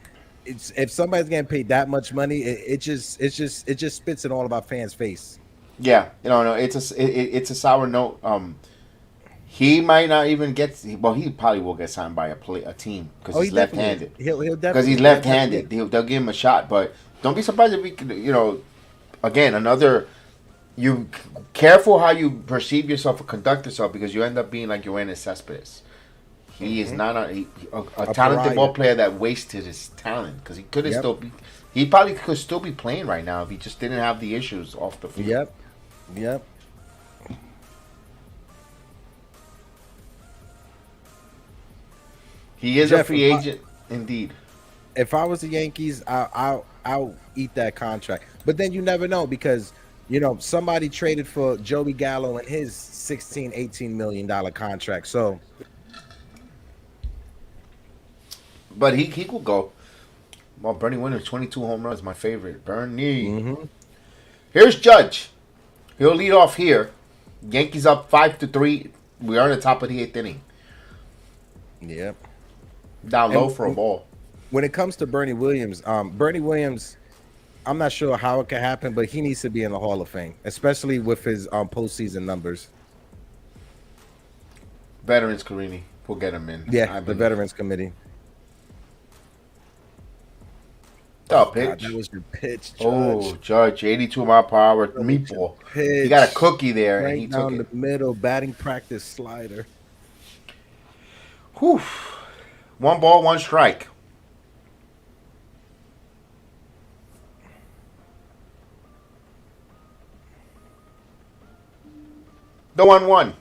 [SPEAKER 3] if somebody's getting paid that much money, it just spits in all of our fans' face.
[SPEAKER 2] Yeah, it's a sour note. He might not even get. Well, he probably will get signed by a team because he's left-handed.
[SPEAKER 3] He'll definitely
[SPEAKER 2] because he's left-handed. They'll give him a shot, but don't be surprised if we could. Again, another. You careful how you perceive yourself or conduct yourself because you end up being like Yoenis Cespedes. He is not a talented ball player that wasted his talent because he could still be. He probably could still be playing right now if he just didn't have the issues off the field.
[SPEAKER 3] Yep.
[SPEAKER 2] He is a free agent, indeed.
[SPEAKER 3] If I was the Yankees, I'll eat that contract. But then you never know because, somebody traded for Joey Gallo and his $16-18 million contract. So,
[SPEAKER 2] but he could go. Well, Bernie Williams, 22 home runs, my favorite. Bernie. Here's Judge. He'll lead off here. Yankees up 5-3. We are in the top of the 8th inning.
[SPEAKER 3] Yep.
[SPEAKER 2] Down low for a ball.
[SPEAKER 3] When it comes to Bernie Williams, I'm not sure how it can happen, but he needs to be in the Hall of Fame, especially with his postseason numbers.
[SPEAKER 2] Veterans Carini will get him in.
[SPEAKER 3] Yeah, the Veterans Committee.
[SPEAKER 2] The
[SPEAKER 3] God,
[SPEAKER 2] pitch.
[SPEAKER 3] that was your pitch, Judge.
[SPEAKER 2] Oh, Judge, 82 mile per hour meatball.
[SPEAKER 3] Pitch.
[SPEAKER 2] He got a cookie there, and
[SPEAKER 3] Right
[SPEAKER 2] he took
[SPEAKER 3] down
[SPEAKER 2] it.
[SPEAKER 3] the middle, batting practice slider.
[SPEAKER 2] Whew. 1 ball, 1 strike. The 1-1.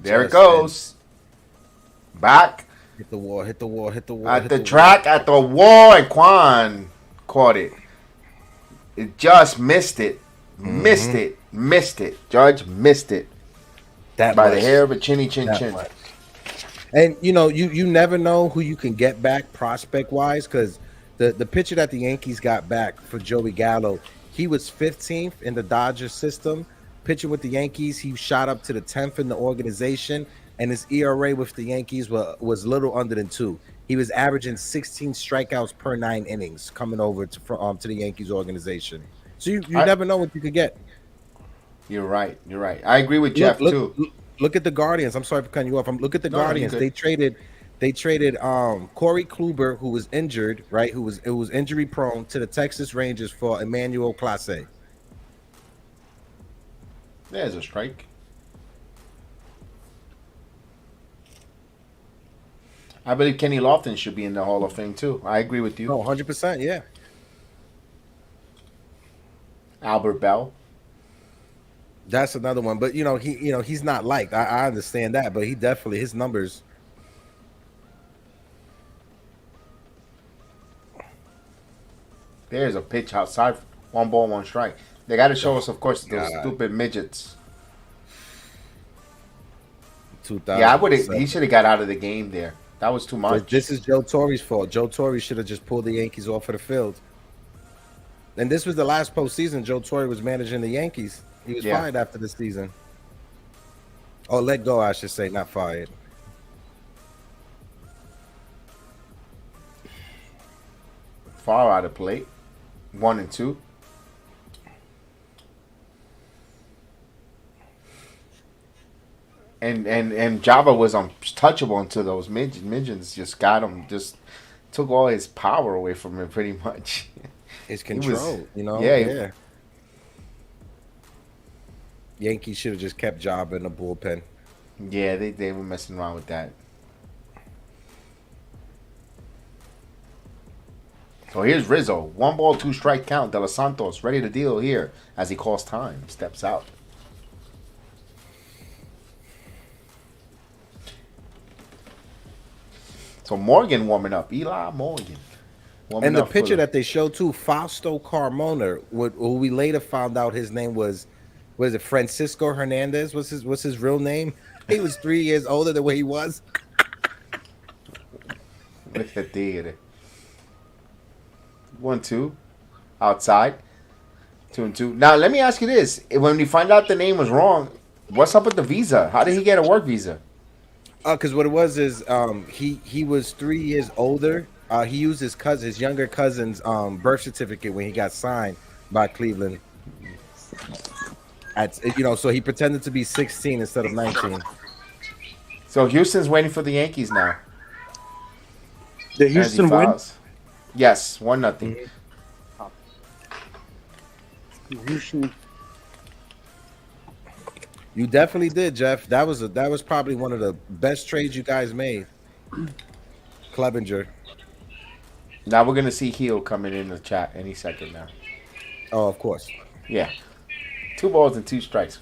[SPEAKER 2] There it goes. Back.
[SPEAKER 3] Hit the wall, hit the wall, hit the wall.
[SPEAKER 2] At the track, at the wall, and Quan caught it. It just missed it. Missed it. Missed it. Judge missed it.
[SPEAKER 3] That
[SPEAKER 2] By
[SPEAKER 3] much.
[SPEAKER 2] the hair of a chinny chin
[SPEAKER 3] That
[SPEAKER 2] chin.
[SPEAKER 3] much. And you know, you never know who you can get back prospect wise, because the pitcher that the Yankees got back for Joey Gallo, he was 15th in the Dodgers system. Pitching with the Yankees, he shot up to the 10th in the organization, and his ERA with the Yankees was a little under than 2. He was averaging 16 strikeouts per 9 innings coming over to the Yankees organization. So you never know what you could get.
[SPEAKER 2] You're right. You're right. I agree with Jeff too.
[SPEAKER 3] Look at the Guardians. I'm sorry for cutting you off. Look at the Guardians.
[SPEAKER 2] you're
[SPEAKER 3] They
[SPEAKER 2] good.
[SPEAKER 3] traded Corey Kluber, who was injured, right? Who was injury prone, to the Texas Rangers for Emmanuel Clase.
[SPEAKER 2] There's a strike. I believe Kenny Lofton should be in the Hall of Fame too. I agree with you.
[SPEAKER 3] Oh, 100%, yeah.
[SPEAKER 2] Albert Bell.
[SPEAKER 3] That's another one. But he's not liked. I understand that, but he definitely, his numbers.
[SPEAKER 2] There's a pitch outside. 1 ball, 1 strike. They got to show us, of course, those
[SPEAKER 3] God.
[SPEAKER 2] stupid midgets.
[SPEAKER 3] 2000.
[SPEAKER 2] Yeah, I would. He should have got out of the game there. That was too much.
[SPEAKER 3] This is Joe Torre's fault. Joe Torre should have just pulled the Yankees off of the field. And this was the last postseason Joe Torre was managing the Yankees. He was fired after the season. Oh, let go, I should say, not fired.
[SPEAKER 2] Far out of plate. 1 and 2. And Java was untouchable until those midgets just got him. Just took all his power away from him, pretty much.
[SPEAKER 3] His control,
[SPEAKER 2] Yeah.
[SPEAKER 3] Yankees should have just kept Java in the bullpen.
[SPEAKER 2] Yeah, they were messing around with that. So here's Rizzo. 1 ball, 2 strike count. De Los Santos ready to deal here as he calls time. Steps out. So Morgan warming up. Eli Morgan.
[SPEAKER 3] And the pitcher that they showed too, Fausto Carmona, who we later found out his name was it Francisco Hernandez? What's his real name? He was 3 years older than what he was.
[SPEAKER 2] With the theater. 1-2. Outside. 2-2. Now let me ask you this. When we find out the name was wrong, what's up with the visa? How did he get a work visa?
[SPEAKER 3] Because what it was is he was 3 years older. He used his younger cousin's birth certificate when he got signed by Cleveland. So he pretended to be 16 instead of 19.
[SPEAKER 2] So Houston's waiting for the Yankees now.
[SPEAKER 4] Did Houston win?
[SPEAKER 2] Yes, 1-0.
[SPEAKER 4] Houston.
[SPEAKER 3] You definitely did, Jeff. That was probably one of the best trades you guys made. Clevenger.
[SPEAKER 2] Now we're gonna see Heel coming in the chat any second now.
[SPEAKER 3] Oh, of course.
[SPEAKER 2] Yeah, 2 balls and 2 strikes.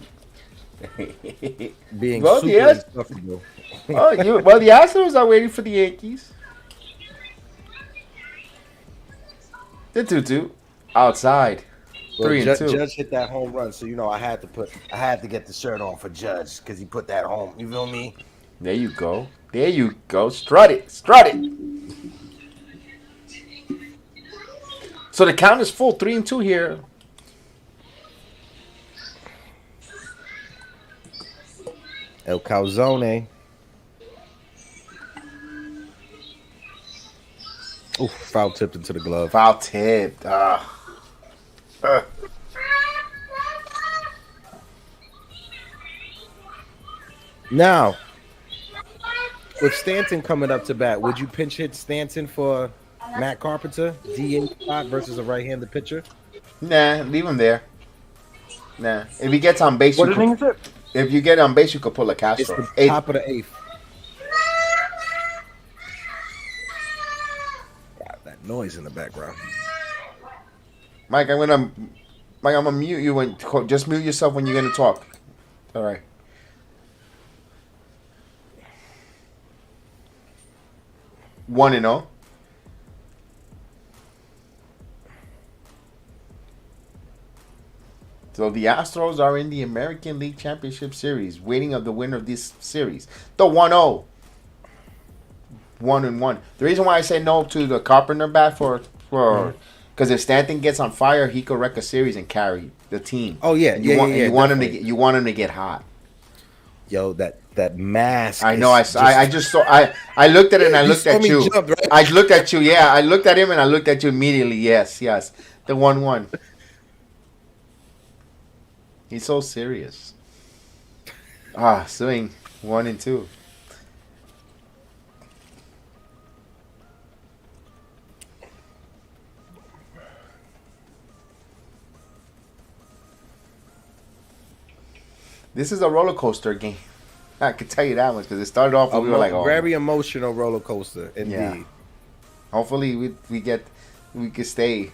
[SPEAKER 3] Being
[SPEAKER 2] Well,
[SPEAKER 3] super
[SPEAKER 2] yes.
[SPEAKER 3] insufferable.
[SPEAKER 2] The Astros are waiting for the Yankees. The 2-2 outside.
[SPEAKER 3] Well,
[SPEAKER 2] 3-2.
[SPEAKER 3] Judge hit that home run, so I had to get the shirt on for Judge because he put that home. You feel me?
[SPEAKER 2] There you go. There you go. Strut it. Strut it. So the count is full. 3-2 here.
[SPEAKER 3] El Calzone. Ooh, foul tipped into the glove.
[SPEAKER 2] Foul tipped.
[SPEAKER 3] Now, with Stanton coming up to bat, would you pinch hit Stanton for Matt Carpenter, DH spot versus a right-handed pitcher.
[SPEAKER 2] Nah, leave him there. Nah, if he gets on base,
[SPEAKER 4] What
[SPEAKER 2] you
[SPEAKER 4] inning is
[SPEAKER 2] could,
[SPEAKER 4] it?
[SPEAKER 2] if you get on base, you could pull a
[SPEAKER 3] It's
[SPEAKER 2] Castro.
[SPEAKER 3] the
[SPEAKER 2] Eighth.
[SPEAKER 3] top of the eighth. God, that noise in the background.
[SPEAKER 2] Mike, I'm gonna mute you when just mute yourself when you're gonna talk. All right. One and zero. So the Astros are in the American League Championship Series, waiting of the winner of this series. The 1-0. 1-1. The reason why I say no to the Carpenter bat for because if Stanton gets on fire, he could wreck a series and carry the team.
[SPEAKER 3] Oh yeah,
[SPEAKER 2] And you want him to get, you want him to get hot.
[SPEAKER 3] Yo, that mask.
[SPEAKER 2] I know. I just saw. I looked at it and I looked at you.
[SPEAKER 3] Jump, right?
[SPEAKER 2] I looked at you. Yeah, I looked at him and I looked at you immediately. Yes. The 1-1. He's so serious. Swing 1 and 2. This is a roller coaster game. I can tell you that much because it started off when we were like, "Oh,
[SPEAKER 3] very emotional roller coaster indeed."
[SPEAKER 2] Yeah. Hopefully we can stay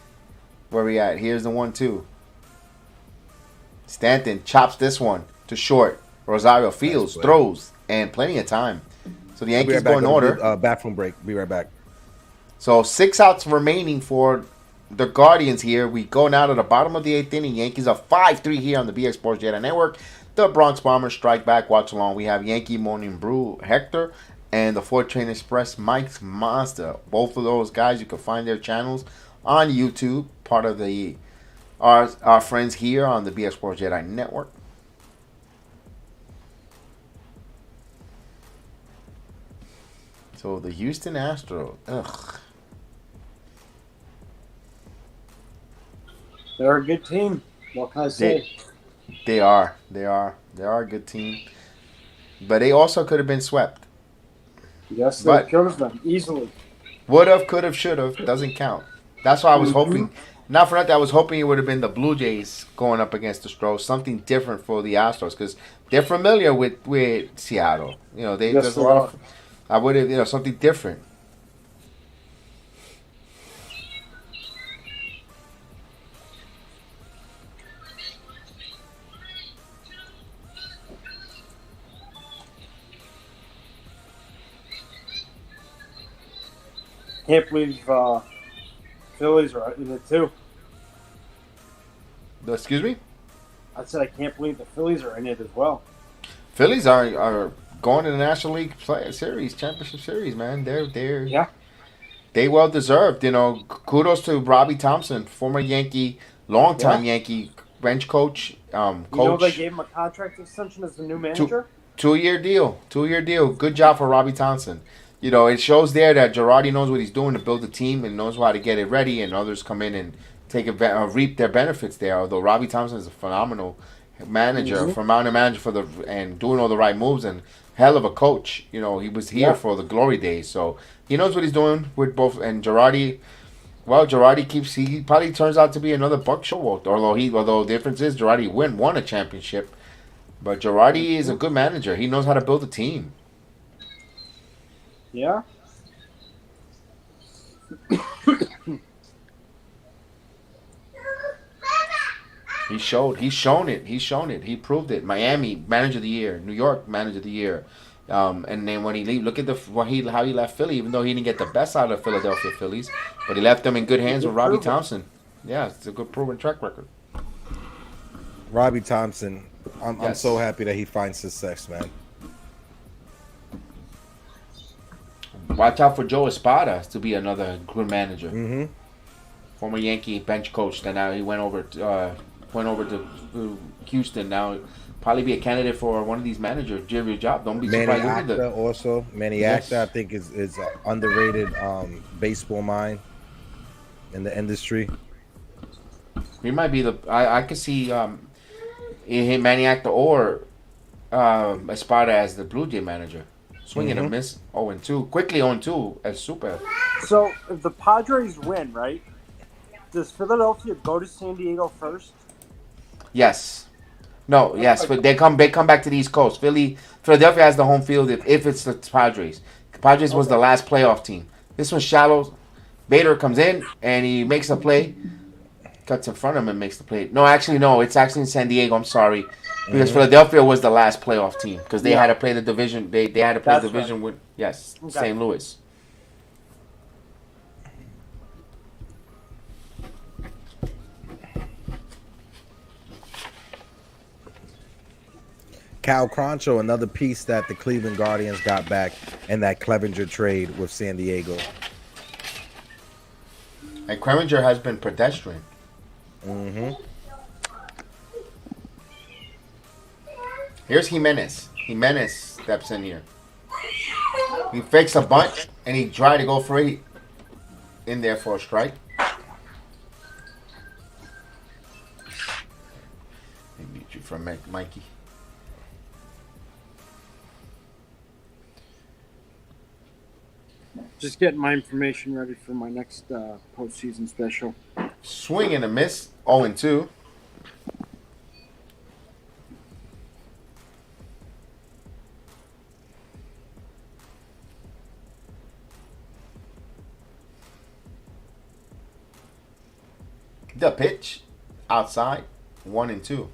[SPEAKER 2] where we at. Here's the 1-2. Stanton chops this one to short. Rosario fields, throws, and plenty of time. So the Yankees go in order.
[SPEAKER 3] Bathroom break. Be right back.
[SPEAKER 2] So 6 outs remaining for the Guardians here. We go now to the bottom of the 8th inning. Yankees are 5-3 here on the BX Sports JEDI Network. The Bronx Bombers strike back. Watch along. We have Yankee Morning Brew Hector and the 4 Train Express Mike's Monster. Both of those guys, you can find their channels on YouTube. Part of the our friends here on the BX Sports JEDI Network. So the Houston Astros. Ugh.
[SPEAKER 4] They're a good team. What can I say?
[SPEAKER 2] They are a good team, but they also could have been swept.
[SPEAKER 4] Yes, they could have been easily.
[SPEAKER 2] Would have, could have, should have doesn't count. That's why I was hoping. Not for nothing, I was hoping it would have been the Blue Jays going up against the Astros, something different for the Astros because they're familiar with Seattle. You know, there's a lot of. I would have, something different.
[SPEAKER 4] Can't believe Phillies are in it too.
[SPEAKER 2] Excuse me?
[SPEAKER 4] I said I can't believe the Phillies are in it as well.
[SPEAKER 2] Phillies are going to the National League Championship Series, man. They well deserved. Kudos to Robbie Thompson, former Yankee, longtime Yankee bench coach.
[SPEAKER 4] They gave him a contract extension as the new manager.
[SPEAKER 2] 2-year deal. 2-year deal. Good job for Robbie Thompson. It shows there that Girardi knows what he's doing to build a team and knows how to get it ready, and others come in and reap their benefits there. Although Robbie Thompson is a phenomenal manager, phenomenal manager and doing all the right moves and hell of a coach. He was here for the glory days, so he knows what he's doing with both. And Girardi, he probably turns out to be another Buck Showalter. Although the difference is Girardi won a championship, but Girardi is a good manager. He knows how to build a team.
[SPEAKER 4] Yeah.
[SPEAKER 2] He's shown it. He proved it. Miami Manager of the Year, New York Manager of the Year, and then when he leave, look at how he left Philly. Even though he didn't get the best out of the Philadelphia Phillies, but he left them in good hands with Robbie Thompson. Yeah, it's a good proven track record.
[SPEAKER 3] Robbie Thompson, I'm so happy that he finds success, man.
[SPEAKER 2] Watch out for Joe Espada to be another good manager.
[SPEAKER 3] Mm-hmm.
[SPEAKER 2] Former Yankee bench coach. Then now he went over to Houston. Now probably be a candidate for one of these managers. Jerry job. Don't be surprised.
[SPEAKER 3] Manny Acta, I think is an underrated baseball mind in the industry.
[SPEAKER 2] He might be I could see Manny Acta or Espada as the Blue Jay manager. Swing and a miss. 0-2. Quickly 0-2 as super.
[SPEAKER 4] So if the Padres win, right? Does Philadelphia go to San Diego first?
[SPEAKER 2] Yes. No, yes. But they come back to the East Coast. Philadelphia has the home field if it's the Padres. The Padres was the last playoff team. This one's shallow. Bader comes in and he makes a play. Cuts in front of him and makes the play. No, actually, no. It's actually in San Diego. I'm sorry. Because Philadelphia was the last playoff team. Because they had to play the division. They had to play the division with, St. Louis.
[SPEAKER 3] Cal Croncho, another piece that the Cleveland Guardians got back in that Clevenger trade with San Diego.
[SPEAKER 2] And Clevenger has been pedestrian. Here's Jimenez. Jimenez steps in here. He fakes a bunt and he tried to go for it in there for a strike. Let me mute you for a minute, Mikey.
[SPEAKER 4] Just getting my information ready for my next postseason special.
[SPEAKER 2] Swing and a miss. 0-2. The pitch. Outside. 1-2.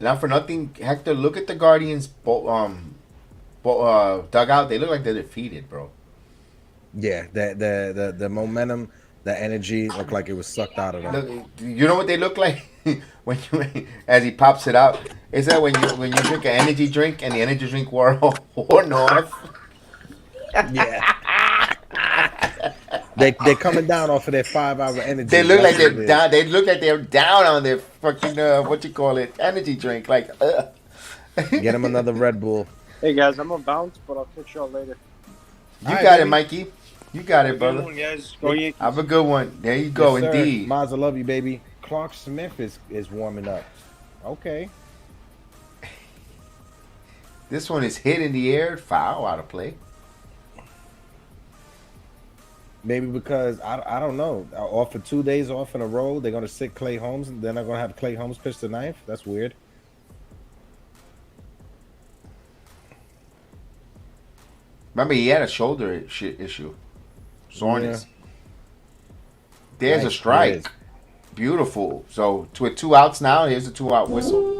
[SPEAKER 2] Not for nothing, Hector, look at the Guardians dugout. They look like they're defeated, bro.
[SPEAKER 3] Yeah, the momentum, the energy looked like it was sucked out of them.
[SPEAKER 2] Look, you know what they look like when you, as he pops it out? Is that when you drink an energy drink and the energy drink wore off?
[SPEAKER 3] Yeah. They're coming down off of their 5-hour energy.
[SPEAKER 2] They look like they're down. They look like they're down on their fucking energy drink. Like,
[SPEAKER 3] Get them another Red Bull.
[SPEAKER 4] Hey guys, I'm gonna bounce, but I'll catch y'all later.
[SPEAKER 2] You got it, Mikey. You got it, brother.
[SPEAKER 4] Good one, guys. Go Yankees.
[SPEAKER 2] Have a good one. There you go,
[SPEAKER 3] Yes,
[SPEAKER 2] indeed.
[SPEAKER 3] Maz, I love you, baby. Clark Smith is warming up. Okay.
[SPEAKER 2] This one is hit in the air, foul, out of play.
[SPEAKER 3] Maybe because I don't know. Off for 2 days off in a row, they're gonna sit Clay Holmes, and they're not gonna have Clay Holmes pitch the ninth. That's weird.
[SPEAKER 2] Remember, he had a shoulder issue. Soreness.
[SPEAKER 3] Yeah.
[SPEAKER 2] There's a
[SPEAKER 3] Nice,
[SPEAKER 2] strike.
[SPEAKER 3] it is.
[SPEAKER 2] Beautiful. So, with 2 outs now, here's a 2-out whistle.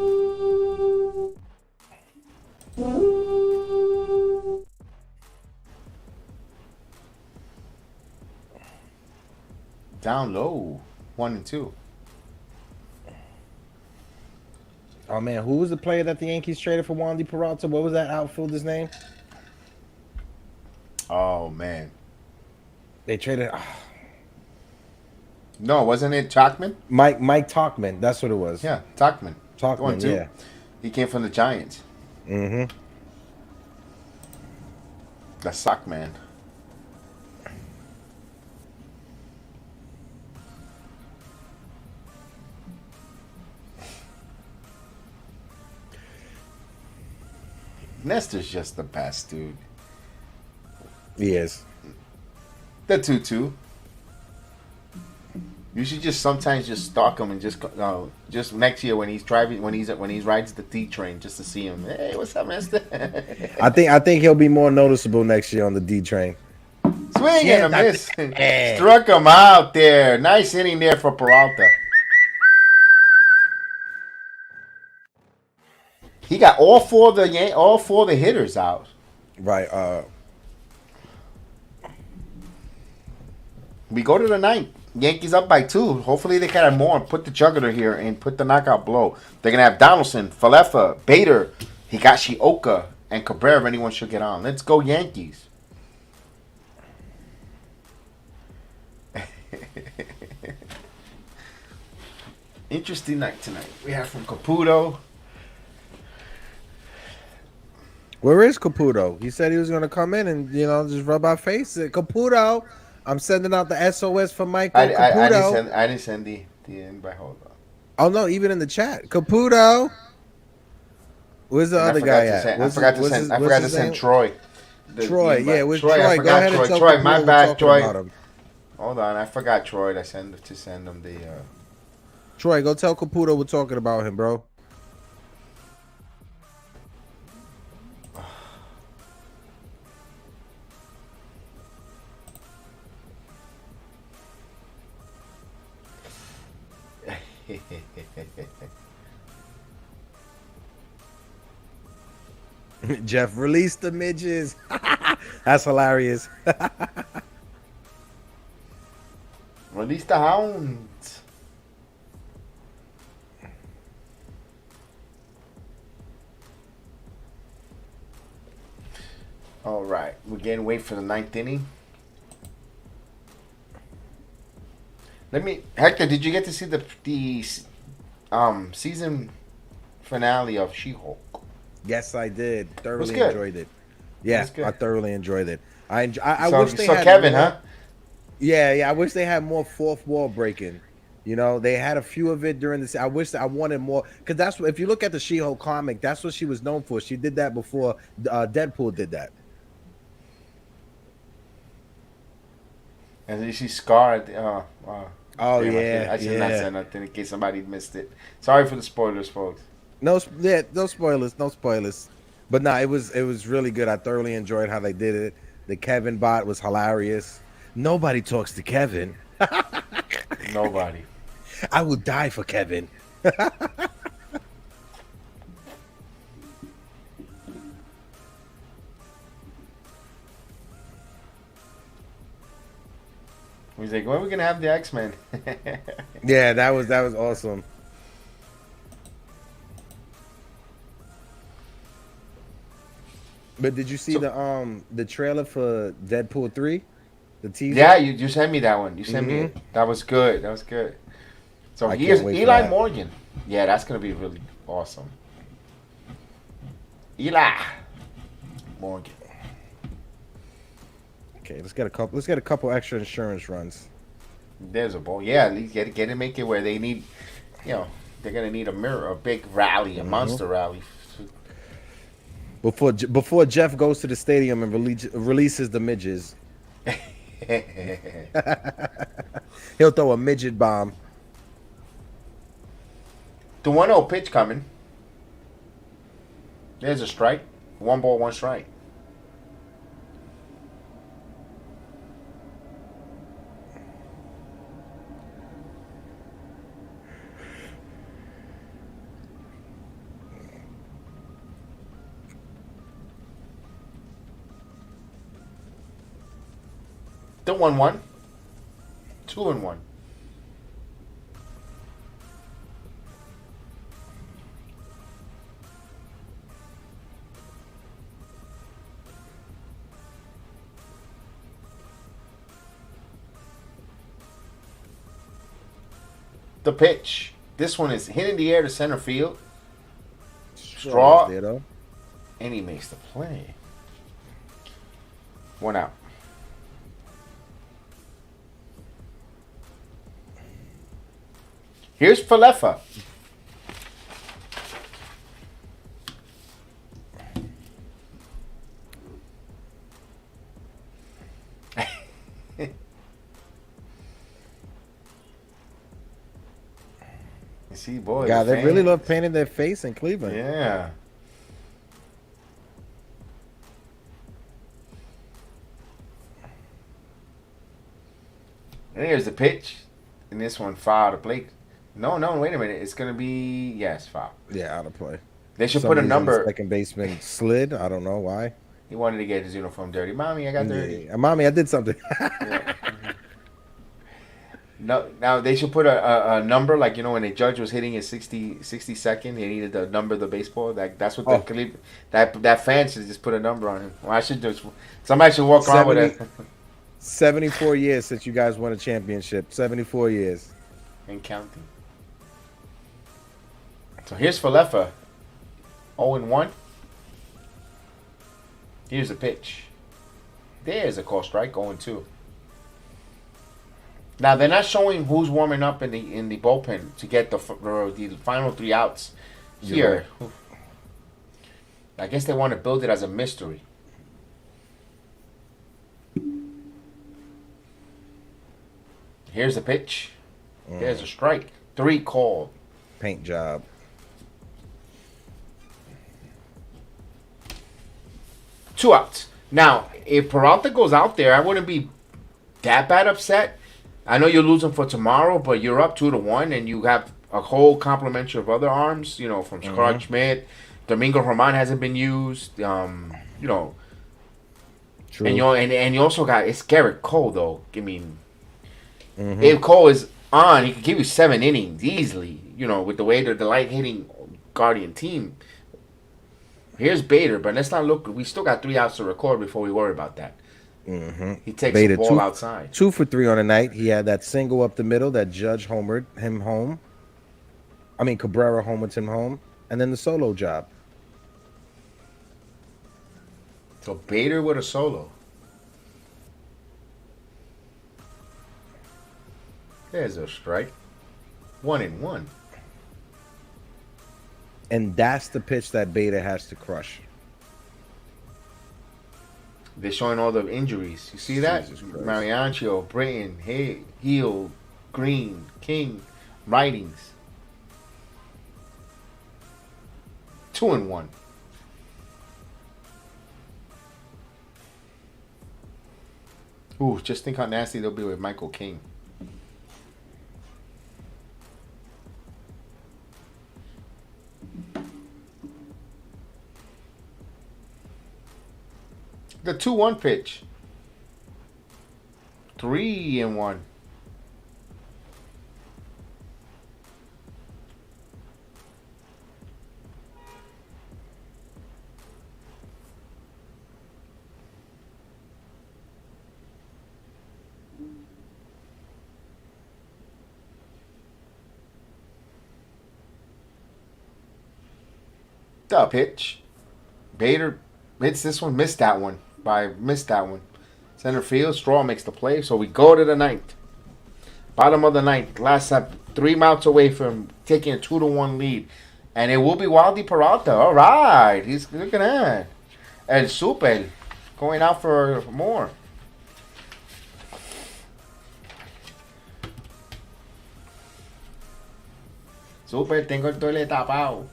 [SPEAKER 2] Down low. 1-2.
[SPEAKER 3] Oh man, who was the player that the Yankees traded for Wandy Peralta? What was that outfielder's name?
[SPEAKER 2] Oh, man.
[SPEAKER 3] They traded
[SPEAKER 2] No, wasn't it Talkman?
[SPEAKER 3] Mike Talkman. That's what it was.
[SPEAKER 2] Yeah, Talkman.
[SPEAKER 3] Talkman.
[SPEAKER 2] 1-2.
[SPEAKER 3] Yeah.
[SPEAKER 2] He came from the Giants.
[SPEAKER 3] Mm-hmm.
[SPEAKER 2] The sock man. Nestor's just the best, dude.
[SPEAKER 3] He is.
[SPEAKER 2] The 2-2. You should just sometimes just stalk him and just next year when he's driving when he rides the D train just to see him. Hey, what's up, Mister?
[SPEAKER 3] I think he'll be more noticeable next year on the D train.
[SPEAKER 2] Swing
[SPEAKER 3] Yeah,
[SPEAKER 2] and a miss.
[SPEAKER 3] Hey.
[SPEAKER 2] Struck him out there. Nice inning there for Peralta. He got all four of the hitters out.
[SPEAKER 3] Right.
[SPEAKER 2] We go to the ninth. Yankees up by 2. Hopefully they can have more and put the juggler here and put the knockout blow. They're going to have Donaldson, Falefa, Bader, Higashioka, and Cabrera if anyone should get on. Let's go Yankees. Interesting night tonight. We have from Caputo.
[SPEAKER 3] Where is Caputo? He said he was going to come in and just rub our face. Caputo, I'm sending out the SOS for Michael Caputo.
[SPEAKER 2] I didn't send the the invite. Hold on.
[SPEAKER 3] Oh no, even in the chat, Caputo. Where's the
[SPEAKER 2] And
[SPEAKER 3] other guy at?
[SPEAKER 2] I forgot to send Troy.
[SPEAKER 3] Troy, yeah, with
[SPEAKER 2] Troy, I
[SPEAKER 3] Troy. Go
[SPEAKER 2] forgot
[SPEAKER 3] ahead and tell
[SPEAKER 2] Troy,
[SPEAKER 3] Caputo
[SPEAKER 2] my
[SPEAKER 3] we're
[SPEAKER 2] bad,
[SPEAKER 3] talking
[SPEAKER 2] Troy.
[SPEAKER 3] about him.
[SPEAKER 2] Hold on, I forgot Troy to send him the.
[SPEAKER 3] Troy, go tell Caputo we're talking about him, bro. Jeff, release the midges. That's hilarious.
[SPEAKER 2] Release the hounds. All right, we're getting wait for the 9th inning. Hector, did you get to see the season finale of She-Hulk?
[SPEAKER 3] Yes, I did. Thoroughly
[SPEAKER 2] good.
[SPEAKER 3] enjoyed it. Yeah,
[SPEAKER 2] good.
[SPEAKER 3] I thoroughly enjoyed it. I
[SPEAKER 2] So,
[SPEAKER 3] wish they
[SPEAKER 2] so
[SPEAKER 3] had
[SPEAKER 2] Kevin,
[SPEAKER 3] more,
[SPEAKER 2] huh?
[SPEAKER 3] Yeah. I wish they had more fourth wall breaking. You know, they had a few of it during this. I wanted more because that's what, if you look at the She-Hulk comic, that's what she was known for. She did that before Deadpool did that.
[SPEAKER 2] And then she's scarred.
[SPEAKER 3] Oh
[SPEAKER 2] Damn,
[SPEAKER 3] yeah,
[SPEAKER 2] I should not say nothing in case somebody missed it. Sorry for the spoilers, folks.
[SPEAKER 3] No spoilers, no spoilers. But no, it was really good. I thoroughly enjoyed how they did it. The Kevin bot was hilarious. Nobody talks to Kevin.
[SPEAKER 2] Nobody.
[SPEAKER 3] I will die for Kevin.
[SPEAKER 2] He's like, when are we gonna have the X-Men?
[SPEAKER 3] Yeah, that was awesome. But did you see the trailer for Deadpool 3? The teaser?
[SPEAKER 2] Yeah, you sent me that one. You sent me it. That was good. That was good. So
[SPEAKER 3] I
[SPEAKER 2] here's
[SPEAKER 3] can't wait for
[SPEAKER 2] Eli
[SPEAKER 3] that.
[SPEAKER 2] Morgan. Yeah, that's gonna be really awesome. Eli Morgan.
[SPEAKER 3] Okay, let's get a couple extra insurance runs.
[SPEAKER 2] There's a ball. Yeah, at least get it, make it where they need, they're gonna need a big rally, a monster rally.
[SPEAKER 3] Before Jeff goes to the stadium and releases the midges. He'll throw a midget bomb.
[SPEAKER 2] The 1-0 pitch coming. There's a strike. 1 ball, 1 strike. The 1-1. 2-1. The pitch. This one is hit in the air to center field. Straw.
[SPEAKER 3] There, though.
[SPEAKER 2] And he makes the play. 1 out. Here's Falefa. You see, boy.
[SPEAKER 3] God,
[SPEAKER 2] the
[SPEAKER 3] they really
[SPEAKER 2] fans.
[SPEAKER 3] love painting their face in Cleveland.
[SPEAKER 2] Yeah. And here's the pitch. And this one, foul to Blake. No, wait a minute. It's going to be, yes, foul.
[SPEAKER 3] Yeah, out of play.
[SPEAKER 2] They should put a
[SPEAKER 3] Somebody's on the
[SPEAKER 2] number.
[SPEAKER 3] second baseman slid. I don't know why.
[SPEAKER 2] He wanted to get his uniform dirty. Mommy, I got dirty.
[SPEAKER 3] Yeah. Mommy, I did something.
[SPEAKER 2] Yeah. No, now they should put a number, like, when a judge was hitting his 62nd, they needed the number of the baseball. That's what that fan should just put a number on him. Well, I should just, somebody should walk around with it.
[SPEAKER 3] 74 years since you guys won a championship. 74 years.
[SPEAKER 2] And counting. So here's Falefa. 0-1. Here's the pitch. There's a call strike. 0-2. Now they're not showing who's warming up in the bullpen to get the final 3 outs here.
[SPEAKER 3] Right.
[SPEAKER 2] I guess they want to build it as a mystery. Here's the pitch. There's a strike. 3 called.
[SPEAKER 3] Paint job.
[SPEAKER 2] Two outs. Now, if Peralta goes out there, I wouldn't be that bad upset. I know you're losing for tomorrow, but you're up 2-1, and you have a whole complementary of other arms. You know, from Scarlett Schmidt, Domingo Germán hasn't been used. You know,
[SPEAKER 3] True.
[SPEAKER 2] and you also got it's Garrett Cole though. I mean, if Cole is on, he could give you 7 innings easily. You know, with the way the light hitting Guardian team. Here's Bader, but let's not look. We still got 3 outs to record before we worry about that. He takes
[SPEAKER 3] Bader,
[SPEAKER 2] the ball outside.
[SPEAKER 3] 2 for 3 on the night. He had that single up the middle that Judge homered him home. I mean, Cabrera homered him home. And then the solo job.
[SPEAKER 2] So Bader with a solo. There's a strike. 1-1.
[SPEAKER 3] And that's the pitch that Bader has to crush.
[SPEAKER 2] They're showing all the injuries. You see that? Mariancho, Britton, Heel, Green, King, Writings. 2-1. Ooh, just think how nasty they'll be with Michael King. The 2-1 pitch. 3-1. The pitch. Bader hits this one, missed that one. Center field, Straw makes the play, so we go to the 9th. Bottom of the 9th. Last up, 3 outs away from taking a 2-1 lead. And it will be Waldy Peralta. All right. He's looking at El Super going out for more. Super, tengo el toilet tapado.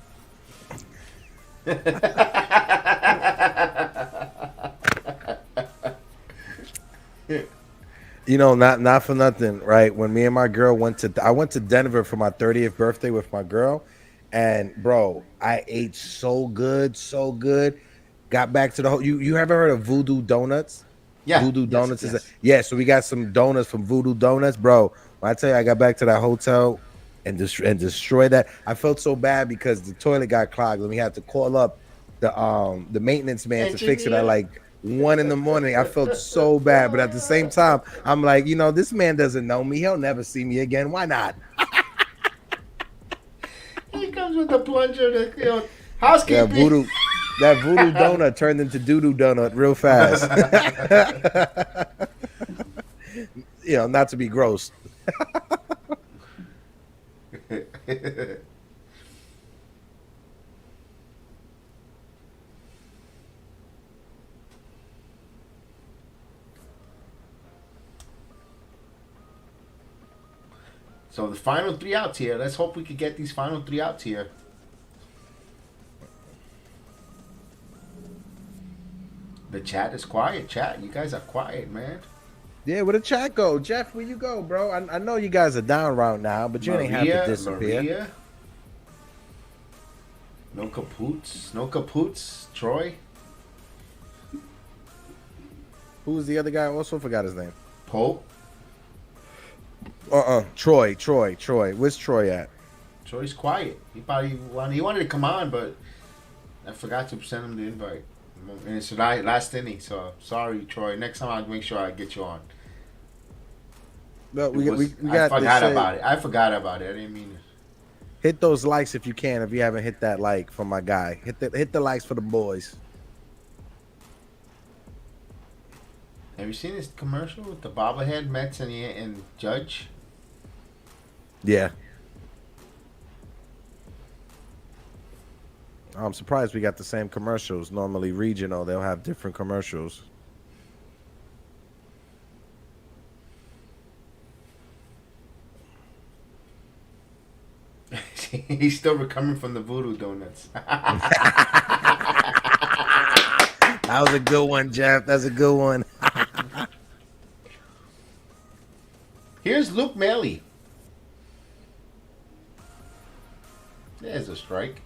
[SPEAKER 3] You know, not for nothing, right? When me and my girl I went to Denver for my 30th birthday with my girl, and bro, I ate so good. Got back to the you ever heard of Voodoo Donuts?
[SPEAKER 2] Yeah.
[SPEAKER 3] Voodoo Donuts so we got some donuts from Voodoo Donuts, bro. When I tell you I got back to that hotel and destroyed that, I felt so bad because the toilet got clogged and we had to call up the maintenance man to fix it at like 1 a.m. I felt so bad, but at the same time, I'm like, you know, this man doesn't know me. He'll never see me again. Why not?
[SPEAKER 2] He comes with the plunger, housekeeping.
[SPEAKER 3] That voodoo donut turned into doo-doo donut real fast. You know, not to be gross.
[SPEAKER 2] So the final 3 outs here. Let's hope we could get these final 3 outs here. The chat is quiet. Chat, you guys are quiet, man.
[SPEAKER 3] Yeah, where the chat go? Jeff, where you go, bro? I know you guys are down right now, but you ain't have to disappear.
[SPEAKER 2] Maria. No Caputs. Troy.
[SPEAKER 3] Who was the other guy? I also forgot his name.
[SPEAKER 2] Pope.
[SPEAKER 3] Troy. Where's Troy at?
[SPEAKER 2] Troy's quiet. He wanted to come on, but I forgot to send him the invite. And it's last inning, so sorry, Troy. Next time I'll make sure I get you on.
[SPEAKER 3] No,
[SPEAKER 2] I forgot about it. I didn't mean it.
[SPEAKER 3] Hit those likes if you can. If you haven't hit that like for my guy, hit the likes for the boys.
[SPEAKER 2] Have you seen this commercial with the bobblehead Mets and Judge?
[SPEAKER 3] Yeah. I'm surprised we got the same commercials. Normally regional, they'll have different commercials.
[SPEAKER 2] He's still recovering from the voodoo donuts.
[SPEAKER 3] That was a good one, Jeff. That's a good one.
[SPEAKER 2] Here's Luke Maley. There's a strike.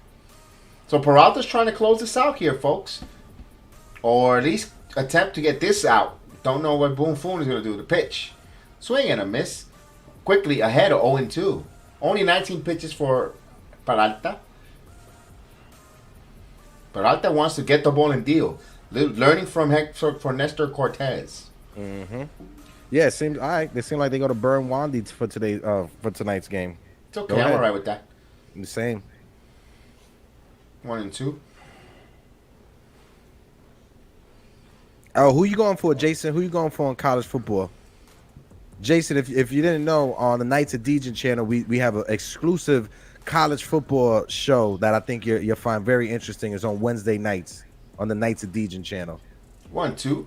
[SPEAKER 2] So Peralta's trying to close this out here, folks. Or at least attempt to get this out. Don't know what Boom Foon is going to do. The pitch. Swing and a miss. Quickly ahead of 0-2. Only 19 pitches for Peralta. Peralta wants to get the ball and deal. Learning from for Nestor Cortez.
[SPEAKER 3] Mm-hmm. Yeah, it seems all right. They seem like they go to burn Wandy for tonight's game.
[SPEAKER 2] It's okay. I'm all right with that.
[SPEAKER 3] The same.
[SPEAKER 2] 1-2.
[SPEAKER 3] Oh, who you going for, Jason? Who you going for in college football? Jason, if you didn't know, on the Knights of Dejan channel, we have an exclusive college football show that I think you'll find very interesting. It's on Wednesday nights on the Knights of Dejan channel.
[SPEAKER 2] 1-2.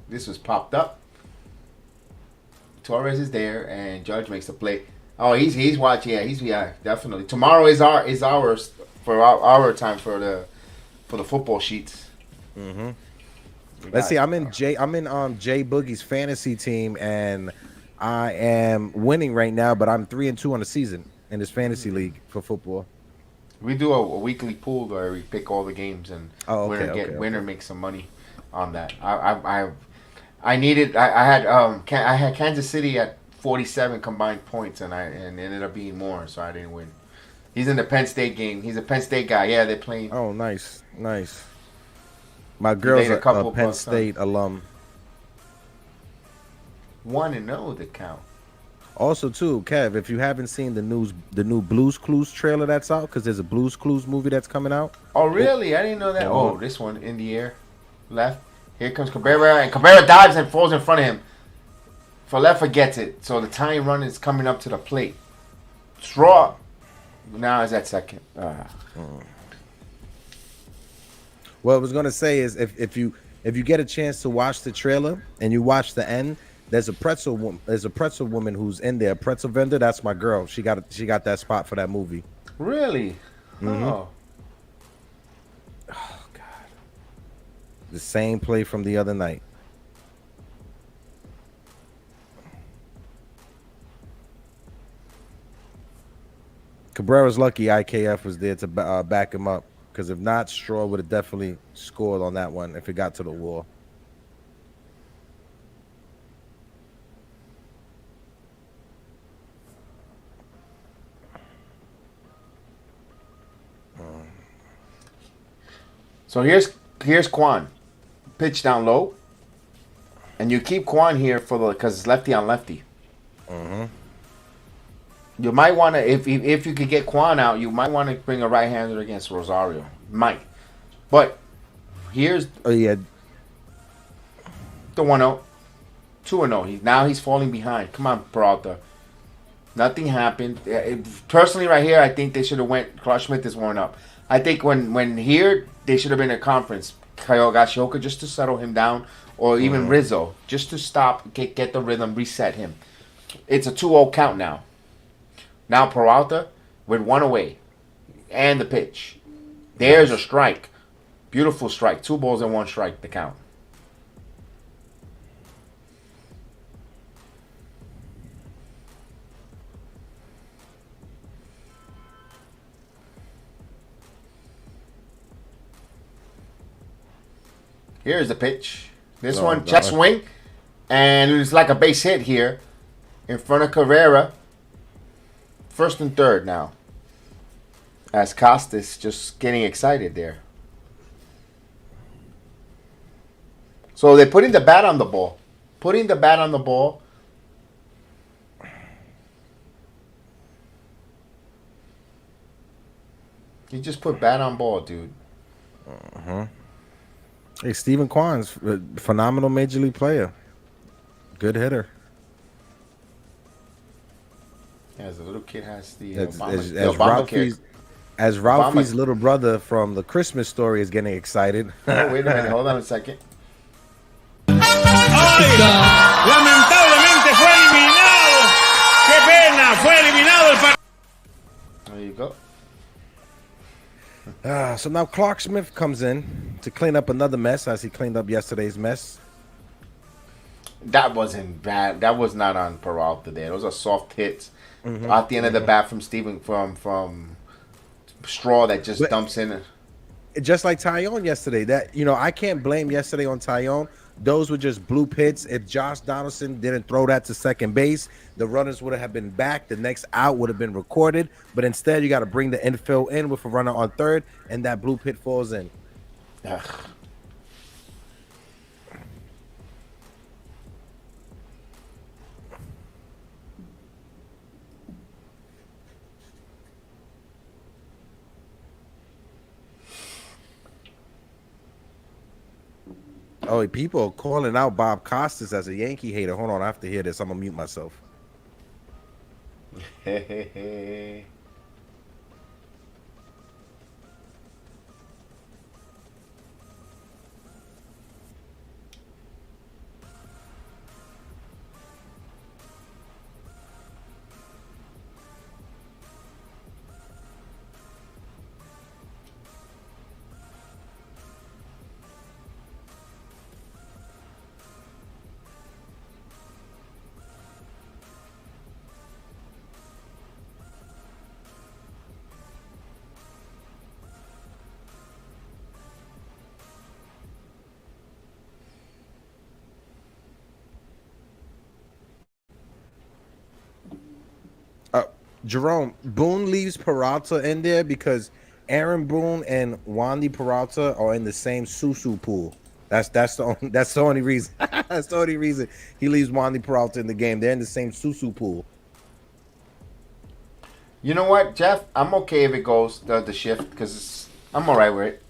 [SPEAKER 2] This was popped up. Torres is there, and Judge makes a play. Oh, he's watching. Yeah, definitely. Tomorrow is ours for our time for the football sheets.
[SPEAKER 3] Mm-hmm. Let's see. I'm in Jay Boogie's fantasy team, and I am winning right now. But I'm 3-2 on the season in this fantasy league for football.
[SPEAKER 2] We do a weekly pool where we pick all the games, and winner makes some money on that. I had Kansas City at 47 combined points, and it ended up being more, so I didn't win. He's in the Penn State game. He's a Penn State guy. Yeah, they're playing.
[SPEAKER 3] Oh, nice. My girl's a Penn State alum.
[SPEAKER 2] 1-0 the count.
[SPEAKER 3] Also, too, Kev, if you haven't seen the new Blues Clues trailer that's out, because there's a Blues Clues movie that's coming out.
[SPEAKER 2] Oh, really? I didn't know that. Oh, this one in the air, left. Here comes Cabrera, and Cabrera dives and falls in front of him. Falefa gets it, so the tying run is coming up to the plate. Straw now is at second.
[SPEAKER 3] What I was gonna say is if you get a chance to watch the trailer and you watch the end, there's a pretzel woman who's in there, pretzel vendor. That's my girl. She got that spot for that movie.
[SPEAKER 2] Really?
[SPEAKER 3] Mm-hmm. Oh God. The same play from the other night. Cabrera's lucky IKF was there to back him up, because if not, Straw would have definitely scored on that one if it got to the wall.
[SPEAKER 2] So here's Quan. Pitch down low. And you keep Quan here because it's lefty on lefty.
[SPEAKER 3] Mm-hmm.
[SPEAKER 2] You might want to, if you could get Quan out, you might want to bring a right-hander against Rosario. Might. But here's
[SPEAKER 3] the
[SPEAKER 2] 1-0. 2-0. Now he's falling behind. Come on, Peralta. Nothing happened. Personally, right here, I think they should have went. Clark Schmidt is worn up. I think when here, they should have been in a conference. Kyogashi just to settle him down, or even Rizzo, just to stop, get the rhythm, reset him. It's a 2-0 count now. Now Peralta with one away. And the pitch. There's a strike. Beautiful strike. 2 balls and 1 strike, the count. Here's the pitch. This one, check swing. And it's like a base hit here in front of Carrera. 1st and 3rd now. As Costas just getting excited there. So they're putting the bat on the ball. Putting the bat on the ball. You just put bat on ball, dude.
[SPEAKER 3] Uh-huh. Hey, Stephen Kwan's a phenomenal major league player. Good hitter.
[SPEAKER 2] As the little kid has the
[SPEAKER 3] As,
[SPEAKER 2] Obama,
[SPEAKER 3] as,
[SPEAKER 2] the
[SPEAKER 3] as
[SPEAKER 2] Obama kick.
[SPEAKER 3] Ralphie's as
[SPEAKER 2] Obama.
[SPEAKER 3] Ralphie's little brother from the Christmas Story is getting excited.
[SPEAKER 2] Oh, wait a minute. Hold on a second.
[SPEAKER 5] ¡Ay! Lamentablemente fue eliminado. ¡Qué pena! Fue eliminado el partido.
[SPEAKER 2] There you go.
[SPEAKER 3] So now Clark Smith comes in to clean up another mess as he cleaned up yesterday's mess.
[SPEAKER 2] That wasn't bad. That was not on Peralta there. Those are soft hits. At the end of the bat from Steven from Straw that just dumps in.
[SPEAKER 3] Just like Tyone yesterday. That I can't blame yesterday on Tyone. Those were just bloop hits. If Josh Donaldson didn't throw that to second base, the runners would have been back. The next out would have been recorded. But instead, you got to bring the infield in with a runner on third, and that bloop hit falls in.
[SPEAKER 2] Ugh.
[SPEAKER 3] Oh, people are calling out Bob Costas as a Yankee hater. Hold on, I have to hear this. I'm gonna mute myself. Jerome, Boone leaves Peralta in there because Aaron Boone and Wandy Peralta are in the same Susu pool. That's the only reason. That's the only reason he leaves Wandy Peralta in the game. They're in the same Susu pool.
[SPEAKER 2] You know what, Jeff? I'm okay if it goes the shift because I'm all right with it.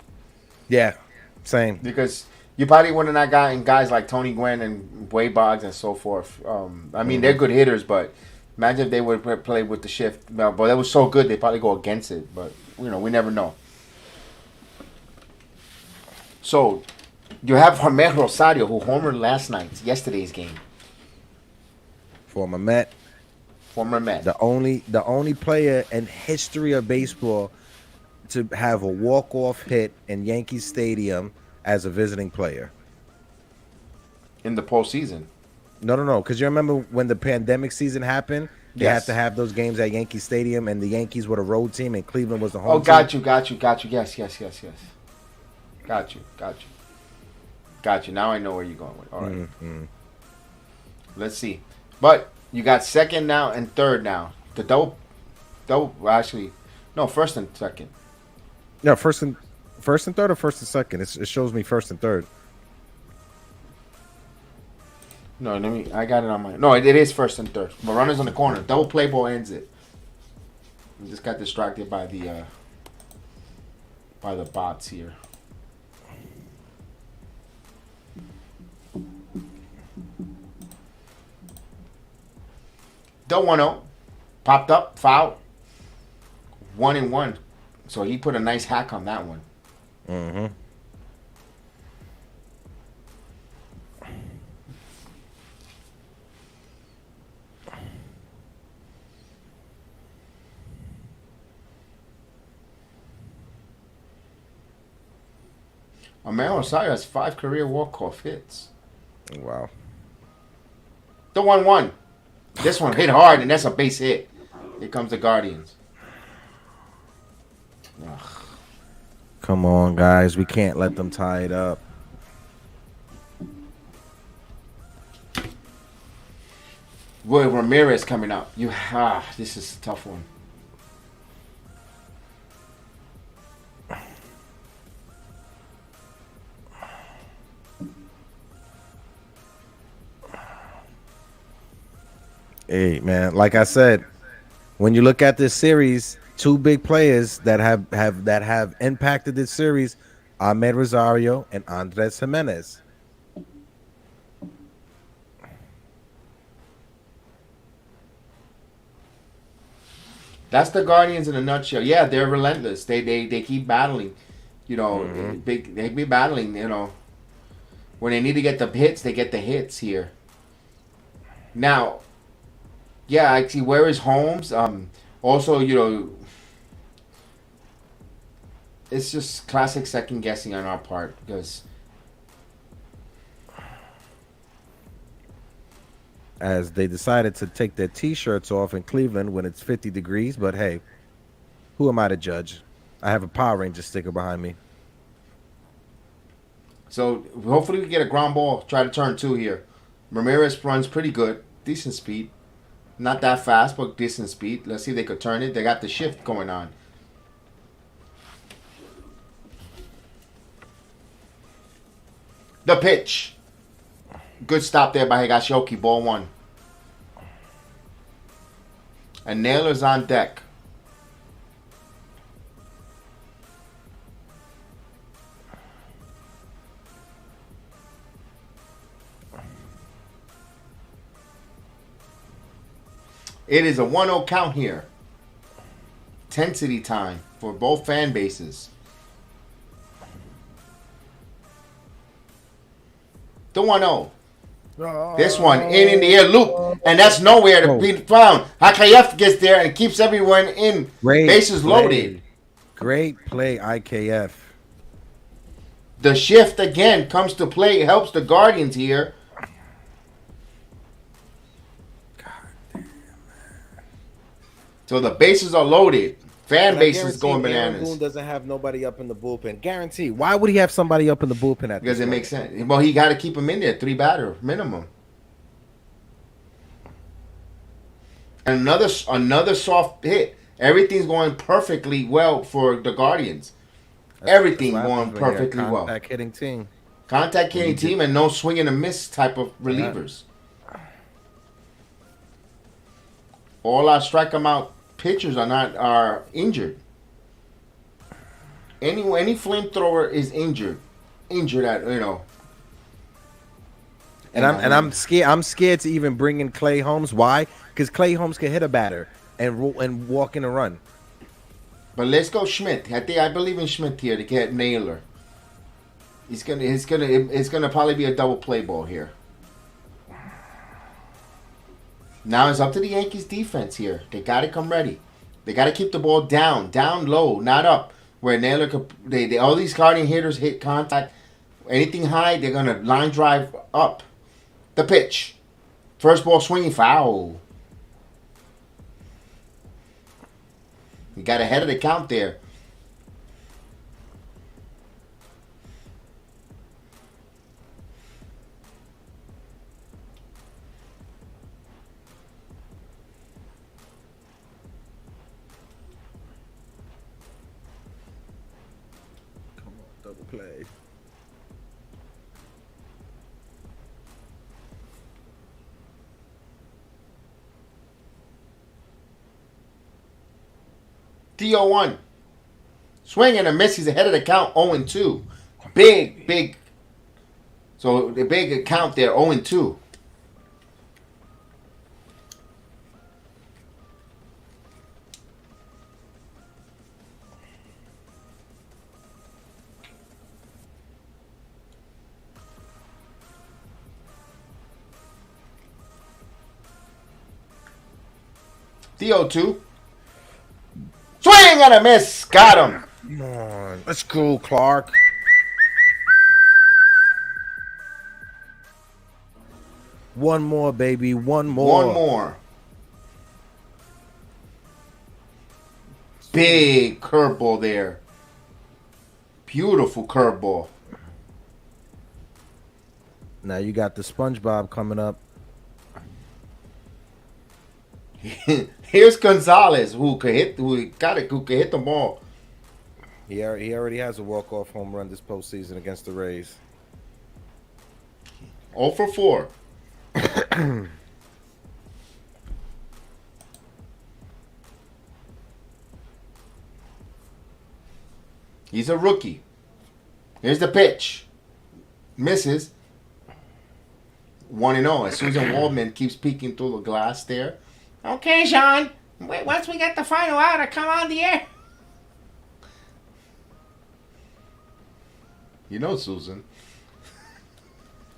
[SPEAKER 3] Yeah, same.
[SPEAKER 2] Because you probably would have not gotten guys like Tony Gwynn and Wade Boggs and so forth. I mean, they're good hitters, but imagine if they would play with the shift. But that was so good, they probably go against it. But, we never know. So, you have Jaime Rosario, who homered yesterday's game.
[SPEAKER 3] Former Met.
[SPEAKER 2] Former Met.
[SPEAKER 3] The only player in history of baseball to have a walk-off hit in Yankee Stadium as a visiting player.
[SPEAKER 2] In the postseason.
[SPEAKER 3] No. Because you remember when the pandemic season happened, they had to have those games at Yankee Stadium, and the Yankees were the road team, and Cleveland was the home team.
[SPEAKER 2] Got you. Yes. Got you. Now I know where you're going with. All right. Let's see. But you got second now and third now. The double. Actually, no, first and second.
[SPEAKER 3] No, first and third or first and second. It shows me first and third.
[SPEAKER 2] No, I got it on my. No, it is first and third. But runners on the corner. Double play ball ends it. I just got distracted by the bots here. The 1-0 popped up, foul. 1-1. So he put a nice hack on that one. Amaro Rosario has 5 career walk-off hits.
[SPEAKER 3] Wow.
[SPEAKER 2] The 1-1. This one hit hard, and that's a base hit. Here comes the Guardians. Ugh.
[SPEAKER 3] Come on, guys. We can't let them tie it up.
[SPEAKER 2] Roy Ramirez coming up. This is a tough one.
[SPEAKER 3] Hey, man, like I said, when you look at this series, two big players that have impacted this series, Ahmed Rosario and Andres Jimenez.
[SPEAKER 2] That's the Guardians in a nutshell. Yeah, they're relentless. They keep battling. You know, they be battling. You know, when they need to get the hits, they get the hits here. Now, yeah, I see. Where is Holmes? Also, you know, it's just classic second guessing on our part because.
[SPEAKER 3] As they decided to take their T-shirts off in Cleveland when it's 50 degrees. But hey, who am I to judge? I have a Power Ranger sticker behind me.
[SPEAKER 2] So hopefully we get a ground ball. Try to turn 2 here. Ramirez runs pretty good. Decent speed. Not that fast, but decent speed. Let's see if they could turn it. They got the shift going on. The pitch. Good stop there by Higashoki. Ball 1. And Naylor's on deck. It is a 1-0 count here. Intensity time for both fan bases. The 1-0. This one in the air loop, and that's nowhere to be found. IKF gets there and keeps everyone in. Bases loaded.
[SPEAKER 3] Great play, IKF.
[SPEAKER 2] The shift again comes to play. Helps the Guardians here. So the bases are loaded. Fan base is going bananas.
[SPEAKER 3] Boone doesn't have nobody up in the bullpen. Guarantee. Why would he have somebody up in the bullpen at
[SPEAKER 2] Because
[SPEAKER 3] this
[SPEAKER 2] it makes sense. Well, he got to keep him in there. 3 batter minimum. And another soft hit. Everything's going perfectly well for the Guardians. Everything going perfectly well.
[SPEAKER 3] Contact hitting team.
[SPEAKER 2] Contact hitting team and no swing and a miss type of relievers. All our strike 'em out pitchers are injured. Any flamethrower is injured at, you know.
[SPEAKER 3] And I'm scared to even bring in Clay Holmes. Why? Because Clay Holmes can hit a batter and walk in a run.
[SPEAKER 2] But let's go Schmidt. I believe in Schmidt here to get Naylor. It's gonna probably be a double play ball here. Now it's up to the Yankees defense here. They got to come ready. They got to keep the ball down low, not up. Where Naylor could, all these Guardian hitters hit contact. Anything high, they're gonna line drive up. The pitch, first ball swinging foul. You got ahead of the count there.
[SPEAKER 3] Double play.
[SPEAKER 2] DO1. Swing and a miss. He's ahead of the count 0-2. Big. So the big account there 0-2. DO2. Swing and a miss. Got him.
[SPEAKER 3] Come on. Let's go, Clark. One more, baby. One more.
[SPEAKER 2] Big curveball there. Beautiful curveball.
[SPEAKER 3] Now you got the SpongeBob coming up.
[SPEAKER 2] Here's Gonzalez, who could hit the ball.
[SPEAKER 3] He already has a walk-off home run this postseason against the Rays.
[SPEAKER 2] 0 for 4. He's a rookie. Here's the pitch. Misses. 1-0. As Susan Waldman keeps peeking through the glass there. Okay, Sean. Wait, once we get the final out, I come on the air. You know, Susan.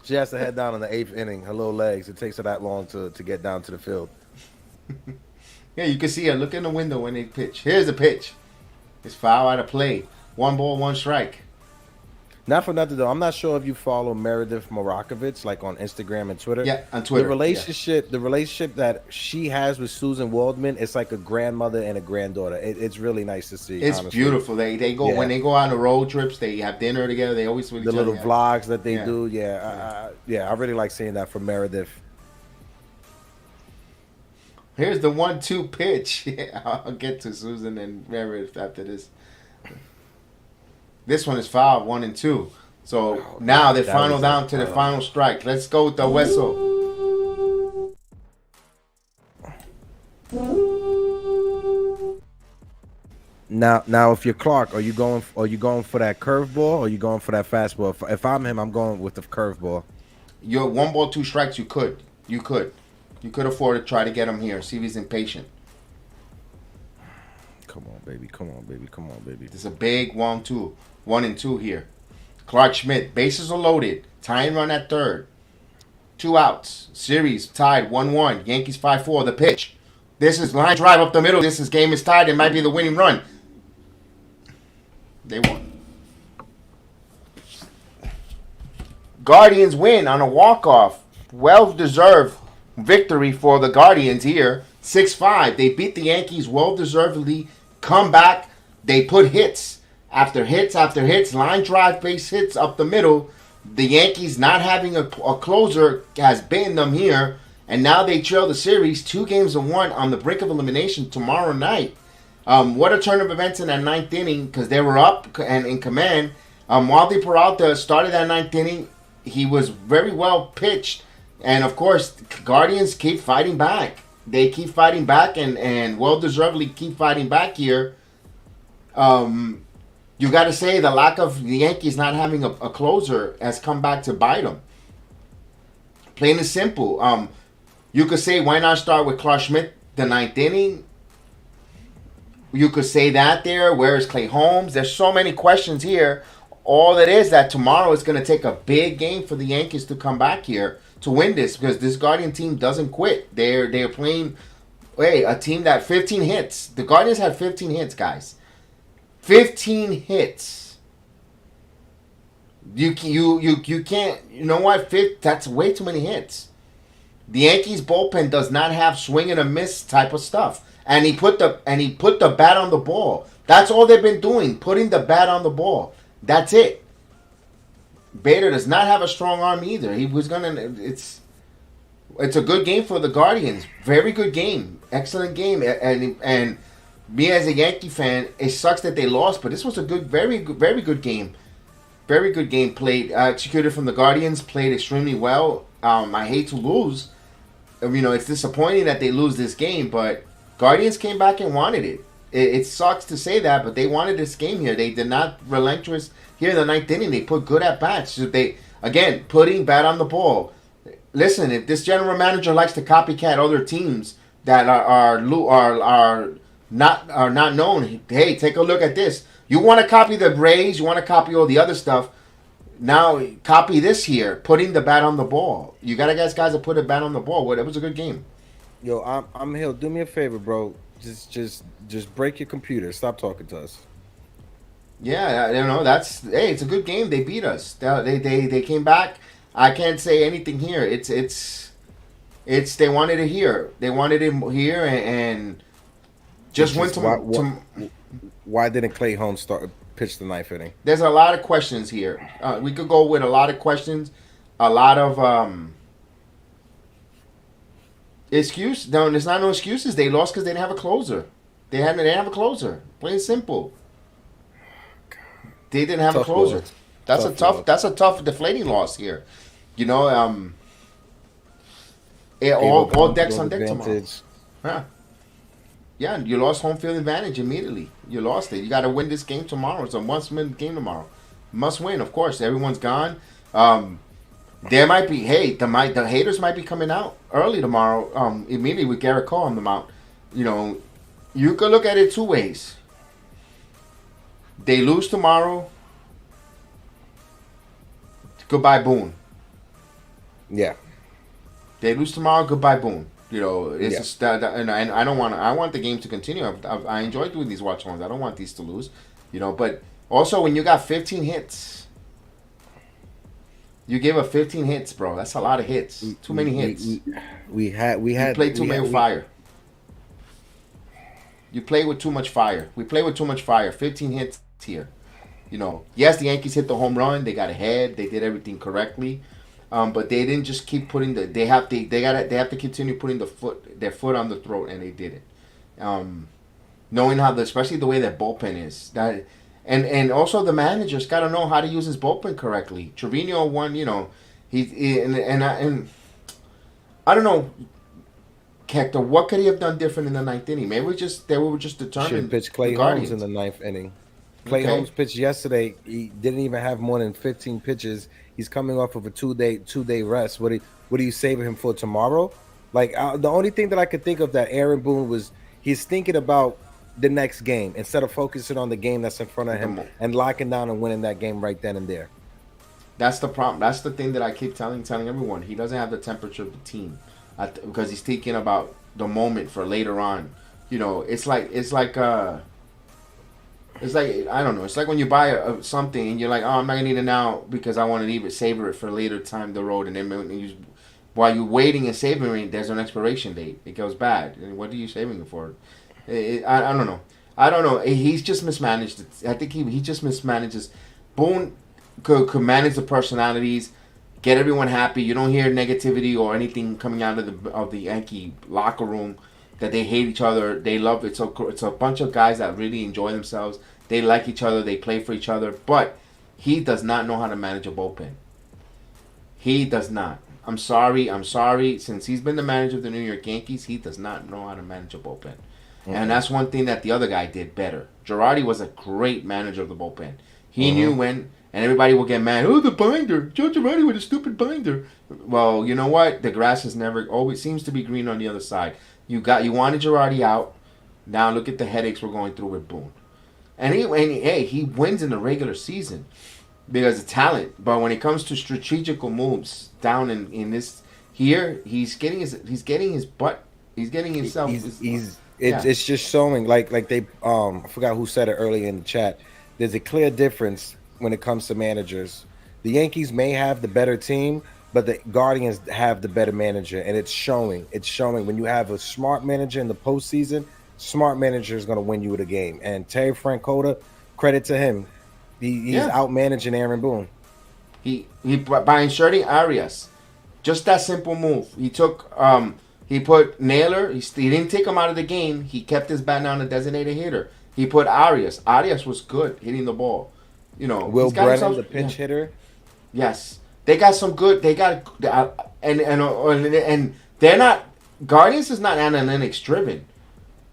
[SPEAKER 3] She has to head down in the 8th inning. Her little legs. It takes her that long to get down to the field.
[SPEAKER 2] Yeah, you can see her. Look in the window when they pitch. Here's the pitch. It's foul out of play. 1 ball, 1 strike.
[SPEAKER 3] Not for nothing though. I'm not sure if you follow Meredith Morakovich like on Instagram and Twitter.
[SPEAKER 2] Yeah, on Twitter.
[SPEAKER 3] The relationship that she has with Susan Waldman, it's like a grandmother and a granddaughter. It's really nice to see.
[SPEAKER 2] It's
[SPEAKER 3] honestly.
[SPEAKER 2] beautiful. They go when they go on the road trips. They have dinner together. They always with each
[SPEAKER 3] The
[SPEAKER 2] other.
[SPEAKER 3] little vlogs that they do. I really like seeing that from Meredith.
[SPEAKER 2] Here's the 1-2 pitch. I'll get to Susan and Meredith after this. This one is foul, 1 and 2. So now they're final down to the final strike. Let's go with the whistle.
[SPEAKER 3] Now, if you're Clark, are you going for that curveball or are you going for that fastball? If I'm him, I'm going with the curveball.
[SPEAKER 2] You're 1 ball, 2 strikes. You could afford to try to get him here. See if he's impatient.
[SPEAKER 3] Come on, baby. Come on, baby. Come on, baby.
[SPEAKER 2] There's a big 1-2. 1 and 2 here. Clark Schmidt, bases are loaded. Tying run at third. 2 outs. Series tied 1-1. Yankees 5-4. The pitch. This is line drive up the middle. Game is tied. It might be the winning run. They won. Guardians win on a walk-off. Well-deserved victory for the Guardians here. 6-5. They beat the Yankees well-deservedly. Come back. They put hits after hits after hits. Line drive base hits up the middle. The Yankees not having a closer has bitten them here. And now they trail the series 2-1 on the brink of elimination tomorrow night. What a turn of events in that 9th inning because they were up and in command. Waldy Peralta started that 9th inning. He was very well pitched. And, of course, Guardians keep fighting back. They keep fighting back and well-deservedly keep fighting back here. You got to say the lack of the Yankees not having a closer has come back to bite them. Plain and simple. You could say, why not start with Clark Schmidt the 9th inning? You could say that there. Where is Clay Holmes? There's so many questions here. All it is that tomorrow is going to take a big game for the Yankees to come back here to win this because this Guardian team doesn't quit. They're playing a team that 15 hits. The Guardians had 15 hits, guys. 15 hits. You can't. You know what? That's way too many hits. The Yankees bullpen does not have swing and a miss type of stuff. And he put the bat on the ball. That's all they've been doing, putting the bat on the ball. That's it. Bader does not have a strong arm either. It's a good game for the Guardians. Very good game. Excellent game. And me as a Yankee fan, it sucks that they lost, but this was a very good game. Very good game played, executed from the Guardians, played extremely well. I hate to lose. It's disappointing that they lose this game, but Guardians came back and wanted it. It sucks to say that, but they wanted this game here. They did not relinquish here in the 9th inning. They put good at bats. So putting bat on the ball. Listen, if this general manager likes to copycat other teams that are not known, hey, take a look at this. You want to copy the Braves, you want to copy all the other stuff. Now copy this here, putting the bat on the ball. You gotta guys to put a bat on the ball. It was a good game.
[SPEAKER 3] Yo, I'm Hill. Do me a favor, bro. Just break your computer. Stop talking to us.
[SPEAKER 2] Yeah, it's a good game. They beat us. They came back. I can't say anything here. It's they wanted it here. They wanted it here and just went to.
[SPEAKER 3] Why didn't Clay Holmes pitch the 9th inning?
[SPEAKER 2] There's a lot of questions here. We could go with a lot of questions, a lot of excuse. No, there's not no excuses. They lost because they didn't have a closer. They didn't have a closer. Plain and simple. They didn't have a closer.
[SPEAKER 3] Loss.
[SPEAKER 2] That's a tough deflating loss here. All decks on deck tomorrow. Huh. Yeah, you lost home field advantage immediately. You lost it. You got to win this game tomorrow. It's a must-win game tomorrow. Must win, of course. Everyone's gone. There might be, the haters might be coming out early tomorrow. Immediately with Garrett Cole on the mound. you could look at it two ways. They lose tomorrow. Goodbye, Boone.
[SPEAKER 3] Yeah.
[SPEAKER 2] They lose tomorrow. Goodbye, Boone. You know, it's
[SPEAKER 3] Yeah.
[SPEAKER 2] just and I don't want. I want the game to continue. I enjoy doing these watch alongs. I don't want these to lose. You know, but also when you got 15 hits, you gave up 15 hits, bro. That's a lot of hits. Too many hits.
[SPEAKER 3] We had
[SPEAKER 2] You played too much fire. You play with too much fire. We play with too much fire. 15 hits here. You know, yes, the Yankees hit the home run. They got ahead. They did everything correctly, but they didn't just keep putting the. They have to continue putting their foot on the throat, and they did it. Knowing how especially the way that bullpen is and also the manager's got to know how to use his bullpen correctly. Trevino won. You know, and I don't know. Hector, what could he have done different in the ninth inning? Maybe they were just determined.
[SPEAKER 3] Should pitch Clay Holmes in the ninth inning. Clay Holmes pitched yesterday. He didn't even have more than 15 pitches. He's coming off of a two-day rest. What are you saving him for tomorrow? Like the only thing that I could think of that Aaron Boone was he's thinking about the next game instead of focusing on the game that's in front of him and locking down and winning that game right then and there.
[SPEAKER 2] That's the problem. That's the thing that I keep telling everyone. He doesn't have the temperature of the team because he's thinking about the moment for later on. You know, it's like I don't know. It's like when you buy something and you're like, oh, I'm not gonna eat it now because I want to savor it for later time the road. And then while you're waiting and savoring, there's an expiration date. It goes bad. And what are you saving it for? I don't know. I don't know. He's just mismanaged it. I think he just mismanages. Boone could manage the personalities, get everyone happy. You don't hear negativity or anything coming out of the Yankee locker room. That they hate each other, they love it. It's a bunch of guys that really enjoy themselves. They like each other, they play for each other. But he does not know how to manage a bullpen. He does not. I'm sorry. Since he's been the manager of the New York Yankees, he does not know how to manage a bullpen. Mm-hmm. And that's one thing that the other guy did better. Girardi was a great manager of the bullpen. He knew when, and everybody will get mad. Oh, the binder, Joe Girardi with a stupid binder. Well, you know what? The grass is always seems to be green on the other side. You wanted Girardi out. Now look at the headaches we're going through with Boone. And he wins in the regular season because of talent. But when it comes to strategical moves down in this here, he's getting his butt. He's getting himself.
[SPEAKER 3] It's just showing like they I forgot who said it earlier in the chat. There's a clear difference when it comes to managers. The Yankees may have the better team, but the Guardians have the better manager, and it's showing. It's showing when you have a smart manager in the postseason. Smart manager is going to win you the game. And Terry Francona, credit to him, he's out managing Aaron Boone.
[SPEAKER 2] He by inserting Arias, just that simple move. He took he put Naylor. He didn't take him out of the game. He kept his bat down a designated hitter. He put Arias. Arias was good hitting the ball. You know,
[SPEAKER 3] Will Brennan, the pinch hitter.
[SPEAKER 2] Yes. They got some good. They got and they're not. Guardians is not analytics driven.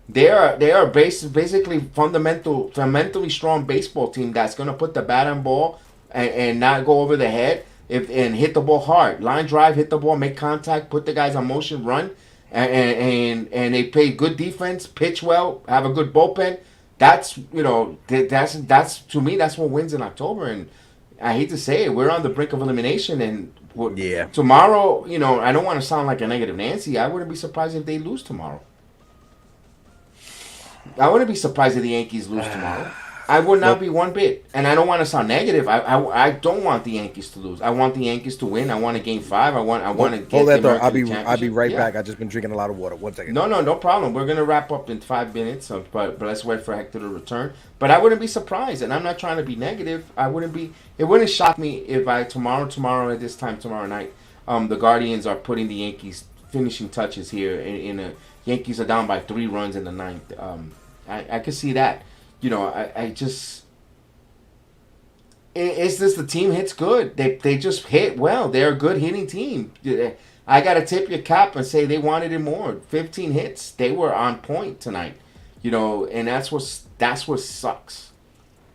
[SPEAKER 2] They are basically fundamentally strong baseball team that's gonna put the bat on ball and not go over the head and hit the ball hard. Line drive, hit the ball, make contact, put the guys on motion, run, and they play good defense, pitch well, have a good bullpen. That's that's to me that's what wins in October. And I hate to say it, we're on the brink of elimination, and tomorrow, I don't want to sound like a negative Nancy. I wouldn't be surprised if they lose tomorrow. I wouldn't be surprised if the Yankees lose tomorrow. I would not be one bit, and I don't want to sound negative. I don't want the Yankees to lose. I want the Yankees to win. I want a Game 5. I want to get
[SPEAKER 3] hold that
[SPEAKER 2] the
[SPEAKER 3] though. I'll be right back. I just been drinking a lot of water. 1 second.
[SPEAKER 2] No problem. We're gonna wrap up in 5 minutes. But let's wait for Hector to return. But I wouldn't be surprised, and I'm not trying to be negative. It wouldn't shock me if tomorrow at this time tomorrow night, the Guardians are putting the Yankees finishing touches here. Yankees are down by 3 runs in the ninth. I could see that. I just... It's just the team hits good. They just hit well. They're a good hitting team. I got to tip your cap and say they wanted it more. 15 hits. They were on point tonight. And that's what sucks.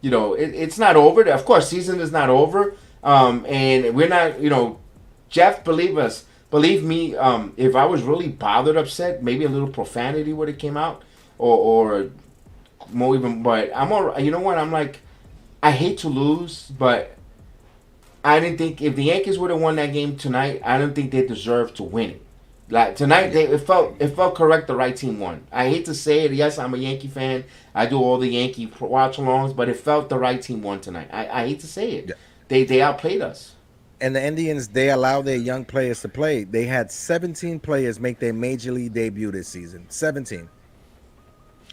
[SPEAKER 2] It's not over. Of course, season is not over. And we're not, Jeff, believe me, if I was really bothered, upset, maybe a little profanity would have came out. or more even. But I'm all. You know what? I'm like, I hate to lose, but I didn't think if the Yankees would have won that game tonight, I don't think they deserved to win it. Like tonight, it felt correct. The right team won. I hate to say it. Yes, I'm a Yankee fan. I do all the Yankee watch-alongs, but it felt the right team won tonight. I hate to say it. Yeah. They outplayed us.
[SPEAKER 3] And the Indians, they allow their young players to play. They had 17 players make their major league debut this season. 17.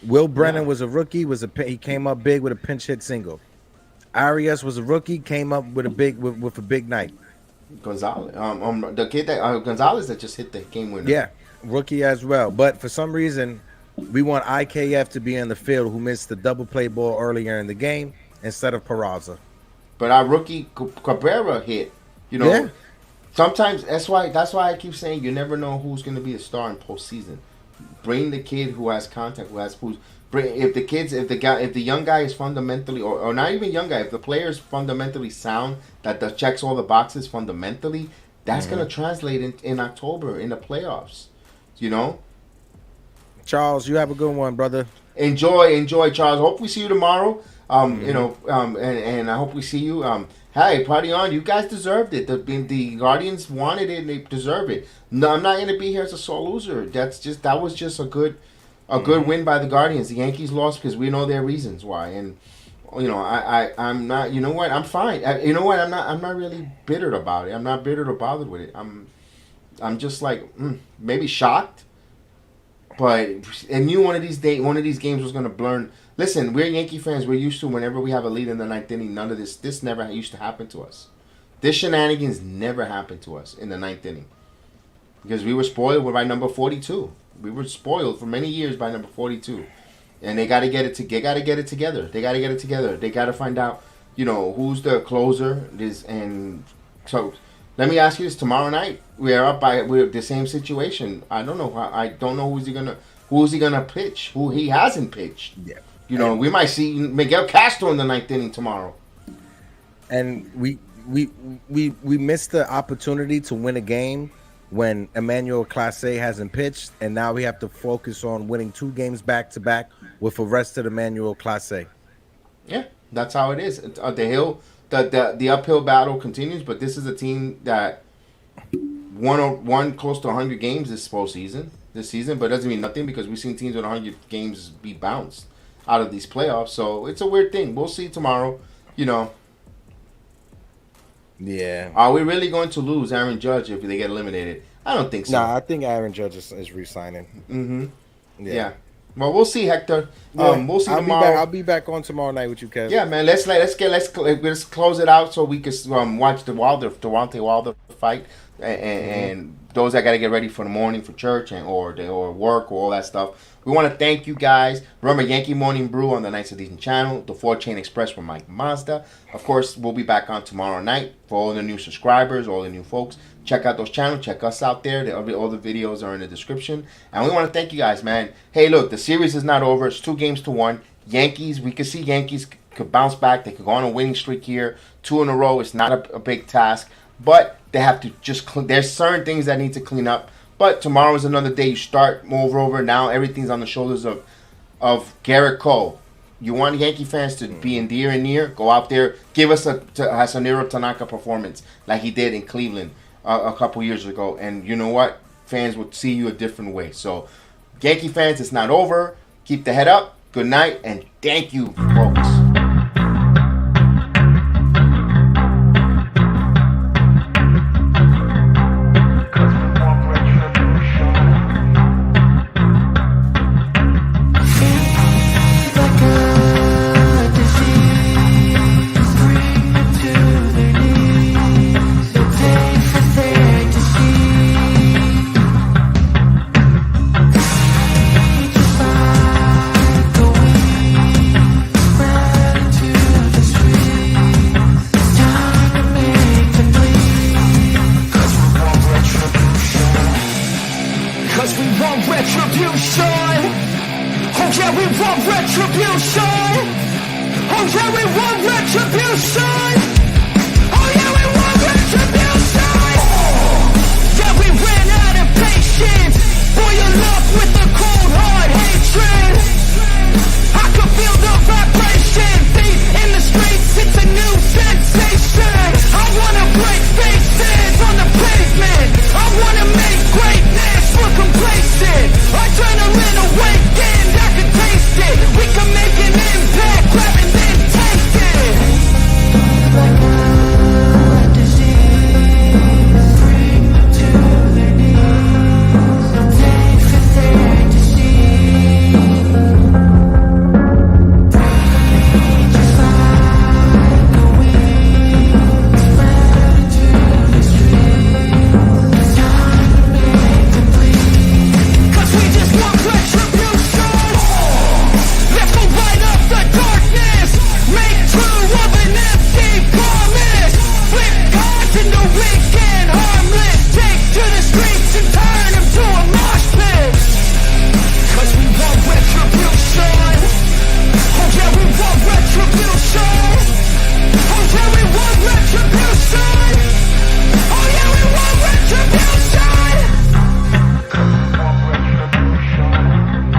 [SPEAKER 3] Will Brennan was a rookie. He came up big with a pinch hit single. Arias was a rookie. Came up with a big night.
[SPEAKER 2] Gonzalez, the kid that Gonzalez that just hit the game winner.
[SPEAKER 3] Yeah, rookie as well. But for some reason, we want IKF to be in the field, who missed the double play ball earlier in the game instead of Peraza.
[SPEAKER 2] But our rookie Cabrera hit. You know,
[SPEAKER 3] yeah.
[SPEAKER 2] Sometimes that's why I keep saying you never know who's going to be a star in postseason. Bring the kid who has contact, if the young guy is fundamentally, or not even young guy, if the player is fundamentally sound, that checks all the boxes fundamentally, that's going to translate in October in the playoffs. You know?
[SPEAKER 3] Charles, you have a good one, brother.
[SPEAKER 2] Enjoy, Charles. Hope we see you tomorrow. You know, and I hope we see you. Hey, party on. You guys deserved it. The Guardians wanted it and they deserve it. No, I'm not going to be here as a sore loser. That was just a good win by the Guardians. The Yankees lost because we know their reasons why. And you know, I'm not. You know what? I'm fine. You know what? I'm not really bitter about it. I'm not bitter or bothered with it. I'm just like maybe shocked. But I knew one of these games was going to burn. Listen, we're Yankee fans. We're used to whenever we have a lead in the ninth inning. None of this never used to happen to us. This shenanigans never happened to us in the ninth inning because we were spoiled by number 42. We were spoiled for many years by number 42, and they got to get it together. They got to get it together. They got to find out, you know, who's the closer. And so, let me ask you this: tomorrow night we're the same situation. I don't know who's he gonna pitch. Who he hasn't pitched. Yeah. You know, we might see Miguel Castro in the ninth inning tomorrow.
[SPEAKER 3] And we missed the opportunity to win a game when Emmanuel Clase hasn't pitched, and now we have to focus on winning 2 games back to back with arrested Emmanuel Clase.
[SPEAKER 2] Yeah, that's how it is. The uphill battle continues, but this is a team that won close to 100 games this season, but it doesn't mean nothing because we've seen teams with 100 games be bounced out of these playoffs. So it's a weird thing. We'll see tomorrow. You know.
[SPEAKER 3] Yeah.
[SPEAKER 2] Are we really going to lose Aaron Judge if they get eliminated? I don't think so.
[SPEAKER 3] Nah, I think Aaron Judge is re-signing.
[SPEAKER 2] Mm-hmm. Yeah. Well, we'll see, Hector.
[SPEAKER 3] Yeah.
[SPEAKER 2] We'll see tomorrow.
[SPEAKER 3] I'll be back on tomorrow night with you, Kev.
[SPEAKER 2] Yeah, man. Let's close it out so we can watch the Deontay Wilder fight, and those that got to get ready for the morning for church or work or all that stuff. We want to thank you guys. Remember Yankee Morning Brew on the Nights of Decent channel, the 4-Chain Express with Mike Mazda. Of course, we'll be back on tomorrow night for all the new subscribers, all the new folks. Check out those channels. Check us out there. All the videos are in the description. And we want to thank you guys, man. Hey, look, the series is not over. It's 2 games to 1. Yankees, we could see Yankees could bounce back. They could go on a winning streak here. 2 in a row. It's not a big task. But they have to just there's certain things that need to clean up. But tomorrow is another day. You start, move over. Now everything's on the shoulders of Garrett Cole. You want Yankee fans to be in dear and near. Go out there. Give us a Hasanero Tanaka performance like he did in Cleveland a couple years ago. And you know what? Fans will see you a different way. So, Yankee fans, it's not over. Keep the head up. Good night. And thank you, folks.
[SPEAKER 1] Yeah, we ran out of patience. Boy, you